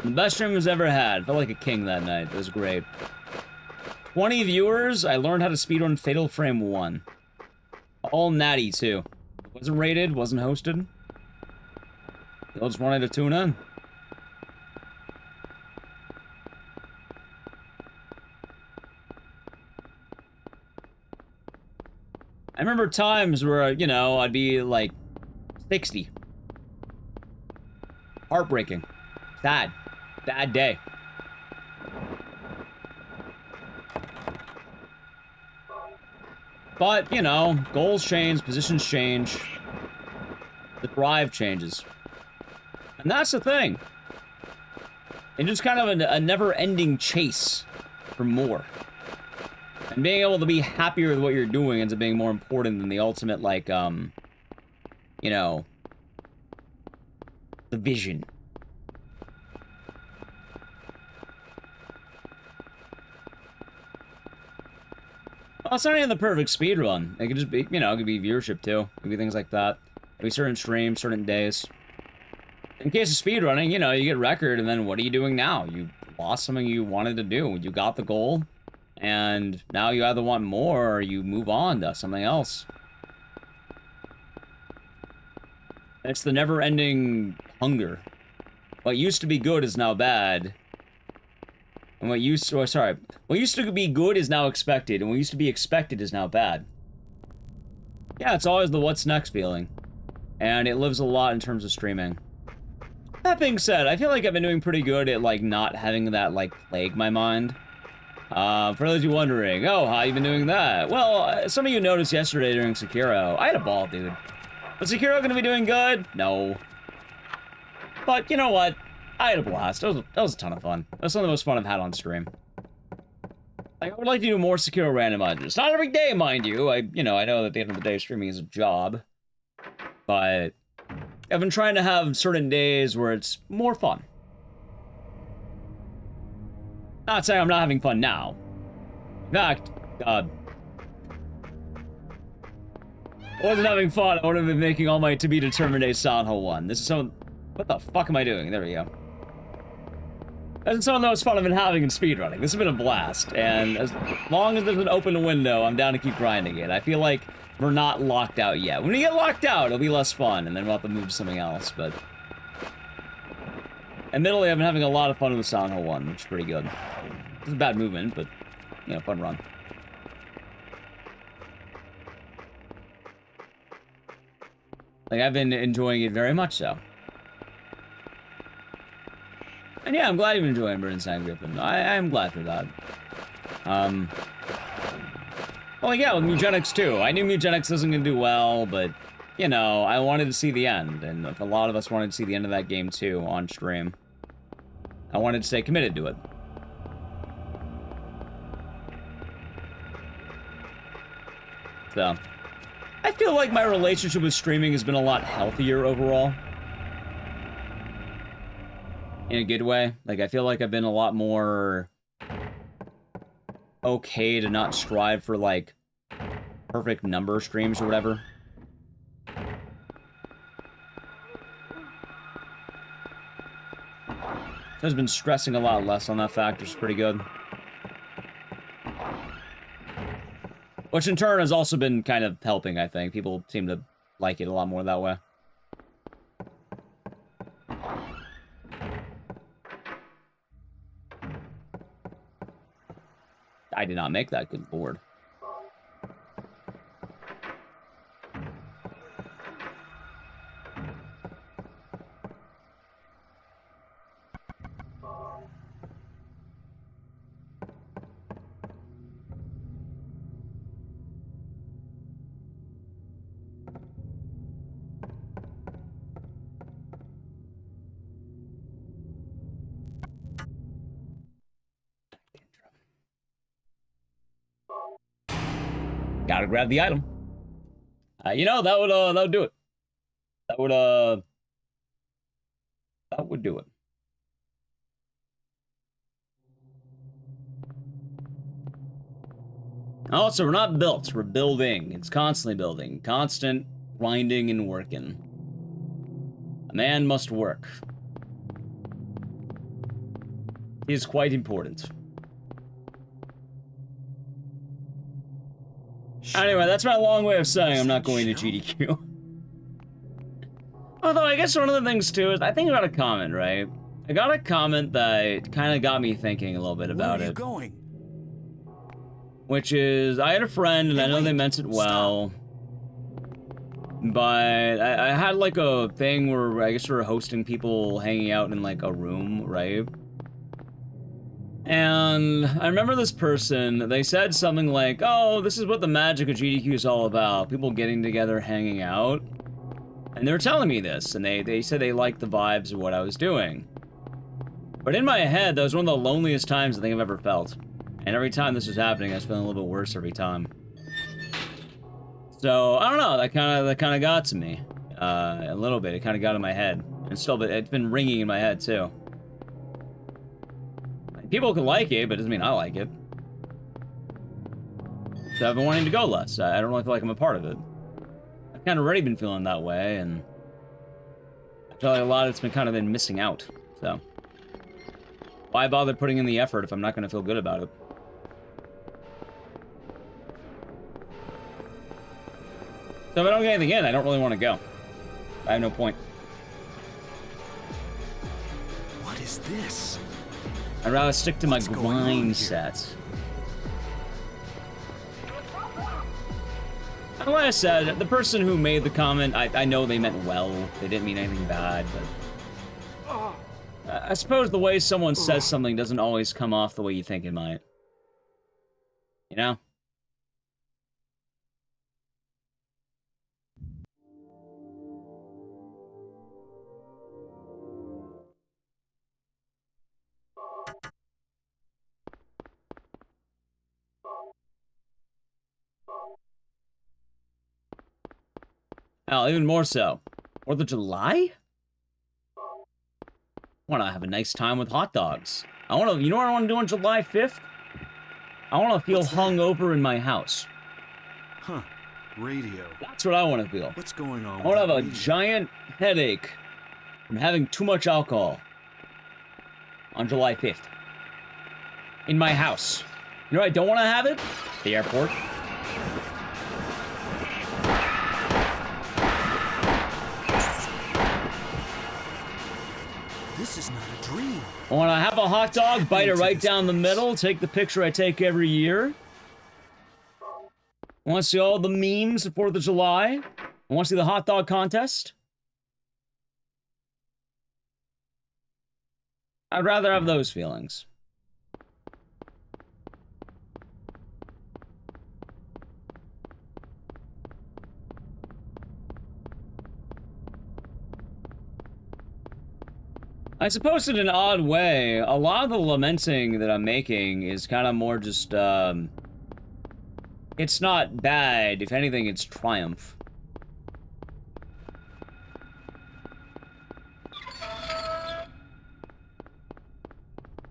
The best stream I've ever had. Felt like a king that night. It was great. 20 viewers, I learned how to speedrun Fatal Frame 1. All natty, too. Wasn't rated, wasn't hosted. They all just wanted to tune in. I remember times where, you know, I'd be like 60. Heartbreaking. Sad. Bad day. But, you know, goals change, positions change. The drive changes. And that's the thing. It's just kind of a never-ending chase for more. And being able to be happier with what you're doing ends up being more important than the ultimate, like, you know, the vision. Well, it's not even the perfect speedrun. It could just be, you know, it could be viewership too. It could be things like that. Maybe certain streams, certain days. In case of speedrunning, you know, you get record, and then what are you doing now? You lost something you wanted to do. You got the goal, and now you either want more or you move on to something else. It's the never-ending hunger. What used to be good is now bad. And what used to be good is now expected, and what used to be expected is now bad. Yeah, it's always the what's next feeling. And it lives a lot in terms of streaming. That being said, I feel like I've been doing pretty good at, like, not having that, like, plague my mind. For those of you wondering, oh, how you been doing that? Well, some of you noticed yesterday during Sekiro, I had a ball, dude. Was Sekiro gonna be doing good? No. But, you know what? I had a blast. That was a ton of fun. That was some of the most fun I've had on stream. Like, I would like to do more Sekiro randomizers. Not every day, mind you. I know that at the end of the day, streaming is a job. But I've been trying to have certain days where it's more fun. Not saying I'm not having fun now. In fact, I wasn't having fun. I would have been making all my to-be-determined days Sanho 1. This is some... What the fuck am I doing? There we go. That's some of the most fun I've been having in speedrunning. This has been a blast, and as long as there's an open window, I'm down to keep grinding it. I feel like we're not locked out yet. When we get locked out, it'll be less fun, and then we'll have to move to something else, but... Admittedly, I've been having a lot of fun with the Sanho 1, which is pretty good. It's a bad movement, but, you know, fun run. Like, I've been enjoying it very much so. And yeah, I'm glad you've been enjoying Burnside Griffin. I am glad for that. Well, yeah, with Mugenics too. I knew Mugenics wasn't gonna do well, but, you know, I wanted to see the end, and if a lot of us wanted to see the end of that game too, on stream, I wanted to stay committed to it. So, I feel like my relationship with streaming has been a lot healthier overall. In a good way. Like, I feel like I've been a lot more okay to not strive for, like, perfect number streams or whatever. So I've been stressing a lot less on that fact, which is pretty good. Which in turn has also been kind of helping, I think. People seem to like it a lot more that way. I did not make that, good lord. Gotta grab the item. You know, that would do it. That would do it. Also, we're not built, we're building. It's constantly building. Constant grinding and working. A man must work. He is quite important. Anyway, that's my long way of saying I'm not going to GDQ. Although, I guess one of the things, too, is I think I got a comment, right? I got a comment that kind of got me thinking a little bit about it. Where are you going? Which is, I had a friend, and I know they meant it well. But I had, like, a thing where I guess we were hosting people hanging out in, like, a room, right? And I remember this person, they said something like, oh, this is what the magic of GDQ is all about. People getting together, hanging out. And they were telling me this, and they said they liked the vibes of what I was doing. But in my head, that was one of the loneliest times I think I've ever felt. And every time this was happening, I was feeling a little bit worse every time. So, I don't know, that kind of got to me. A little bit, it kind of got in my head. And still, it's been ringing in my head, too. People can like it, but it doesn't mean I like it. So I've been wanting to go less. I don't really feel like I'm a part of it. I've kind of already been feeling that way, and I feel like a lot of it's been kind of been missing out. So why bother putting in the effort if I'm not going to feel good about it? So if I don't get anything in, I don't really want to go. I have no point. What is this? I'd rather stick to my grind set. And like I said, the person who made the comment, I know they meant well. They didn't mean anything bad, but I suppose the way someone says something doesn't always come off the way you think it might. You know? Oh, even more so. 4th of July? I want to have a nice time with hot dogs. You know what I want to do on July 5th? I want to feel hungover in my house. Huh. Radio. That's what I want to feel. What's going on? I want to have a giant headache from having too much alcohol on July 5th. In my house. You know what I don't want to have it? The airport. This is not a dream. I want to have a hot dog, bite it right down the middle, take the picture I take every year. I want to see all the memes of 4th of July. I want to see the hot dog contest. I'd rather have those feelings. I suppose in an odd way, a lot of the lamenting that I'm making is kind of more just, it's not bad. If anything, it's triumph.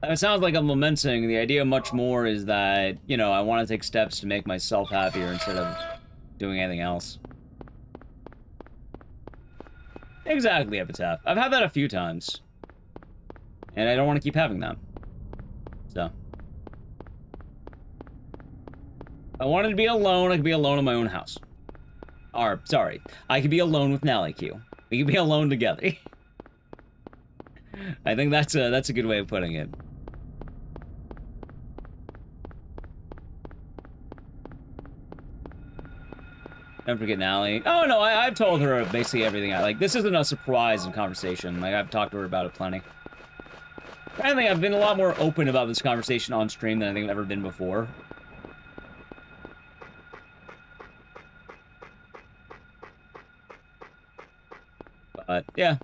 It sounds like I'm lamenting. The idea much more is that, you know, I want to take steps to make myself happier instead of doing anything else. Exactly, Epitaph. I've had that a few times. And I don't want to keep having that. So. If I wanted to be alone, I could be alone in my own house. Or, sorry, I could be alone with Nally Q. We could be alone together. I think that's a good way of putting it. Don't forget Nally. Oh, no, I've told her basically everything. Like, this isn't a surprise in conversation. Like, I've talked to her about it plenty. I think I've been a lot more open about this conversation on stream than I think I've ever been before. But, yeah.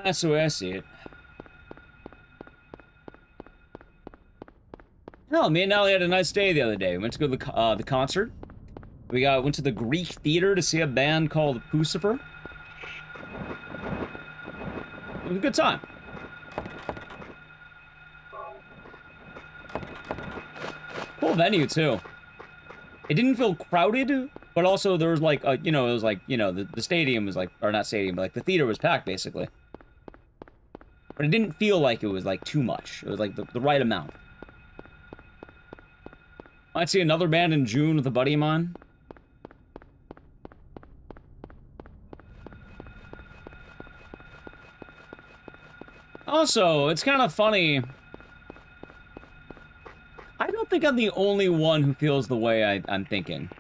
That's the way I see it. No, me and Nally had a nice day the other day. We went to go to the concert. We went to the Greek Theater to see a band called Pucifer. It was a good time. Cool venue, too. It didn't feel crowded, but also there was like, you know, it was like, you know, the stadium was like, or not stadium, but like the theater was packed, basically. But it didn't feel like it was like too much. It was like the right amount. I'd see another band in June with a buddy of mine. Also, it's kind of funny. I don't think I'm the only one who feels the way I'm thinking.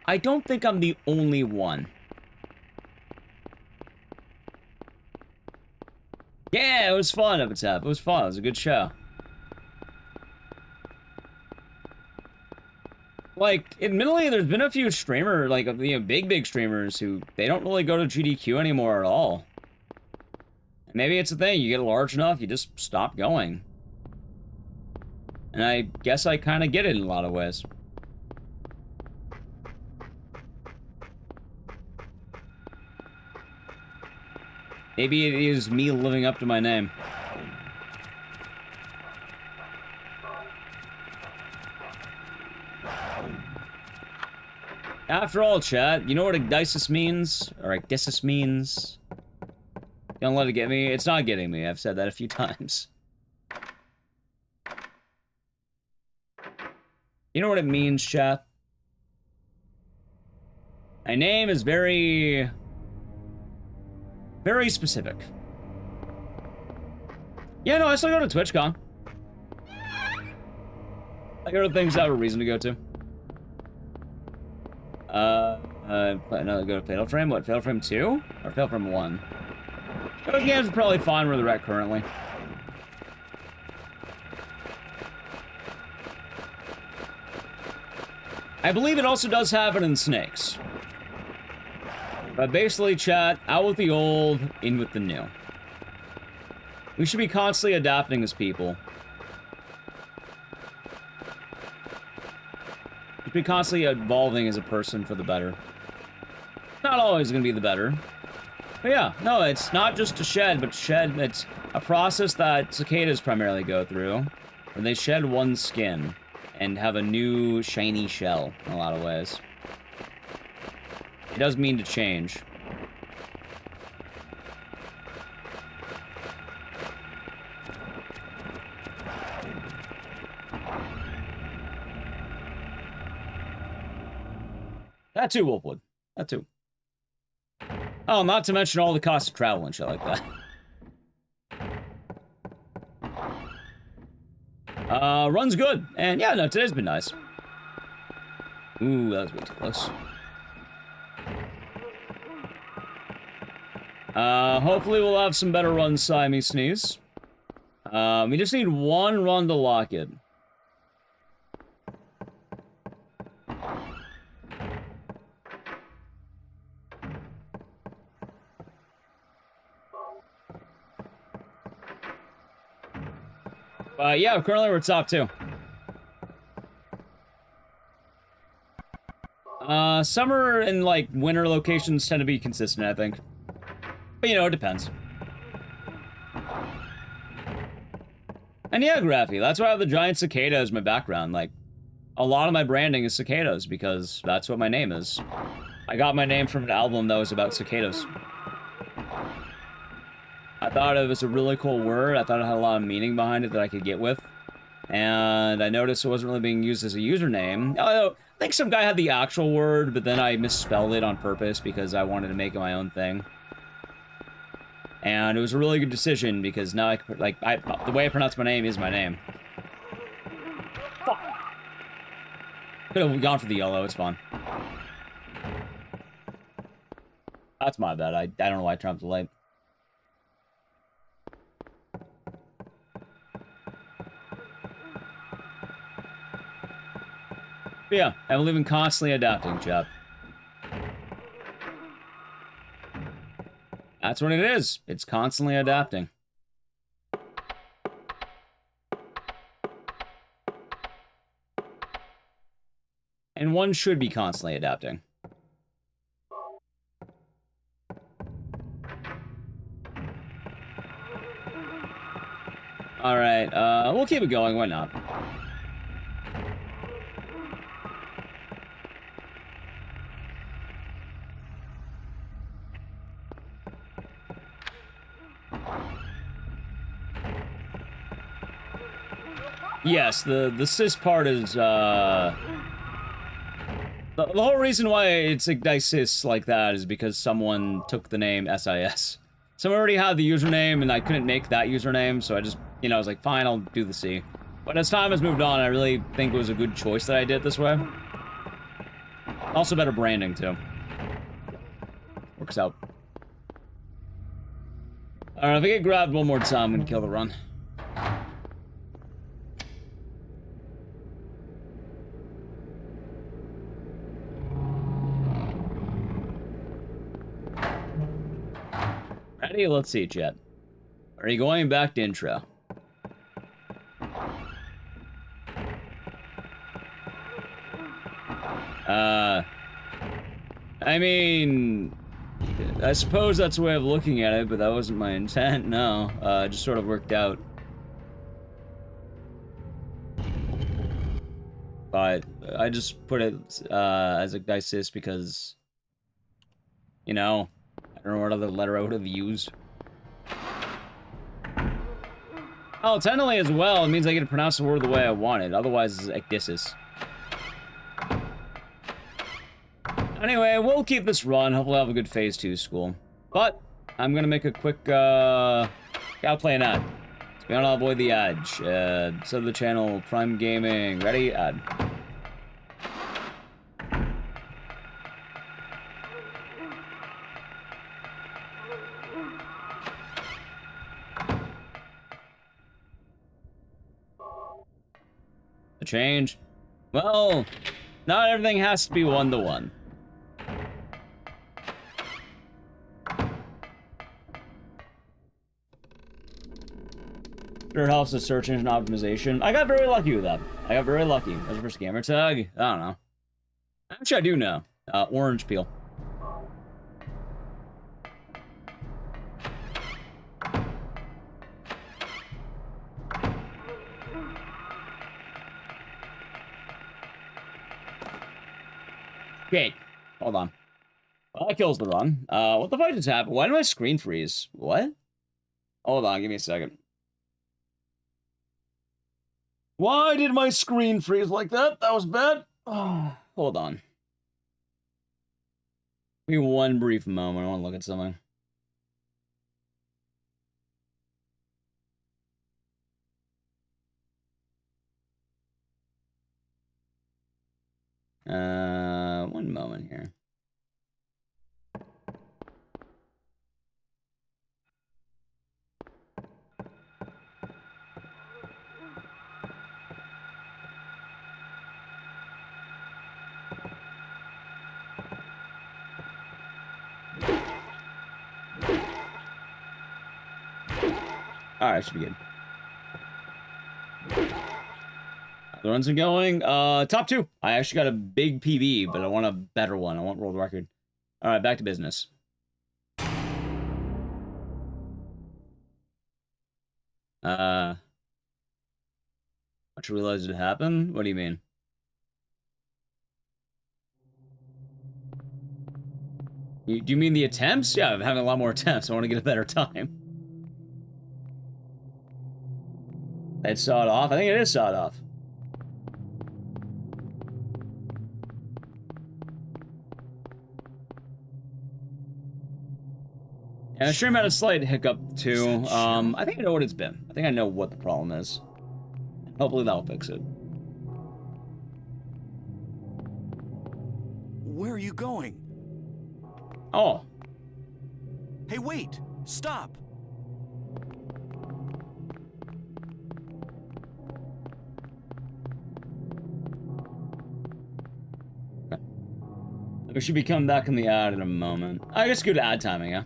I don't think I'm the only one. Yeah, it was fun, Epitaph. It was fun. It was a good show. Like, admittedly, there's been a few streamers, like, you know, big streamers who, they don't really go to GDQ anymore at all. Maybe it's a thing, you get large enough, you just stop going. And I guess I kind of get it in a lot of ways. Maybe it is me living up to my name. After all, chat, you know what Ecdycis means? Or Ecdycis means? Don't let it get me. It's not getting me. I've said that a few times. You know what it means, chat? My name is very specific. Yeah, no, I still go to TwitchCon. I go to things I have a reason to go to. No, go to Fatal Frame? What, Fatal Frame 2? Or Fatal Frame 1? Those games are probably fine where they're at currently. I believe it also does happen in Snakes. But basically, chat, out with the old, in with the new. We should be constantly adapting as people. We should be constantly evolving as a person for the better. Not always going to be the better. But yeah, no, it's not just a shed, but it's a process that cicadas primarily go through, where they shed one skin and have a new shiny shell in a lot of ways. It does mean to change. That too, Wolfwood. That too. Oh, not to mention all the cost of travel and shit like that. Run's good. And yeah, no, today's been nice. Ooh, that was way too close. Hopefully we'll have some better runs, Siamese Sneeze. We just need one run to lock it. Yeah, currently we're top 2. Summer and, like, winter locations tend to be consistent, I think. But, you know, it depends. And yeah, Graphy, that's why I have the giant cicada as my background. Like, a lot of my branding is cicadas, because that's what my name is. I got my name from an album that was about cicadas. I thought it was a really cool word. I thought it had a lot of meaning behind it that I could get with. And I noticed it wasn't really being used as a username. I think some guy had the actual word, but then I misspelled it on purpose because I wanted to make it my own thing. And it was a really good decision because now the way I pronounce my name is my name. Fuck. Could have gone for the yellow, it's fine. That's my bad. I don't know why I trumped the light. But yeah, I believe in constantly adapting, chap. That's what it is. It's constantly adapting. And one should be constantly adapting. Alright, we'll keep it going, why not? Yes, the cis part is, the whole reason why it's Ecdycis like that is because someone took the name SIS. Someone already had the username, and I couldn't make that username, so I just, you know, I was like, fine, I'll do the C. But as time has moved on, I really think it was a good choice that I did it this way. Also better branding, too. Works out. Alright, if I get grabbed one more time, I'm gonna kill the run. Ready? Let's see, chat. Are you going back to intro? I mean, I suppose that's a way of looking at it, but that wasn't my intent, no. It just sort of worked out. But I just put it as Ecdycis because, you know, I don't know what other letter I would have used. Oh, technically as well, it means I get to pronounce the word the way I want it. Otherwise, it's Ecdycis. Anyway, we'll keep this run. Hopefully I'll have a good phase 2 school. But, I'm gonna make a quick, gotta play an ad. So we gotta avoid the ad. Sub the channel, Prime Gaming. Ready? Ad. A change? Well, not everything has to be one-to-one. Sure helps with search engine optimization. I got very lucky with that. I got very lucky. As for scammer tag, I don't know. Actually, I do know. Orange peel. Okay, hold on. Well, that kills the run. What the fuck just happened? Why did my screen freeze? What? Hold on, give me a second. Why did my screen freeze like that? That was bad. Oh, hold on. Give me one brief moment. I want to look at something. One moment here. Alright, should be good. The runs are going. Top 2. I actually got a big PB, but I want a better one. I want world record. Alright, back to business. I just realized it happened? What do you mean? Do you mean the attempts? Yeah, I'm having a lot more attempts. I want to get a better time. It's sawed off? I think it is sawed off. And the stream had a slight hiccup, too. I think I know what it's been. I think I know what the problem is. Hopefully that'll fix it. Where are you going? Oh. Hey, wait! Stop! We should be coming back in the ad in a moment. I guess good ad timing, yeah.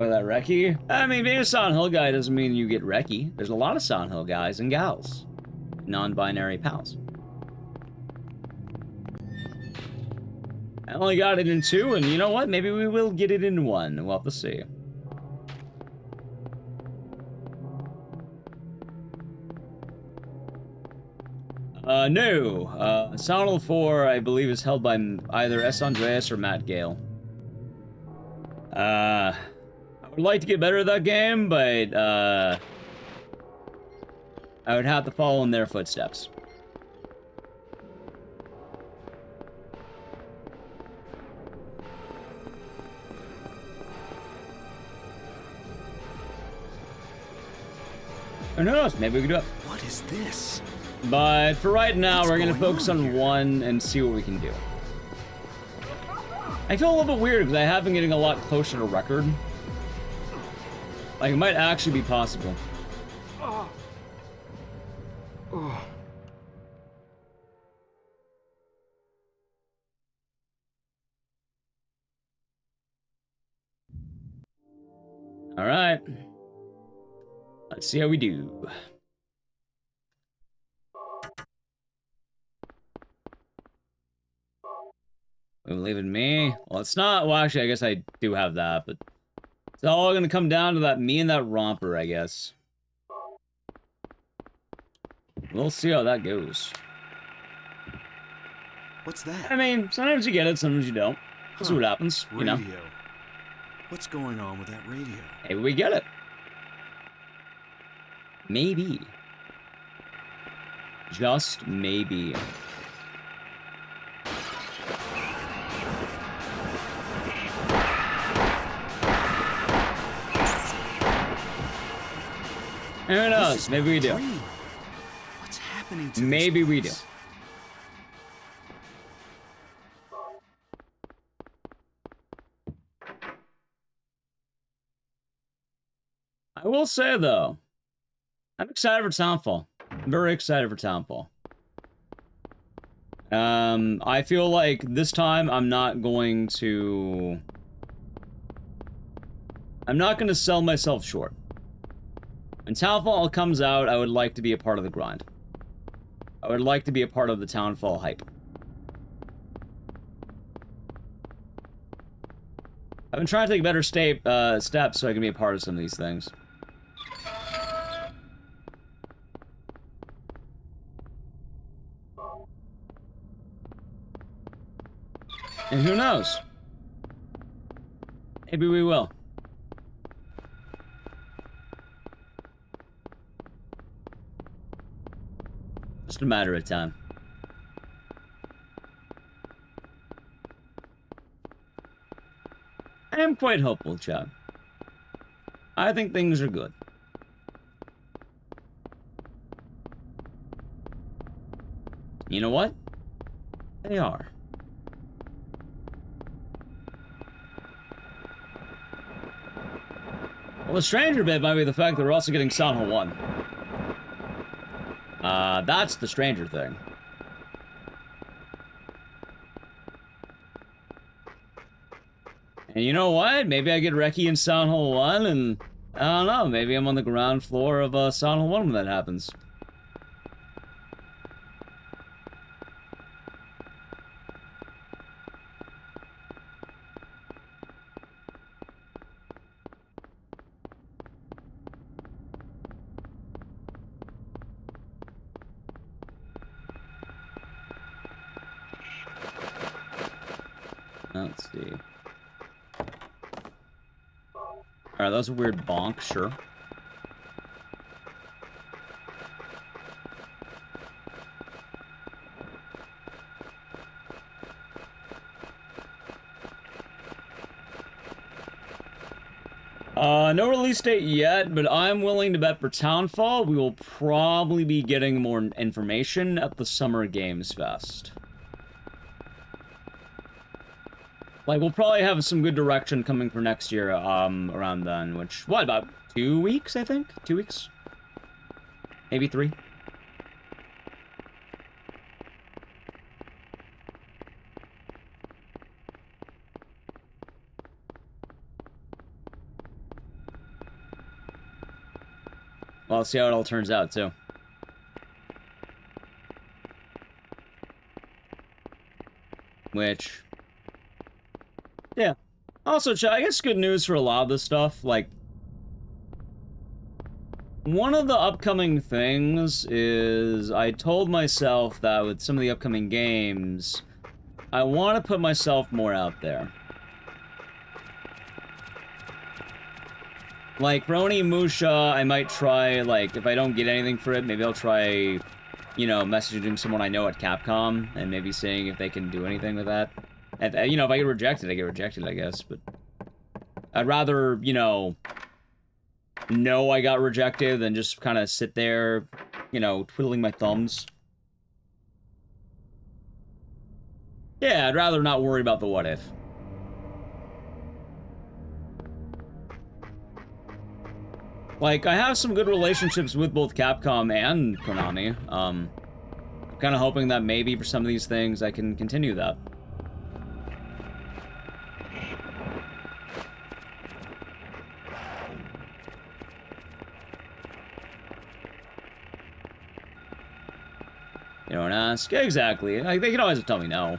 Oh, that recce? I mean, being a Silent Hill guy doesn't mean you get recce. There's a lot of Silent Hill guys and gals. Non-binary pals. I only got it in 2, and you know what? Maybe we will get it in 1. We'll have to see. No. Silent Hill 4, I believe, is held by either S. Andreas or Matt Gale. I would like to get better at that game, but, I would have to follow in their footsteps. Who knows? Maybe we could do it. What is this? But for right now, What's we're gonna going focus on on here? one and see what we can do. I feel a little bit weird because I have been getting a lot closer to record. Like, it might actually be possible. All right. Let's see how we do. We believe in me. Well, it's not. Well, actually, I guess I do have that, but it's all gonna come down to that me and that romper, I guess. We'll see how that goes. What's that? I mean, sometimes you get it, sometimes you don't. We'll see what happens, you know. Radio. What's going on with that radio? Maybe we get it. Maybe. Just maybe. And who knows? Maybe we do. What's happening to Maybe this we do. place? I will say, though, I'm excited for Townfall. I'm very excited for Townfall. I feel like this time I'm not going to sell myself short. When Townfall comes out, I would like to be a part of the grind. I would like to be a part of the Townfall hype. I've been trying to take better steps so I can be a part of some of these things. And who knows? Maybe we will. Just a matter of time. I am quite hopeful, Chad. I think things are good. You know what? They are. Well, the stranger bit might be the fact that we're also getting Silent Hill 1. That's the stranger thing. And you know what? Maybe I get Reki in Silent Hill 1, and I don't know, maybe I'm on the ground floor of Silent Hill 1 when that happens. Let's see. Alright, that was a weird bonk, sure. No release date yet, but I'm willing to bet for Townfall we will probably be getting more information at the Summer Games Fest. Like, we'll probably have some good direction coming for next year, around then, which, what, about 2 weeks, I think? 2 weeks? Maybe 3? Well, I'll see how it all turns out, too. Which... yeah. Also, I guess good news for a lot of this stuff, like... one of the upcoming things is I told myself that with some of the upcoming games, I want to put myself more out there. Like, for Onimusha, I might try, like, if I don't get anything for it, maybe I'll try, you know, messaging someone I know at Capcom, and maybe seeing if they can do anything with that. And, you know, if I get rejected, I get rejected, I guess, but... I'd rather, you know I got rejected than just kind of sit there, you know, twiddling my thumbs. Yeah, I'd rather not worry about the what if. Like, I have some good relationships with both Capcom and Konami. I'm kind of hoping that maybe for some of these things I can continue that. You don't ask? Exactly. Like, they can always tell me no.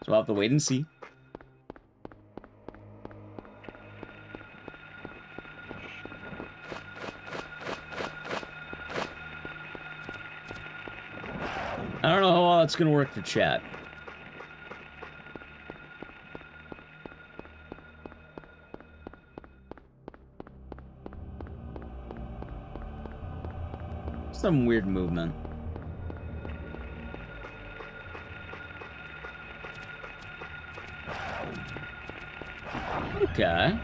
So I'll have to wait and see. I don't know how well that's gonna work for chat. Some weird movement. Okay.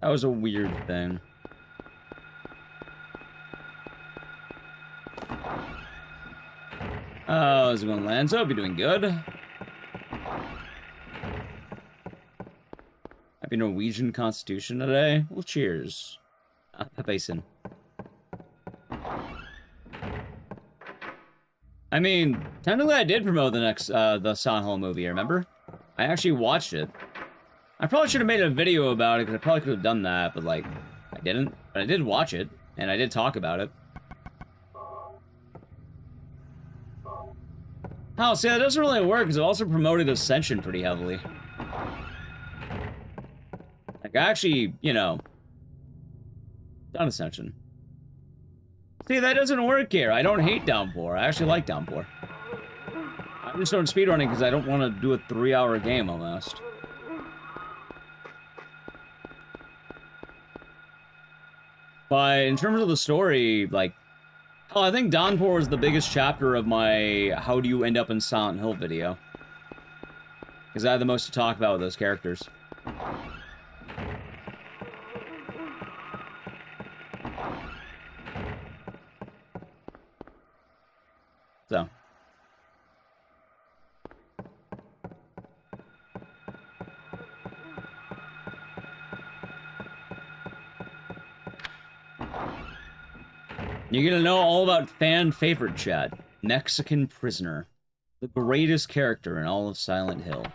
That was a weird thing. Oh, how's it going, Lance? Hope you're doing good. Happy Norwegian Constitution today. Well, cheers. Basin. I mean, technically I did promote the next, the Silent Hill movie, remember? I actually watched it. I probably should have made a video about it, because I probably could have done that, but, like, I didn't. But I did watch it, and I did talk about it. Oh, see, that doesn't really work, because I also promoted Ascension pretty heavily. Like, I actually, you know, done Ascension. See, that doesn't work here. I don't hate Downpour. I actually like Downpour. I'm just doing speedrunning because I don't want to do a 3-hour game, almost. But in terms of the story, like, oh, I think Downpour was the biggest chapter of my how do you end up in Silent Hill video. Because I had the most to talk about with those characters. So. You're gonna know all about fan favorite chat. Mexican Prisoner. The greatest character in all of Silent Hill.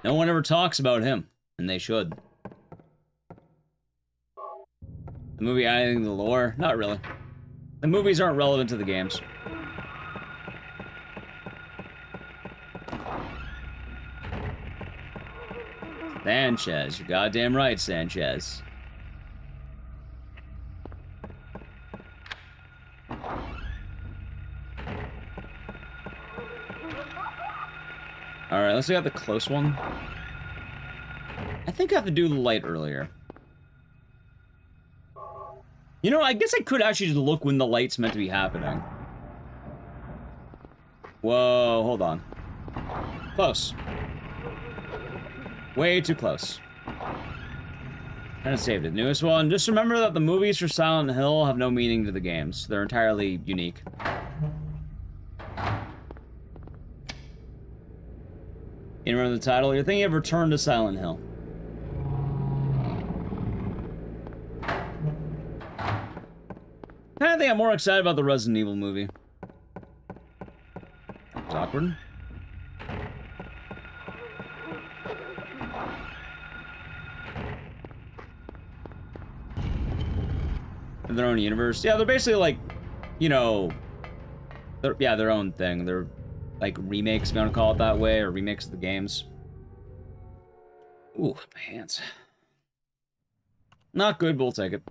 No one ever talks about him, and they should. The movie adding the lore? Not really. The movies aren't relevant to the games. Sanchez, you're goddamn right, Sanchez. Alright, let's see out the close one. I think I have to do the light earlier. You know, I guess I could actually just look when the light's meant to be happening. Whoa, hold on. Close. Way too close. Kind of saved it. Newest one. Just remember that the movies for Silent Hill have no meaning to the games. They're entirely unique. You remember the title? You're thinking of Return to Silent Hill. I think I'm more excited about the Resident Evil movie. That was awkward. Their own universe. Yeah, they're basically like, you know, yeah, their own thing. They're like remakes, if you want to call it that way, or remakes of the games. Ooh, my hands. Not good, but we'll take it.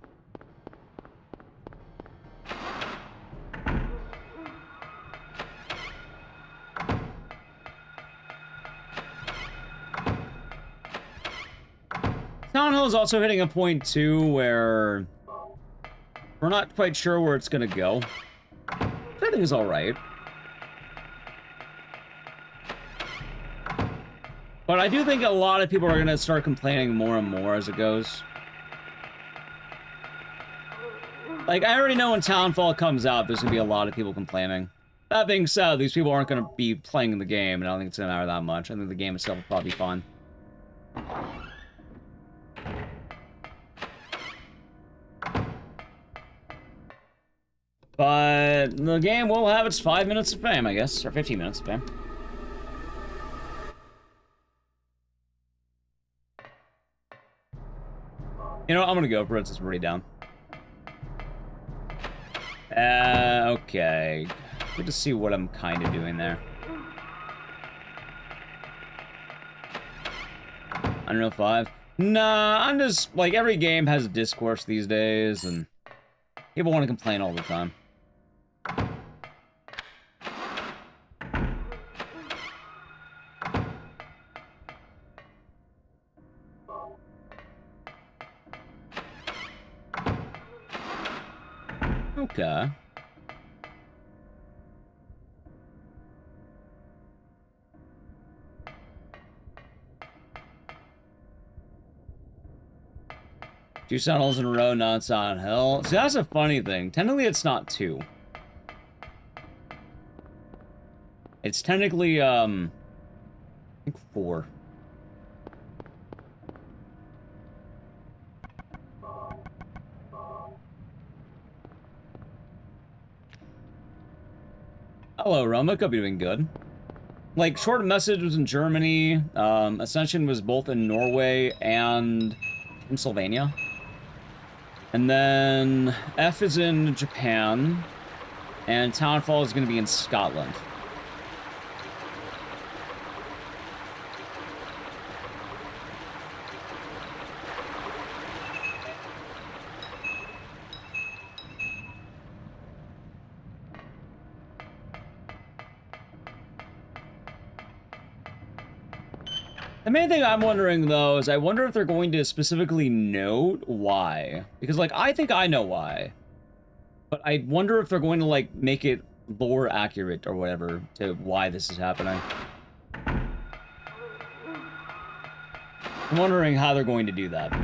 Silent Hill is also hitting a point, too, where We're not quite sure where it's gonna go. I think it's alright. But I do think a lot of people are gonna start complaining more and more as it goes. Like, I already know when Townfall comes out, there's gonna be a lot of people complaining. That being said, these people aren't gonna be playing the game, and I don't think it's gonna matter that much. I think the game itself will probably be fun. But the game will have its 5 minutes of fame, I guess, or 15 minutes of fame. You know what, I'm gonna go for it since we're already down. Okay. Good to see what I'm kind of doing there. Unreal 5? Nah, I'm just, like, every game has a discourse these days, and people want to complain all the time. Okay. Two Silent in a row, not Silent Hill. See, that's a funny thing. Technically, it's not two. It's technically, I think 4. Hello, Roma. Hope you're doing good. Like, Short Message was in Germany. Ascension was both in Norway and Pennsylvania. And then F is in Japan. And Townfall is going to be in Scotland. The main thing I'm wondering, though, is I wonder if they're going to specifically note why. Because, like, I think I know why. But I wonder if they're going to, like, make it lore accurate or whatever to why this is happening. I'm wondering how they're going to do that.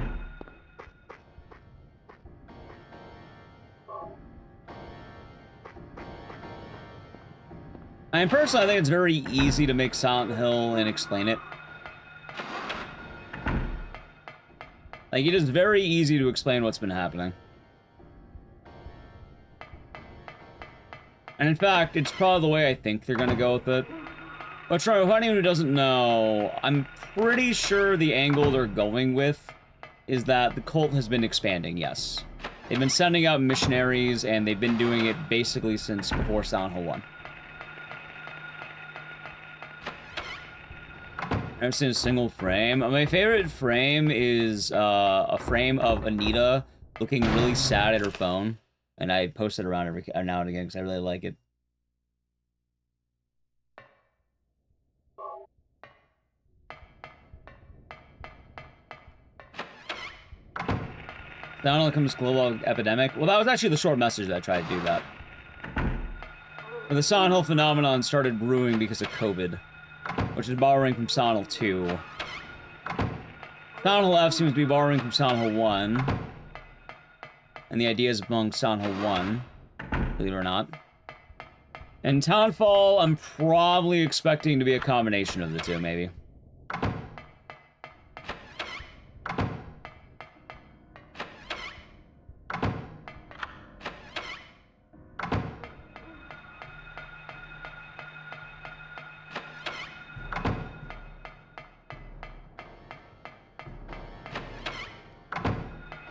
I mean, personally, I think it's very easy to make Silent Hill and explain it. Like, it is very easy to explain what's been happening. And in fact, it's probably the way I think they're gonna go with it. But for anyone who doesn't know, I'm pretty sure the angle they're going with is that the cult has been expanding, yes. They've been sending out missionaries, and they've been doing it basically since before Silent Hill 1. I've seen a single frame. My favorite frame is a frame of Anita looking really sad at her phone. And I post it around every now and again because I really like it. Now it comes global epidemic. Well, that was actually the short message that I tried to do that. But the Silent Hill phenomenon started brewing because of COVID, which is borrowing from Silent Hill 2. Silent Hill F seems to be borrowing from Silent Hill 1. And the ideas among Silent Hill 1, believe it or not. And Townfall, I'm probably expecting to be a combination of the two, maybe.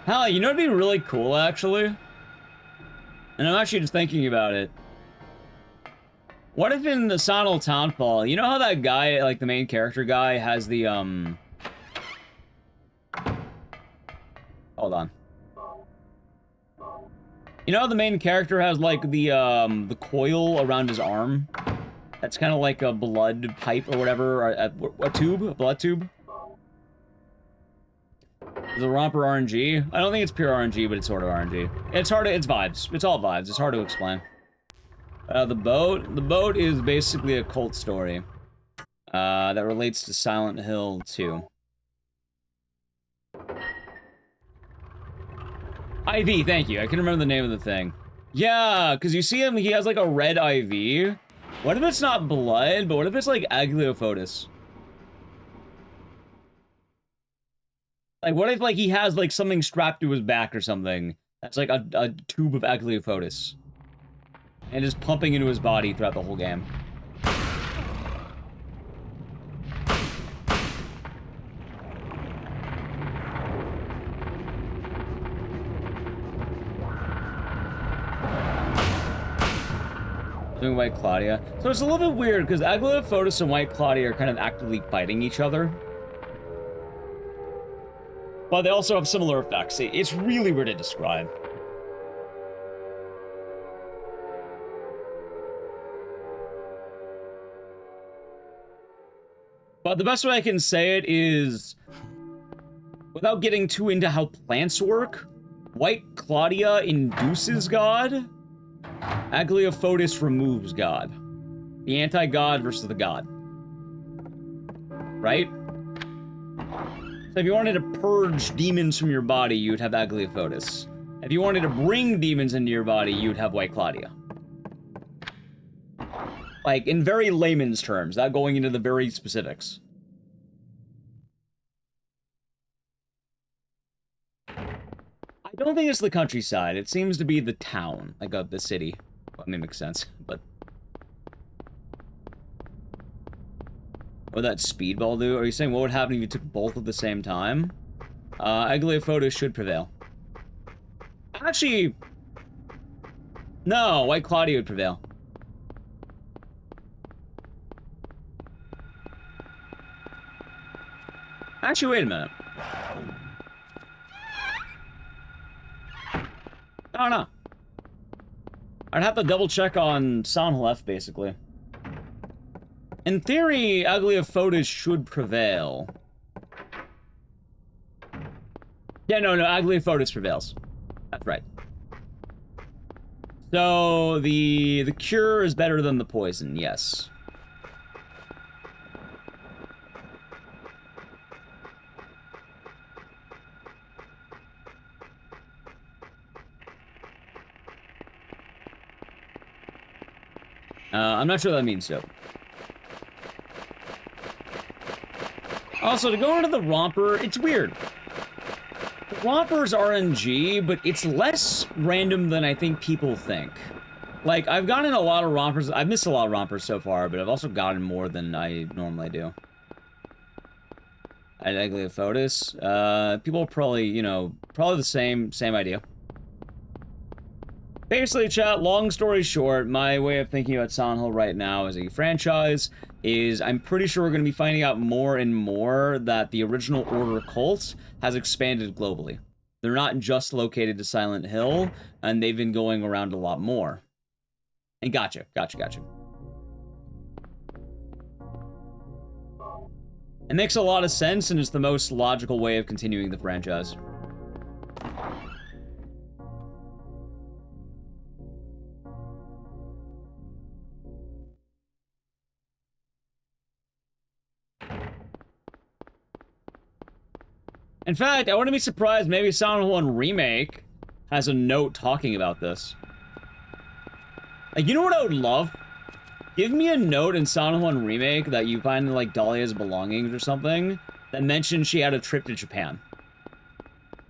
Hell, you know what'd be really cool, actually? And I'm actually just thinking about it. What if in the Silent Hill Townfall, you know how that guy, like the main character guy, has the, Hold on. You know how the main character has, like, the coil around his arm? That's kind of like a blood pipe or whatever, or a tube? A blood tube? Is the romper RNG? I don't think it's pure RNG, but it's sort of RNG. It's hard to, it's vibes. It's all vibes. It's hard to explain. The boat is basically a cult story. That relates to Silent Hill 2. IV, thank you. I can remember the name of the thing. Yeah, because you see him, he has like a red IV. What if it's not blood, but what if it's like Agliofotis? Like, what if like he has like something strapped to his back or something? That's like a tube of Agliofotis. And just pumping into his body throughout the whole game. Doing White Claudia. So it's a little bit weird because Agliofotis and White Claudia are kind of actively fighting each other. But they also have similar effects. It's really weird to describe. But the best way I can say it is, without getting too into how plants work, White Claudia induces God, Agliofotis removes God. The anti-God versus the God. Right? So if you wanted to purge demons from your body, you'd have Agliofotis. If you wanted to bring demons into your body, you'd have White Claudia. Like, in very layman's terms, not going into the very specifics. I don't think it's the countryside. It seems to be the town, like the city. Well, I mean, it makes sense, but... What would that speedball do? Are you saying what would happen if you took both at the same time? Agliofotis should prevail. Actually... No, White Claudia would prevail. Actually, wait a minute. I don't know. I'd have to double check on Sound Left, basically. In theory, Agliofotis should prevail. Yeah, no, Agliofotis prevails. That's right. So, the cure is better than the poison, yes. I'm not sure what that means, though. Also, to go into the romper, it's weird. The romper's RNG, but it's less random than I think people think. Like, I've gotten a lot of rompers. I've missed a lot of rompers so far, but I've also gotten more than I normally do. At Agliofotis, people probably, you know, probably the same idea. Basically, chat, long story short, my way of thinking about Silent Hill right now as a franchise is I'm pretty sure we're going to be finding out more and more that the original Order cult has expanded globally. They're not just located to Silent Hill, and they've been going around a lot more. And gotcha. It makes a lot of sense, and it's the most logical way of continuing the franchise. In fact, I wouldn't be surprised maybe Silent Hill 1 Remake has a note talking about this. Like, you know what I would love? Give me a note in Silent Hill 1 Remake that you find in, like, Dahlia's belongings or something that mentions she had a trip to Japan.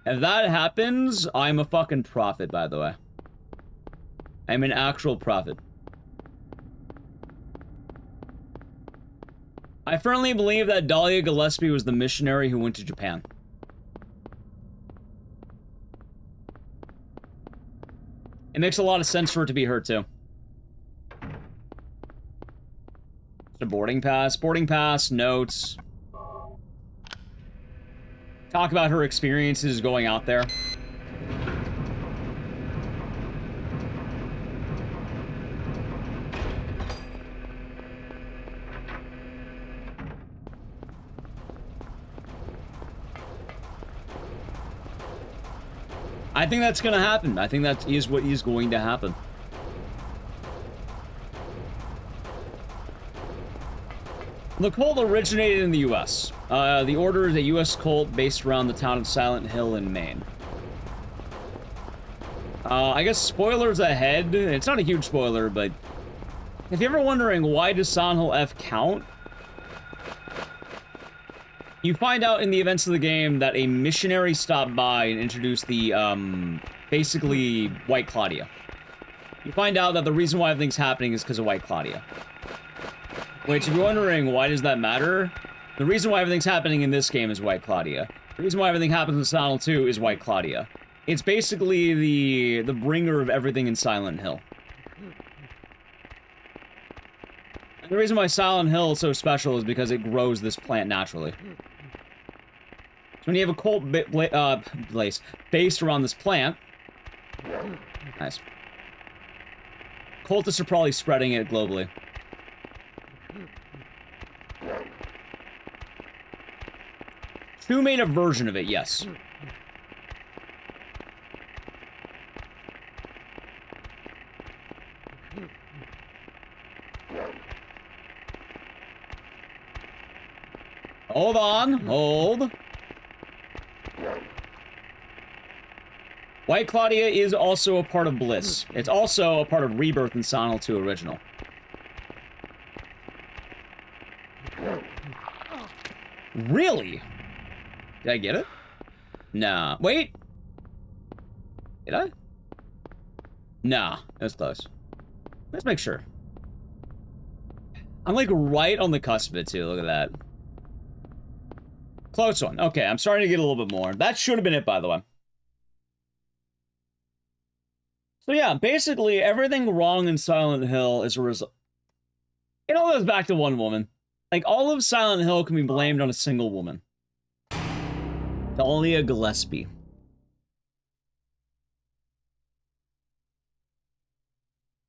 If that happens, I'm a fucking prophet, by the way. I'm an actual prophet. I firmly believe that Dahlia Gillespie was the missionary who went to Japan. It makes a lot of sense for it to be her, too. It's a boarding pass, notes. Talk about her experiences going out there. I think that's gonna happen. I think that is what is going to happen. The cult originated in the U.S. The Order is a U.S. cult based around the town of Silent Hill in Maine. I guess spoilers ahead. It's not a huge spoiler, but if you're ever wondering why does Silent Hill F count, you find out in the events of the game that a missionary stopped by and introduced the, basically, White Claudia. You find out that the reason why everything's happening is because of White Claudia. Which, if you're wondering why does that matter, the reason why everything's happening in this game is White Claudia. The reason why everything happens in Silent Hill 2 is White Claudia. It's basically the bringer of everything in Silent Hill. And the reason why Silent Hill is so special is because it grows this plant naturally. So when you have a cult place based around this plant... Nice. Cultists are probably spreading it globally. Who made a version of it? Yes. Hold on. Hold. White Claudia is also a part of Bliss. It's also a part of Rebirth and Silent Hill 2 Original. Really? Did I get it? Nah. Wait. Did I? Nah. That's close. Let's make sure. I'm like right on the cusp of it too. Look at that. Close one. Okay, I'm starting to get a little bit more. That should have been it, by the way. So yeah, basically everything wrong in Silent Hill is a result. It all goes back to one woman. Like, all of Silent Hill can be blamed on a single woman. Dahlia Gillespie.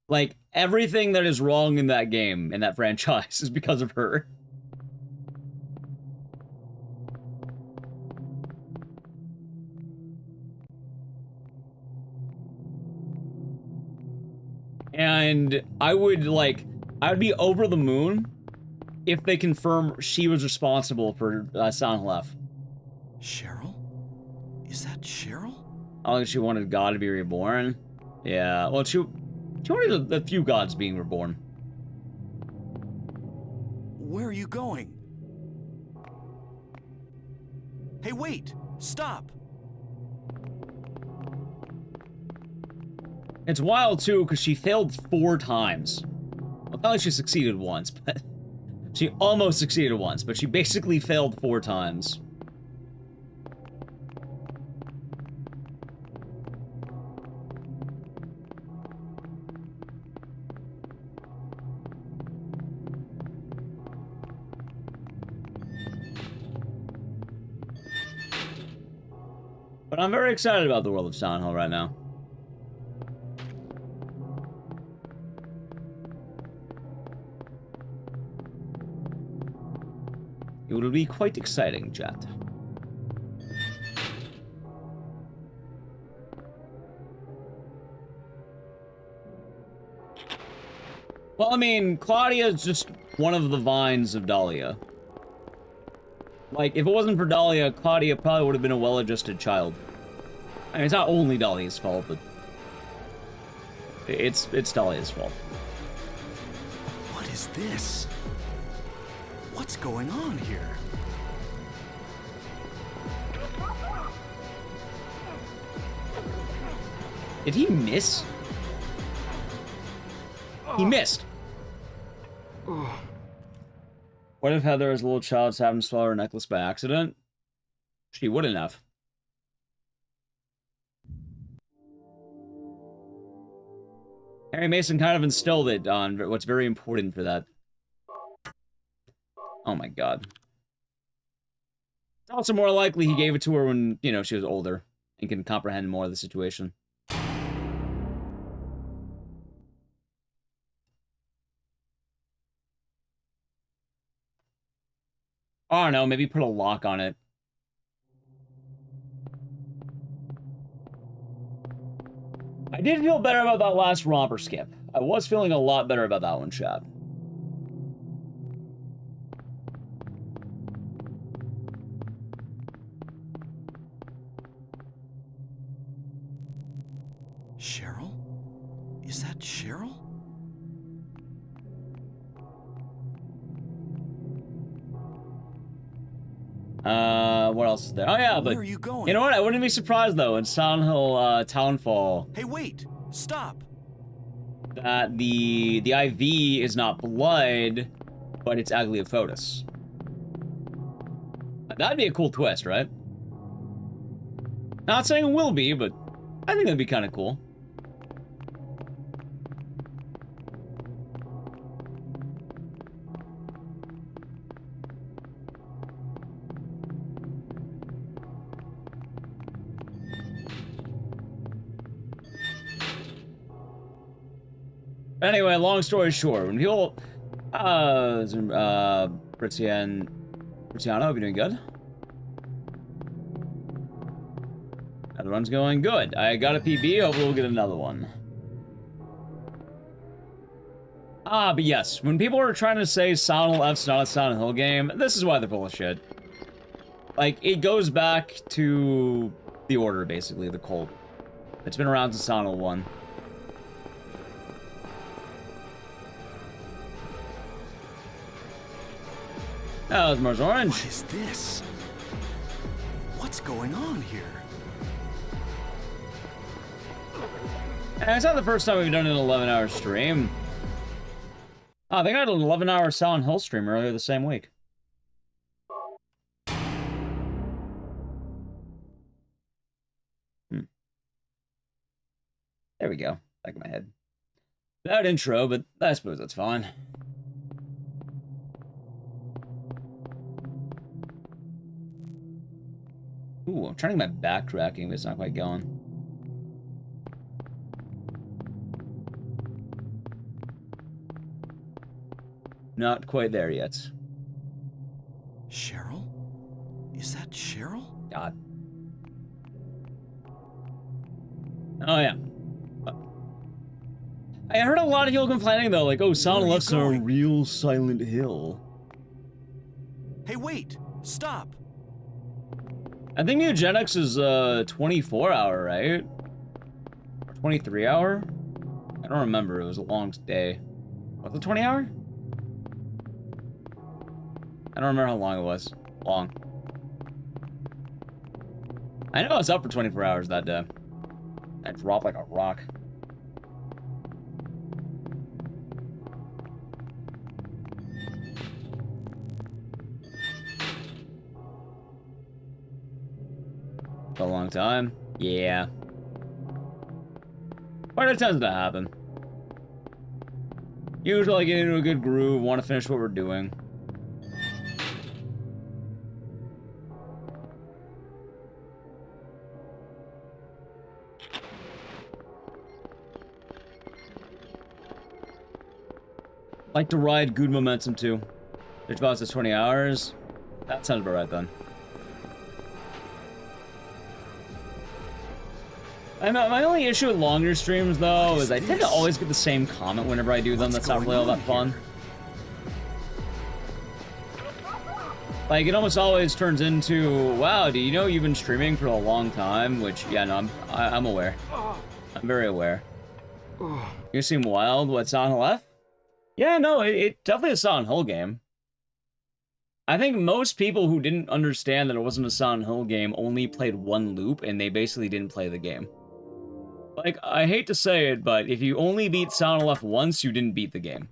Like, everything that is wrong in that game, in that franchise, is because of her. And I would be over the moon if they confirm she was responsible for Silent Hill F. Cheryl? Is that Cheryl? I think she wanted God to be reborn. Yeah, well, she wanted a few gods being reborn. Where are you going? Hey, wait! Stop! It's wild, too, because she failed 4 times. Well, not like she succeeded once, but... She almost succeeded once, but she basically failed 4 times. But I'm very excited about the world of Silent Hill right now. It will be quite exciting, chat. Well, I mean, Claudia is just one of the vines of Dahlia. Like, if it wasn't for Dahlia, Claudia probably would have been a well-adjusted child. I mean, it's not only Dahlia's fault, but... It's Dahlia's fault. What is this? What's going on here? Did he miss? He missed. What if Heather, as a little child, happened to swallow her necklace by accident? She wouldn't have. Harry Mason kind of instilled it on what's very important for that. Oh my god. It's also more likely he gave it to her when, you know, she was older and can comprehend more of the situation. I don't know, maybe put a lock on it. I did feel better about that last romper skip. I was feeling a lot better about that one, chat. Cheryl? Is that Cheryl? What else is there? Oh yeah, but Where are you going? You know what? I wouldn't be surprised though in Silent Hill Townfall Hey, wait! Stop! that the IV is not blood, but it's Agliofotis. That'd be a cool twist, right? Not saying it will be, but I think that'd be kind of cool. Anyway, long story short, when people, Briziano, hope you're doing good. Everyone's going good. I got a PB, hopefully we'll get another one. But yes, when people are trying to say Silent Hill F's not a Silent Hill game, this is why they're full of shit. Like, it goes back to the Order, basically, the cult. It's been around since Silent Hill 1. Oh, it's Mars Orange. What is this? What's going on here? And it's not the first time we've done an 11-hour stream. Oh, I think I had an 11-hour Silent Hill stream earlier the same week. There we go. Back in my head. Bad intro, but I suppose that's fine. Ooh, I'm trying my backtracking, but it's not quite going. Not quite there yet. Cheryl? Is that Cheryl? God. Oh, yeah. I heard a lot of people complaining, though, like, oh, Silent Hill's a real Silent Hill. Hey, wait! Stop! I think Ecdycis is 24-hour, right? Or 23-hour? I don't remember. It was a long day. Was it 20-hour? I don't remember how long it was. Long. I know I was up for 24 hours that day. I dropped like a rock. For a long time. Yeah. But it tends to happen. Usually I get into a good groove, want to finish what we're doing. Like to ride good momentum too. There's about 20 hours. That sounds about right then. My only issue with longer streams, though, is I tend to always get the same comment whenever I do them. That's not really all that fun. Like, it almost always turns into, wow, do you know you've been streaming for a long time? Which, yeah, no, I'm aware. I'm very aware. You seem wild. What, Silent Hill F? Yeah, no, it definitely a Silent Hill game. I think most people who didn't understand that it wasn't a Silent Hill game only played one loop, and they basically didn't play the game. Like, I hate to say it, but if you only beat Silent Hill F once, you didn't beat the game.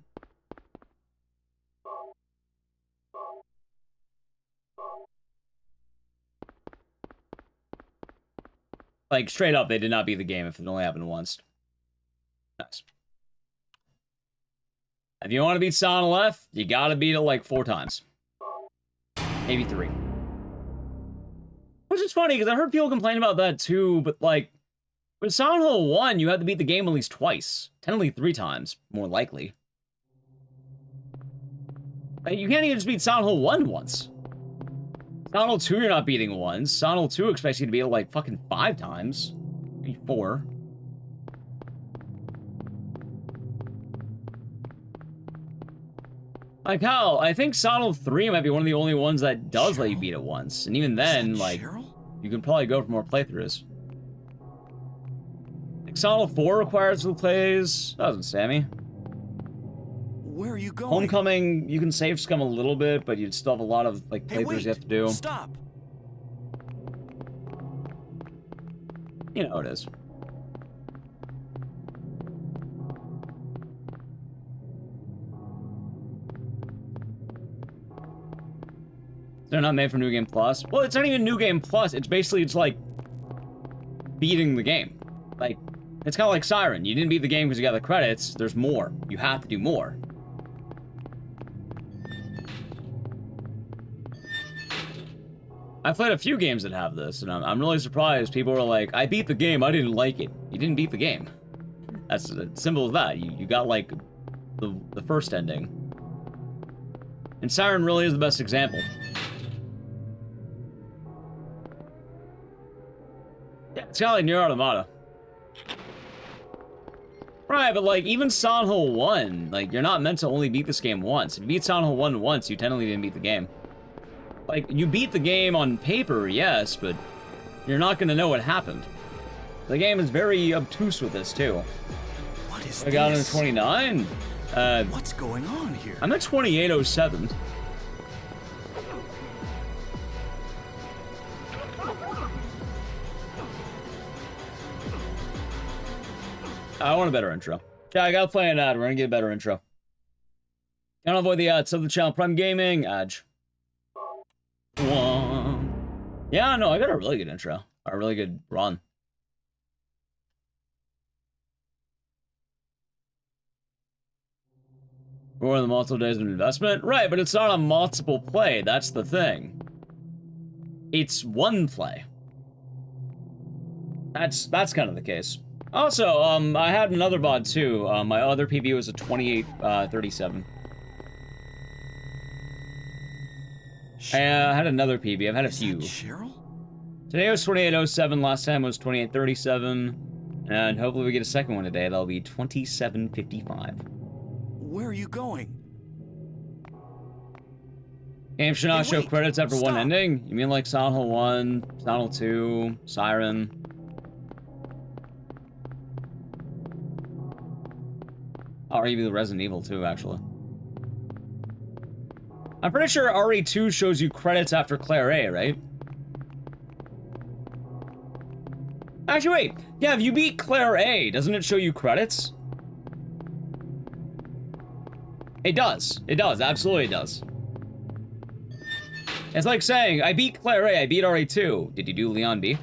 Like, straight up, they did not beat the game if it only happened once. Nice. If you want to beat Silent Hill F, you gotta beat it like 4 times. Maybe 3. Which is funny, because I heard people complain about that too, but like, with Silent Hill 1, you had to beat the game at least twice. Technically 3 times, more likely. Like, you can't even just beat Silent Hill 1 once. Silent Hill 2 you're not beating once. Silent Hill 2 expects you to beat it like fucking 5 times. Maybe 4. Like how, I think Sonal 3 might be one of the only ones that does let you Cheryl? beat it once. And even then, like, Cheryl? you can probably go for more playthroughs. Like, Sonal 4 requires two plays. That doesn't Sammy. Where are you going? Homecoming, you can save scum a little bit, but you'd still have a lot of, like, Hey, playthroughs wait. you have to do. Stop. You know how it is. They're not made for New Game Plus. Well, it's not even New Game Plus. It's basically, it's like beating the game. Like, it's kind of like Siren. You didn't beat the game because you got the credits. There's more. You have to do more. I've played a few games that have this, and I'm really surprised. People were like, I beat the game, I didn't like it. You didn't beat the game. That's as simple as that. You got, like, the first ending. And Siren really is the best example. Yeah, it's kind of like Nier Automata. Right, but like, even Silent Hill 1, like, you're not meant to only beat this game once. If you beat Silent Hill 1 once, you technically didn't beat the game. Like, you beat the game on paper, yes, but you're not gonna know what happened. The game is very obtuse with this, too. What is I got it in this? 29. What's going on here? I'm at 2807. I want a better intro. Yeah, I gotta play an ad. We're gonna get a better intro. Can't avoid the ads. Sub the channel. Prime Gaming. Adge. Yeah, no, I got a really good intro. A really good run. More than multiple days of investment? Right, but it's not a multiple play. That's the thing. It's one play. That's kind of the case. Also, I had another VOD too. My other PB was a 2837. I had another PB. I've had a few. Cheryl? Today was 2807. Last time was 2837. And hopefully we get a second one today. That'll be 2755. Where are you going? Game should not Hey, show wait, credits after one stop. ending? You mean like Silent Hill 1, Silent Hill 2, Siren? Or even Resident Evil 2, actually. I'm pretty sure RE2 shows you credits after Claire A, right? Actually, wait. Yeah, if you beat Claire A, doesn't it show you credits? It does. It does. Absolutely it does. It's like saying, I beat Claire A, I beat RE2. Did you do Leon B?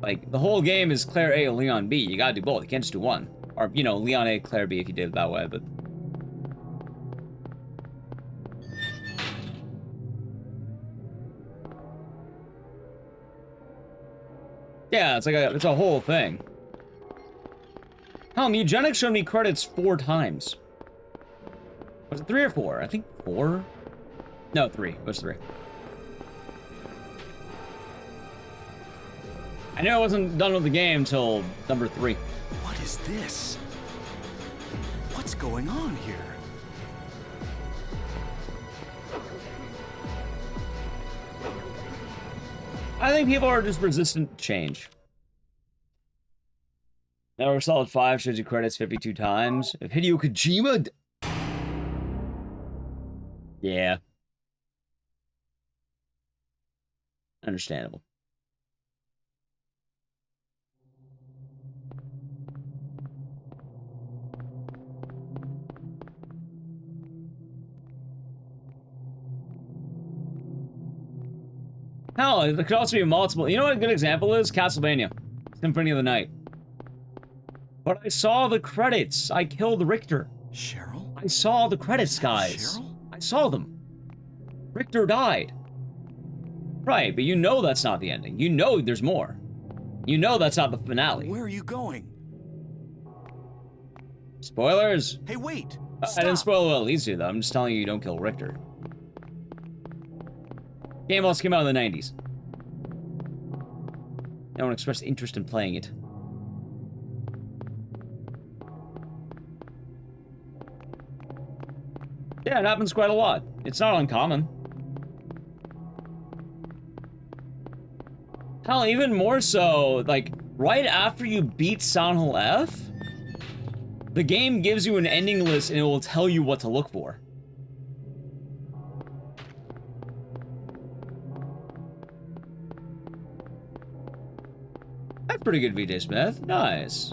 Like, the whole game is Claire A and Leon B. You gotta do both. You can't just do one. Or, you know, Leon A, Claire B if you did it that way, but... Yeah, it's like it's a whole thing. Hell, Eugenics showed me credits 4 times. Was it 3 or 4? I think 4? No, 3. It was 3. I knew I wasn't done with the game until number 3. What is this? What's going on here? I think people are just resistant to change. Metal Gear Solid 5 shows you credits 52 times. If Hideo Kojima... Yeah. Understandable. Hell, it could also be multiple. You know what a good example is? Castlevania. Symphony of the Night. But I saw the credits. I killed Richter. Cheryl? I saw the credits, guys. Cheryl? I saw them. Richter died. Right, but you know that's not the ending. You know there's more. You know that's not the finale. Where are you going? Spoilers? Hey, wait! I didn't spoil what it leads to, though. I'm just telling you don't kill Richter. Game also came out in the 90s. No one expressed interest in playing it. Yeah, it happens quite a lot. It's not uncommon. Hell, even more so, like, right after you beat Silent Hill F, the game gives you an ending list and it will tell you what to look for. That's pretty good, VJ Smith. Nice.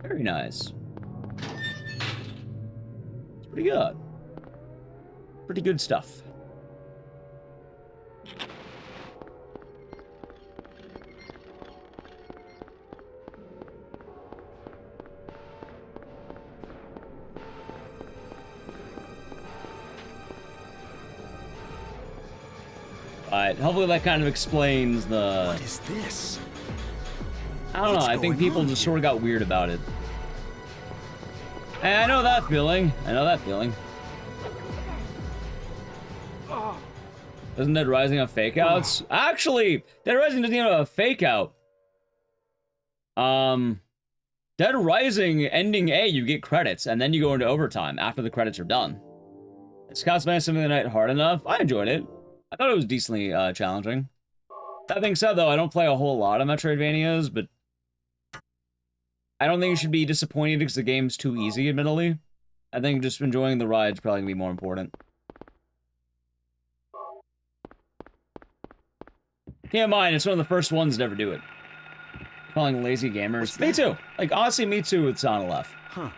Very nice. It's pretty good. Pretty good stuff. Alright, hopefully that kind of explains the... What is this? I don't know, I think people just sort of got weird about it. Hey, I know that feeling. I know that feeling. Doesn't Dead Rising have fake outs? Actually, Dead Rising doesn't even have a fake out. Dead Rising ending A, you get credits, and then you go into overtime after the credits are done. Is Castlevania Symphony of the Night hard enough? I enjoyed it. I thought it was decently challenging. That being said, though, I don't play a whole lot of Metroidvanias, but I don't think you should be disappointed because the game's too easy, admittedly. I think just enjoying the ride is probably going to be more important. Keep in mind, it's one of the first ones to ever do it. Calling lazy gamers. Me too. Like, honestly, me too with Sonic Left. Huh.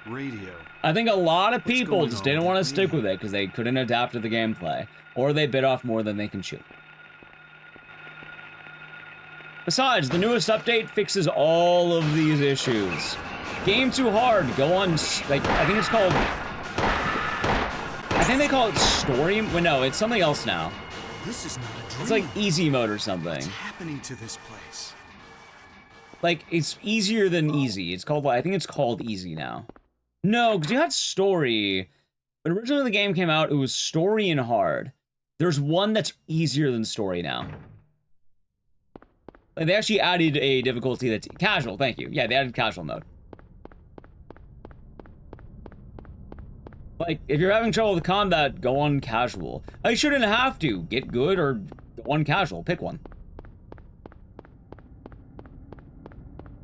Radio. I think a lot of people just didn't want to stick radio? with it because they couldn't adapt to the gameplay. Or they bit off more than they can chew. Besides, the newest update fixes all of these issues. Game too hard. Go on, like, I think it's called... I think they call it story... Well, no, it's something else now. This is not a dream. It's like easy mode or something. What's happening to this place? Like, it's easier than easy. It's called, I think it's called easy now. No, because you had story. But originally the game came out, it was story and hard. There's one that's easier than story now. Like, they actually added a difficulty that's casual, thank you. Yeah, they added casual mode. Like, if you're having trouble with combat, go on casual. I shouldn't have to. Get good or go on casual. Pick one.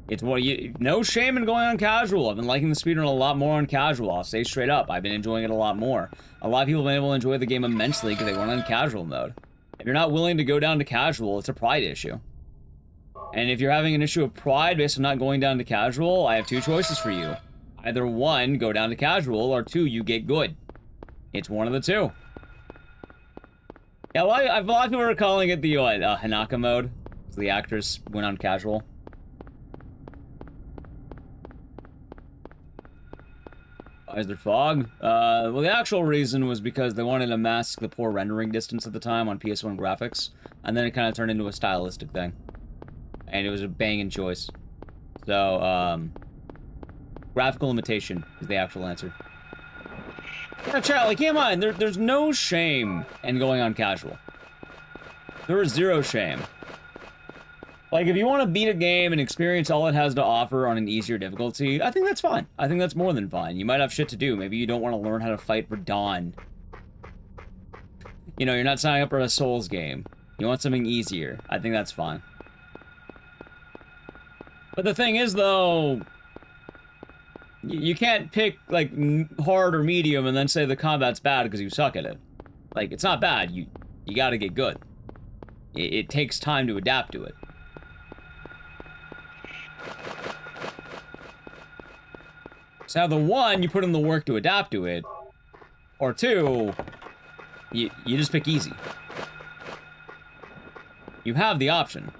It's what you... No shame in going on casual. I've been liking the speedrun a lot more on casual. I'll say straight up. I've been enjoying it a lot more. A lot of people have been able to enjoy the game immensely because they went on casual mode. If you're not willing to go down to casual, it's a pride issue. And if you're having an issue of pride based on not going down to casual, I have two choices for you. Either one, go down to casual, or two, you get good. It's one of the two. Yeah, a lot of people are calling it the Hanaka mode. So the actors went on casual. Why is there fog? Well, the actual reason was because they wanted to mask the poor rendering distance at the time on PS1 graphics, and then it kind of turned into a stylistic thing. And it was a banging choice. So, graphical limitation is the actual answer. Yeah, chat, like, keep in mind, there's no shame in going on casual. There is zero shame. Like, if you want to beat a game and experience all it has to offer on an easier difficulty, I think that's fine. I think that's more than fine. You might have shit to do. Maybe you don't want to learn how to fight for Dawn. You know, you're not signing up for a Souls game. You want something easier. I think that's fine. But the thing is, though, you can't pick, like, hard or medium and then say the combat's bad because you suck at it. Like, it's not bad. You gotta get good. It takes time to adapt to it. So either one, you put in the work to adapt to it, or two, you just pick easy. You have the option.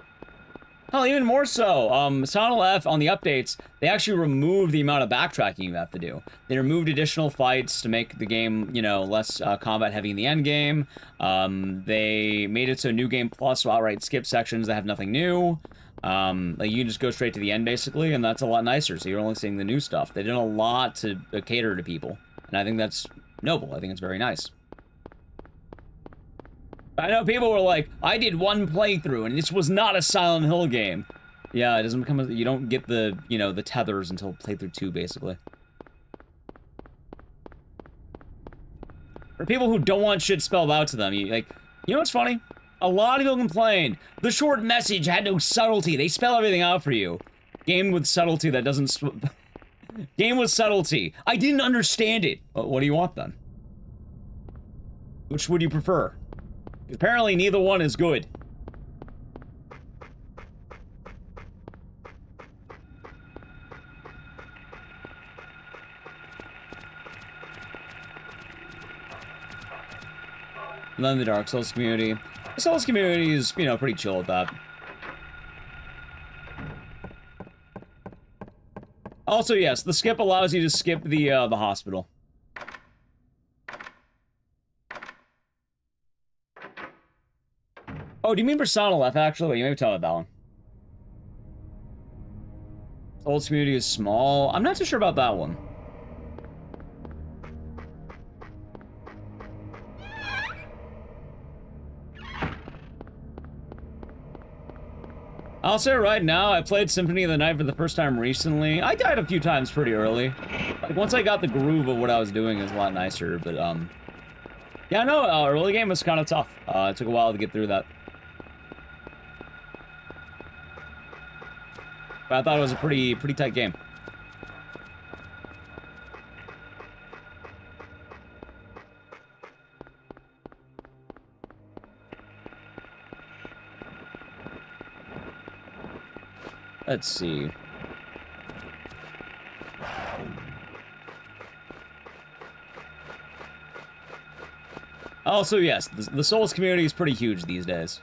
Hell, even more so, Sonic F on the updates, they actually removed the amount of backtracking you have to do. They removed additional fights to make the game, you know, less combat heavy in the end game. They made it so New Game Plus will outright skip sections that have nothing new. Like, you can just go straight to the end, basically, and that's a lot nicer, so you're only seeing the new stuff. They did a lot to cater to people, and I think that's noble. I think it's very nice. I know people were like, I did one playthrough, and this was not a Silent Hill game. Yeah, it doesn't become you don't get the, you know, the tethers until playthrough 2, basically. For people who don't want shit spelled out to them, you know what's funny? A lot of people complain, the short message had no subtlety. They spell everything out for you. Game with subtlety that doesn't Game with subtlety. I didn't understand it. What do you want then? Which would you prefer? Apparently neither one is good. And then the Dark Souls community. The Souls community is, you know, pretty chill with that. Also, yes, the skip allows you to skip the hospital. Oh, do you mean Persona Left, actually? Wait, you maybe tell me about that one. Souls community is small. I'm not too sure about that one. I'll say right now, I played Symphony of the Night for the first time recently. I died a few times pretty early. Like, once I got the groove of what I was doing, it was a lot nicer, but, yeah, no, early game was kind of tough. It took a while to get through that. But I thought it was a pretty tight game. Let's see. Also, yes, the Souls community is pretty huge these days.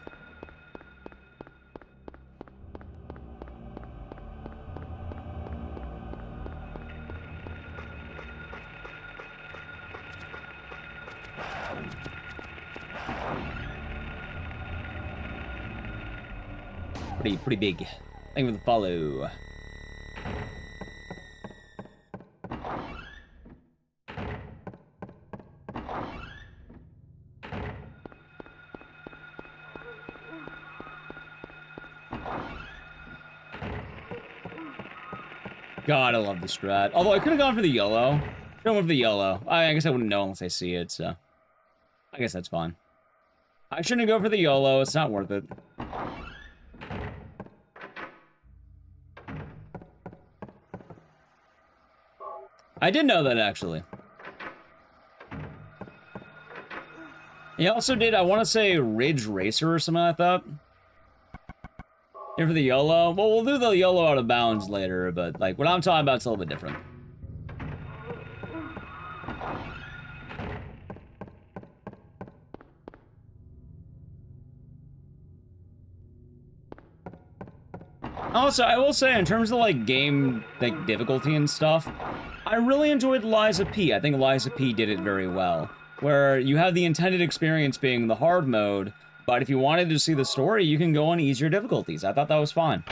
Pretty big. Thank you for the follow. God, I love the strat. Although I could have gone for the yellow. Should have went for the yellow. I guess I wouldn't know unless I see it, so I guess that's fine. I shouldn't go for the YOLO. It's not worth it. I did know that, actually. He also did, I want to say, Ridge Racer or something like that. Here for the YOLO. Well, we'll do the YOLO out of bounds later, but, like, what I'm talking about is a little bit different. Also, I will say, in terms of, like, game, like, difficulty and stuff, I really enjoyed Liza P. I think Liza P did it very well. Where you have the intended experience being the hard mode, but if you wanted to see the story, you can go on easier difficulties. I thought that was fine.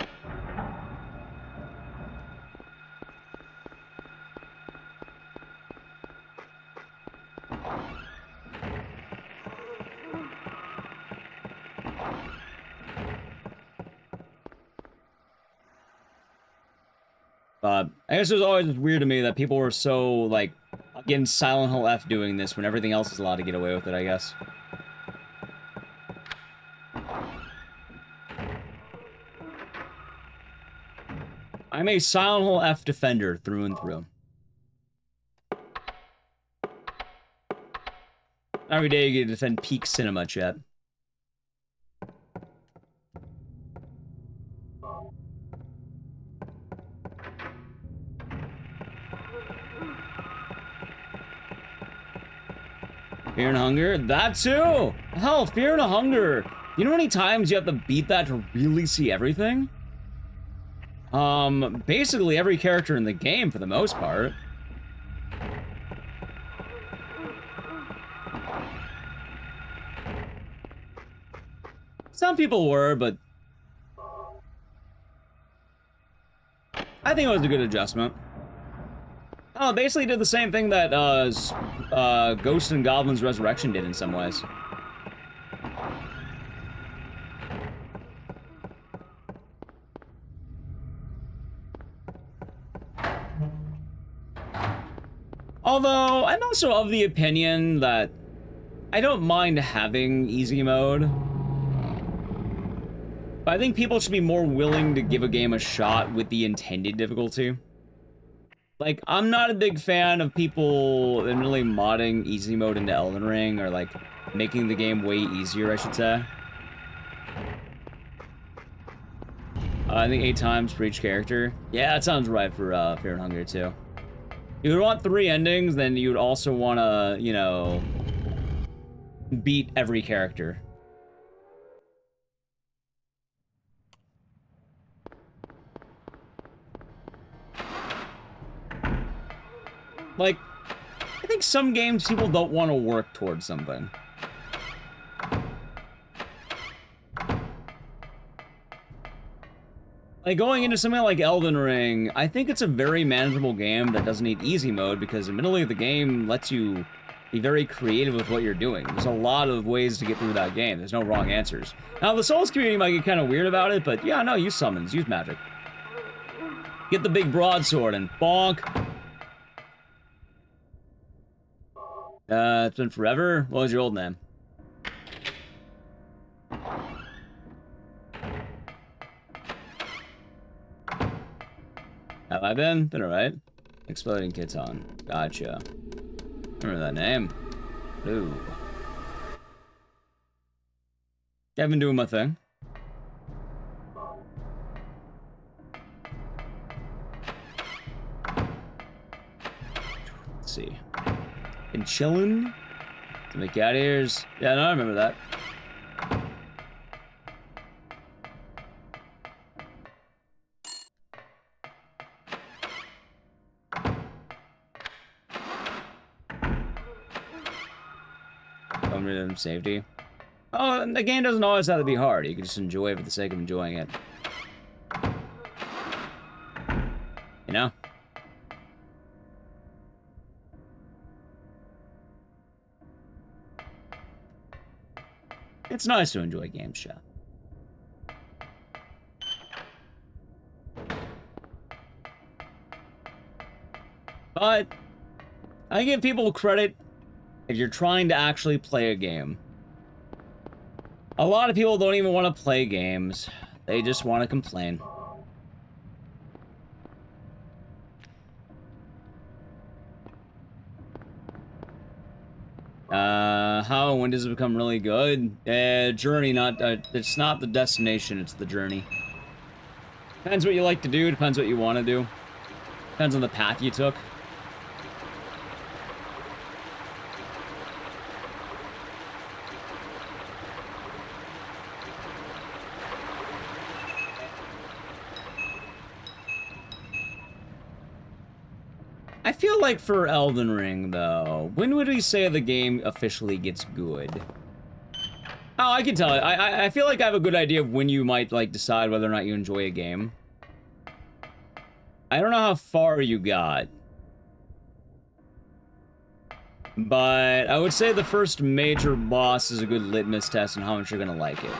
But I guess it was always weird to me that people were so, like, against Silent Hill F doing this when everything else is allowed to get away with it, I guess. I'm a Silent Hill F defender through and through. Every day you get to defend peak cinema, chat. Fear and Hunger? That too! Hell, Fear and Hunger! You know how many times you have to beat that to really see everything? Basically every character in the game for the most part. Some people were, but I think it was a good adjustment. Oh, it basically did the same thing that Ghosts and Goblins Resurrection did in some ways. Although, I'm also of the opinion that I don't mind having easy mode. But I think people should be more willing to give a game a shot with the intended difficulty. Like, I'm not a big fan of people really modding easy mode into Elden Ring, or like making the game way easier, I should say. I think 8 times for each character. Yeah, that sounds right for Fear and Hunger too. You would want 3 endings, then you would also want to, you know, beat every character. Like, I think some games people don't want to work towards something. Like, going into something like Elden Ring, I think it's a very manageable game that doesn't need easy mode, because admittedly the game lets you be very creative with what you're doing. There's a lot of ways to get through that game. There's no wrong answers. Now, the Souls community might get kind of weird about it, but yeah, no, use summons, use magic. Get the big broadsword and bonk. It's been forever. What was your old name? Have I been? Been alright. Exploding Kiton. Gotcha. Remember that name. Ooh. I've been doing my thing. Let's see. Been chillin'. To make out ears. Yeah, no, I remember that. Rhythm safety. Oh, the game doesn't always have to be hard. You can just enjoy it for the sake of enjoying it. You know? It's nice to enjoy games, Chef. But I give people credit if you're trying to actually play a game. A lot of people don't even want to play games. They just want to complain. How and when does it become really good? Journey, not, it's not the destination, it's the journey. Depends what you like to do, depends what you want to do. Depends on the path you took. I feel like for Elden Ring, though, when would we say the game officially gets good? Oh, I can tell. I feel like I have a good idea of when you might, like, decide whether or not you enjoy a game. I don't know how far you got. But I would say the first major boss is a good litmus test on how much you're gonna like it.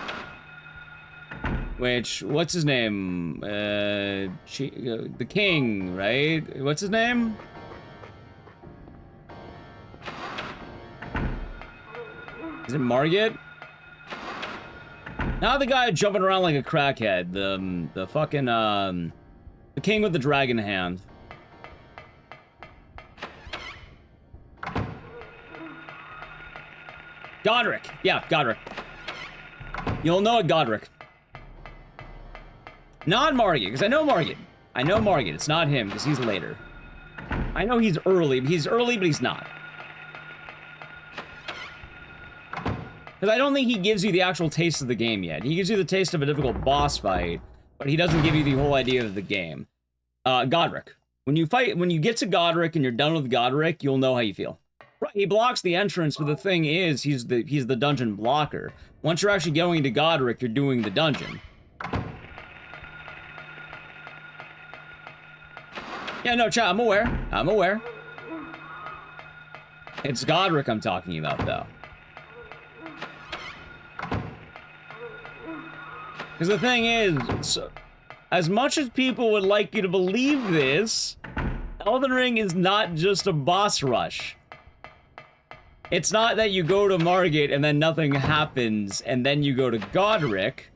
Which, what's his name? The king, right? What's his name? Is it Margit? Not the guy jumping around like a crackhead. The fucking, the king with the dragon hand. Godric! Yeah, Godric. You'll know it, Godric. Not Margit, because I know Margit. I know Margit. It's not him, because he's later. I know he's early, but he's not. Because I don't think he gives you the actual taste of the game yet. He gives you the taste of a difficult boss fight, but he doesn't give you the whole idea of the game. Godric. When you get to Godric and you're done with Godric, you'll know how you feel. Right, he blocks the entrance, but the thing is, he's the dungeon blocker. Once you're actually going into Godric, you're doing the dungeon. Yeah, no, chat, I'm aware. I'm aware. It's Godric I'm talking about, though. Because the thing is, as much as people would like you to believe this, Elden Ring is not just a boss rush. It's not that you go to Margit and then nothing happens, and then you go to Godric.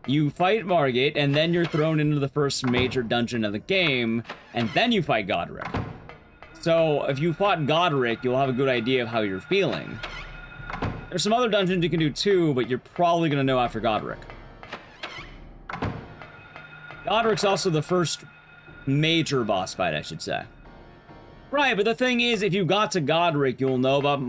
You fight Margit, and then you're thrown into the first major dungeon of the game, and then you fight Godric. So, if you fought Godric, you'll have a good idea of how you're feeling. There's some other dungeons you can do too, but you're probably gonna know after Godric. Godric's also the first major boss fight, I should say. Right, but the thing is, if you got to Godric, you'll know about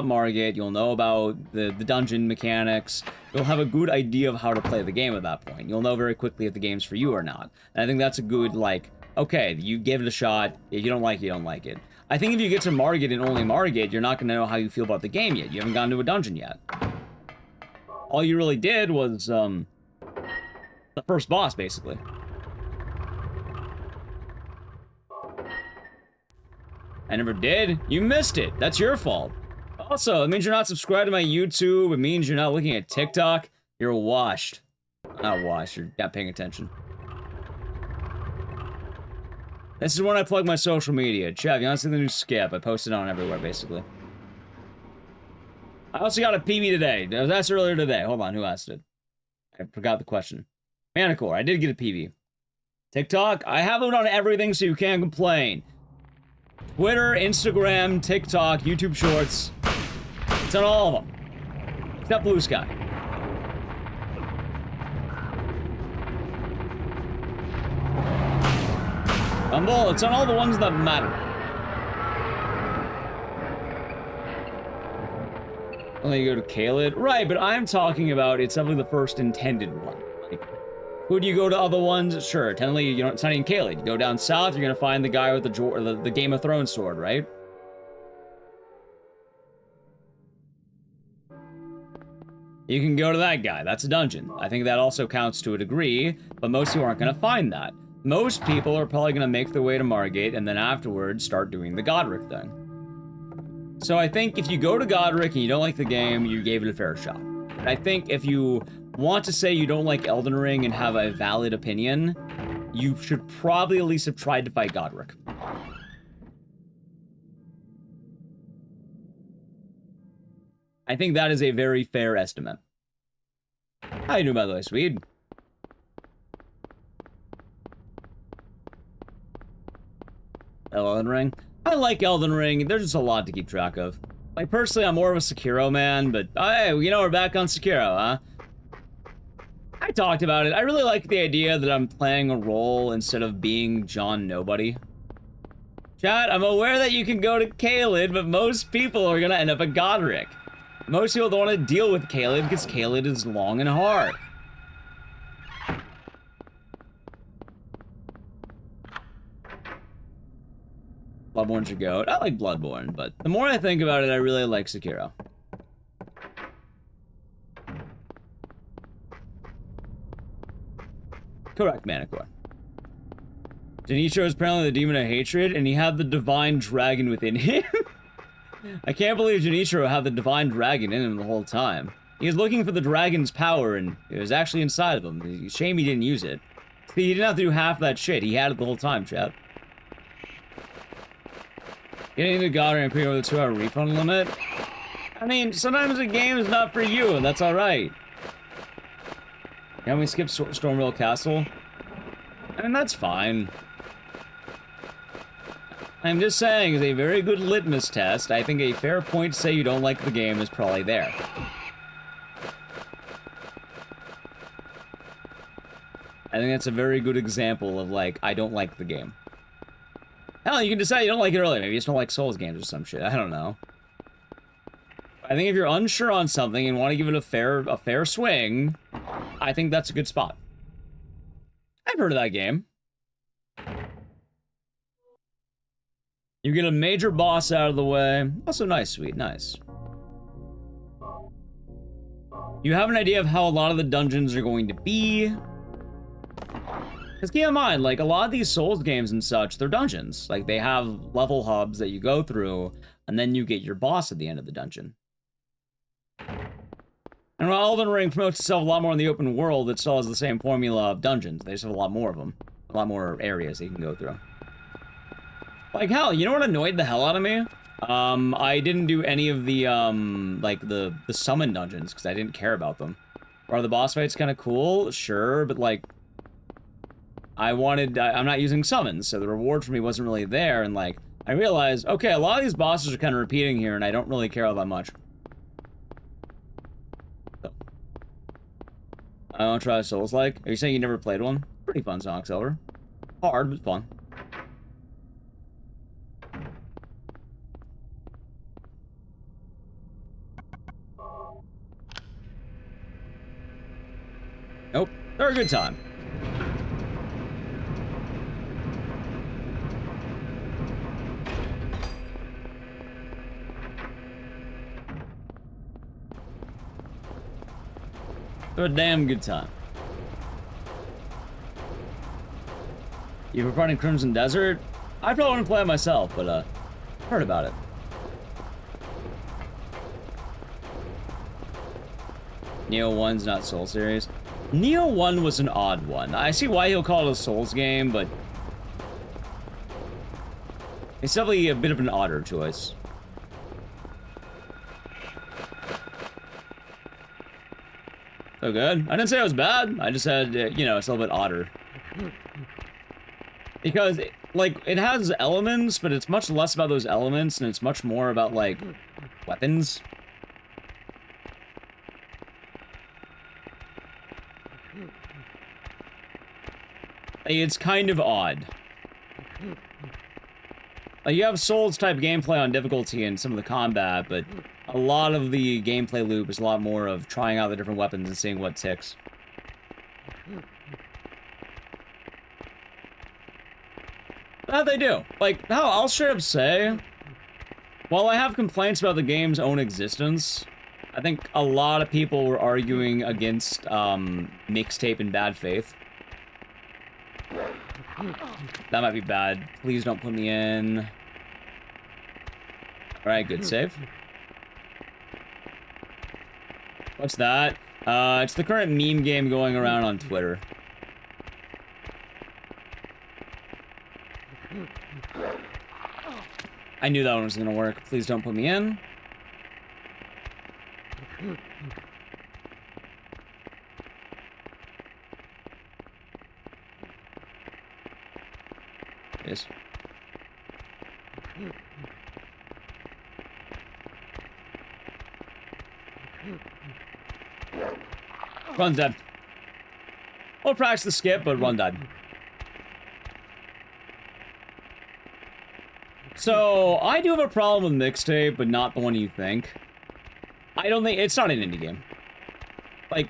Margit, you'll know about the dungeon mechanics, you'll have a good idea of how to play the game at that point. You'll know very quickly if the game's for you or not. And I think that's a good, like, okay, you give it a shot, if you don't like it, you don't like it. I think if you get to Margit and only Margit, you're not going to know how you feel about the game yet. You haven't gone to a dungeon yet. All you really did was, the first boss, basically. I never did. You missed it. That's your fault. Also, it means you're not subscribed to my YouTube. It means you're not looking at TikTok. You're washed. Not washed. You're not paying attention. This is when I plug my social media. Chev, you want to see the new skip? I posted on everywhere, basically. I also got a PB today. I was asked earlier today. Hold on, who asked it? I forgot the question. Manicore, I did get a PB. TikTok, I have it on everything so you can't complain. Twitter, Instagram, TikTok, YouTube Shorts. It's on all of them. Except Blue Sky. Rumble, it's on all the ones that matter. Only you go to Caelid? Right, but I'm talking about it's definitely the first intended one. Like, would you go to other ones? Sure, technically, you know, it's not in Caelid. You go down south, you're gonna find the guy with the Game of Thrones sword, right? You can go to that guy. That's a dungeon. I think that also counts to a degree, but most people aren't gonna find that. Most people are probably gonna make their way to Margate and then afterwards start doing the Godric thing. So I think if you go to Godric and you don't like the game, you gave it a fair shot. And I think if you want to say you don't like Elden Ring and have a valid opinion, you should probably at least have tried to fight Godric. I think that is a very fair estimate. How you doing, by the way, Swede? Elden Ring? I like Elden Ring. There's just a lot to keep track of. Like, personally, I'm more of a Sekiro man, but hey, you know, we're back on Sekiro, huh? I talked about it. I really like the idea that I'm playing a role instead of being John Nobody. Chat, I'm aware that you can go to Caelid, but most people are gonna end up at Godric. Most people don't want to deal with Caelid because Caelid is long and hard. Bloodborne's your goat. I like Bloodborne, but the more I think about it, I really like Sekiro. Correct, Manicore. Janichiro is apparently the demon of hatred, and he had the divine dragon within him. I can't believe Janichiro had the divine dragon in him the whole time. He was looking for the dragon's power, and it was actually inside of him. It's a shame he didn't use it. See, he didn't have to do half that shit. He had it the whole time, chat. Getting into God and paying over the 2-hour refund limit? I mean, sometimes a game is not for you, and that's alright. Can we skip Stormville Castle? I mean, that's fine. I'm just saying, it's a very good litmus test. I think a fair point to say you don't like the game is probably there. I think that's a very good example of, like, I don't like the game. Hell, you can decide you don't like it earlier. Maybe you just don't like Souls games or some shit. I don't know. I think if you're unsure on something and want to give it a fair swing, I think that's a good spot. I've heard of that game. You get a major boss out of the way. Also nice, sweet, nice. You have an idea of how a lot of the dungeons are going to be. Because keep in mind, like, a lot of these Souls games and such, they're dungeons. Like, they have level hubs that you go through, and then you get your boss at the end of the dungeon. And while Elden Ring promotes itself a lot more in the open world, it still has the same formula of dungeons. They just have a lot more of them. A lot more areas that you can go through. Like, hell, you know what annoyed the hell out of me? I didn't do any of the, like, the summon dungeons, because I didn't care about them. Are the boss fights kind of cool? Sure, but, like, I'm not using summons, so the reward for me wasn't really there, and, like, I realized, okay, a lot of these bosses are kind of repeating here, and I don't really care all that much. So. I want to try Souls-like. Are you saying you never played one? Pretty fun, Sonic Silver. Hard, but fun. Nope. They're a good time. They're a damn good time. You were running Crimson Desert? I probably wouldn't play it myself, but, heard about it. Neo 1's not Soul series. Neo 1 was an odd one. I see why he'll call it a Souls game, but it's definitely a bit of an odder choice. So good. I didn't say it was bad. I just said, you know, it's a little bit odder. Because, like, it has elements, but it's much less about those elements, and it's much more about, like, weapons. It's kind of odd. Like, you have Souls-type gameplay on difficulty in some of the combat, but a lot of the gameplay loop is a lot more of trying out the different weapons and seeing what ticks. That they do. Like, no, I'll straight up say, while I have complaints about the game's own existence, I think a lot of people were arguing against, mixtape in bad faith. That might be bad. Please don't put me in. Alright, good save. What's that? It's the current meme game going around on Twitter. I knew that one was gonna work. Please don't put me in. Yes. Run's dead. We'll practice the skip, but Run died. So, I do have a problem with mixtape, but not the one you think. I don't think... It's not an indie game. Like,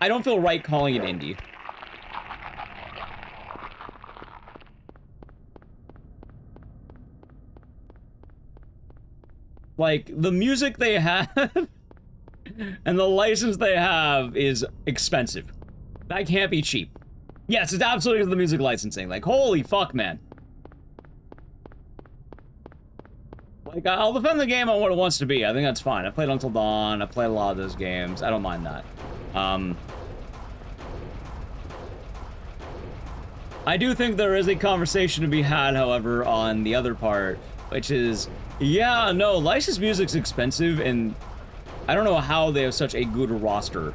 I don't feel right calling it indie. Like, the music they have and the license they have is expensive. That can't be cheap. Yes, it's absolutely the music licensing. Like, holy fuck, man. Like, I'll defend the game on what it wants to be. I think that's fine. I played Until Dawn. I played a lot of those games. I don't mind that. I do think there is a conversation to be had, however, on the other part, which is, yeah, no, licensed music's expensive, and I don't know how they have such a good roster.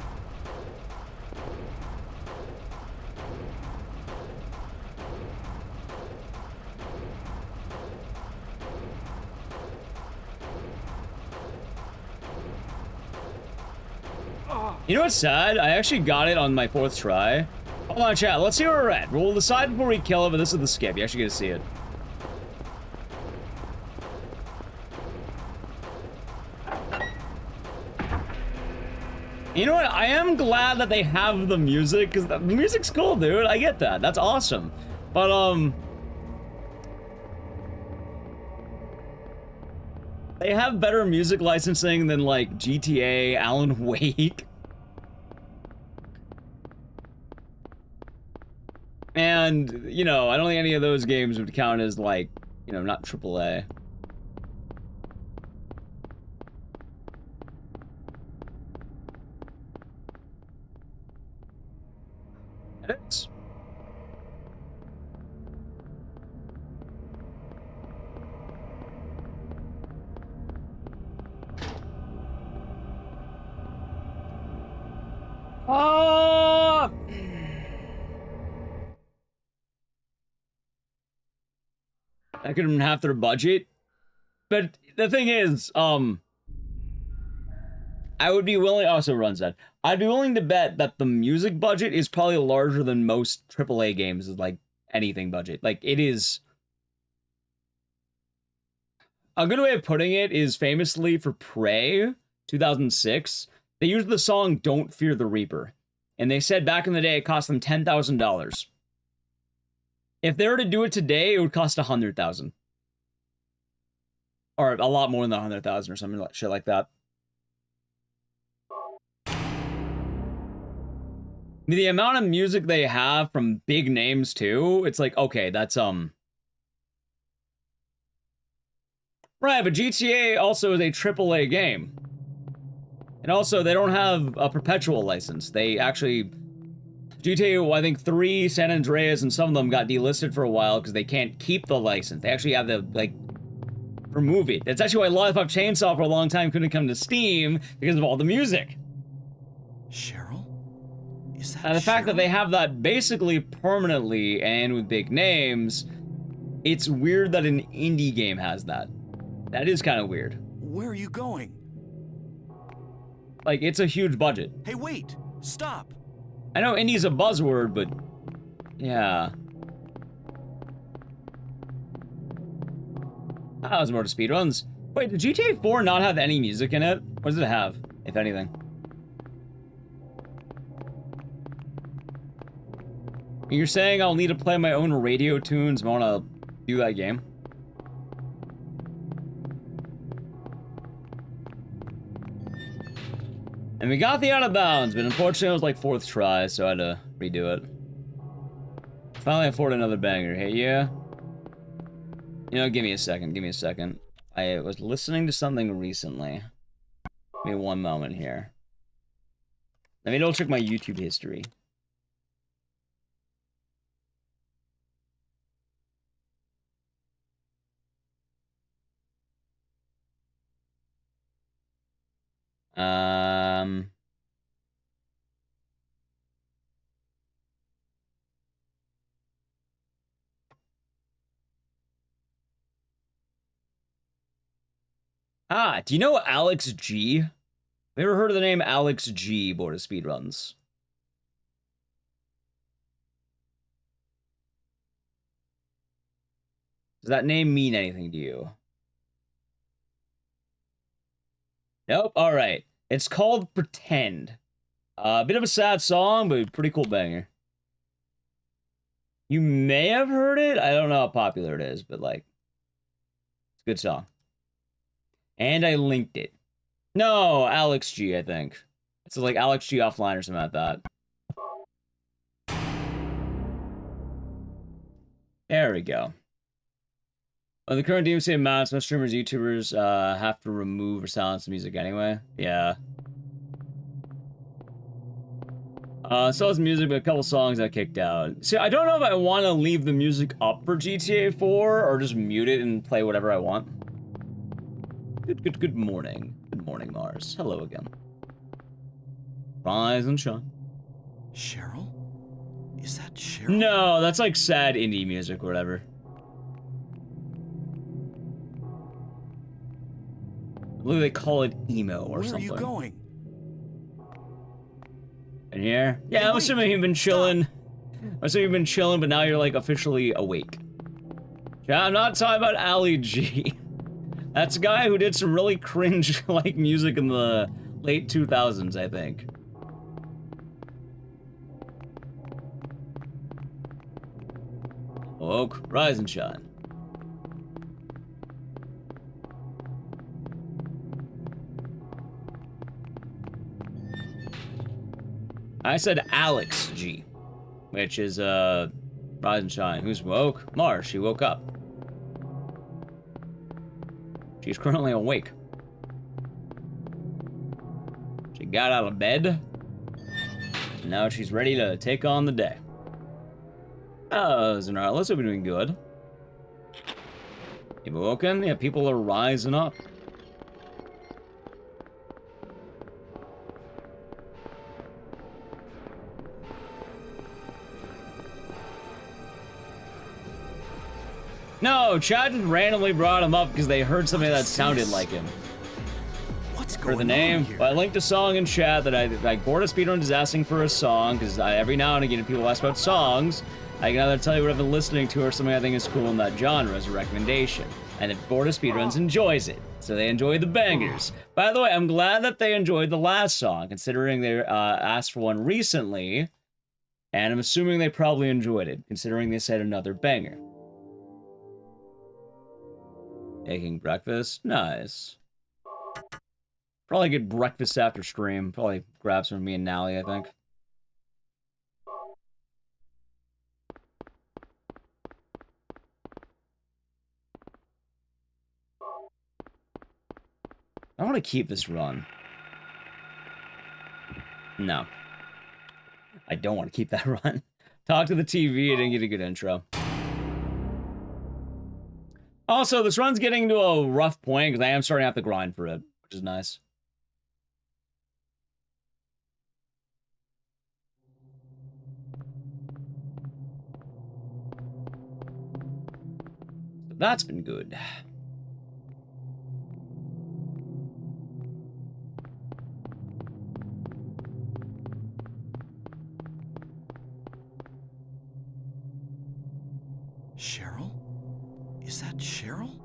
You know what's sad? I actually got it on my 4th try. Hold on, chat. Let's see where we're at. We'll decide before we kill it, but this is the skip. You actually get to see it. You know what? I am glad that they have the music, because the music's cool, dude. I get that. That's awesome. But, they have better music licensing than, like, GTA, Alan Wake. And, you know, I don't think any of those games would count as, like, you know, not AAA. Edits? Oh! That could have been half their budget. But the thing is, I would be willing, also runs that. I'd be willing to bet that the music budget is probably larger than most AAA games, like anything budget. Like, it is. A good way of putting it is famously for Prey 2006, they used the song Don't Fear the Reaper. And they said back in the day it cost them $10,000. If they were to do it today, it would cost $100,000. Or a lot more than $100,000 or something like shit like that. I mean, the amount of music they have from big names too, it's like, okay, that's right, but GTA also is a AAA game. And also, they don't have a perpetual license. They actually... GTA, I think 3, San Andreas, and some of them got delisted for a while because they can't keep the license. They actually have to, like, remove it. That's actually why Lollipop Chainsaw for a long time couldn't come to Steam, because of all the music. Cheryl? Is that And the fact that Cheryl? they have that basically permanently and with big names, it's weird that an indie game has that. That is kind of weird. Where are you going? Like, it's a huge budget. Hey, wait! Stop! I know indie's a buzzword, but yeah. That was more to speedruns. Wait, did GTA 4 not have any music in it? What does it have, if anything? You're saying I'll need to play my own radio tunes if I want to do that game? And we got the out of bounds, but unfortunately it was like 4th try, so I had to redo it. Finally afford another banger. Hey, yeah? You know, give me a second, give me a second. I was listening to something recently. Give me one moment here. Let me double check my YouTube history. Do you know Alex G? Have you ever heard of the name Alex G, Board of Speedruns? Does that name mean anything to you? Nope, alright. It's called Pretend. A bit of a sad song, but pretty cool banger. You may have heard it. I don't know how popular it is, but like, it's a good song. And I linked it. No, Alex G, I think. It's like Alex G offline or something like that. There we go. On the current DMCA amounts, most streamers, YouTubers have to remove or silence the music anyway. Yeah. Still has music, but a couple songs I kicked out. See, I don't know if I want to leave the music up for GTA 4 or just mute it and play whatever I want. Good morning. Good morning, Mars. Hello again. Rise and shine. Cheryl? Is that Cheryl? No, that's like sad indie music or whatever. Look, they call it emo or something. Where are you going? In here? Yeah, Hey, I'm wait, assuming you've been chilling. I'm assuming you've been chilling, but now you're like officially awake. Yeah, I'm not talking about Ali G. That's a guy who did some really cringe like music in the late 2000s, I think. Woke, rise and shine. I said Alex G, which is, rise and shine. Who's woke? Mars, she woke up. She's currently awake. She got out of bed. And now she's ready to take on the day. Oh, Zenara, let's hope you're doing good. You've awoken? Yeah, people are rising up. No, Chad just randomly brought him up because they heard something that sounded like him. What's For going the name, on here? well, I linked a song in chat that I Bored of Speedruns is asking for a song, because every now and again people ask about songs. I can either tell you what I've been listening to or something I think is cool in that genre as a recommendation. And if Bored of Speedruns enjoys it, so they enjoy the bangers. By the way, I'm glad that they enjoyed the last song, considering they asked for one recently, and I'm assuming they probably enjoyed it, considering they said another banger. Making breakfast? Nice. Probably get breakfast after stream. Probably grab some of me and Nally, I think. I want to keep this run. No. I don't want to keep that run. Talk to the TV, I didn't get a good intro. Also, this run's getting to a rough point because I am starting to have to grind for it, which is nice. So that's been good. Cheryl? Is that Cheryl?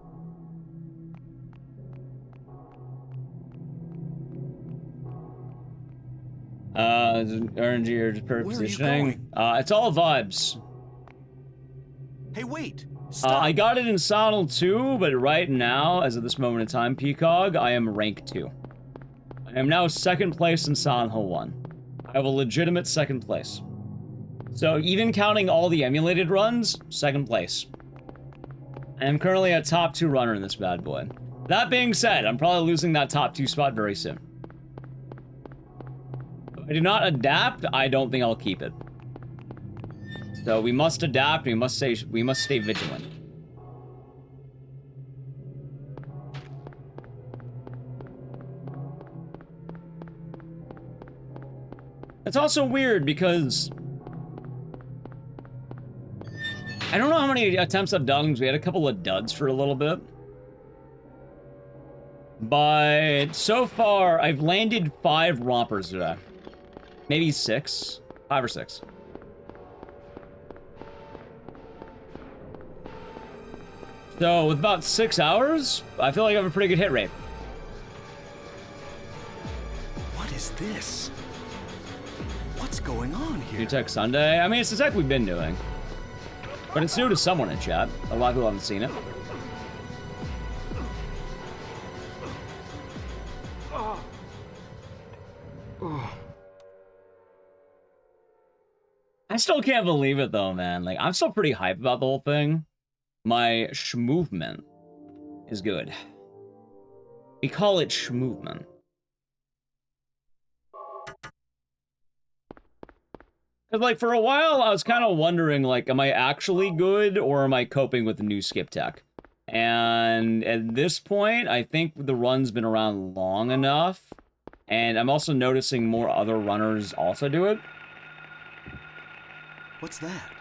RNG or just perfect Where are you positioning. It's all vibes. Hey, wait! Stop! I got it in Sonal 2, but right now, as of this moment in time, Peacog, I am rank 2. I am now second place in Sonal 1. I have a legitimate second place. So even counting all the emulated runs, second place. I am currently a top 2 runner in this bad boy. That being said, I'm probably losing that top 2 spot very soon. If I do not adapt, I don't think I'll keep it. So we must adapt, we must stay vigilant. It's also weird because I don't know how many attempts I've done because we had a couple of duds for a little bit. But so far, I've landed 5 rompers today. Maybe 6. 5 or 6. So with about 6 hours, I feel like I have a pretty good hit rate. What is this? What's going on here? New Tech Sunday? I mean, it's the tech we've been doing. But it's new to someone in chat. A lot of people haven't seen it. I still can't believe it though, man. Like, I'm still pretty hyped about the whole thing. My schmovement is good. We call it schmovement. Cause like for a while I was kind of wondering like, am I actually good or am I coping with the new skip tech? And at this point, I think the run's been around long enough. And I'm also noticing more other runners also do it. What's that?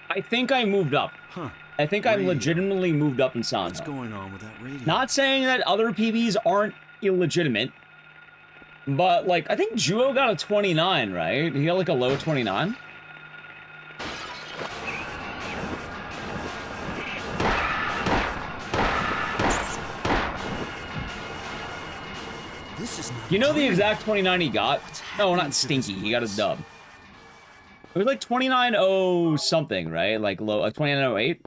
I think I moved up. Huh. I think I Radio. legitimately moved up in Sanho. What's going on with that radio? Not saying that other PBs aren't illegitimate. But, like, I think Juo got a 29, right? He got, like, a low 29? This is not You know the true. exact 29 he got? No, happening not to this Stinky. He got a place? dub. It was like 29.0 something, right? Like, low, 29.08?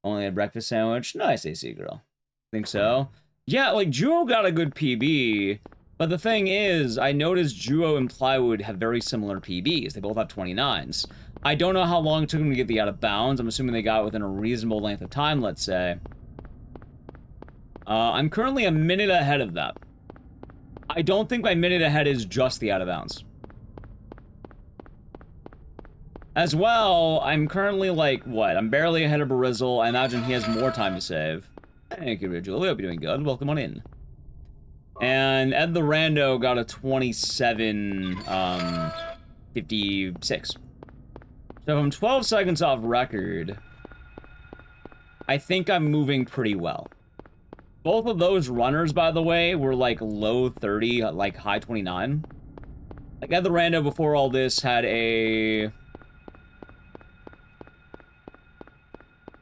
Only a breakfast sandwich? Nice, AC girl. Think so? Yeah, like, Juo got a good PB, but the thing is, I noticed Juo and Plywood have very similar PBs. They both have 29s. I don't know how long it took them to get the out of bounds. I'm assuming they got it within a reasonable length of time, let's say. I'm currently a minute ahead of that. I don't think my minute ahead is just the out of bounds. As well, I'm currently like, what? I'm barely ahead of Barizzle. I imagine he has more time to save. Thank you, Julie. Hope you're doing good. Welcome on in. And Ed the Rando got a 27, 56. So I'm 12 seconds off record. I think I'm moving pretty well. Both of those runners, by the way, were like low 30, like high 29. Like Ed the Rando before all this had a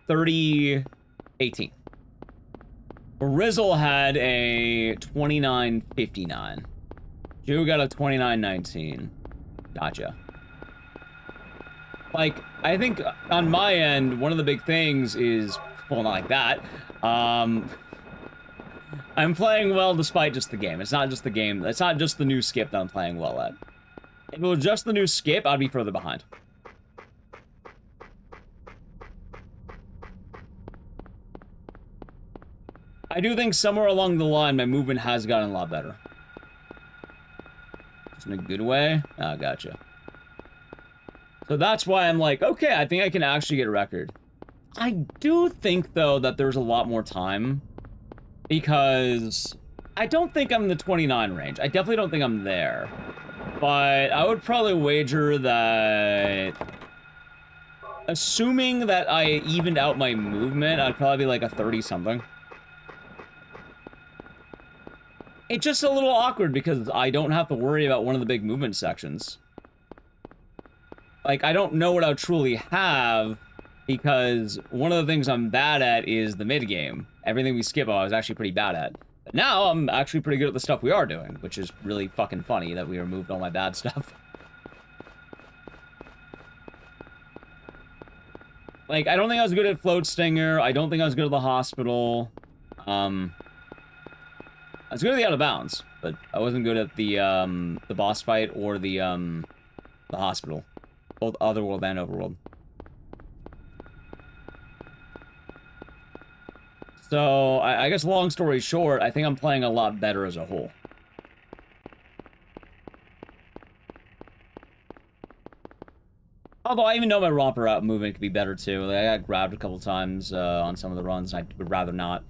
30-18. Rizzle had a 29-59. Joe got a 29-19. Gotcha. Like, I think on my end, one of the big things is, well, not like that. I'm playing well despite just the game. It's not just the game. It's not just the new skip that I'm playing well at. If it was just the new skip, I'd be further behind. I do think somewhere along the line, my movement has gotten a lot better. Just in a good way? Ah, gotcha. So that's why I'm like, okay, I think I can actually get a record. I do think, though, that there's a lot more time. Because I don't think I'm in the 29 range. I definitely don't think I'm there. But I would probably wager that... Assuming that I evened out my movement, I'd probably be like a 30-something. It's just a little awkward because I don't have to worry about one of the big movement sections. Like, I don't know what I'll truly have, because one of the things I'm bad at is the mid-game. Everything we skip, I was actually pretty bad at. But now, I'm actually pretty good at the stuff we are doing, which is really fucking funny that we removed all my bad stuff. Like, I don't think I was good at Float Stinger. I don't think I was good at the hospital. I was good at the out of bounds, but I wasn't good at the boss fight or the hospital. Both Otherworld and Overworld. So, I guess long story short, I think I'm playing a lot better as a whole. Although I even know my romper out movement could be better too. Like, I got grabbed a couple times on some of the runs, and I would rather not.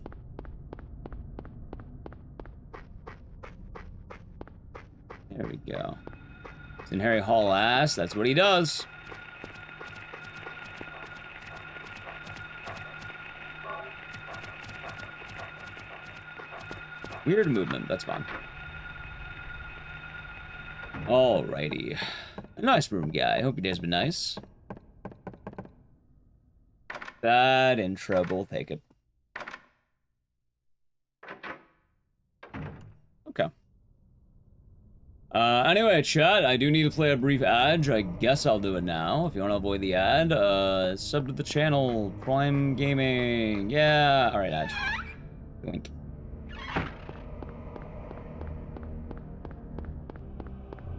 There we go. In Harry Hall ass, that's what he does. Weird movement, that's fine. Alrighty. A nice room, guy. Hope your day's been nice. That intro, we'll take it. Okay. Anyway, chat, I do need to play a brief ad. I guess I'll do it now. If you want to avoid the ad, sub to the channel. Prime Gaming. Yeah. Alright, ad. Wink.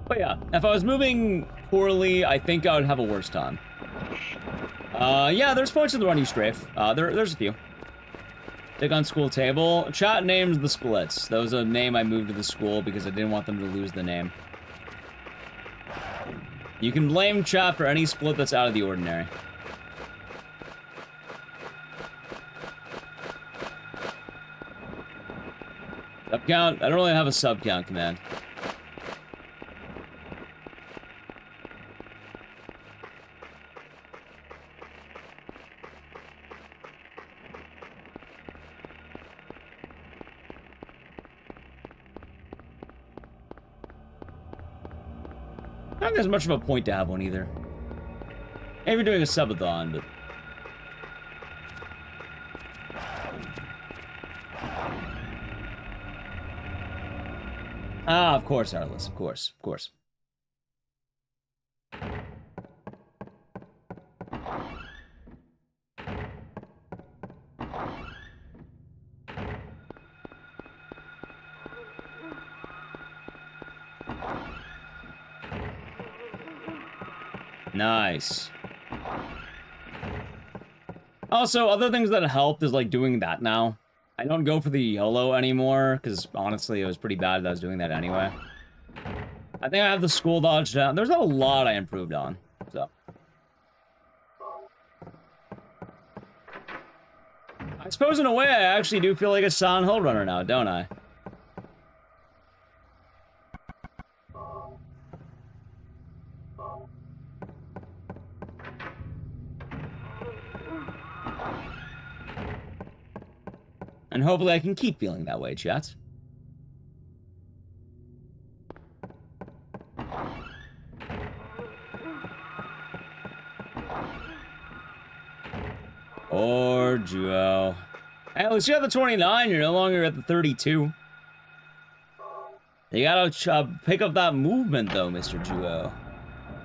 But yeah, if I was moving poorly, I think I would have a worse time. Yeah, there's points in the run you strafe. There's a few. Take on school table. Chat names the splits. That was a name I moved to the school because I didn't want them to lose the name. You can blame chat for any split that's out of the ordinary. Sub count? I don't really have a sub count command. I don't think there's much of a point to have one either. Maybe doing a subathon, but... Ah, of course, Arliss. Of course. Of course. Nice. Also, other things that helped is, like, doing that now. I don't go for the YOLO anymore, because, honestly, it was pretty bad that I was doing that anyway. I think I have the school dodge down. There's a lot I improved on, so. I suppose, in a way, I actually do feel like a Silent Hill runner now, don't I? And hopefully I can keep feeling that way, chat. Or Duo. Hey, at least you have the 29, you're no longer at the 32. You gotta pick up that movement, though, Mr. Duo.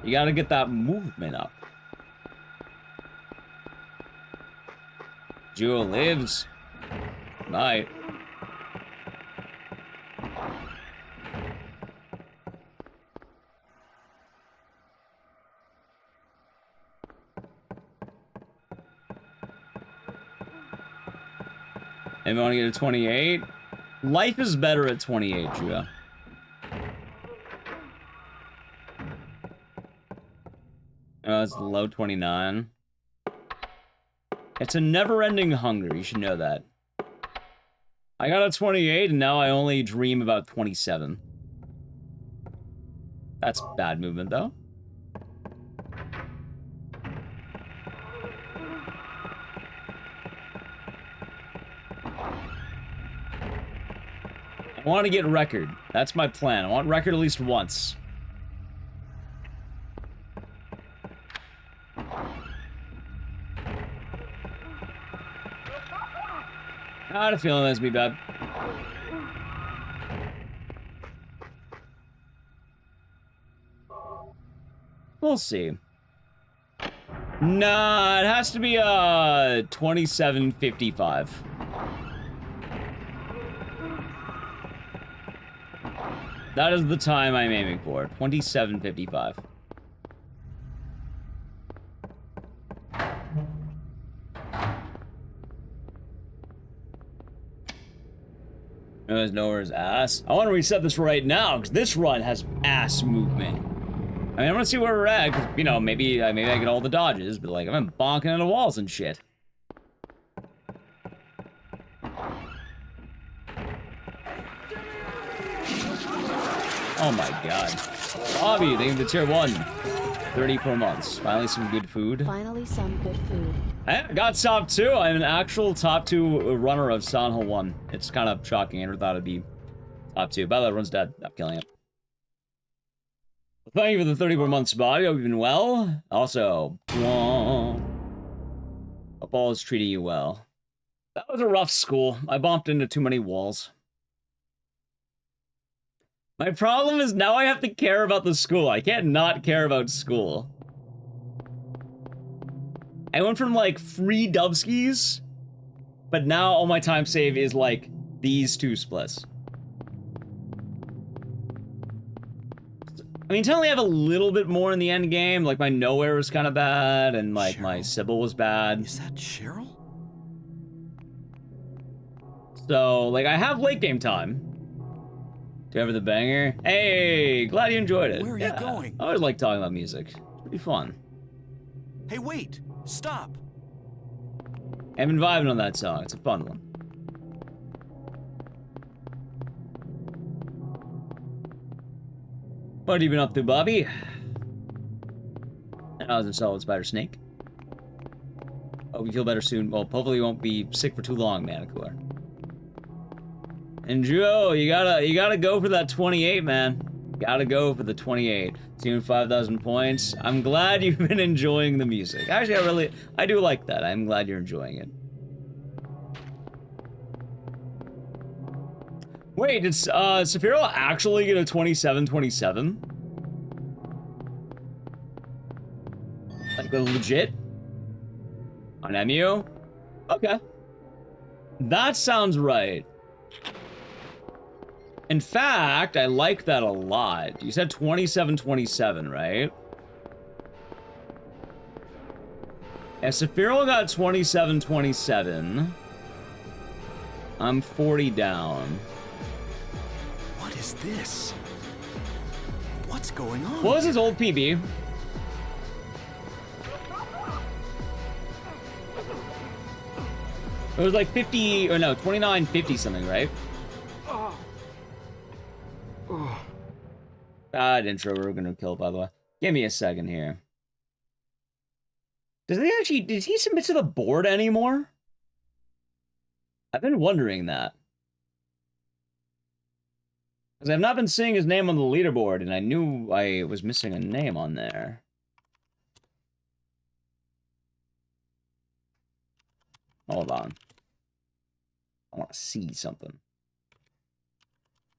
You gotta get that movement up. Duo lives. Night. And we want to get a 28. Life is better at 28, Duo. Oh, it's low 29. It's a never-ending hunger, you should know that. I got a 28, and now I only dream about 27. That's bad movement, though. I want to get record. That's my plan. I want record at least once. I had a feeling that's be bad. We'll see. Nah, it has to be 27:55. That is the time I'm aiming for. 27:55. There's nowhere's ass. I want to reset this right now, because this run has ass movement. I mean, I want to see where we're at, because, you know, maybe I get all the dodges, but, like, I've been bonking into walls and shit. Oh my god. Bobby, thank you for the tier 1. 30 per month. Finally some good food. Finally some good food. I got top 2. I'm an actual top 2 runner of Sanho 1. It's kind of shocking. I never thought it'd be top 2. By the way, everyone's dead. I'm killing it. Thank you for the 30 per month spot. Hope you've been well. Also, hope all is treating you well. That was a rough school. I bumped into too many walls. My problem is now I have to care about the school. I can't not care about school. I went from, like, free dubskis, but now all my time save is, like, these 2 splits. I mean, technically I have a little bit more in the end game. Like, my Nowhere was kind of bad, and, like, Cheryl? My Sybil was bad. Is that Cheryl? So, like, I have late game time. Do you ever the banger? Hey, glad you enjoyed it. Where are you going? I always like talking about music. It's pretty fun. Hey, wait! Stop! I've been vibing on that song. It's a fun one. What have you been up to, Bobby? How's the solid spider snake? Hope you feel better soon. Well, hopefully you won't be sick for too long, Manicore. And Joe, you gotta go for that 28, man. Gotta go for the 28. Team 5,000 points. I'm glad you've been enjoying the music. Actually, I do like that. I'm glad you're enjoying it. Wait, did Saphiro actually get a 27-27? Like, legit? On MU? Okay. That sounds right. In fact, I like that a lot. You said 27-27, right? Yeah, Saphiro got 27-27. I'm 40 down. What is this? What's going on? What was his old PB? It was like 50, or no, 29-50 something, right? Bad intro we're gonna kill, by the way. Give me a second here. Did he submit to the board anymore? I've been wondering that. Because I've not been seeing his name on the leaderboard, and I knew I was missing a name on there. Hold on. I want to see something.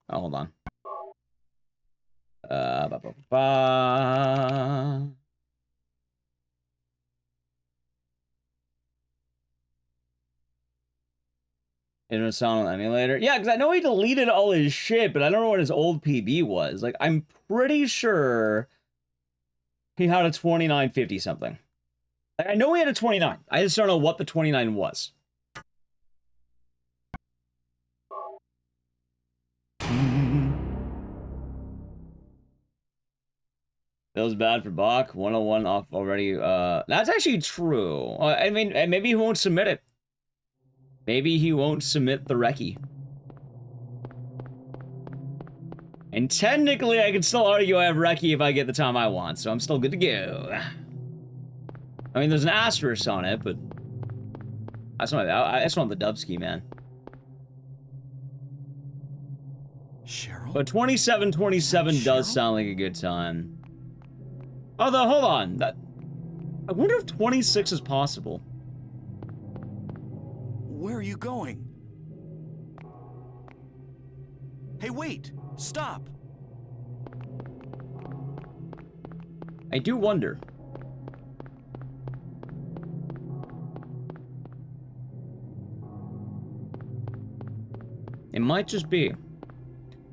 Oh, hold on. Internet sound on emulator. Yeah, because I know he deleted all his shit, but I don't know what his old PB was. Like, I'm pretty sure he had a 2950 something. Like, I know he had a 29. I just don't know what the 29 was. Feels bad for Bach. 101 off already. That's actually true. I mean, maybe he won't submit it. Maybe he won't submit the recce. And technically, I can still argue I have recce if I get the time I want, so I'm still good to go. I mean, there's an asterisk on it, but I just want the Dubsky, man. Cheryl? But 2727 does sound like a good time. Although, hold on. I wonder if 26 is possible. Where are you going? Hey, wait! Stop! I do wonder. It might just be.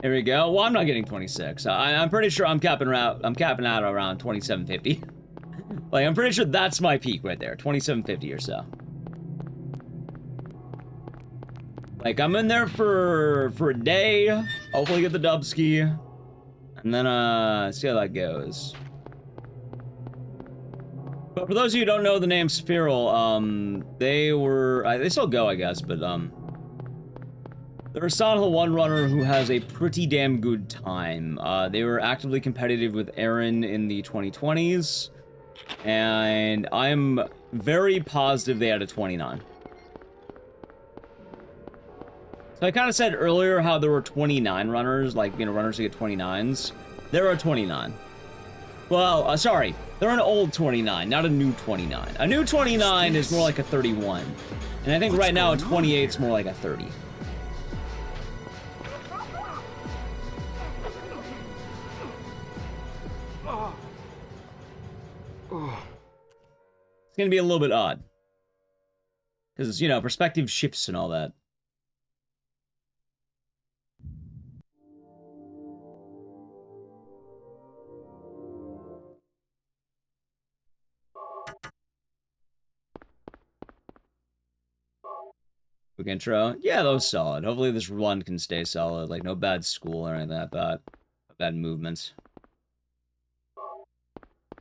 Here we go. Well, I'm not getting 26. I'm pretty sure I'm capping out around 2750. Like, I'm pretty sure that's my peak right there. 2750 or so. Like, I'm in there for a day. Hopefully get the Dubsky. And then, see how that goes. But for those of you who don't know the name Spheral, they still go, I guess, but, they're a Silent 1 runner who has a pretty damn good time. They were actively competitive with Aaron in the 2020s, and I'm very positive they had a 29. So I kind of said earlier how there were 29 runners, like, you know, runners who get 29s. There are 29. Well, sorry, they're an old 29, not a new 29. A new 29 is more like a 31. And I think right now a 28 is more like a 30. It's gonna be a little bit odd. Because, you know, perspective shifts and all that. Quick intro. Yeah, that was solid. Hopefully this run can stay solid. Like, no bad school or anything like that. No bad movements.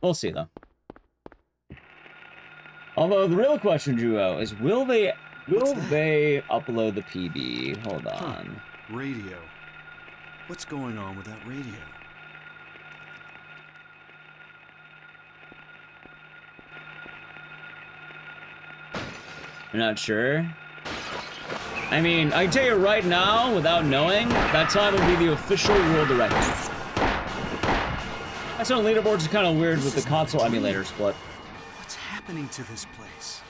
We'll see, though. Although, the real question, Juo, is will they upload the PB? Hold on. Radio. What's going on with that radio? You're not sure? I mean, I can tell you right now, without knowing, that time will be the official world record. That's why leaderboards are kind of weird with the console emulator split. What's happening to this place?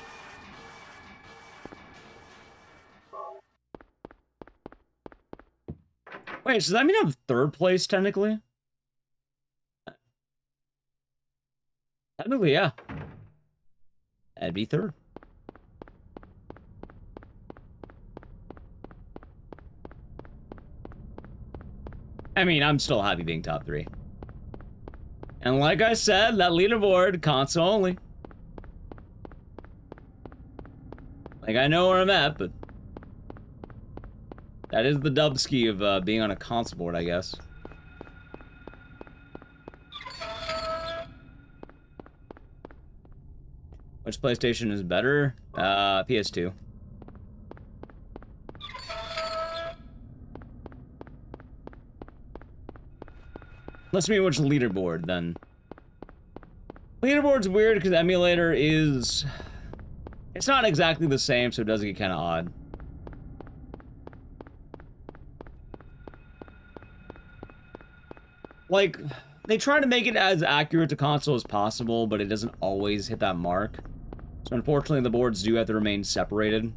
Wait, so does that mean I'm third place, technically? Technically, yeah. That'd be third. I mean, I'm still happy being top 3. And like I said, that leaderboard, console only. Like, I know where I'm at, but that is the Dubsky of being on a console board, I guess. Which PlayStation is better? PS2. Let's mean which leaderboard, then. Leaderboard's weird because emulator is... It's not exactly the same, so it does get kind of odd. like, they try to make it as accurate to console as possible, but it doesn't always hit that mark. So unfortunately, the boards do have to remain separated.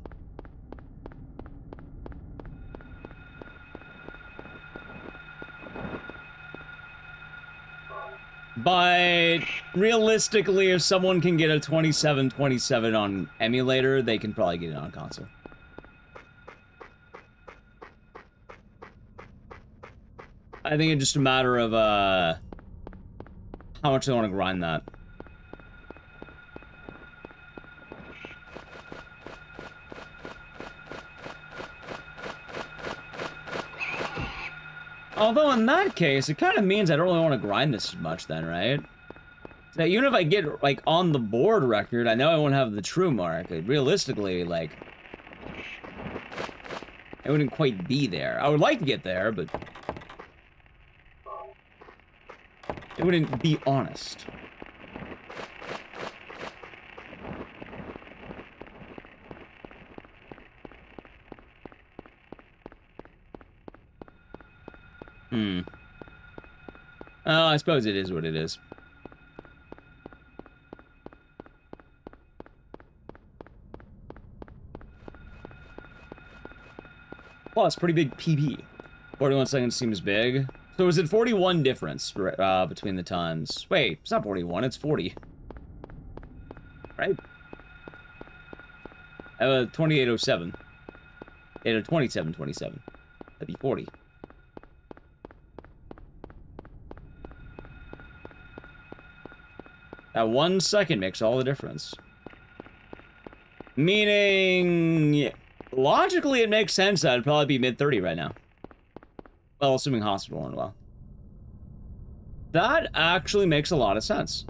But realistically, if someone can get a 2727 on emulator, they can probably get it on console. I think it's just a matter of how much they want to grind that. Although in that case, it kind of means I don't really want to grind this as much then, right? So even if I get, like, on the board record, I know I won't have the true mark. Like, realistically, like, it wouldn't quite be there. I would like to get there, but it wouldn't be honest. Oh, I suppose it is what it is. Plus, pretty big PB. 41 seconds seems big. So is it 41 difference between the times? Wait, it's not 41, it's 40. Right? I have a 2807. It a 2727. That'd be 40. That 1 second makes all the difference. Meaning, logically it makes sense that I'd probably be mid-30 right now. Well, assuming hospital and well. That actually makes a lot of sense.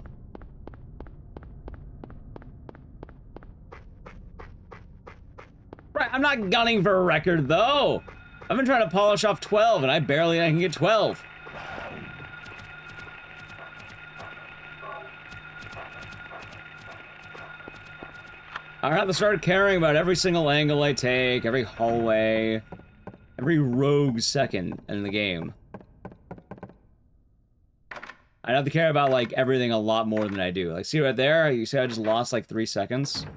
Right, I'm not gunning for a record, though. I've been trying to polish off 12, and I can get 12. I have to start caring about every single angle I take, every hallway, every rogue second in the game. I'd have to care about, like, everything a lot more than I do. Like, see right there? You see I just lost, like, 3 seconds?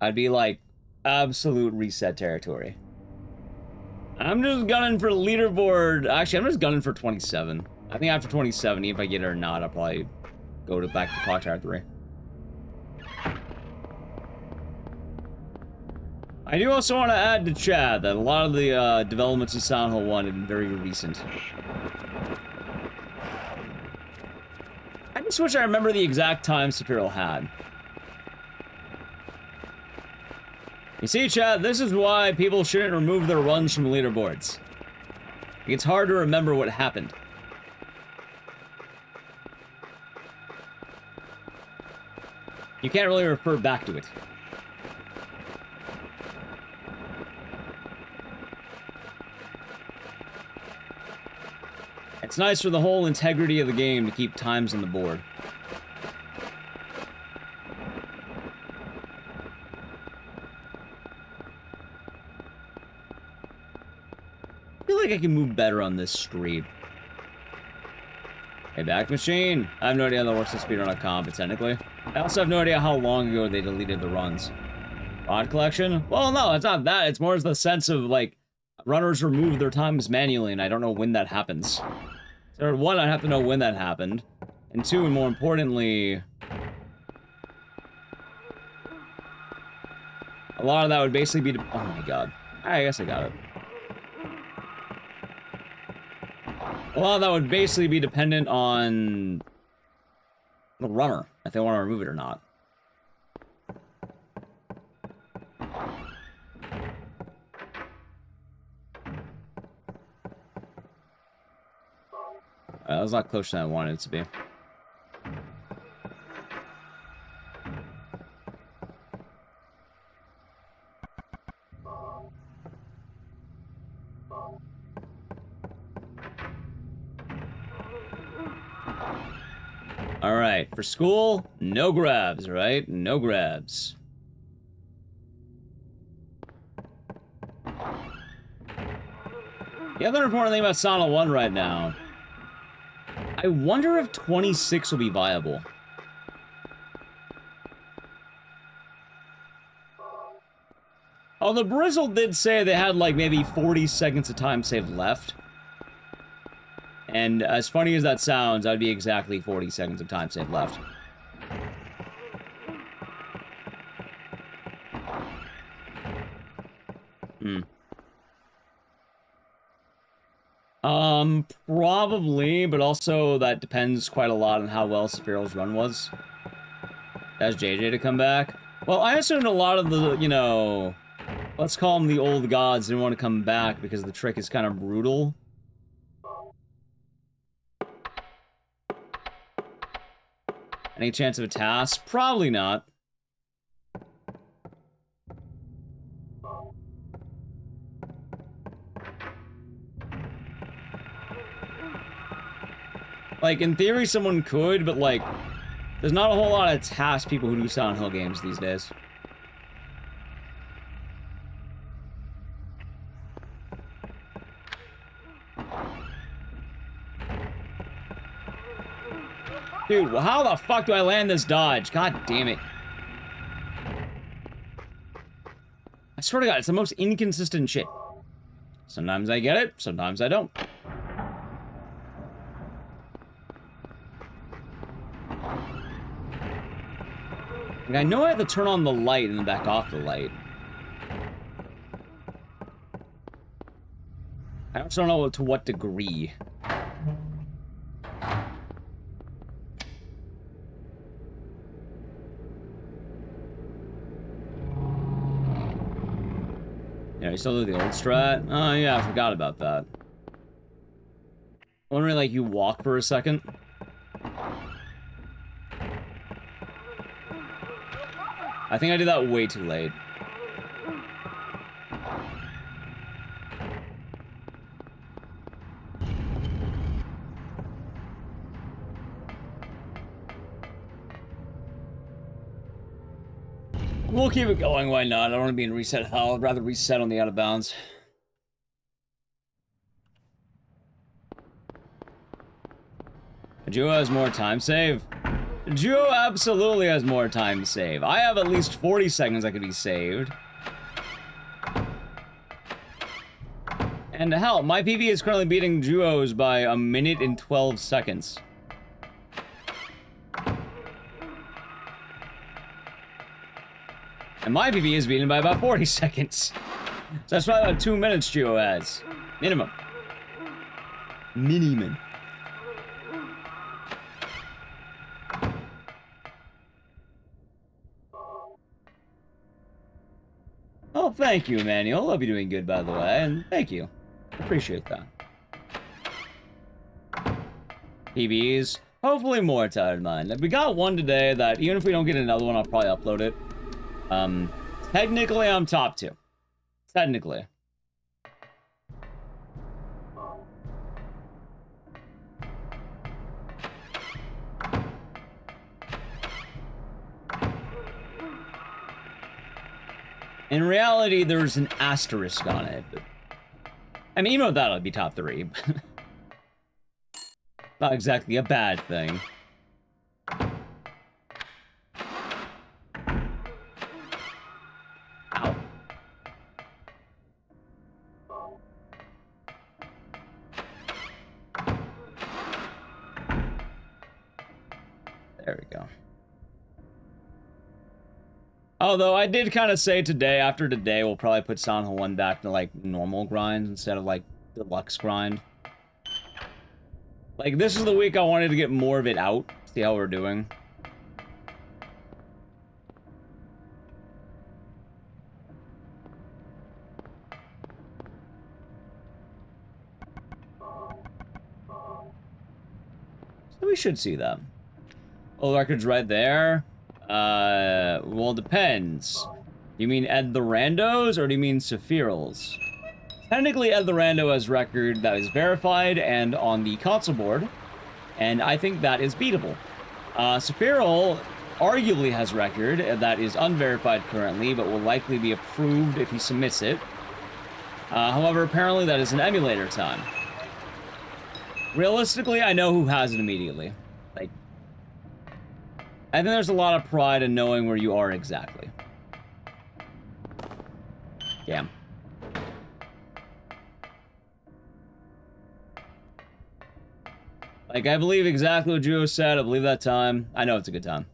I'd be, like, absolute reset territory. I'm just gunning for leaderboard. Actually, I'm just gunning for 27. I think after 27, if I get it or not, I'll probably go back to Clock Tower 3. I do also want to add to chat that a lot of the developments of Silent Hill 1 have been very recent. I just wish I remember the exact time Sephiroth had. You see, chat, this is why people shouldn't remove their runs from leaderboards. It's hard to remember what happened. You can't really refer back to it. It's nice for the whole integrity of the game to keep times on the board. I feel like I can move better on this street. Hey, back machine. I have no idea how that works on Speedrun.com, but technically. I also have no idea how long ago they deleted the runs. Rod collection? Well, no, it's not that. It's more the sense of, like, runners remove their times manually, and I don't know when that happens. So, one, I'd have to know when that happened. And two, and more importantly, a lot of that would basically be... Oh my god. I guess I got it. A lot of that would basically be dependent on the runner, if they want to remove it or not. That was not closer than I wanted it to be. Alright, for school, no grabs, right? No grabs. The other important thing about Silent 1 right now I wonder if 26 will be viable. Although Brizzle did say they had like maybe 40 seconds of time saved left. And as funny as that sounds, that would be exactly 40 seconds of time saved left. Probably, but also that depends quite a lot on how well Sephiral's run was. That's JJ to come back. Well, I assumed a lot of the, you know, let's call them the old gods didn't want to come back because the trick is kind of brutal. Any chance of a task? Probably not. Like, in theory, someone could, but, like, there's not a whole lot of task people who do Silent Hill games these days. Dude, how the fuck do I land this dodge? God damn it. I swear to God, it's the most inconsistent shit. Sometimes I get it, sometimes I don't. Like, I know I have to turn on the light and then back off the light. I also don't know to what degree. Yeah, you still do the old strat? Oh, yeah, I forgot about that. Wondering, like, you walk for a second? I think I did that way too late. We'll keep it going, why not? I don't want to be in reset hell. I'd rather reset on the out of bounds. Duo has more time save. Duo absolutely has more time to save. I have at least 40 seconds that could be saved. And hell, my PB is currently beating Duo's by 1 minute and 12 seconds. And my PB is beaten by about 40 seconds. So that's probably about 2 minutes Duo has. Minimum. Minimum. Oh, thank you, Emmanuel. Love you doing good, by the way, and thank you. Appreciate that. PBs. Hopefully more, Tired Mind. We got one today that, even if we don't get another one, I'll probably upload it. Technically, I'm top 2. Technically. In reality, there's an asterisk on it. But, I mean, even with that, I'd be top 3. Not exactly a bad thing. Ow. There we go. Although I did kind of say today, after today, we'll probably put Silent Hill 1 back to, like, normal grind instead of, like, deluxe grind. Like, this is the week I wanted to get more of it out, see how we're doing. So we should see that. Oh, the record's right there. Well, it depends. You mean Ed the Randos, or do you mean Sephirals? Technically, Ed the Rando has record that is verified and on the console board, and I think that is beatable. Sephiral arguably has record that is unverified currently, but will likely be approved if he submits it. However, apparently that is an emulator time. Realistically, I know who has it immediately. Like, I think there's a lot of pride in knowing where you are exactly. Damn. Like, I believe exactly what Juho said. I believe that time. I know it's a good time.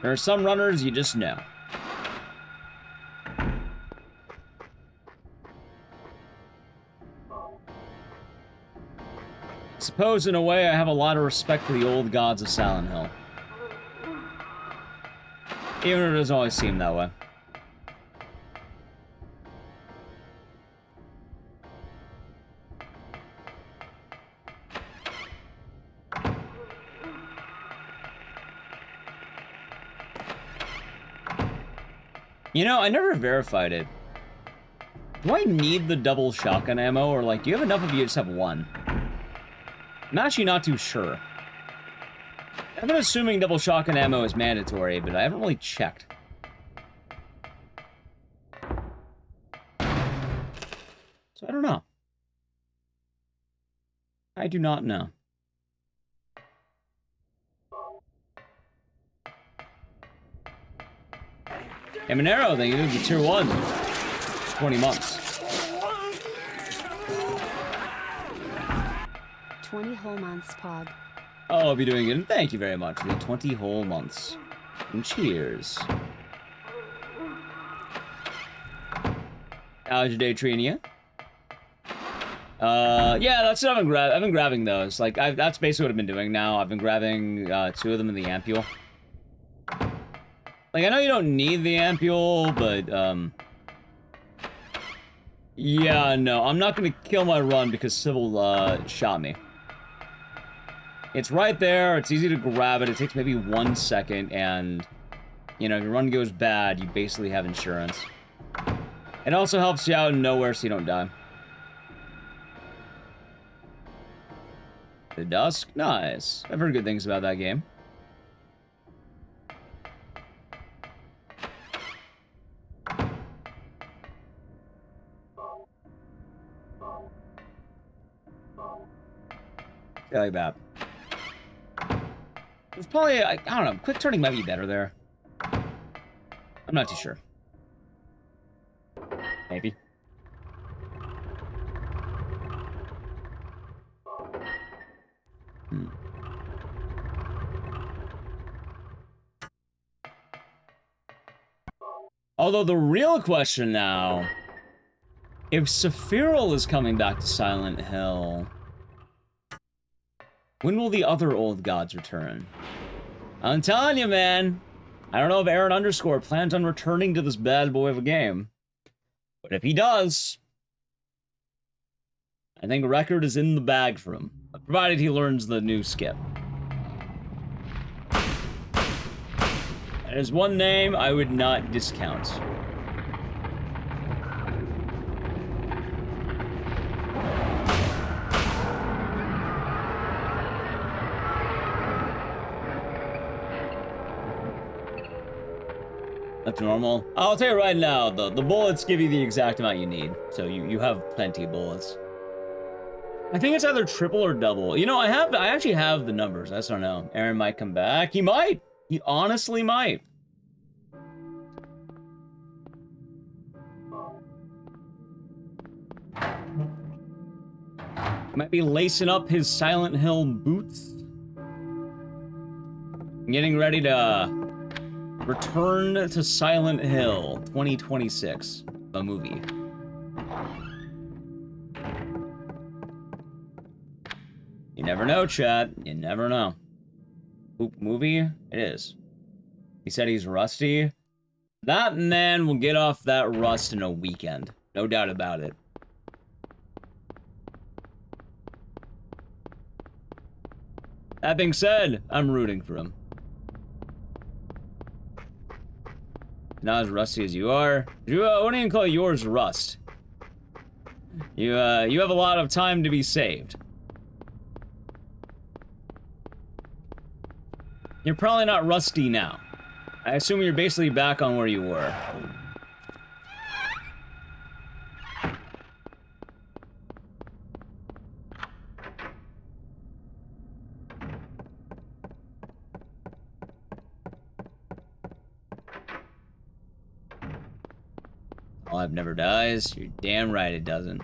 There are some runners you just know. I suppose, in a way, I have a lot of respect for the old gods of Silent Hill. Even if it doesn't always seem that way. You know, I never verified it. Do I need the double shotgun ammo, or like, do you have enough if you just have one? I'm actually not too sure. I've been assuming double shotgun ammo is mandatory, but I haven't really checked. So I don't know. I do not know. Hey, Monero, thank you for tier 1. 20 months. 20 whole months, Pog. Oh, I'll be doing it, and thank you very much for the 20 whole months. And cheers. How's your day treating you? Yeah, that's what I've been grabbing those. Like, that's basically what I've been doing now. I've been grabbing 2 of them in the ampule. Like, I know you don't need the ampule, but, yeah, no, I'm not gonna kill my run because Sybil, shot me. It's right there, it's easy to grab it, it takes maybe 1 second, and, you know, if your run goes bad, you basically have insurance. It also helps you out in nowhere so you don't die. The Dusk? Nice. I've heard good things about that game. I like that. It's probably, I don't know, quick turning might be better there. I'm not too sure. Maybe. Although the real question now, if Sephiroth is coming back to Silent Hill, when will the other old gods return? I'm telling you, man. I don't know if Aaron Underscore plans on returning to this bad boy of a game. But if he does, I think record is in the bag for him. Provided he learns the new skip. That is one name I would not discount. That's normal. I'll tell you right now, the bullets give you the exact amount you need. So you have plenty of bullets. I think it's either triple or double. You know, I actually have the numbers. I just don't know. Aaron might come back. He might. He honestly might. Might be lacing up his Silent Hill boots. Getting ready to return to Silent Hill 2026, a movie. You never know, chat. You never know. Oop, movie? It is. He said he's rusty. That man will get off that rust in a weekend. No doubt about it. That being said, I'm rooting for him. Not as rusty as you are. You wouldn't even call yours rust. You have a lot of time to be saved. You're probably not rusty now. I assume you're basically back on where you were. alive never dies. You're damn right it doesn't.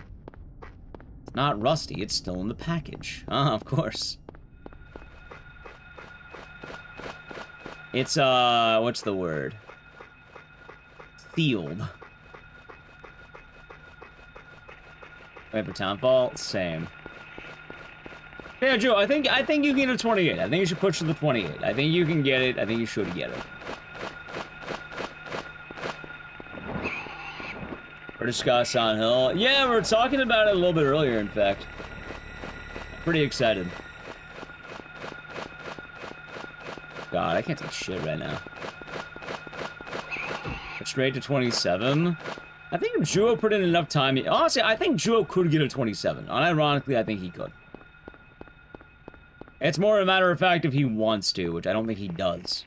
It's not rusty, it's still in the package. Ah, of course. It's, what's the word? Sealed. Wait for Townfall? Same. Yeah, Joe, I think you can get a 28. I think you should push to the 28. I think you can get it. I think you should get it. We're discussing on Hill. Yeah, we were talking about it a little bit earlier, in fact. Pretty excited. God, I can't take shit right now. Straight to 27. I think if Juo put in enough time... Honestly, I think Juo could get a 27. Unironically, I think he could. It's more a matter of fact if he wants to, which I don't think he does.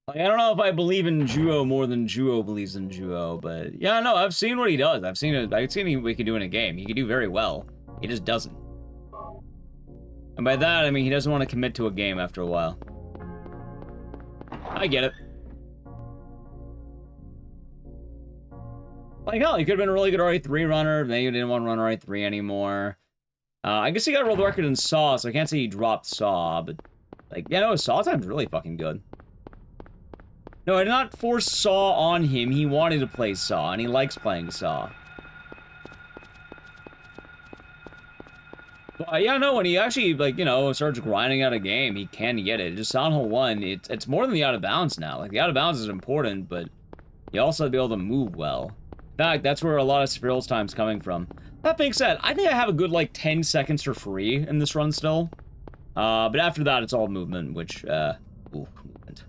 Like, I don't know if I believe in Juo more than Juo believes in Juo, but yeah, no, I've seen what he does. I've seen what he can do in a game. He can do very well. He just doesn't. And by that, I mean he doesn't want to commit to a game after a while. I get it. Like, hell, he could have been a really good RE3 runner, then he didn't want to run RE3 anymore. I guess he got a world record in Saw, so I can't say he dropped Saw, but, like, yeah, no, Saw time's really fucking good. No, I did not force Saw on him. He wanted to play Saw, and he likes playing Saw. But, yeah, no, when he actually, like, you know, starts grinding out a game, he can get it. Just Sound Hole 1, it's more than the out of bounds now. Like, the out of bounds is important, but you also have to be able to move well. In fact, that's where a lot of Spiral's time's coming from. That being said, I think I have a good, like, 10 seconds for free in this run still. But after that, it's all movement, which, ooh, movement.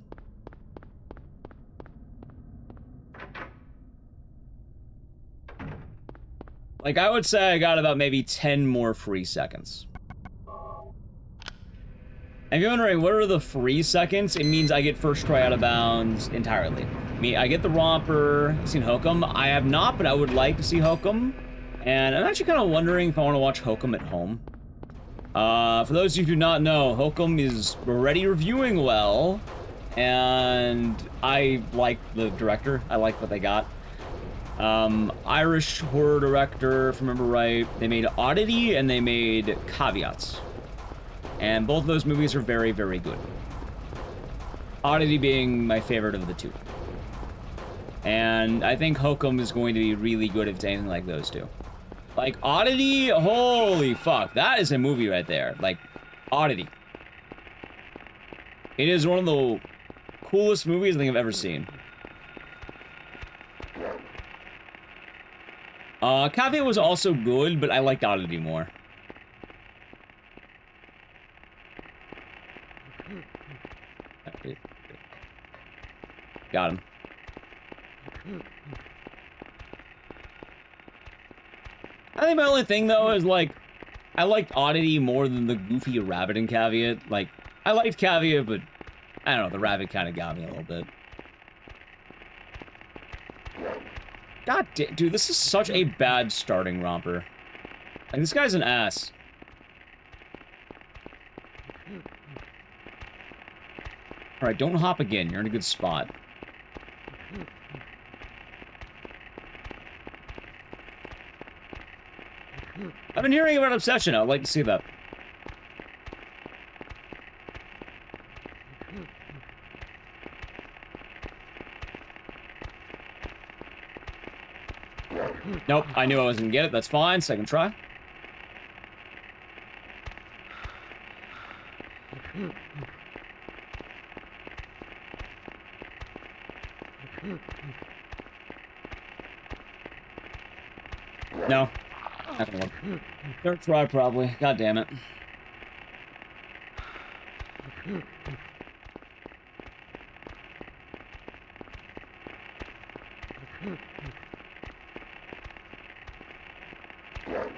Like, I would say I got about maybe 10 more free seconds. And if you're wondering, what are the free seconds? It means I get first try out of bounds entirely. I get the romper. I've seen Hokum. I have not, but I would like to see Hokum. And I'm actually kind of wondering if I want to watch Hokum at home. For those of you who do not know, Hokum is already reviewing well. And I like the director. I like what they got. Irish horror director, if I remember right. They made Oddity and they made Caveats. And both of those movies are very, very good. Oddity being my favorite of the two. And I think Hokum is going to be really good if it's anything like those two. Like, Oddity, holy fuck. That is a movie right there. Like, Oddity. It is one of the coolest movies I think I've ever seen. Caveat was also good, but I liked Oddity more. Got him. I think my only thing, though, is, like, I liked Oddity more than the goofy rabbit in Caveat. Like, I liked Caveat, but, I don't know, the rabbit kind of got me a little bit. God damn, dude, this is such a bad starting romper. Like, this guy's an ass. Alright, don't hop again. You're in a good spot. I've been hearing about Obsession. I'd like to see that. Nope, I knew I wasn't gonna get it. That's fine. Second try. No. Not gonna work. Third try, probably. God damn it.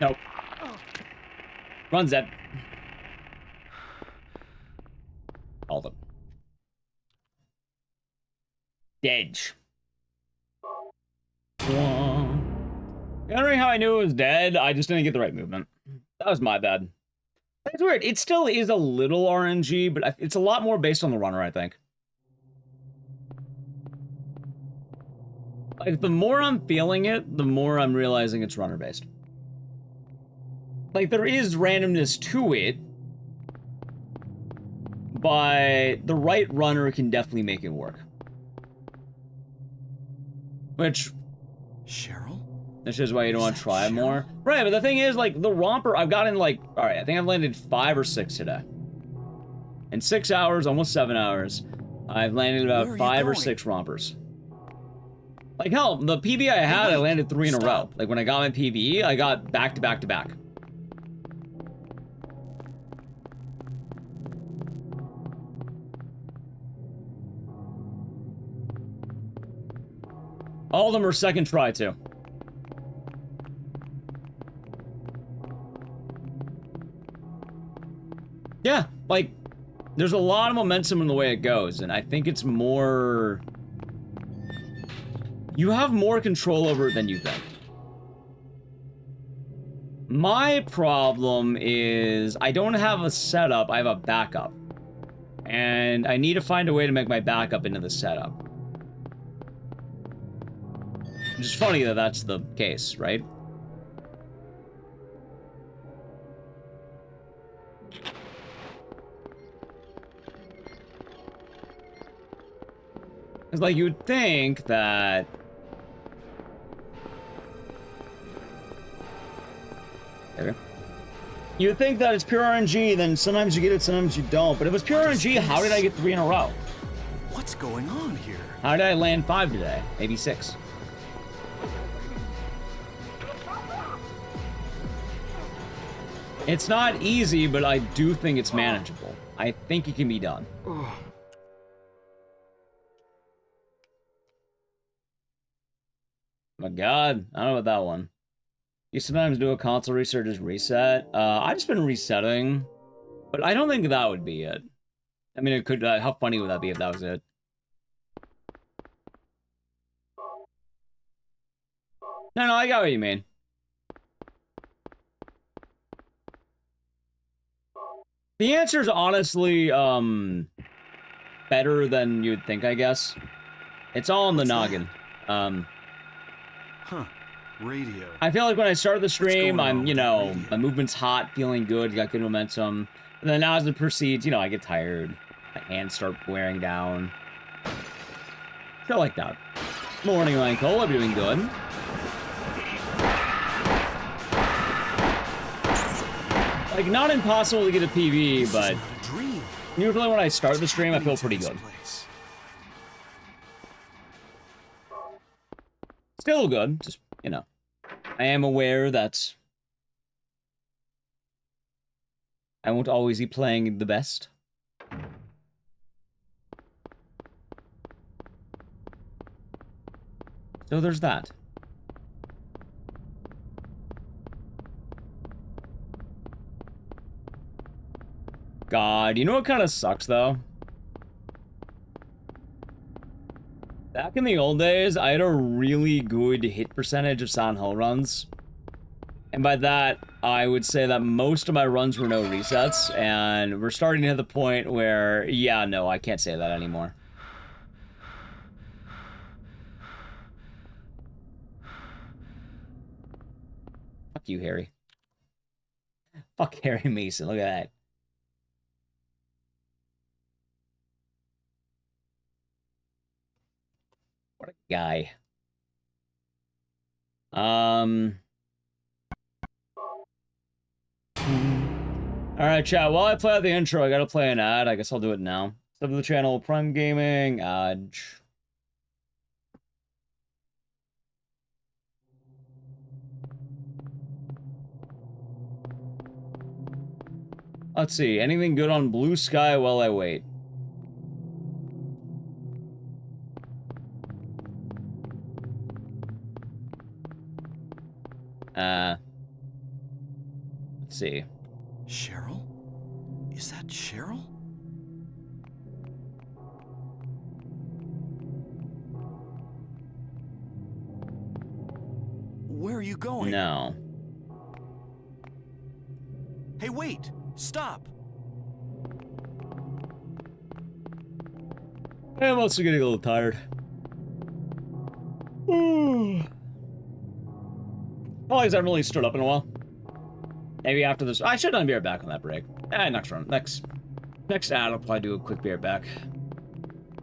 Nope. Run, Zed. Called him. Dead. Wondering how I knew it was dead? I just didn't get the right movement. That was my bad. It's weird. It still is a little RNG, but it's a lot more based on the runner, I think. Like, the more I'm feeling it, the more I'm realizing it's runner-based. Like, there is randomness to it, but the right runner can definitely make it work. Which... Cheryl? This is why you don't want to try more. Right, but the thing is, like, the romper, I've gotten, like... Alright, I think I've landed 5 or 6 today. In 6 hours, almost 7 hours, I've landed about 5 or 6 rompers. Like, hell, the PB I had, I landed 3 in a row. Like, when I got my PB, I got back to back to back. All of them are second try, too. Yeah, like, there's a lot of momentum in the way it goes, and I think it's more... You have more control over it than you think. My problem is I don't have a setup, I have a backup. And I need to find a way to make my backup into the setup. Which is funny that that's the case, right? It's like, you would think that... Okay. You would think that it's pure RNG, then sometimes you get it, sometimes you don't. But if it was pure RNG, how did I get 3 in a row? What's going on here? How did I land 5 today? Maybe 6. It's not easy, but I do think it's manageable. I think it can be done. My god, I don't know about that one. You sometimes do a console restart, just reset. I've just been resetting, but I don't think that would be it. I mean, it could, how funny would that be if that was it? No, I got what you mean. The answer is honestly, better than you'd think, I guess. It's all in the noggin. Huh. Radio. I feel like when I started the stream, I'm, you know, my movement's hot, feeling good, got good momentum. And then now as it proceeds, you know, I get tired. My hands start wearing down. Feel like that. Morning, Michael. I'm doing good. Like, not impossible to get a PB, but usually when I start the stream, I feel pretty good. Still good, just, you know. I am aware that I won't always be playing the best. So there's that. God, you know what kind of sucks, though? Back in the old days, I had a really good hit percentage of Silent Hill runs. And by that, I would say that most of my runs were no resets, and we're starting to hit the point where, yeah, no, I can't say that anymore. Fuck you, Harry. Fuck Harry Mason, look at that. What a guy. Alright, chat, while I play out the intro, I gotta play an ad. I guess I'll do it now. Sub to the channel, Prime Gaming, Let's see, anything good on Blue Sky while I wait? Let's see. Cheryl? Is that Cheryl? Where are you going? No. Hey, wait! Stop! I'm also getting a little tired. Well, I haven't really stood up in a while. Maybe after this, I should have done beer back on that break. Next run, next ad, I'll probably do a quick beer back.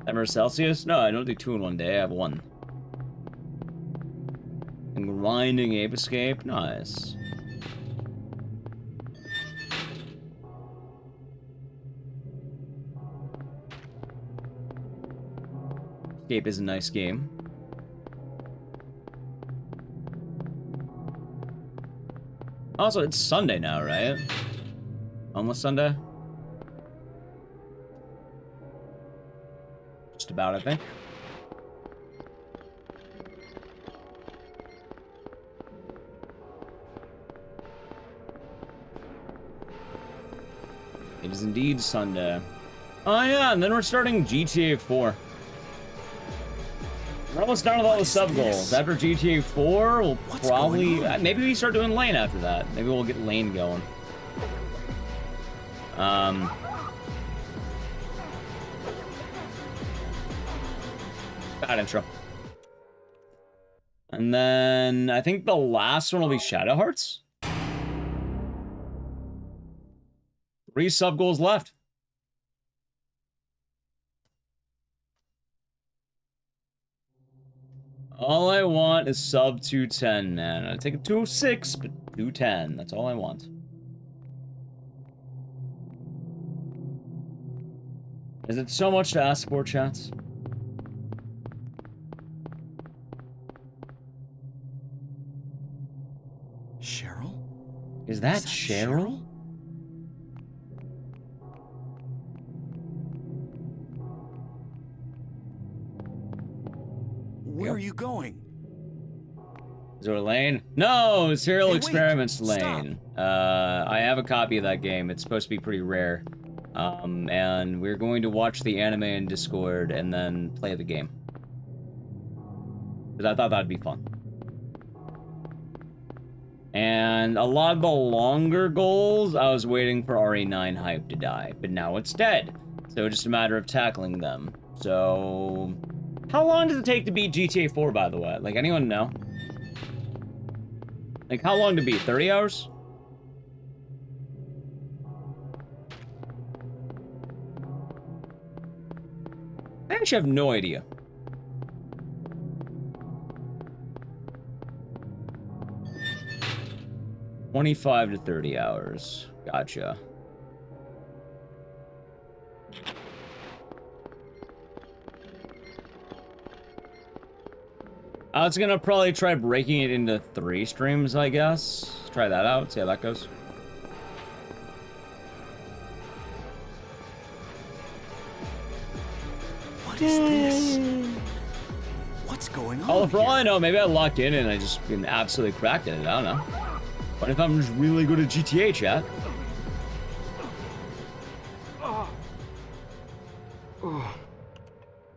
Ever Celsius? No, I don't do 2 in one day. I have 1. And grinding Ape Escape, nice. Escape is a nice game. Also, it's Sunday now, right? Almost Sunday? Just about, I think. It is indeed Sunday. Oh yeah, and then we're starting GTA 4. We're almost done with all the sub-goals. After GTA 4, we'll probably... maybe we start doing lane after that. Maybe we'll get lane going. Bad intro. And then I think the last one will be Shadow Hearts. 3 sub-goals left. All I want is sub 210, man. I'd take a 206, but 210. That's all I want. Is it so much to ask for, chats? Cheryl? Is that Cheryl? Where are you going? Is there a lane? No, Serial Hey, wait, Experiments stop. lane. I have a copy of that game. It's supposed to be pretty rare. And we're going to watch the anime in Discord and then play the game. Because I thought that'd be fun. And a lot of the longer goals, I was waiting for RE9 hype to die. But now it's dead. So it's just a matter of tackling them. So... how long does it take to beat GTA 4, by the way? Like, anyone know? Like, how long to beat? 30 hours? I actually have no idea. $25 to 30 hours. Gotcha. I was gonna probably try breaking it into 3 streams, I guess. Let's try that out, see how that goes. What is this? What's going on? Oh, for all here? I know, maybe I locked in and I just been absolutely cracked at it. I don't know. What if I'm just really good at GTA, chat? I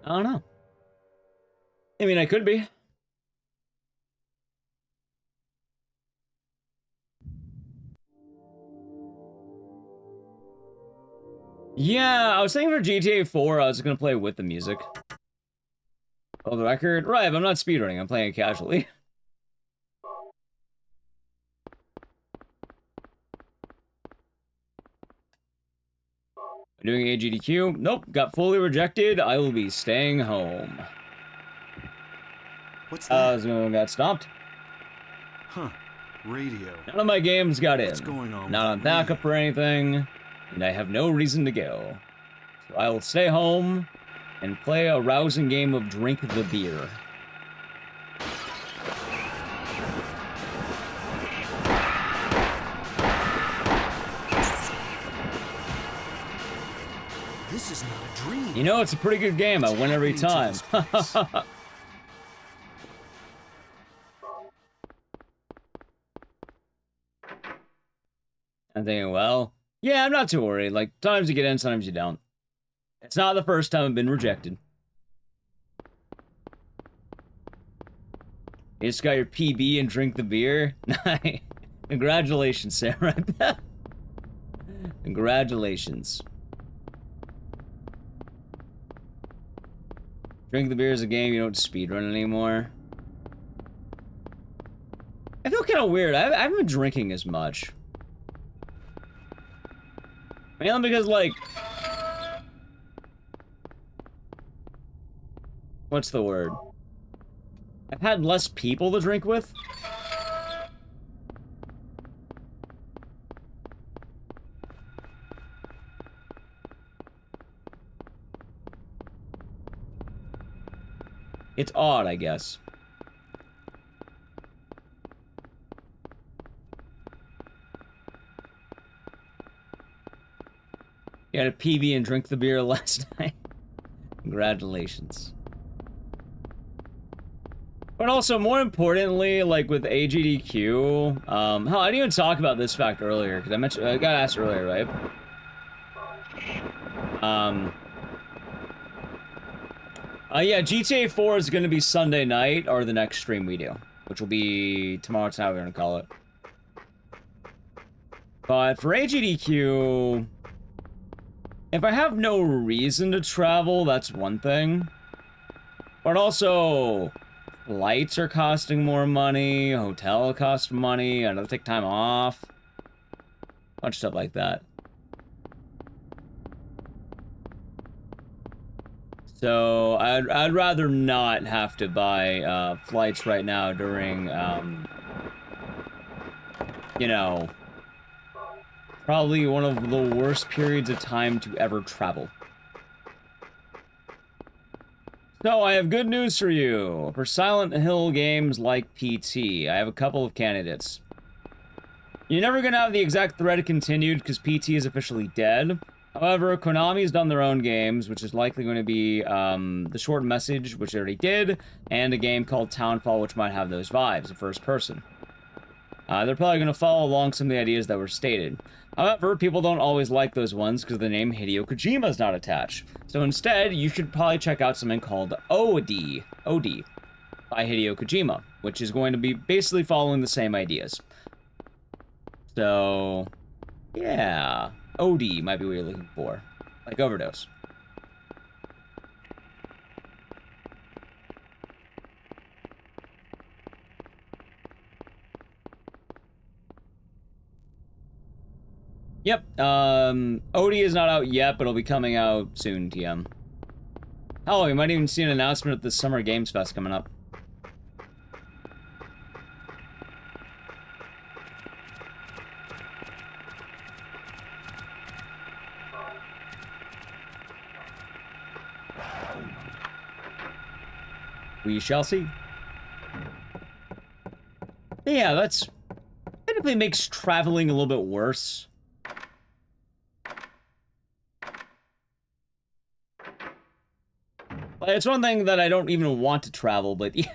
don't know. I mean, I could be. Yeah, I was thinking for GTA 4, I was gonna play with the music. Oh, the record? Right, but I'm not speedrunning, I'm playing it casually. Doing AGDQ? Nope, got fully rejected. I will be staying home. What's that? Got stopped. Huh. Radio. None of my games got in. What's going on Not on with backup me? or anything, and I have no reason to go. So I will stay home and play a rousing game of Drink the Beer. This is not a dream. You know, it's a pretty good game. I win every time. I'm thinking, well, yeah, I'm not too worried. Like, sometimes you get in, sometimes you don't. It's not the first time I've been rejected. You just got your PB and drink the beer? Nice. Congratulations, Sarah. Congratulations. Drink the beer is a game, you don't speedrun anymore. I feel kind of weird. I haven't been drinking as much. Mainly because, like... What's the word? I've had less people to drink with. It's odd, I guess. You had a PB and drink the beer last night. Congratulations. But also, more importantly, like with AGDQ, hell, I didn't even talk about this fact earlier, because I got asked earlier, right? Yeah, GTA 4 is going to be Sunday night, or the next stream we do, which will be tomorrow tonight, we're going to call it. But for AGDQ, if I have no reason to travel, that's one thing. But also, flights are costing more money, hotel costs money, I have to take time off. Bunch of stuff like that. So, I'd rather not have to buy, flights right now during, you know, probably one of the worst periods of time to ever travel. So, I have good news for you. For Silent Hill games like PT, I have a couple of candidates. You're never gonna have the exact thread continued because PT is officially dead. However, Konami's done their own games, which is likely going to be the Short Message, which they already did, and a game called Townfall, which might have those vibes, the first person. They're probably going to follow along some of the ideas that were stated. However, people don't always like those ones because the name Hideo Kojima is not attached. So instead, you should probably check out something called OD by Hideo Kojima, which is going to be basically following the same ideas. So, yeah. OD might be what you're looking for. Like overdose. Yep, OD is not out yet, but it'll be coming out soon, TM. Oh, we might even see an announcement at the Summer Games Fest coming up. We shall see. Yeah, that's... typically makes traveling a little bit worse. Like, it's one thing that I don't even want to travel, but... even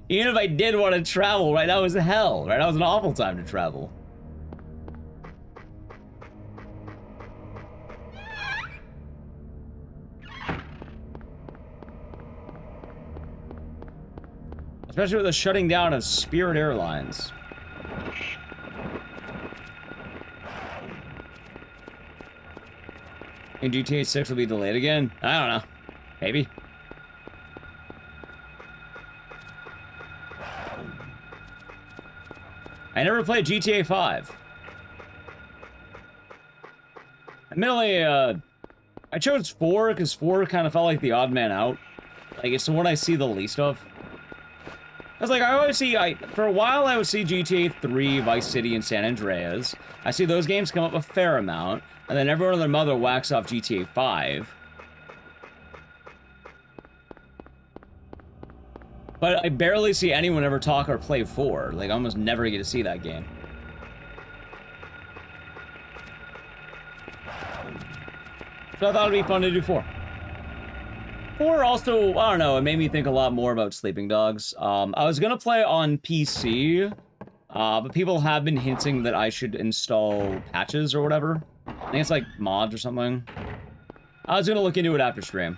if I did want to travel, right now is hell. Right now is an awful time to travel. Especially with the shutting down of Spirit Airlines. And GTA 6 will be delayed again? I don't know. Maybe. I never played GTA 5. Admittedly, I chose 4 because 4 kind of felt like the odd man out. Like, it's the one I see the least of. I was like, I always see, for a while I would see GTA 3, Vice City, and San Andreas. I see those games come up a fair amount, and then everyone and their mother whacks off GTA 5. But I barely see anyone ever talk or play 4. Like, I almost never get to see that game. So I thought it'd be fun to do 4. 4 also, I don't know, it made me think a lot more about Sleeping Dogs. I was gonna play on PC, but people have been hinting that I should install patches or whatever. I think it's like mods or something. I was gonna look into it after stream.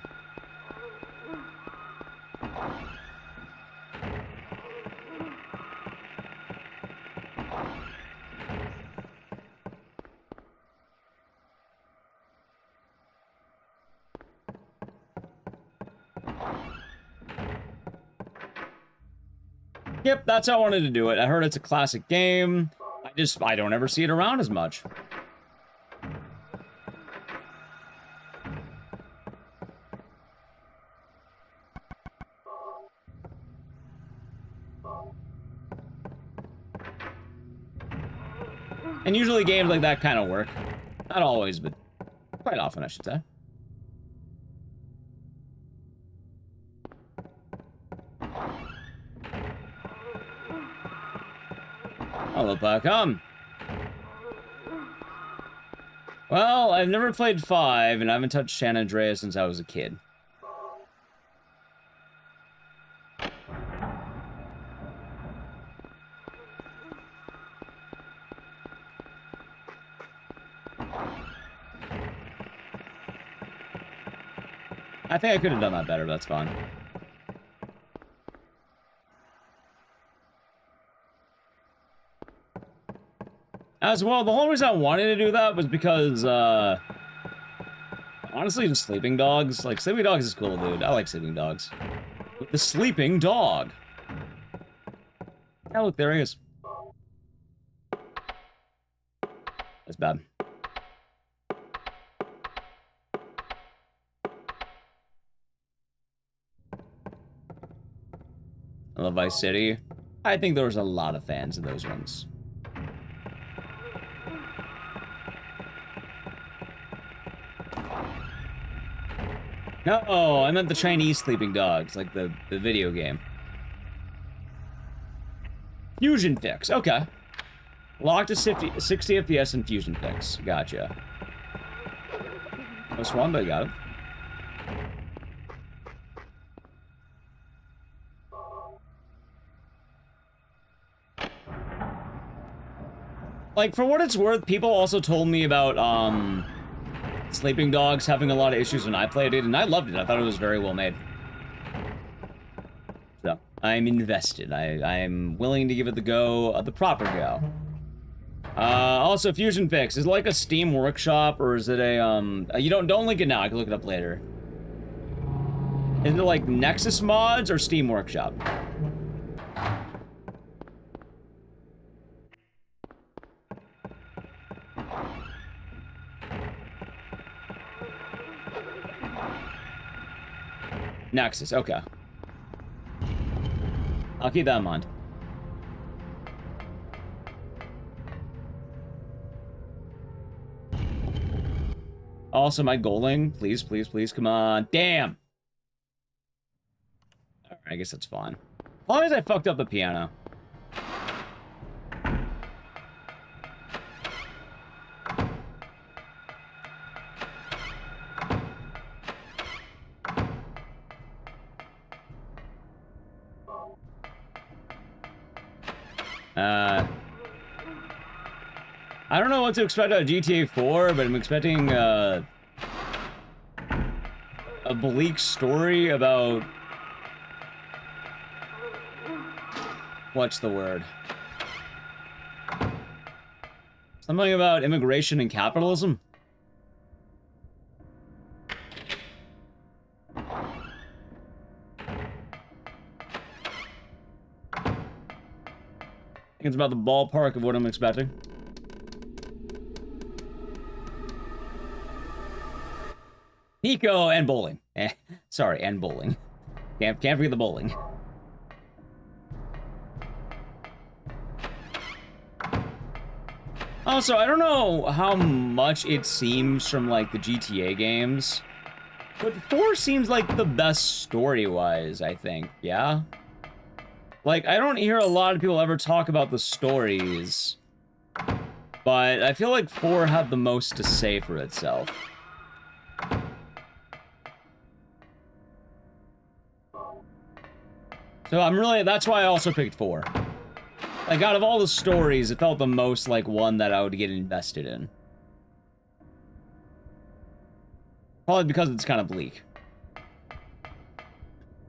Yep, that's how I wanted to do it. I heard it's a classic game. I don't ever see it around as much. And usually games like that kind of work. Not always, but quite often, I should say. Hello, come. Well, I've never played 5, and I haven't touched San Andreas since I was a kid. I think I could have done that better, but that's fine. As well, the whole reason I wanted to do that was because, honestly, just sleeping dogs. Like, sleeping dogs is cool, dude. I like sleeping dogs. The sleeping dog. Yeah, look, there he is. That's bad. I love Vice City. I think there was a lot of fans of those ones. No, I meant the Chinese sleeping dogs, like the video game. Fusion Fix, okay. Locked to 60 FPS in Fusion Fix. Gotcha. Close one, but I got it. Like, for what it's worth, people also told me about, Sleeping Dogs having a lot of issues when I played it, and I loved it. I thought it was very well made. So, I'm invested. I'm willing to give it the proper go. Also, Fusion Fix, is it like a Steam Workshop, or is it a, you don't link it now, I can look it up later. Is it like Nexus Mods or Steam Workshop? Nexus, okay. I'll keep that in mind. Also, my goaling, please, please, please, come on. Damn! Alright, I guess that's fine. As long as I fucked up the piano. I don't know what to expect out of GTA 4, but I'm expecting, a bleak story about... What's the word? Something about immigration and capitalism? I think it's about the ballpark of what I'm expecting. Nico and bowling. Sorry, and bowling. Can't forget the bowling. Also, I don't know how much it seems from, like, the GTA games, but 4 seems like the best story-wise, I think, yeah? Like, I don't hear a lot of people ever talk about the stories, but I feel like 4 had the most to say for itself. So that's why I also picked 4. Like, out of all the stories, it felt the most like one that I would get invested in. Probably because it's kind of bleak.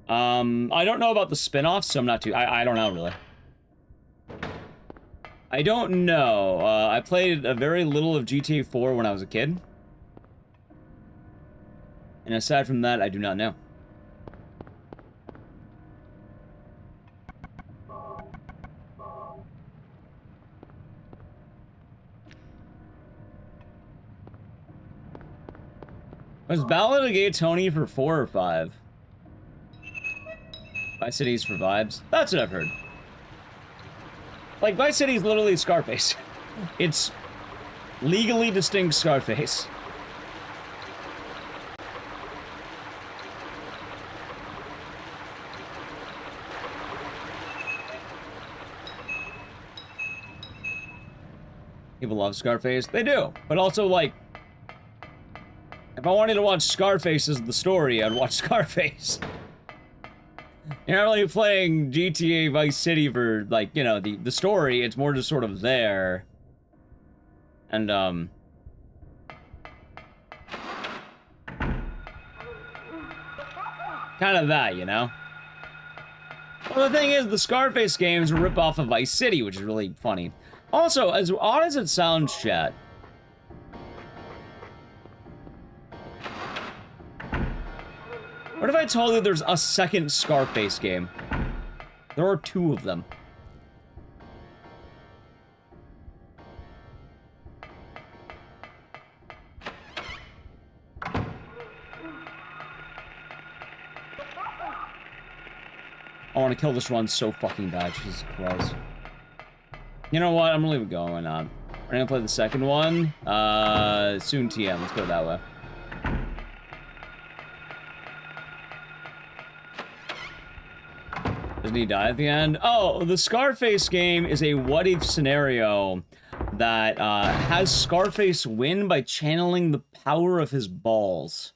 I don't know about the spin-offs, so I'm not too... I don't know, really. I don't know. I played a very little of GTA 4 when I was a kid. And aside from that, I do not know. Was Ballad of Gay Tony for 4 or 5? Vice City's for vibes. That's what I've heard. Like, Vice City's literally Scarface. It's legally distinct Scarface. People love Scarface. They do. But also, like, if I wanted to watch Scarface as the story, I'd watch Scarface. You're not really playing GTA Vice City for, like, you know, the story. It's more just sort of there. And, kind of that, you know? Well, the thing is, the Scarface games are a rip-off of Vice City, which is really funny. Also, as odd as it sounds, chat, what if I told you there's a second Scarface game? There are 2 of them. I want to kill this run so fucking bad, Jesus Christ. You know what? I'm gonna leave it going on. We're gonna play the second one. Soon TM, let's put it that way. Doesn't he die at the end? Oh, the Scarface game is a what-if scenario that has Scarface win by channeling the power of his balls.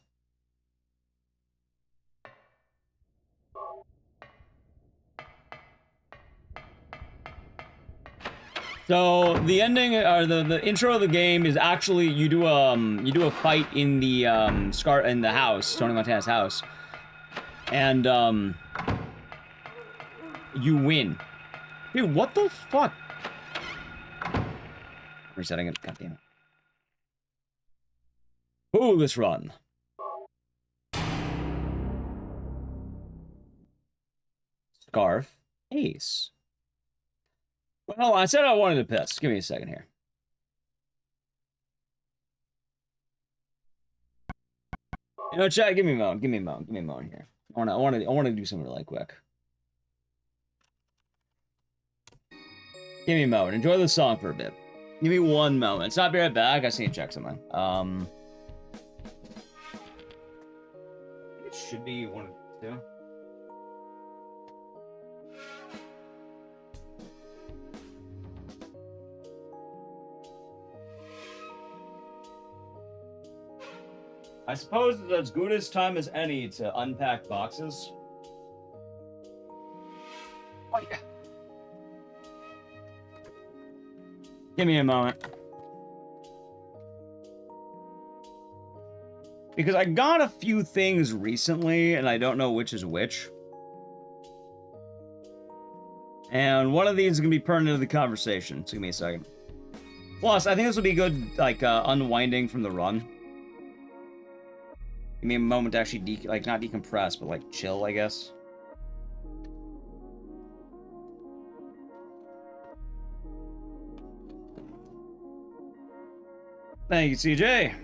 So the ending, or the intro of the game is actually you do a fight in the in the house, Tony Montana's house, and you win. Dude, what the fuck? Resetting it. God damn it. Ooh, this run. Scarf. Ace. Well, I said I wanted to piss. Give me a second here. You know, chat, give me a moment. Give me a moment. Give me a moment here. I want to do something really quick. Give me a moment. Enjoy the song for a bit. Give me 1 moment. It's not be right back. I just need to check something. It should be 1 of 2. I suppose it's as good as time as any to unpack boxes. Oh, yeah. Give me a moment. Because I got a few things recently, and I don't know which is which. And one of these is going to be pertinent to the conversation. So give me a second. Plus, I think this will be good, like, unwinding from the run. Give me a moment to actually, not decompress, but, like, chill, I guess. Thank you, CJ.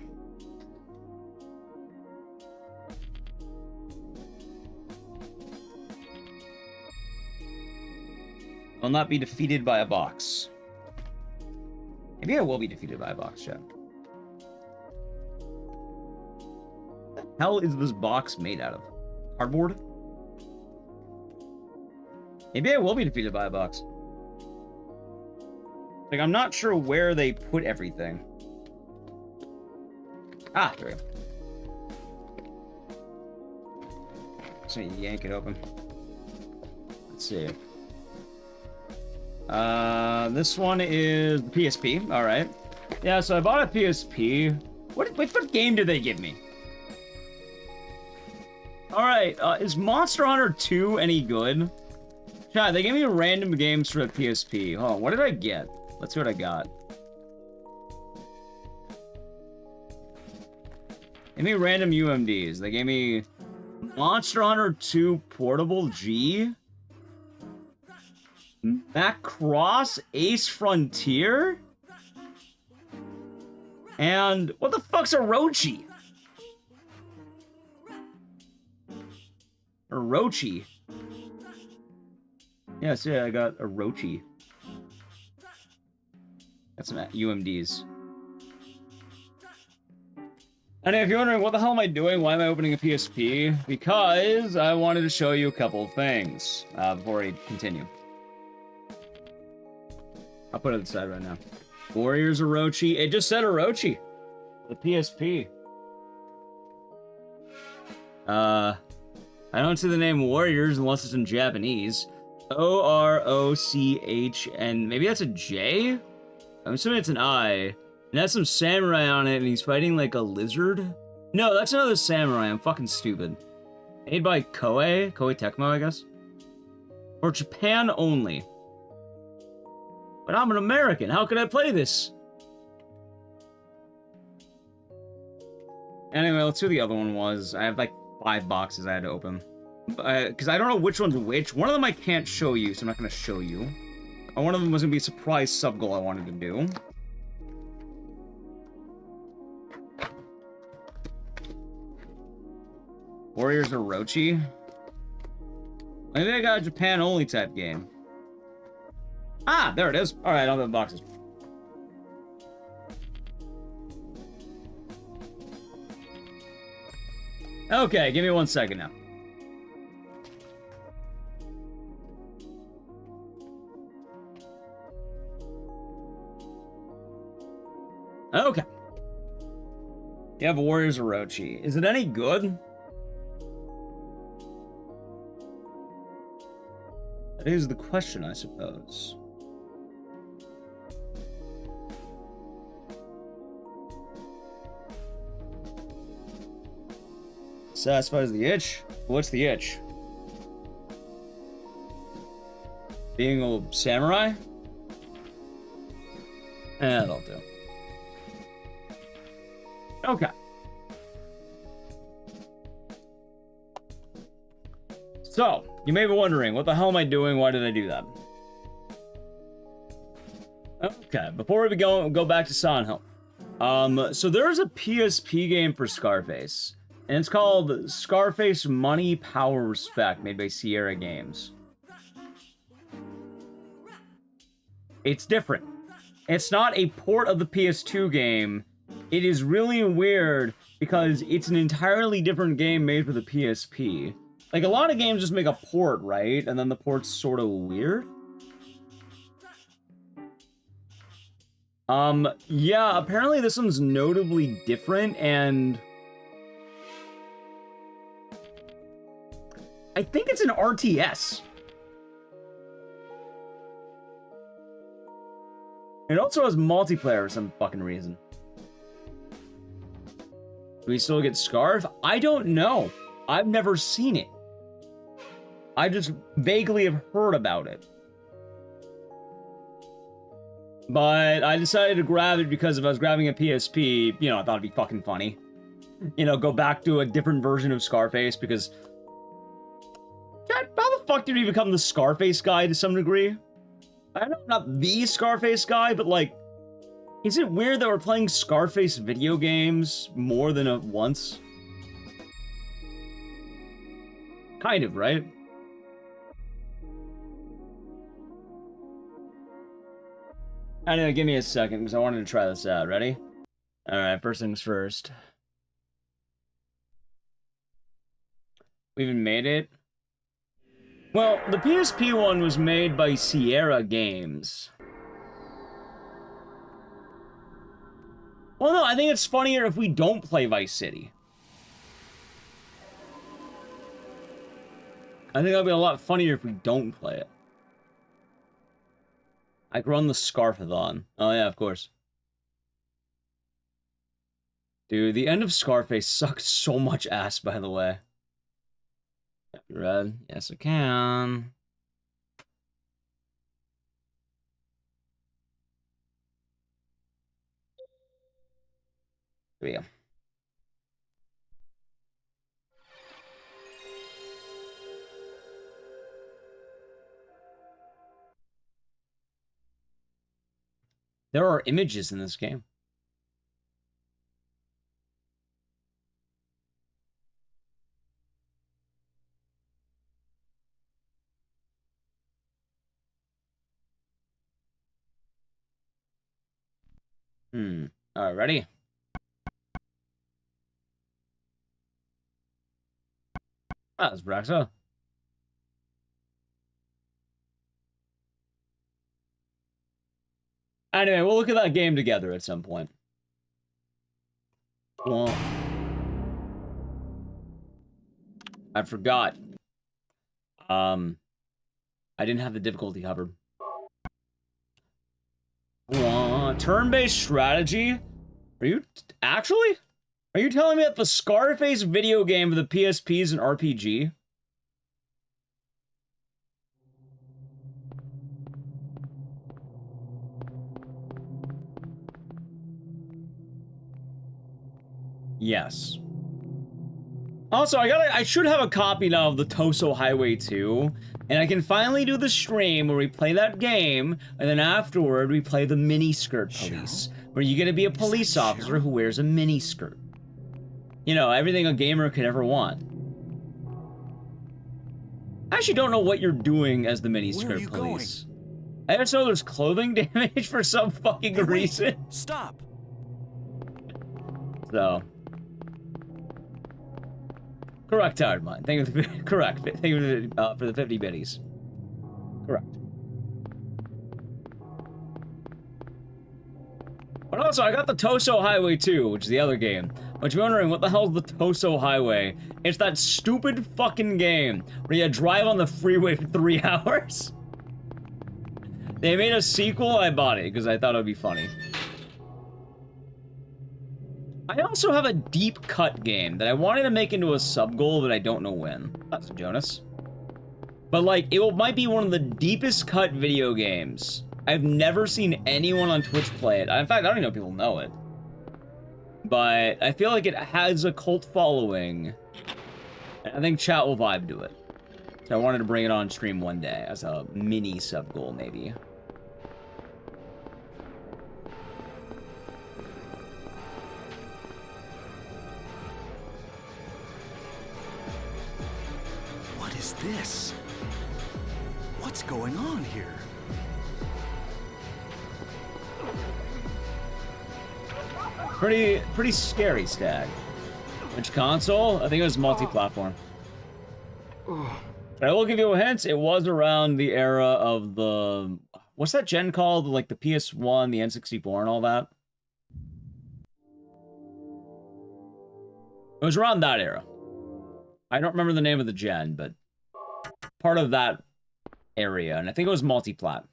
Will not be defeated by a box. Maybe I will be defeated by a box, chat. What the hell is this box made out of? Cardboard? Maybe I will be defeated by a box. Like, I'm not sure where they put everything. Ah, there we go. So yank it open. Let's see. This one is the PSP. All right. Yeah, so I bought a PSP. What game did they give me? All right. Is Monster Hunter 2 any good? Yeah, they gave me random games for the PSP. Hold on. What did I get? Let's see what I got. They gave me random UMDs. They gave me Monster Hunter 2 Portable G. Macross Ace Frontier? And what the fuck's Orochi? Orochi. Yes, yeah, I got Orochi. Got some UMDs. And if you're wondering, what the hell am I doing? Why am I opening a PSP? Because I wanted to show you a couple of things before I continue. I'll put it aside right now. Warriors Orochi. It just said Orochi. The PSP. I don't see the name Warriors unless it's in Japanese. O-R-O-C-H, and maybe that's a J? I'm assuming it's an I. And that's some samurai on it, and he's fighting like a lizard? No, that's another samurai. I'm fucking stupid. Made by Koei Tecmo, I guess? For Japan only. But I'm an American. How could I play this? Anyway, let's see what the other one was. I have like 5 boxes I had to open. Because I don't know which one's which. One of them I can't show you, so I'm not going to show you. And one of them was going to be a surprise sub-goal I wanted to do. Warriors Orochi. Maybe I got a Japan-only type game. Ah, there it is. Alright, I'll have the boxes. Okay, give me 1 second now. Okay. You have Warriors Orochi. Is it any good? That is the question, I suppose. Satisfies the itch? What's the itch? Being a samurai? That'll do. Okay. So, you may be wondering, what the hell am I doing? Why did I do that? Okay, before we go back to Silent Hill. So there's a PSP game for Scarface. And it's called Scarface Money, Power, Respect, made by Sierra Games. It's different. It's not a port of the PS2 game. It is really weird because it's an entirely different game made for the PSP. Like, a lot of games just make a port, right? And then the port's sort of weird. Yeah, apparently this one's notably different, and I think it's an RTS. It also has multiplayer for some fucking reason. Do we still get Scarf? I don't know. I've never seen it. I just vaguely have heard about it. But I decided to grab it because if I was grabbing a PSP, you know, I thought it'd be fucking funny. You know, go back to a different version of Scarface because... How the fuck did he become the Scarface guy to some degree? I know I'm not the Scarface guy, but like... Is it weird that we're playing Scarface video games more than once? Kind of, right? Anyway, give me a second, because I wanted to try this out. Ready? Alright, first things first. We even made it? Well, the PSP one was made by Sierra Games. Well, no, I think it's funnier if we don't play Vice City. I think that'll be a lot funnier if we don't play it. I could run the Scarfathon. Oh yeah, of course. Dude, the end of Scarface sucked so much ass, by the way. You read? Yes, I can. Here we go. There are images in this game. Alright, ready? That's Braxa. Anyway, we'll look at that game together at some point. Well, I forgot. I didn't have the difficulty covered. Turn-based strategy? Are you actually? Are you telling me that the Scarface video game for the PSP is an RPG? Yes. Also, I should have a copy now of the Toso Highway 2, and I can finally do the stream where we play that game, and then afterward we play the miniskirt police, where you're gonna be a police officer who wears a miniskirt. You know, everything a gamer could ever want. I actually don't know what you're doing as the miniskirt police. I just know there's clothing damage for some fucking reason. Stop. So. Correct, Tiredmine. Thank you for the, correct. Thank you for the 50 biddies. Correct. But also, I got the Toso Highway 2, which is the other game. But you're wondering, what the hell is the Toso Highway? It's that stupid fucking game where you drive on the freeway for 3 hours. They made a sequel, I bought it because I thought it would be funny. I also have a deep cut game that I wanted to make into a sub-goal, but I don't know when. That's Jonas. But, like, it might be one of the deepest cut video games. I've never seen anyone on Twitch play it. In fact, I don't even know if people know it. But I feel like it has a cult following. I think chat will vibe to it. So I wanted to bring it on stream one day as a mini sub-goal, maybe. What is this? What's going on here? Pretty scary, Stag. Which console? I think it was multi-platform. I will give you a hint. It was around the era of the... What's that gen called? Like the PS1, the N64, and all that? It was around that era. I don't remember the name of the gen, but... part of that area, and I think it was multi-plat.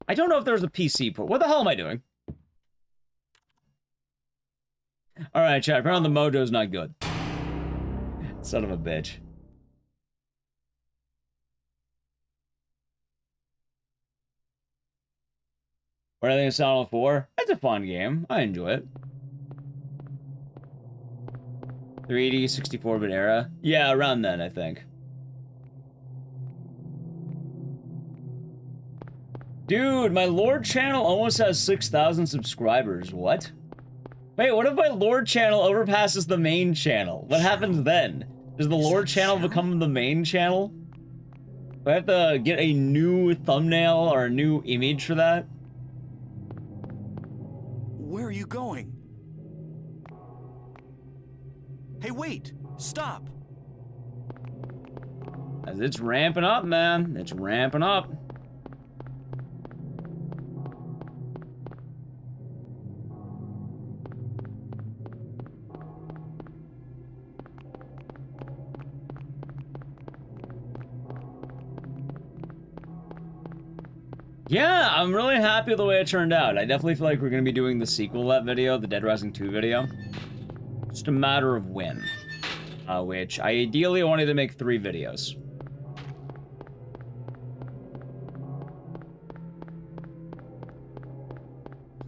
I don't know if there was a PC port. What the hell am I doing? Alright, chat. Apparently the mojo's not good. Son of a bitch. What do I think of Silent Hill 4? It's a fun game. I enjoy it. 3D, 64-bit era? Yeah, around then, I think. Dude, my Lord channel almost has 6,000 subscribers. What? Wait, what if my Lord channel overpasses the main channel? What happens then? Does the Lord channel become the main channel? Do I have to get a new thumbnail or a new image for that? Where are you going? Hey, wait! Stop! It's ramping up, man. It's ramping up. Yeah, I'm really happy with the way it turned out. I definitely feel like we're going to be doing the sequel to that video, the Dead Rising 2 video. Just a matter of when. Which, I ideally wanted to make 3 videos.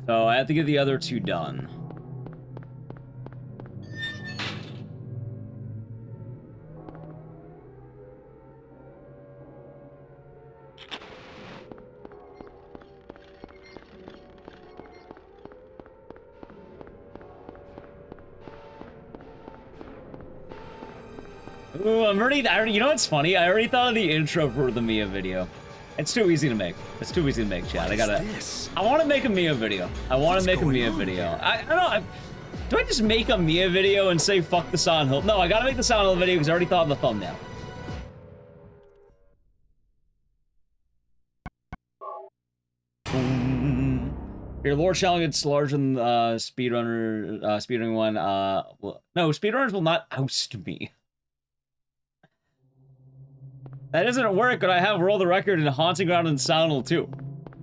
So, I have to get the other 2 done. Ooh, you know what's funny? I already thought of the intro for the Mia video. It's too easy to make. It's too easy to make, chat. What I gotta... is this? I want to make a Mia video. I want What's to make a going Mia on video. here? I don't know. Do I just make a Mia video and say fuck the Silent Hill? No, I gotta make the Silent Hill video because I already thought of the thumbnail. Your lore challenge gets larger than speedrunning one. Well, no, speedrunners will not oust me. That doesn't work, but I have World of Record in Haunting Ground and Silent Hill 2.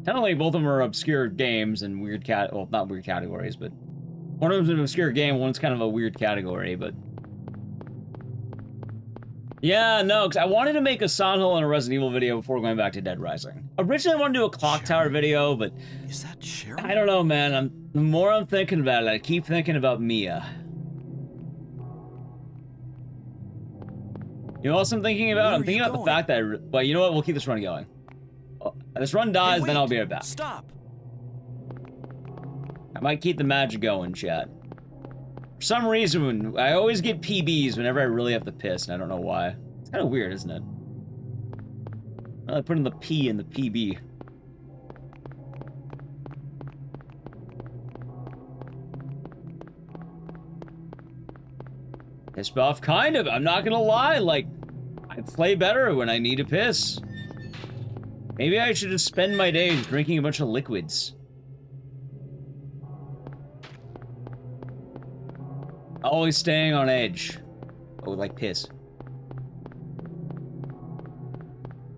Technically, both of them are obscure games and weird well, not weird categories, but one of them's an obscure game, one's kind of a weird category, but... Yeah, no, because I wanted to make a Silent Hill and a Resident Evil video before going back to Dead Rising. Originally, I wanted to do a Clock Tower video, but... Is that Cheryl? I don't know, man. The more I'm thinking about it, I keep thinking about Mia. You know what else I'm thinking about? I'm thinking about the fact that... Well, you know what? We'll keep this run going. This run dies, then I'll be right back. Stop. I might keep the magic going, chat. For some reason, I always get PBs whenever I really have to piss, and I don't know why. It's kind of weird, isn't it? Well, I put in the P in the PB. Piss off, kind of. I'm not gonna lie. Like, I play better when I need to piss. Maybe I should just spend my days drinking a bunch of liquids. Always staying on edge. Oh, like piss.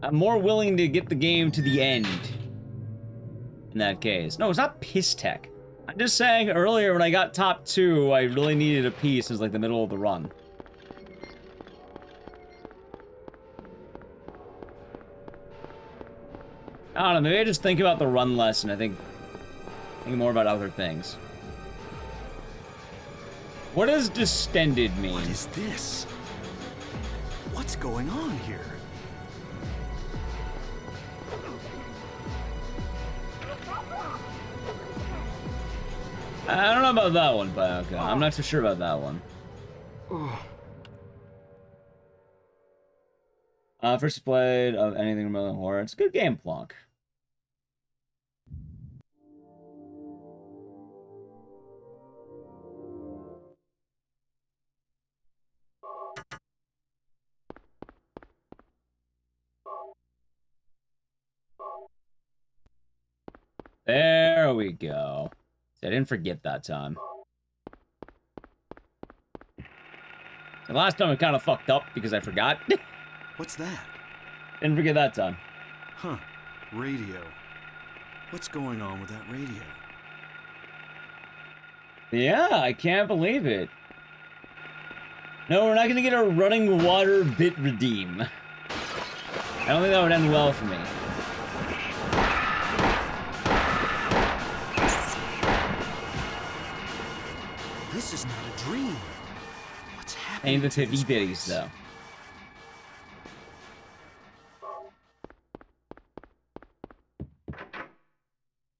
I'm more willing to get the game to the end. In that case. No, it's not piss tech. I'm just saying earlier when I got top 2, I really needed a pee since like the middle of the run. I don't know, maybe I just think about the run less and I think more about other things. What does distended mean? What is this? What's going on here? I don't know about that one, but okay. I'm not so sure about that one. First played of anything remotely horror. It's a good game, Plonk. There we go. I didn't forget that time. The last time I kind of fucked up because I forgot. What's that? Didn't forget that time. Huh. Radio. What's going on with that radio? Yeah, I can't believe it. No, we're not gonna get a running water bit redeem. I don't think that would end well for me. This is not a dream. What's happening? Ain't the to this titty bitties, place? though.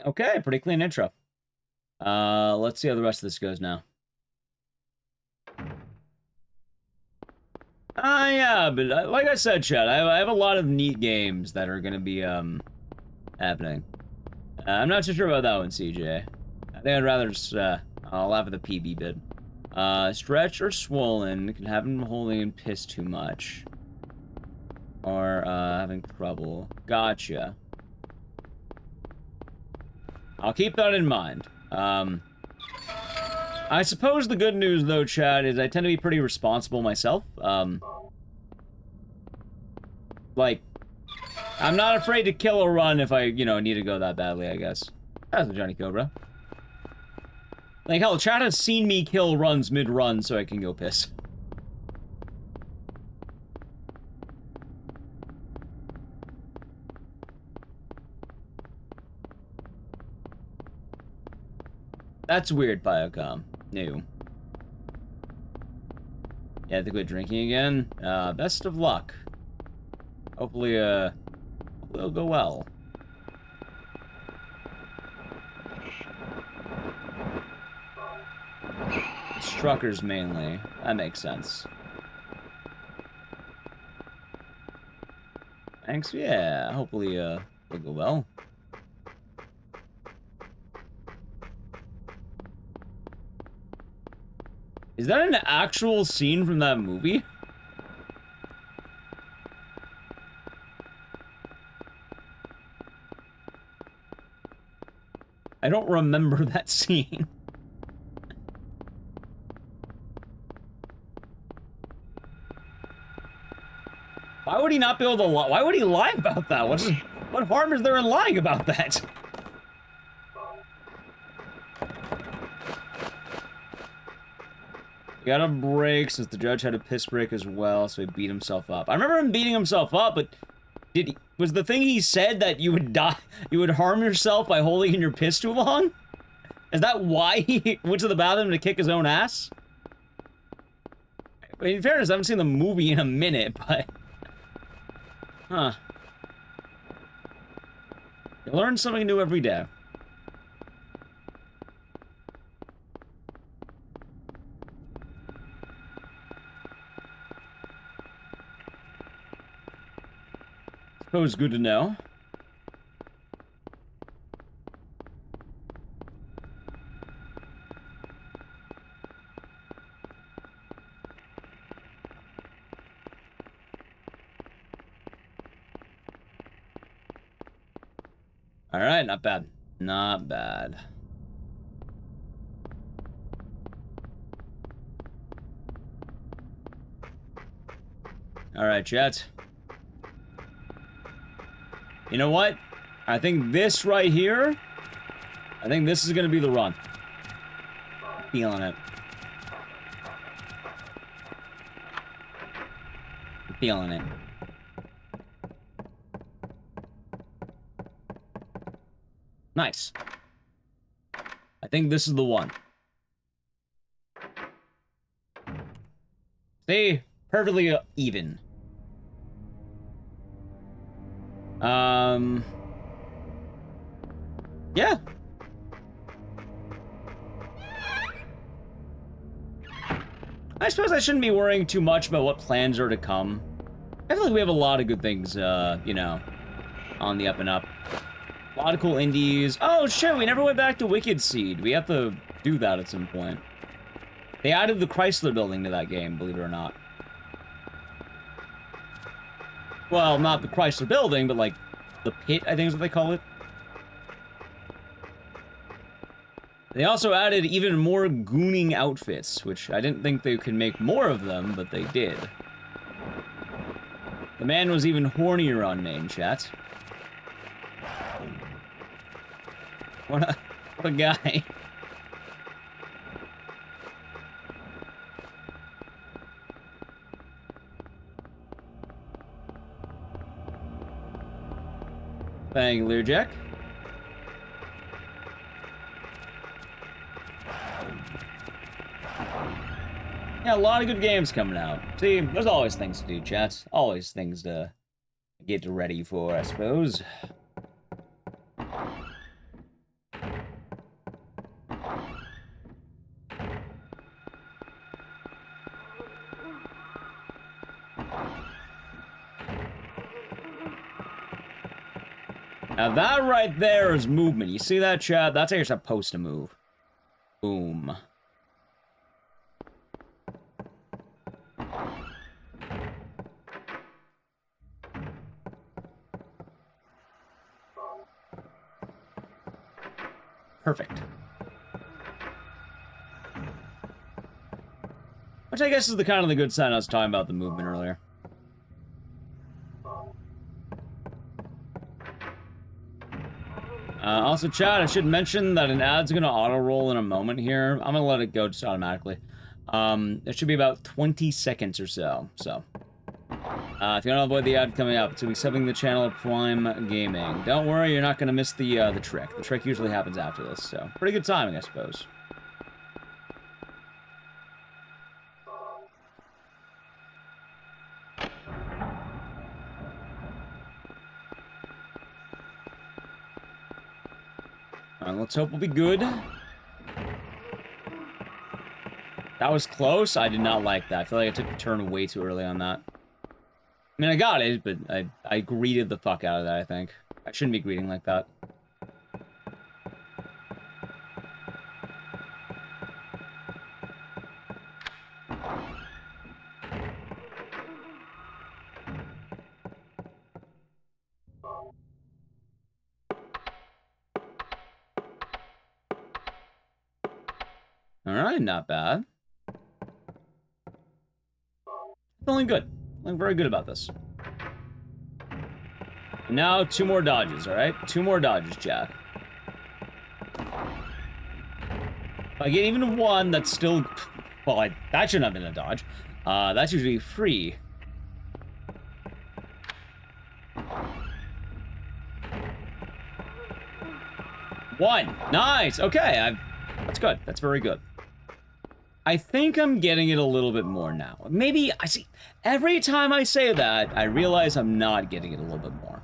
Okay, pretty clean intro. Let's see how the rest of this goes now. Yeah, but like I said, Chad, I have a lot of neat games that are gonna be, happening. I'm not too sure about that one, CJ. I think I'd rather just, I'll laugh at the PB bit. Stretch or swollen, can have him holding and piss too much. Or, having trouble. Gotcha. I'll keep that in mind. I suppose the good news, though, Chad, is I tend to be pretty responsible myself. Like, I'm not afraid to kill a run if I, you know, need to go that badly, I guess. That's a Johnny Cobra. Like, hell, Chad has seen me kill runs mid-run so I can go piss. That's weird, Biocom. New. You have to quit drinking again? Best of luck. Hopefully, it'll go well. Struckers mainly. That makes sense. Thanks, yeah. Hopefully, Will go well. Is that an actual scene from that movie? I don't remember that scene. Why would he not be able to lie? Why would he lie about that? What harm is there in lying about that? He got a break since the judge had a piss break as well, so he beat himself up. I remember him beating himself up, but was the thing he said that you would die, you would harm yourself by holding in your piss too long? Is that why he went to the bathroom to kick his own ass? I mean, in fairness, I haven't seen the movie in a minute, but... Huh. You learn something new every day. Suppose good to know. Alright, not bad. Not bad. Alright, chat. You know what? I think this right here, I think this is gonna be the run. Feeling it. Feeling it. Nice. I think this is the one. See? Perfectly even. Yeah. I suppose I shouldn't be worrying too much about what plans are to come. I feel like we have a lot of good things, you know, on the up and up. A lot of cool indies. Oh, shit, we never went back to Wicked Seed. We have to do that at some point. They added the Chrysler building to that game, believe it or not. Well, not the Chrysler building, but like the pit, I think is what they call it. They also added even more gooning outfits, which I didn't think they could make more of them, but they did. The man was even hornier on main chat. What a guy. Thank you, Learjack. Yeah, a lot of good games coming out. See, there's always things to do, chat. Always things to get ready for, I suppose. Now that right there is movement. You see that, chat? That's how you're supposed to move. Boom. Perfect. Which I guess is the kind of the good sign I was talking about the movement earlier. Also, chat, I should mention that an ad's gonna auto-roll in a moment here. I'm gonna let it go just automatically. It should be about 20 seconds or so, if you want to avoid the ad coming up, it's gonna be subbing the channel Prime Gaming. Don't worry, you're not gonna miss the trick. The trick usually happens after this, so pretty good timing, I suppose. Alright, let's hope we'll be good. That was close. I did not like that. I feel like I took the turn way too early on that. I mean, I got it, but I greeted the fuck out of that, I think. I shouldn't be greeting like that. Alright, not bad. Feeling good. Feeling very good about this. Now, 2 more dodges, alright? 2 more dodges, chat. If I get even 1, that's still... Well, that shouldn't have been a dodge. That's usually free. One. Nice. Okay. That's good. That's very good. I think I'm getting it a little bit more now. Maybe, I see, every time I say that, I realize I'm not getting it a little bit more.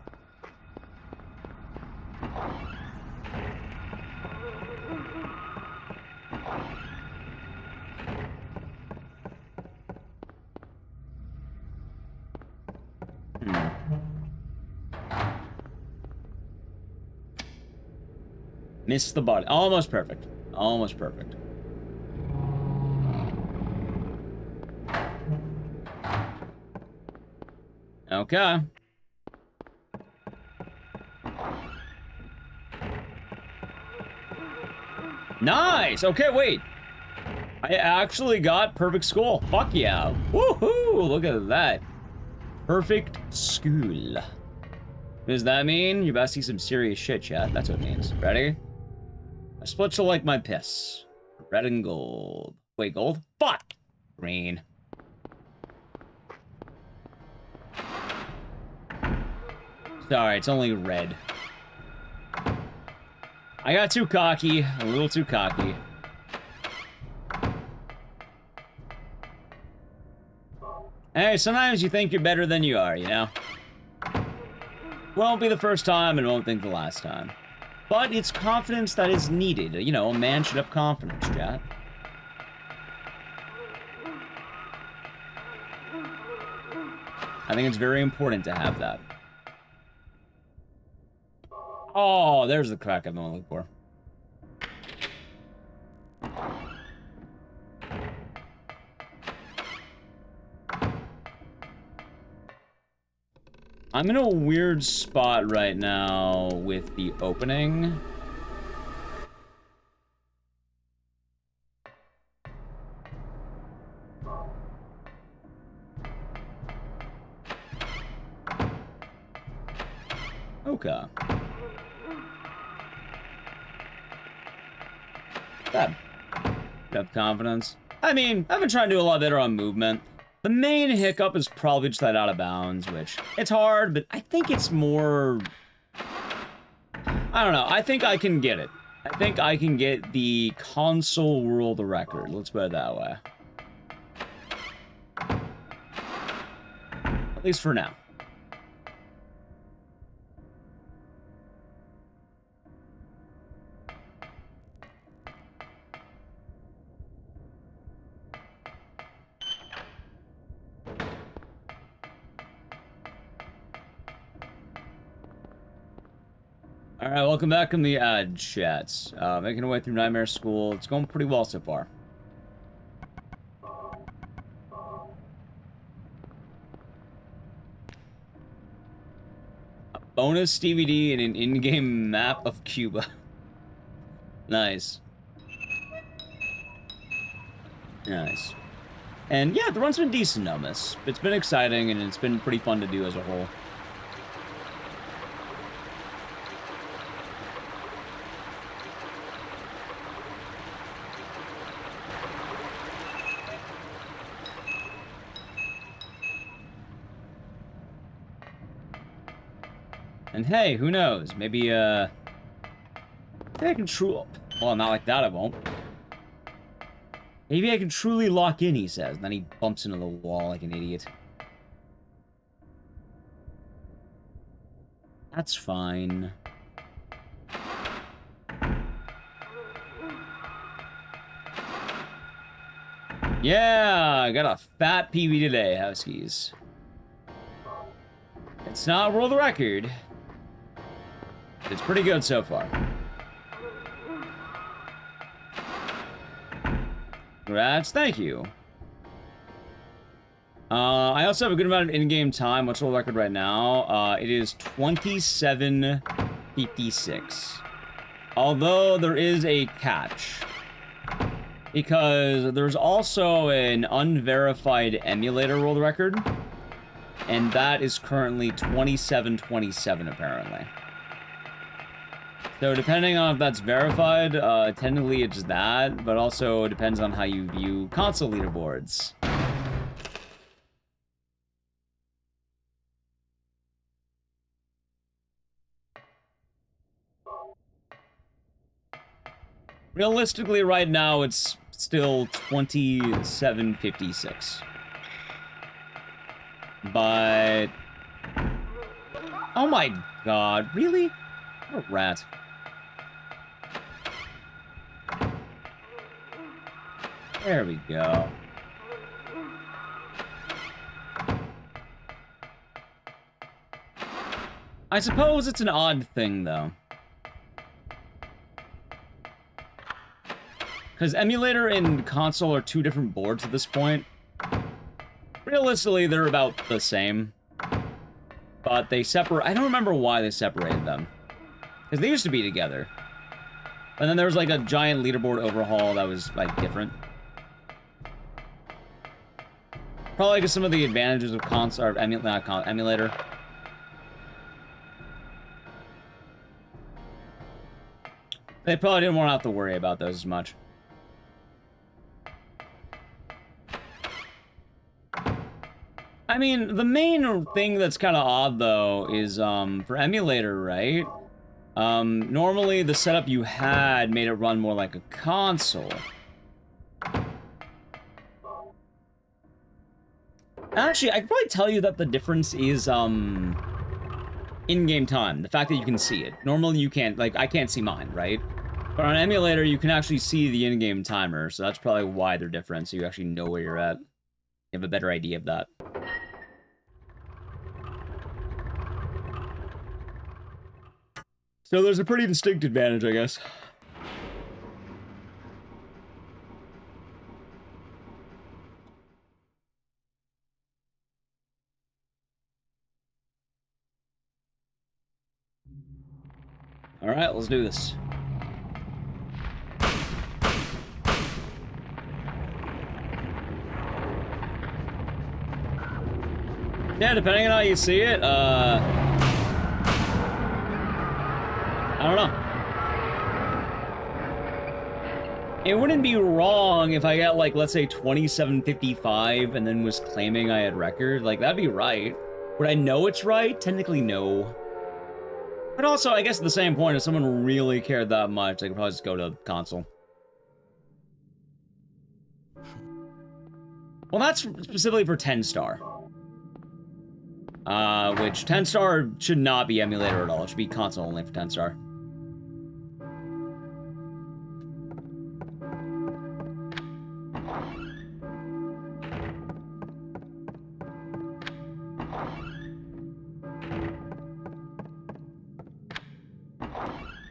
Missed the body. Almost perfect. Almost perfect. Okay. Nice! Okay, wait. I actually got perfect school. Fuck yeah. Woohoo! Look at that. Perfect school. Does that mean you about to see some serious shit, chat? That's what it means. Ready? I split you like my piss. Red and gold. Wait, gold? Fuck! Green. Sorry, it's only red. I got too cocky. A little too cocky. Hey, sometimes you think you're better than you are, you know? Won't be the first time and won't think the last time. But it's confidence that is needed. You know, a man should have confidence, chat. I think it's very important to have that. Oh, there's the crack I've been looking for. I'm in a weird spot right now with the opening. Okay. Bad. Have confidence. I mean, I've been trying to do a lot better on movement. The main hiccup is probably just that out of bounds, which it's hard, but I think it's more... I don't know. I think I can get it. I think I can get the console world record. Let's put it that way. At least for now. Alright, welcome back in the ad chats. Making our way through Nightmare School. It's going pretty well so far. A bonus DVD and an in-game map of Cuba. Nice. Nice. And yeah, the run's been decent on this. It's been exciting and it's been pretty fun to do as a whole. And hey, who knows? Maybe I can well, not like that, I won't. Maybe I can truly lock in, he says. And then he bumps into the wall like an idiot. That's fine. Yeah, I got a fat PB today, Housekeys. It's not world record. It's pretty good so far. Congrats, thank you. I also have a good amount of in-game time. What's the record right now? It is 27:56. Although there is a catch. Because there's also an unverified emulator world record. And that is currently 27:27 apparently. So depending on if that's verified, technically it's that, but also it depends on how you view console leaderboards. Realistically, right now, it's still 27:56. But... oh my god, really? What a rat. There we go. I suppose it's an odd thing, though. Because emulator and console are two different boards at this point. Realistically, they're about the same. But they separate... I don't remember why they separated them. Because they used to be together. And then there was like a giant leaderboard overhaul that was like different. Probably because some of the advantages of console... or emulator. They probably didn't want to have to worry about those as much. I mean, the main thing that's kind of odd, though, is, for emulator, right? Normally the setup you had made it run more like a console. Actually, I could probably tell you that the difference is, in-game time. The fact that you can see it. Normally you can't, like, I can't see mine, right? But on emulator, you can actually see the in-game timer, so that's probably why they're different, so you actually know where you're at. You have a better idea of that. So there's a pretty distinct advantage, I guess. Alright, let's do this. Yeah, depending on how you see it, I don't know. It wouldn't be wrong if I got, like, let's say 27:55 and then was claiming I had record. Like, that'd be right. Would I know it's right? Technically, no. But also, I guess at the same point, if someone really cared that much, they could probably just go to console. Well, that's specifically for 10-star. Which 10-star should not be emulator at all. It should be console only for 10-star.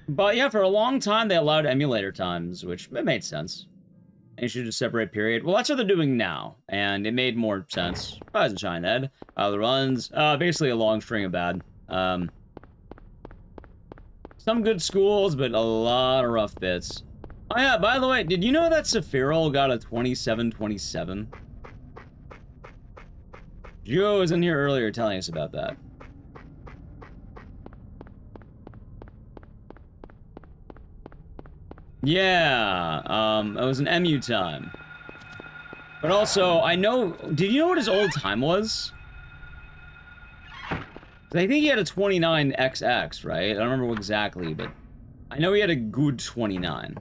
But yeah, for a long time, they allowed emulator times, which it made sense. You should just separate period. Well, that's what they're doing now, and it made more sense. Rise and shine, Ed. The runs, basically a long string of bad. Some good schools, but a lot of rough bits. Oh yeah, by the way, did you know that Sephiroth got a 27:27? Joe was in here earlier telling us about that. Yeah, it was an MU time. But also, I know... did you know what his old time was? I think he had a 29XX, right? I don't remember exactly, but... I know he had a good 29.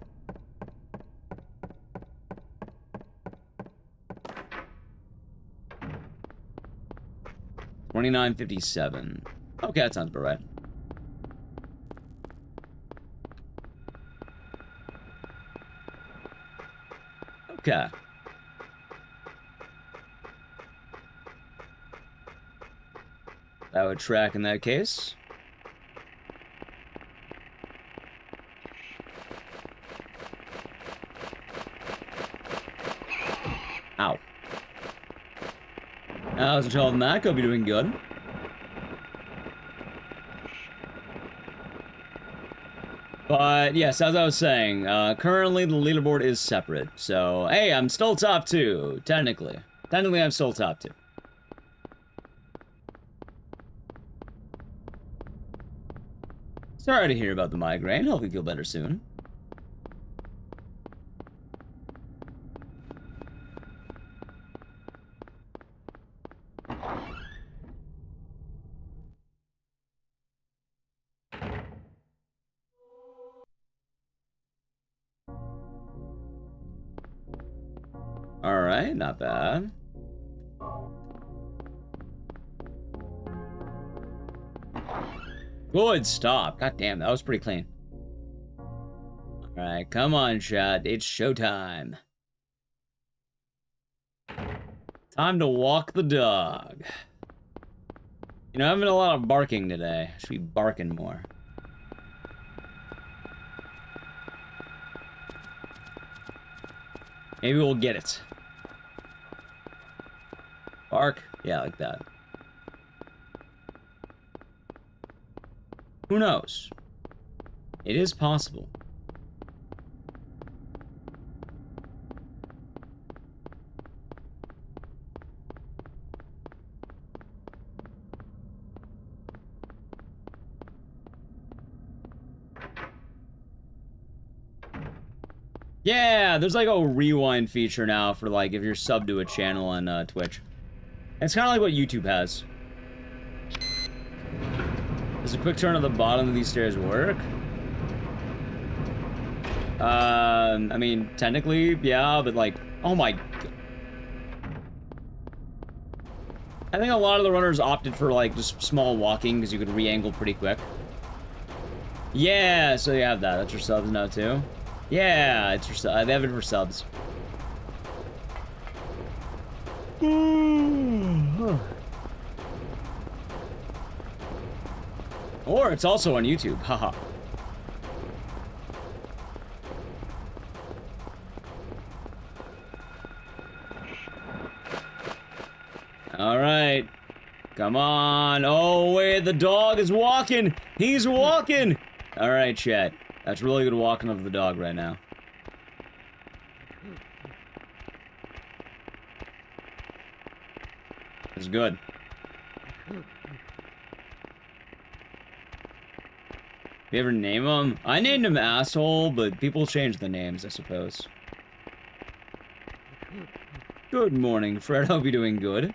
$29.57. Okay, that sounds about right. Okay. That would track in that case. Ow. I was told Mac, hope you're doing good. But yes, as I was saying, currently the leaderboard is separate. So, hey, I'm still top 2, technically. Technically, I'm still top 2. Sorry to hear about the migraine. Hope you feel better soon. Alright, not bad. Good stop. God damn, that was pretty clean. Alright, come on, chat. It's showtime. Time to walk the dog. You know, I haven't been a lot of barking today. I should be barking more. Maybe we'll get it. Bark? Yeah, like that. Who knows? It is possible. Yeah, there's like a rewind feature now for like if you're subbed to a channel on Twitch. It's kind of like what YouTube has. Does a quick turn at the bottom of these stairs work? I mean, technically, yeah, but like, oh my god. I think a lot of the runners opted for like just small walking because you could re-angle pretty quick. Yeah, so you have that. That's your subs now too. Yeah, it's for they have it for subs. Or it's also on YouTube. Haha. All right. Come on. Oh, wait, the dog is walking. He's walking. All right, chat. That's really good walking of the dog right now. It's good. You ever name him? I named him Asshole, but people change the names, I suppose. Good morning, Fred. Hope you're doing good.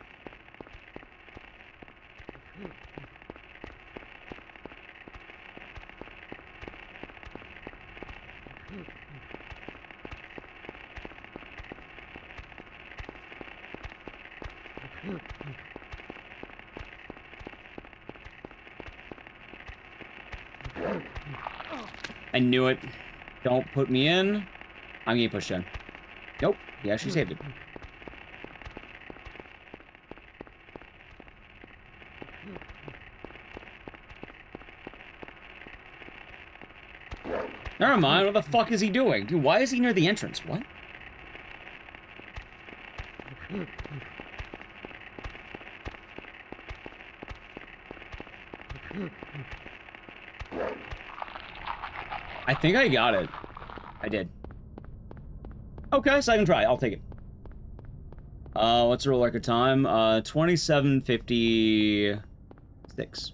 I knew it. Don't put me in. I'm getting pushed in. Nope. Yeah, she saved it. Never mind. What the fuck is he doing? Dude, why is he near the entrance? What? I think I got it. I did. Okay, second try. I'll take it. What's the roll record time? 27:56.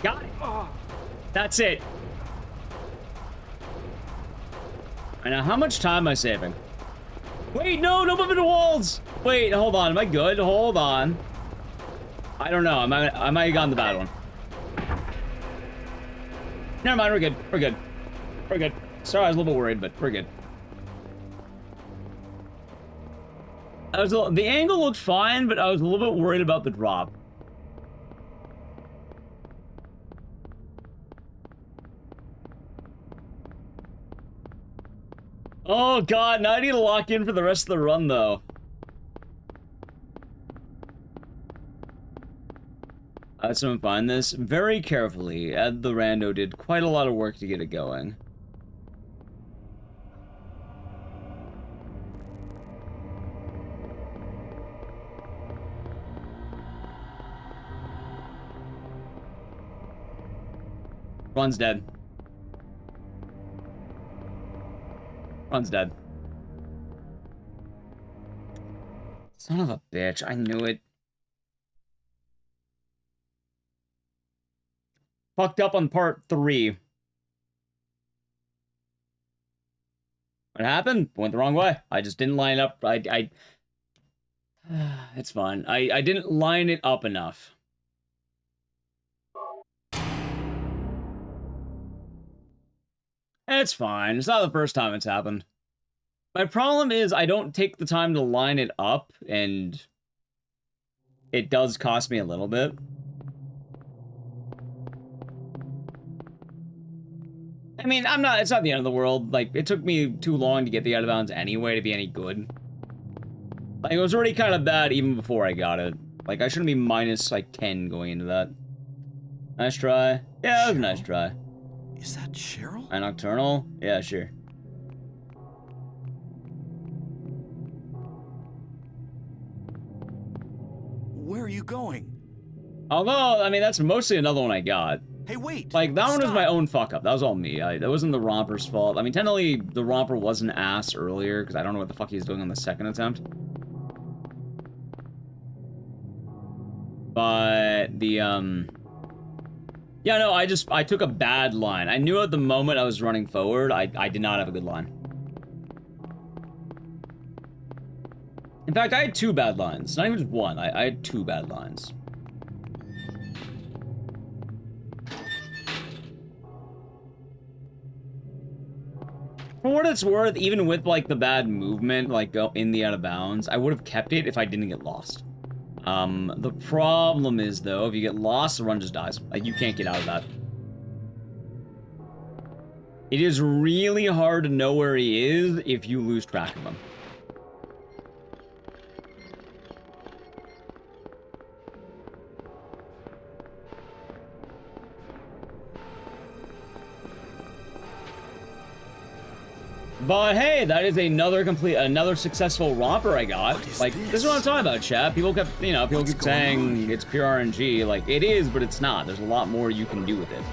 Got it. That's it. And now, how much time am I saving? Wait, no, don't move into walls! Wait, hold on, am I good? Hold on. I don't know, I might have gotten the bad one. Never mind, we're good, we're good. We're good. Sorry, I was a little bit worried, but we're good. The angle looked fine, but I was a little bit worried about the drop. Oh god, now I need to lock in for the rest of the run, though. Someone find this very carefully. Ed the Rando did quite a lot of work to get it going. Ron's dead. Ron's dead. Son of a bitch, I knew it. Fucked up on part 3. What happened? Went the wrong way. I just didn't line up. It's fine. I didn't line it up enough. It's fine. It's not the first time it's happened. My problem is I don't take the time to line it up, and it does cost me a little bit. I mean, it's not the end of the world. Like, it took me too long to get the out of bounds anyway to be any good. Like, it was already kind of bad even before I got it. Like, I shouldn't be minus, like, 10 going into that. Nice try. Yeah, it was a nice try. Is that Cheryl? A Nocturnal? Yeah, sure. Where are you going? Although, I mean, that's mostly another one I got. Hey, wait! Like, that one was Stop. my own fuck-up. That was all me. That wasn't the romper's fault. I mean, technically, the romper was an ass earlier, because I don't know what the fuck he was doing on the second attempt. But, yeah, no, I took a bad line. I knew at the moment I was running forward, I did not have a good line. In fact, I had 2 bad lines. Not even just one. I had 2 bad lines. For what it's worth, even with, like, the bad movement, like, in the out of bounds, I would have kept it if I didn't get lost. The problem is, though, if you get lost, the run just dies. Like, you can't get out of that. It is really hard to know where he is if you lose track of him. But hey, that is another successful romper I got. Like, this is what I'm talking about, chat. People kept, people keep saying it's pure RNG. Like, it is, but it's not. There's a lot more you can do with it.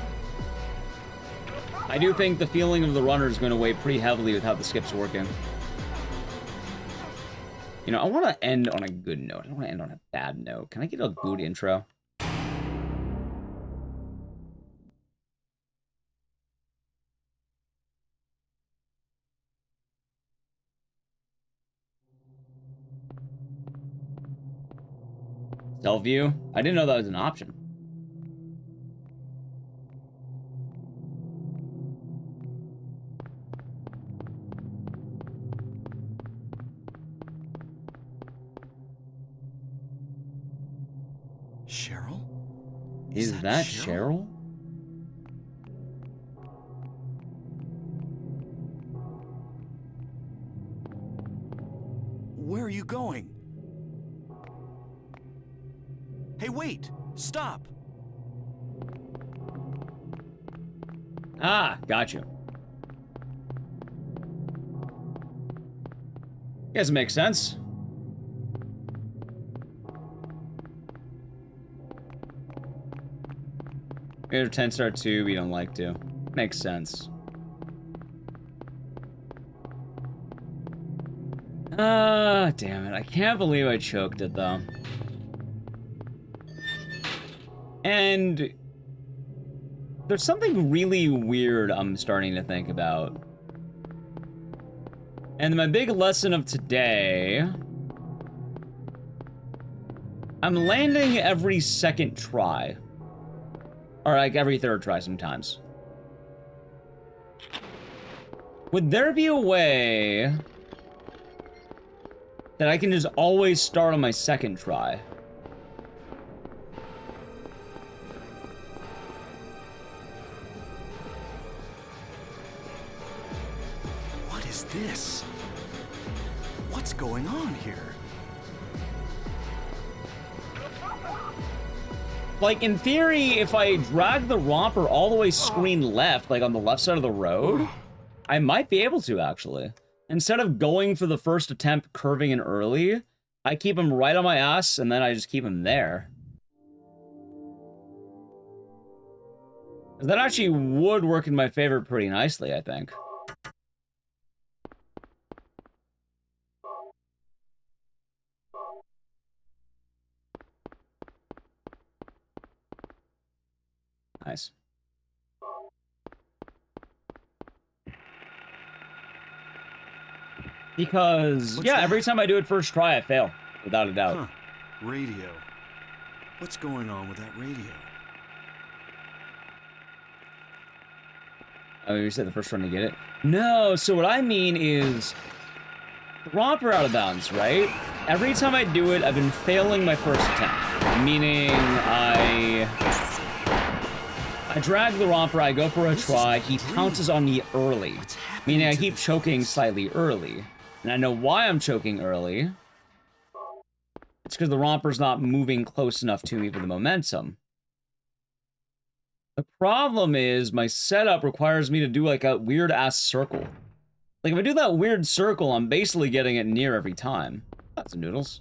I do think the feeling of the runner is going to weigh pretty heavily with how the skip's working. I want to end on a good note. I don't want to end on a bad note. Can I get a good intro? Self view? I didn't know that was an option. Cheryl? Is that Cheryl? Where are you going? Hey, wait! Stop! Ah, got you. Guess it makes sense. You're 10 star 2, we don't like to. Makes sense. Ah, damn it. I can't believe I choked it, though. And there's something really weird I'm starting to think about. And my big lesson of today... I'm landing every second try. Or like every third try sometimes. Would there be a way that I can just always start on my second try? What is this? What's going on here? Like, in theory, if I drag the romper all the way screen left, like on the left side of the road, I might be able to, actually. Instead of going for the first attempt curving in early, I keep him right on my ass, and then I just keep him there. That actually would work in my favor pretty nicely, I think. Nice. Because, yeah, every time I do it first try, I fail. Without a doubt. Huh. Radio. What's going on with that radio? Oh, you said the first one to get it? No, so what I mean is... romper out of bounds, right? Every time I do it, I've been failing my first attempt. Meaning, I drag the romper, I go for a try, he pounces on me early. Meaning I keep choking slightly early. And I know why I'm choking early. It's because the romper's not moving close enough to me for the momentum. The problem is, my setup requires me to do like a weird-ass circle. Like, if I do that weird circle, I'm basically getting it near every time. Lots of noodles.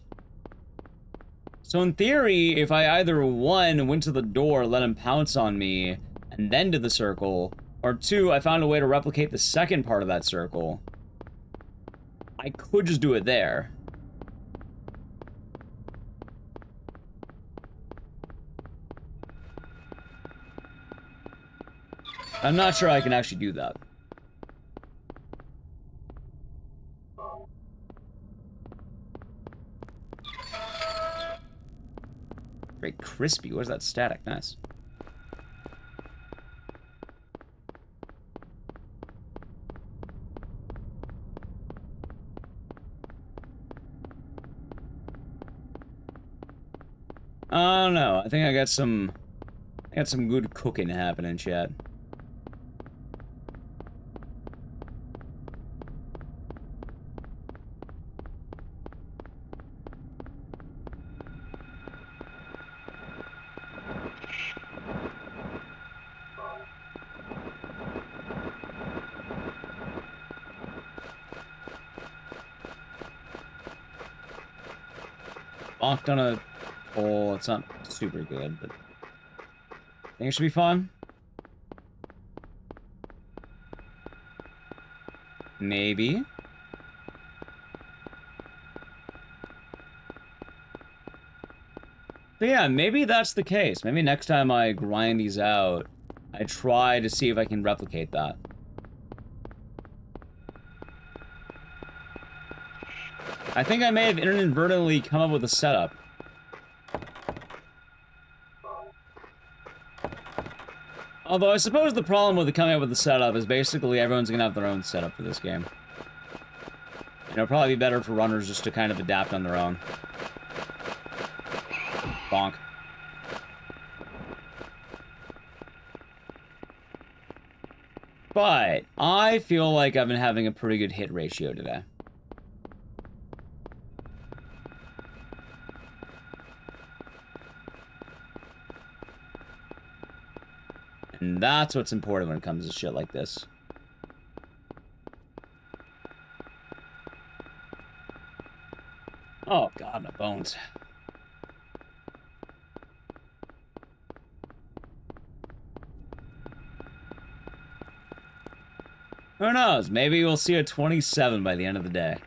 So in theory, if I either, one, went to the door, let him pounce on me, and then did the circle, or two, I found a way to replicate the second part of that circle, I could just do it there. I'm not sure I can actually do that. Very crispy. What is that static? Nice. Oh no, I think I got some good cooking happening, chat. Locked on a pole. It's not super good, but I think it should be fun. Maybe. But yeah, maybe that's the case. Maybe next time I grind these out, I try to see if I can replicate that. I think I may have inadvertently come up with a setup. Although I suppose the problem with coming up with the setup is basically everyone's gonna have their own setup for this game. And it'll probably be better for runners just to kind of adapt on their own. Bonk. But I feel like I've been having a pretty good hit ratio today. And that's what's important when it comes to shit like this. Oh god, my bones. Who knows? Maybe we'll see a 27 by the end of the day.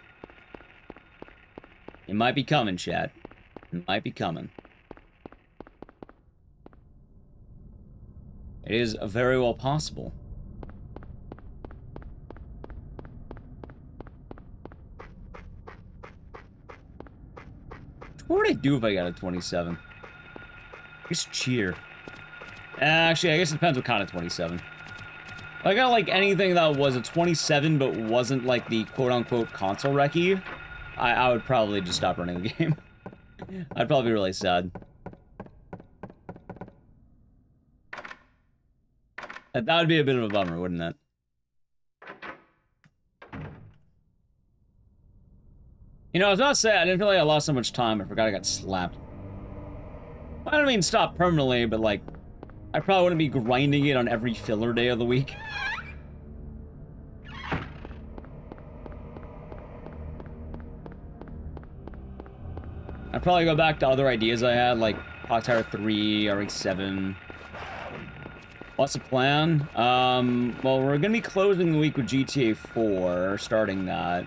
It might be coming, chat. It might be coming. It is very well possible. What would I do if I got a 27? I guess cheer. Actually, I guess it depends what kind of 27. If I got, like, anything that was a 27 but wasn't, like, the quote-unquote console recce, I would probably just stop running the game. I'd probably be really sad. That would be a bit of a bummer, wouldn't it? You know, I was about to say, I didn't feel like I lost so much time. I forgot I got slapped. I don't mean stop permanently, but, like, I probably wouldn't be grinding it on every filler day of the week. I'd probably go back to other ideas I had, like Clock Tower 3, RE7. What's the plan? Well, we're gonna be closing the week with GTA 4, starting that.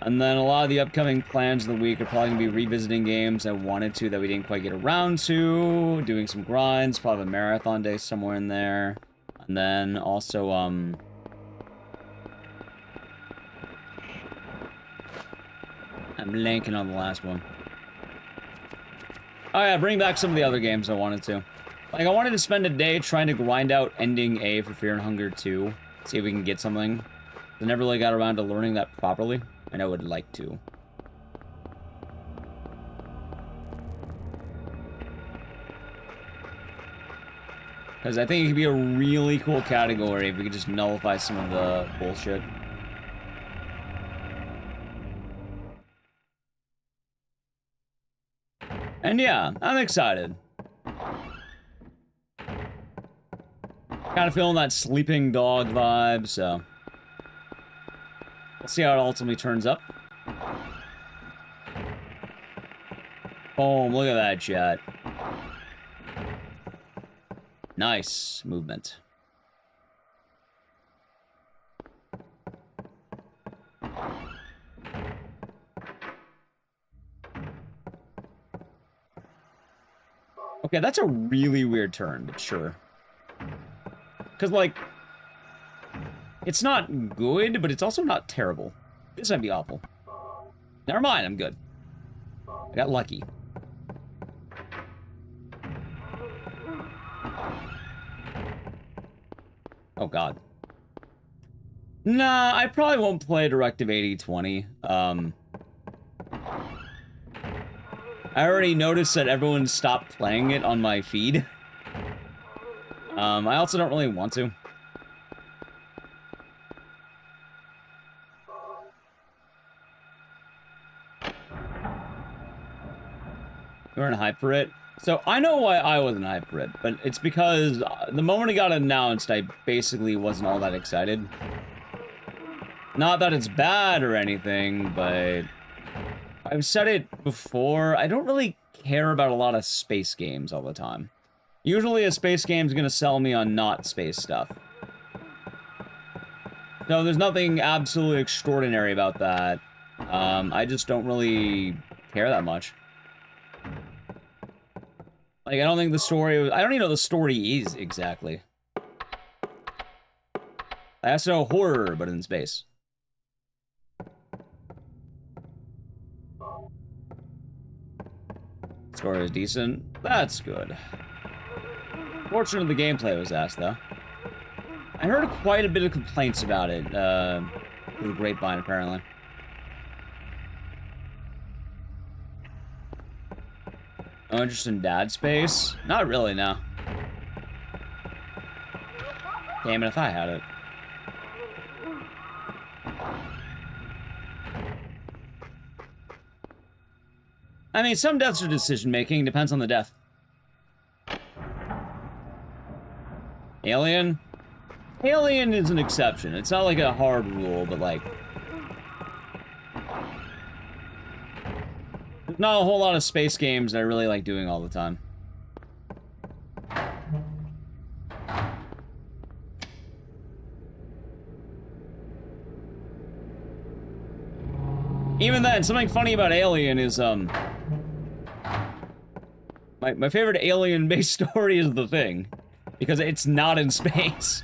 And then a lot of the upcoming plans of the week are probably gonna be revisiting games I wanted to that we didn't quite get around to, doing some grinds, probably a marathon day somewhere in there. And then also, I'm blanking on the last one. Oh yeah, bring back some of the other games I wanted to. Like, I wanted to spend a day trying to grind out Ending A for Fear and Hunger 2. See if we can get something. I never really got around to learning that properly, and I would like to. Because I think it could be a really cool category if we could just nullify some of the bullshit. And yeah, I'm excited. Kind of feeling that sleeping dog vibe, so we'll see how it ultimately turns up. Boom, look at that jet. Nice movement. Okay, that's a really weird turn, but sure. Because, like, it's not good, but it's also not terrible. This might be awful. Never mind, I'm good. I got lucky. Oh, God. Nah, I probably won't play Directive 8020. I already noticed that everyone stopped playing it on my feed. I also don't really want to. You weren't hyped for it? So, I know why I wasn't hyped for it, but it's because the moment it got announced, I basically wasn't all that excited. Not that it's bad or anything, but I've said it before, I don't really care about a lot of space games all the time. Usually a space game's gonna sell me on not space stuff. No, there's nothing absolutely extraordinary about that. I just don't really care that much. Like, I don't think the story... I don't even know what the story is, exactly. I also know horror, but in space. Story is decent. That's good. Fortunately, the gameplay was asked, though. I heard quite a bit of complaints about it, through the grapevine, apparently. No interest in Dad Space? Not really, no. Damn it, if I had it. I mean, some deaths are decision-making, depends on the death. Alien? Alien is an exception. It's not like a hard rule, but like... there's not a whole lot of space games that I really like doing all the time. Even then, something funny about Alien is, my favorite Alien-based story is The Thing. Because it's not in space.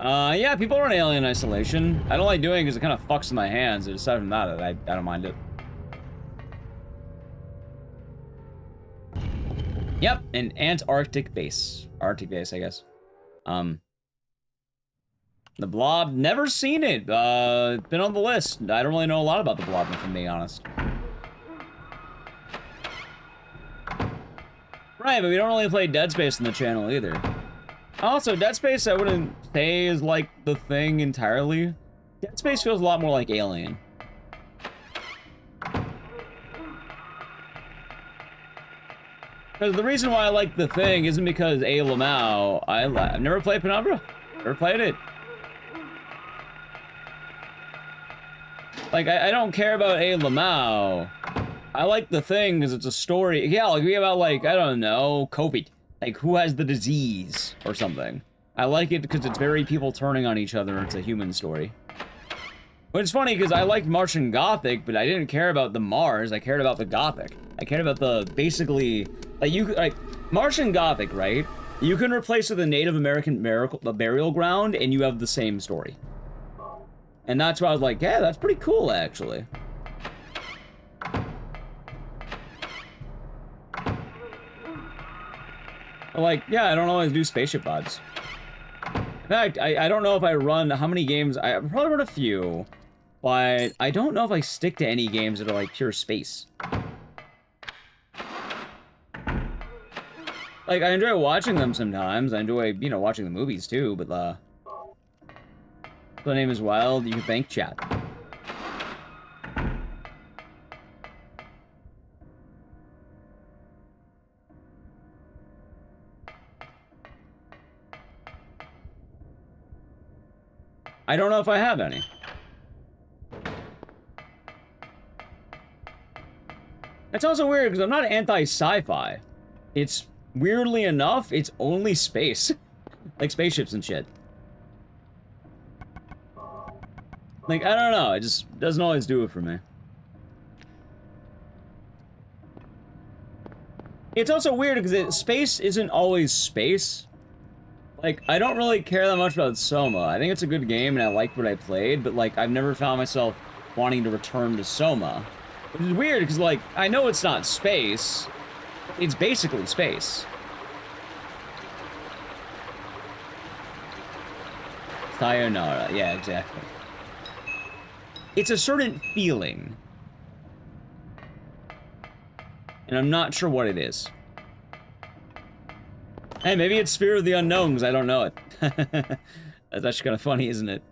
Yeah, people run Alien Isolation. I don't like doing it because it kind of fucks my hands. Aside from that, I don't mind it. Yep, an Antarctic base. Arctic base, I guess. The Blob, never seen it. Been on the list. I don't really know a lot about the Blob, if I'm being honest. Right, but we don't really play Dead Space on the channel either. Also, Dead Space I wouldn't say is like the thing entirely. Dead Space feels a lot more like Alien. Because the reason why I like the thing isn't because A. Lamau. I've never played Penumbra. Never played it. Like, I don't care about A. Lamau. I like the thing because it's a story. Yeah, like, we about, like, I don't know, COVID. Like, who has the disease or something. I like it because it's very people turning on each other. It's a human story. But it's funny because I liked Martian Gothic, but I didn't care about the Mars. I cared about the Gothic. I cared about the, basically, like, Martian Gothic, right? You can replace with a Native American burial ground, and you have the same story. And that's why I was like, yeah, that's pretty cool, actually. Like, yeah, I don't always do spaceship VODs. In fact, I don't know if I run, how many games, I probably run a few, but I don't know if I stick to any games that are like pure space. Like, I enjoy watching them sometimes, I enjoy, you know, watching the movies too, but the name is Wild, you can thank chat. I don't know if I have any. That's also weird, because I'm not anti-sci-fi. It's, weirdly enough, it's only space. Like spaceships and shit. Like, I don't know, it just doesn't always do it for me. It's also weird, because space isn't always space. Like, I don't really care that much about Soma. I think it's a good game, and I liked what I played, but, like, I've never found myself wanting to return to Soma. Which is weird, because, like, I know it's not space. It's basically space. Sayonara, yeah, exactly. It's a certain feeling. And I'm not sure what it is. Hey, maybe it's Sphere of the Unknown, because I don't know it. That's actually kind of funny, isn't it?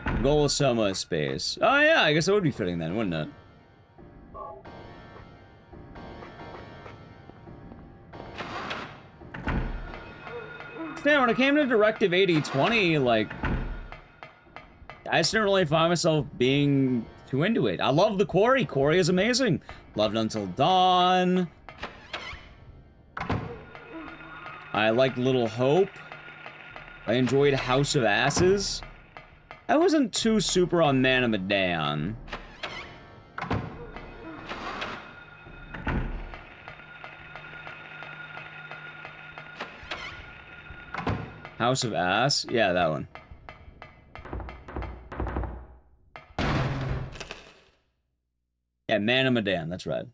The goal of Soma is space. Oh yeah, I guess it would be fitting then, wouldn't it? Yeah, when it came to Directive 8020, like, I just didn't really find myself being too into it. I love the Quarry. Quarry is amazing. Loved Until Dawn. I liked Little Hope. I enjoyed House of Asses. I wasn't too super on Man of Medan. House of Ass? Yeah, that one. Yeah, Man of Medan, that's right.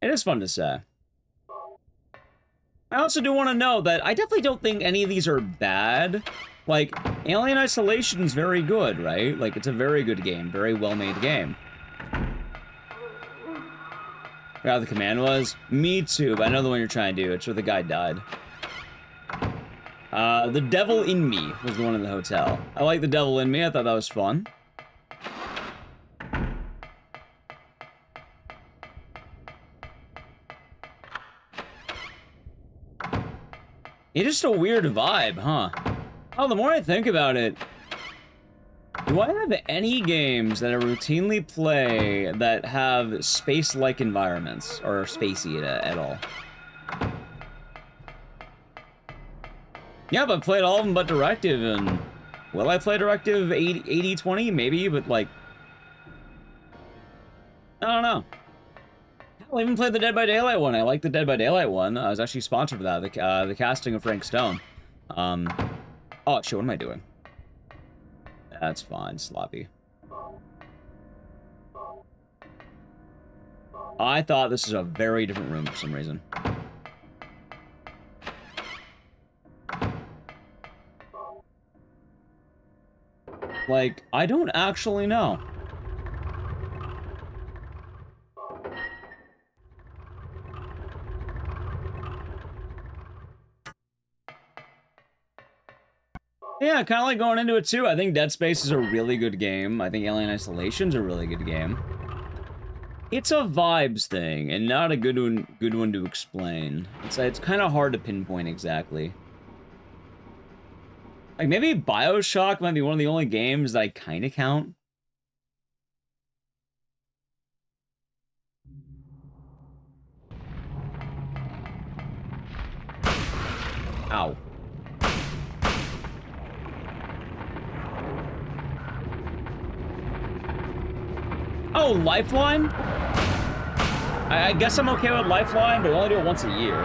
It is fun to say. I also do want to know that I definitely don't think any of these are bad. Like, Alien Isolation is very good, right? Like, it's a very good game, very well-made game. Forgot what the command was? Me too, but I know the one you're trying to do. It's where the guy died. The Devil in Me was the one in the hotel. I like The Devil in Me, I thought that was fun. It's just a weird vibe, huh? Oh, the more I think about it, do I have any games that I routinely play that have space-like environments, or spacey at all? Yeah, but I've played all of them but Directive, and Will I play Directive 8020? Maybe, but like, I don't know. I'll even play the Dead by Daylight one. I like the Dead by Daylight one. I was actually sponsored for that. The casting of Frank Stone. Oh shit, what am I doing? That's fine, sloppy. I thought this was a very different room for some reason. Like, I don't actually know. Yeah, kind of like going into it too. I think Dead Space is a really good game. I think Alien Isolation's a really good game. It's a vibes thing, and not a good one to explain. It's kind of hard to pinpoint exactly. Like, maybe BioShock might be one of the only games that I kind of count. Ow. Oh, Lifeline? I guess I'm okay with Lifeline, but we only do it once a year.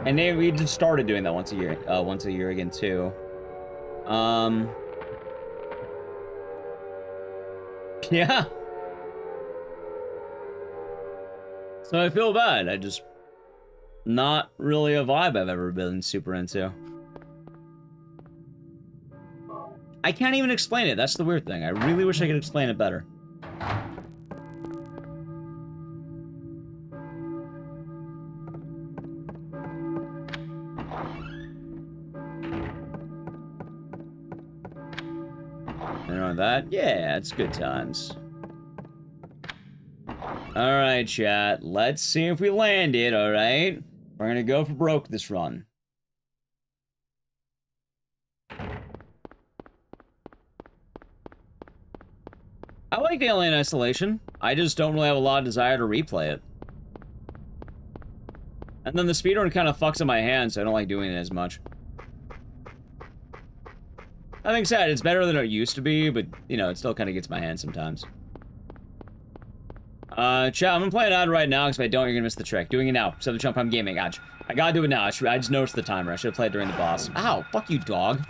And we just started doing that once a year again too. Yeah. So I feel bad. I just not really a vibe I've ever been super into. I can't even explain it. That's the weird thing. I really wish I could explain it better. You know that? Yeah, it's good times. Alright, chat. Let's see if we land it, alright? We're gonna go for broke this run. I like Alien Isolation. I just don't really have a lot of desire to replay it. And then the speedrun kind of fucks in my hands, so I don't like doing it as much. That being said, it's better than it used to be, but, you know, it still kind of gets my hands sometimes. Chat, I'm gonna play it out right now, because if I don't, you're gonna miss the trick. Doing it now. So the jump, I'm gaming. I gotta do it now. I just noticed the timer. I should have played during the boss. Ow, fuck you, dog.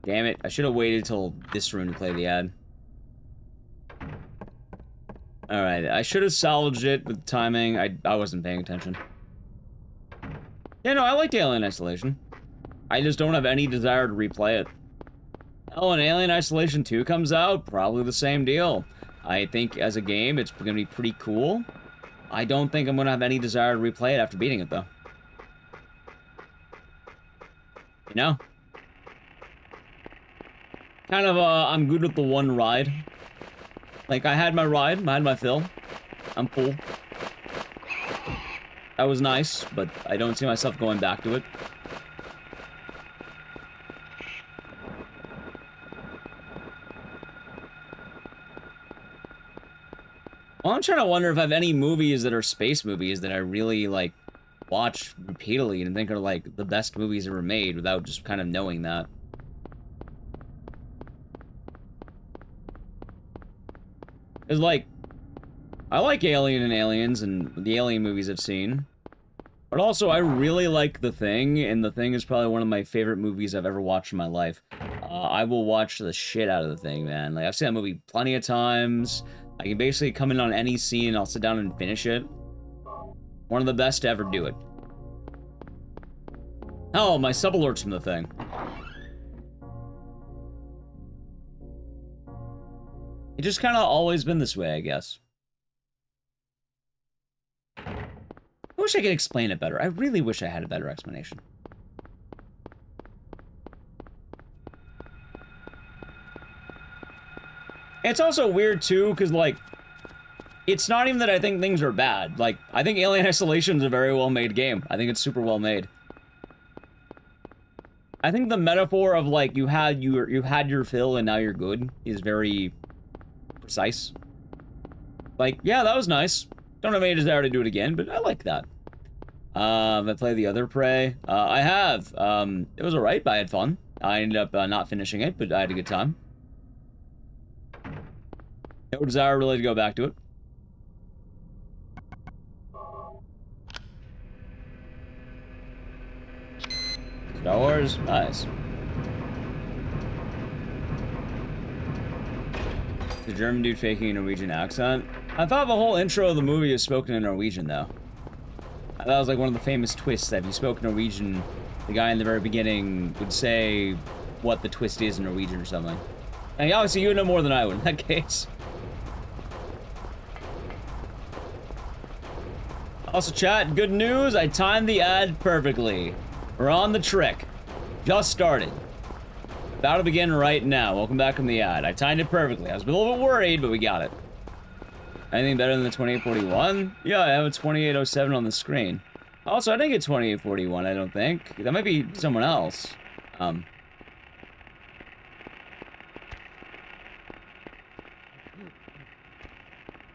Damn it, I should have waited till this room to play the ad. Alright, I should have salvaged it with timing. I wasn't paying attention. Yeah, no, I liked Alien Isolation. I just don't have any desire to replay it. Oh, and Alien Isolation 2 comes out, probably the same deal. I think as a game, it's gonna be pretty cool. I don't think I'm gonna have any desire to replay it after beating it, though. You know? Kind of, I'm good with the one ride. Like, I had my ride, I had my fill. I'm full. That was nice, but I don't see myself going back to it. Well, I'm trying to wonder if I have any movies that are space movies that I really, like, watch repeatedly and think are, like, the best movies ever made without just kind of knowing that. It's like, I like Alien and Aliens and the Alien movies I've seen. But also, I really like The Thing, and The Thing is probably one of my favorite movies I've ever watched in my life. I will watch the shit out of The Thing, man. Like, I've seen that movie plenty of times. I can basically come in on any scene, I'll sit down and finish it. One of the best to ever do it. Oh, my sub alerts from The Thing. It's just kind of always been this way, I guess. I wish I could explain it better. I really wish I had a better explanation. It's also weird, too, because, like, it's not even that I think things are bad. Like, I think Alien Isolation is a very well-made game. I think it's super well-made. I think the metaphor of, like, you had your fill and now you're good is very precise. Like, yeah, that was nice. Don't have any desire to do it again, but I like that. I played the other Prey. I have. It was alright, but I had fun. I ended up not finishing it, but I had a good time. No desire really to go back to it. Star Wars, nice. The German dude faking a Norwegian accent. I thought the whole intro of the movie was spoken in Norwegian, though. I thought it was like one of the famous twists that if you spoke Norwegian, the guy in the very beginning would say what the twist is in Norwegian or something. And obviously you would know more than I would in that case. Also, chat, good news, I timed the ad perfectly. We're on the trick. Just started. About to begin right now. Welcome back from the ad. I timed it perfectly. I was a little bit worried, but we got it. Anything better than the 2841? Yeah, I have a 2807 on the screen. Also, I didn't get 2841, I don't think. That might be someone else. My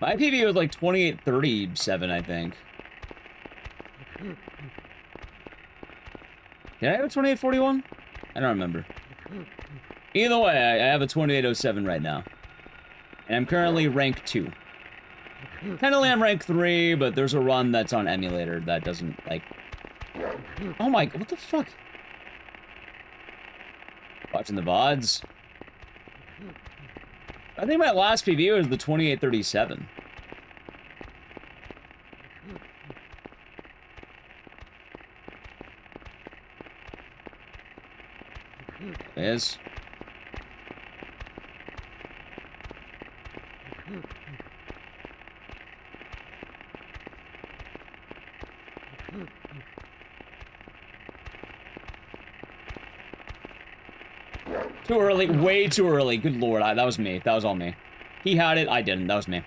PV was like 2837, I think. Did I have a 2841? I don't remember. Either way, I have a 2807 right now. And I'm currently rank 2. Technically I'm rank 3, but there's a run that's on emulator that doesn't, like... Oh my... What the fuck? Watching the VODs? I think my last PV was the 2837. It is. Too early, way too early. Good lord, that was me. That was all me. He had it, I didn't. That was me.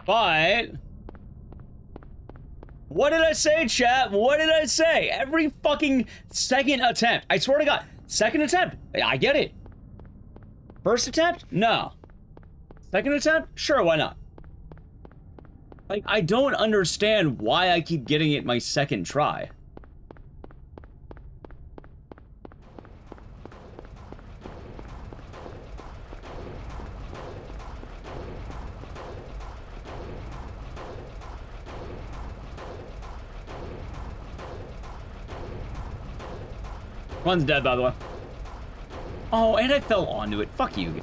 But... what did I say, chat? What did I say? Every fucking second attempt. I swear to God. Second attempt. I get it. First attempt? No. Second attempt? Sure, why not? Like, I don't understand why I keep getting it my second try. One's dead, by the way. Oh, and I fell onto it. Fuck you.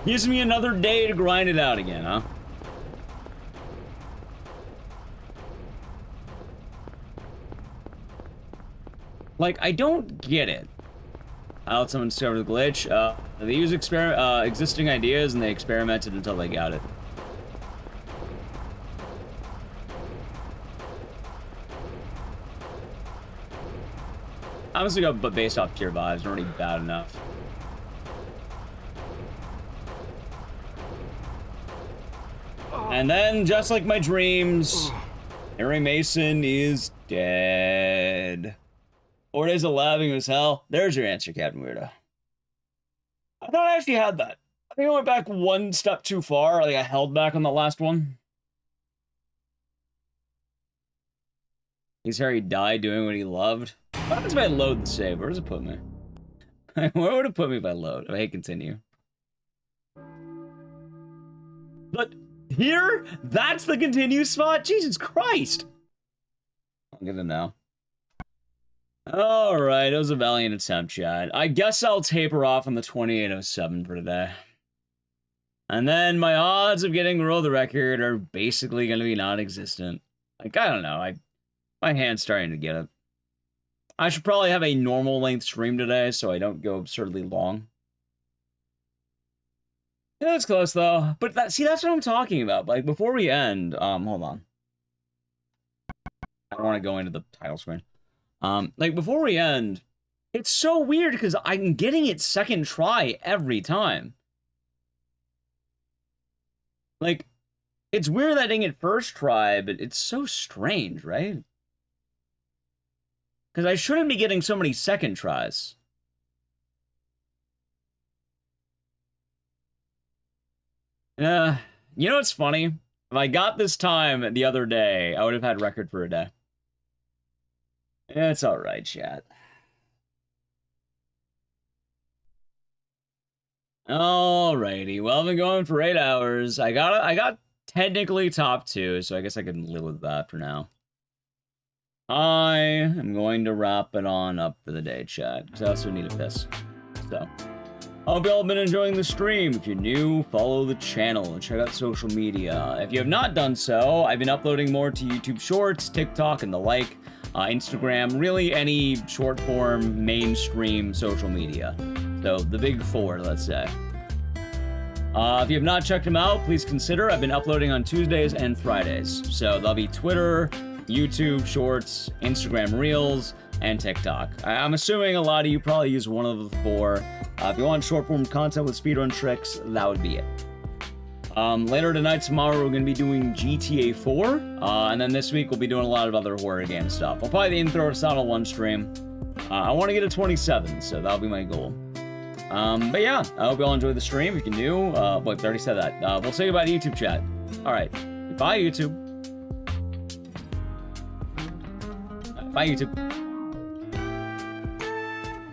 Gives me another day to grind it out again, huh? Like, I don't get it. How someone discovered the glitch. They use existing ideas and they experimented until they got it. Honestly, go but based off pure vibes, already bad enough. And then, just like my dreams, Harry Mason is dead. 4 days of laughing was hell. There's your answer, Captain Weirdo. I thought I actually had that. I think I went back one step too far. Like I held back on the last one. Is Harry died doing what he loved? What happens if I load the save? Where does it put me? Where would it put me if I load? I hate continue. But here? That's the continue spot? Jesus Christ! I'll get it now. Alright, it was a valiant attempt, chat. I guess I'll taper off on the 2807 for today. And then my odds of getting world record are basically going to be non-existent. Like, I don't know. My hand's starting to get it. I should probably have a normal length stream today so I don't go absurdly long. Yeah, that's close though. But that's what I'm talking about. Like before we end, hold on. I don't want to go into the title screen. Like before we end, it's so weird because I'm getting it second try every time. Like, it's weird that I didn't get first try, but it's so strange, right? Because I shouldn't be getting so many second tries. You know what's funny? If I got this time the other day, I would have had record for a day. It's alright, chat. Alrighty, well, I've been going for 8 hours. I got technically top 2, so I guess I can live with that for now. I am going to wrap it on up for the day, chat, because I also need a piss. So, I hope you all have been enjoying the stream. If you're new, follow the channel and check out social media. If you have not done so, I've been uploading more to YouTube Shorts, TikTok, and the like, Instagram, really any short-form, mainstream social media. So, the big 4, let's say. If you have not checked them out, please consider. I've been uploading on Tuesdays and Fridays. So, there'll be Twitter, YouTube Shorts, Instagram Reels, and TikTok. I'm assuming a lot of you probably use one of the 4. If you want short-form content with speedrun tricks, that would be it. Later tonight, tomorrow, we're going to be doing GTA 4. And then this week, we'll be doing a lot of other horror game stuff. I'll probably even throw us out on one stream. I want to get to 27, so that'll be my goal. But yeah, I hope you all enjoyed the stream. If you're new, wait, I already said that. We'll say goodbye to YouTube chat. Alright. Bye, YouTube. Bye, YouTube.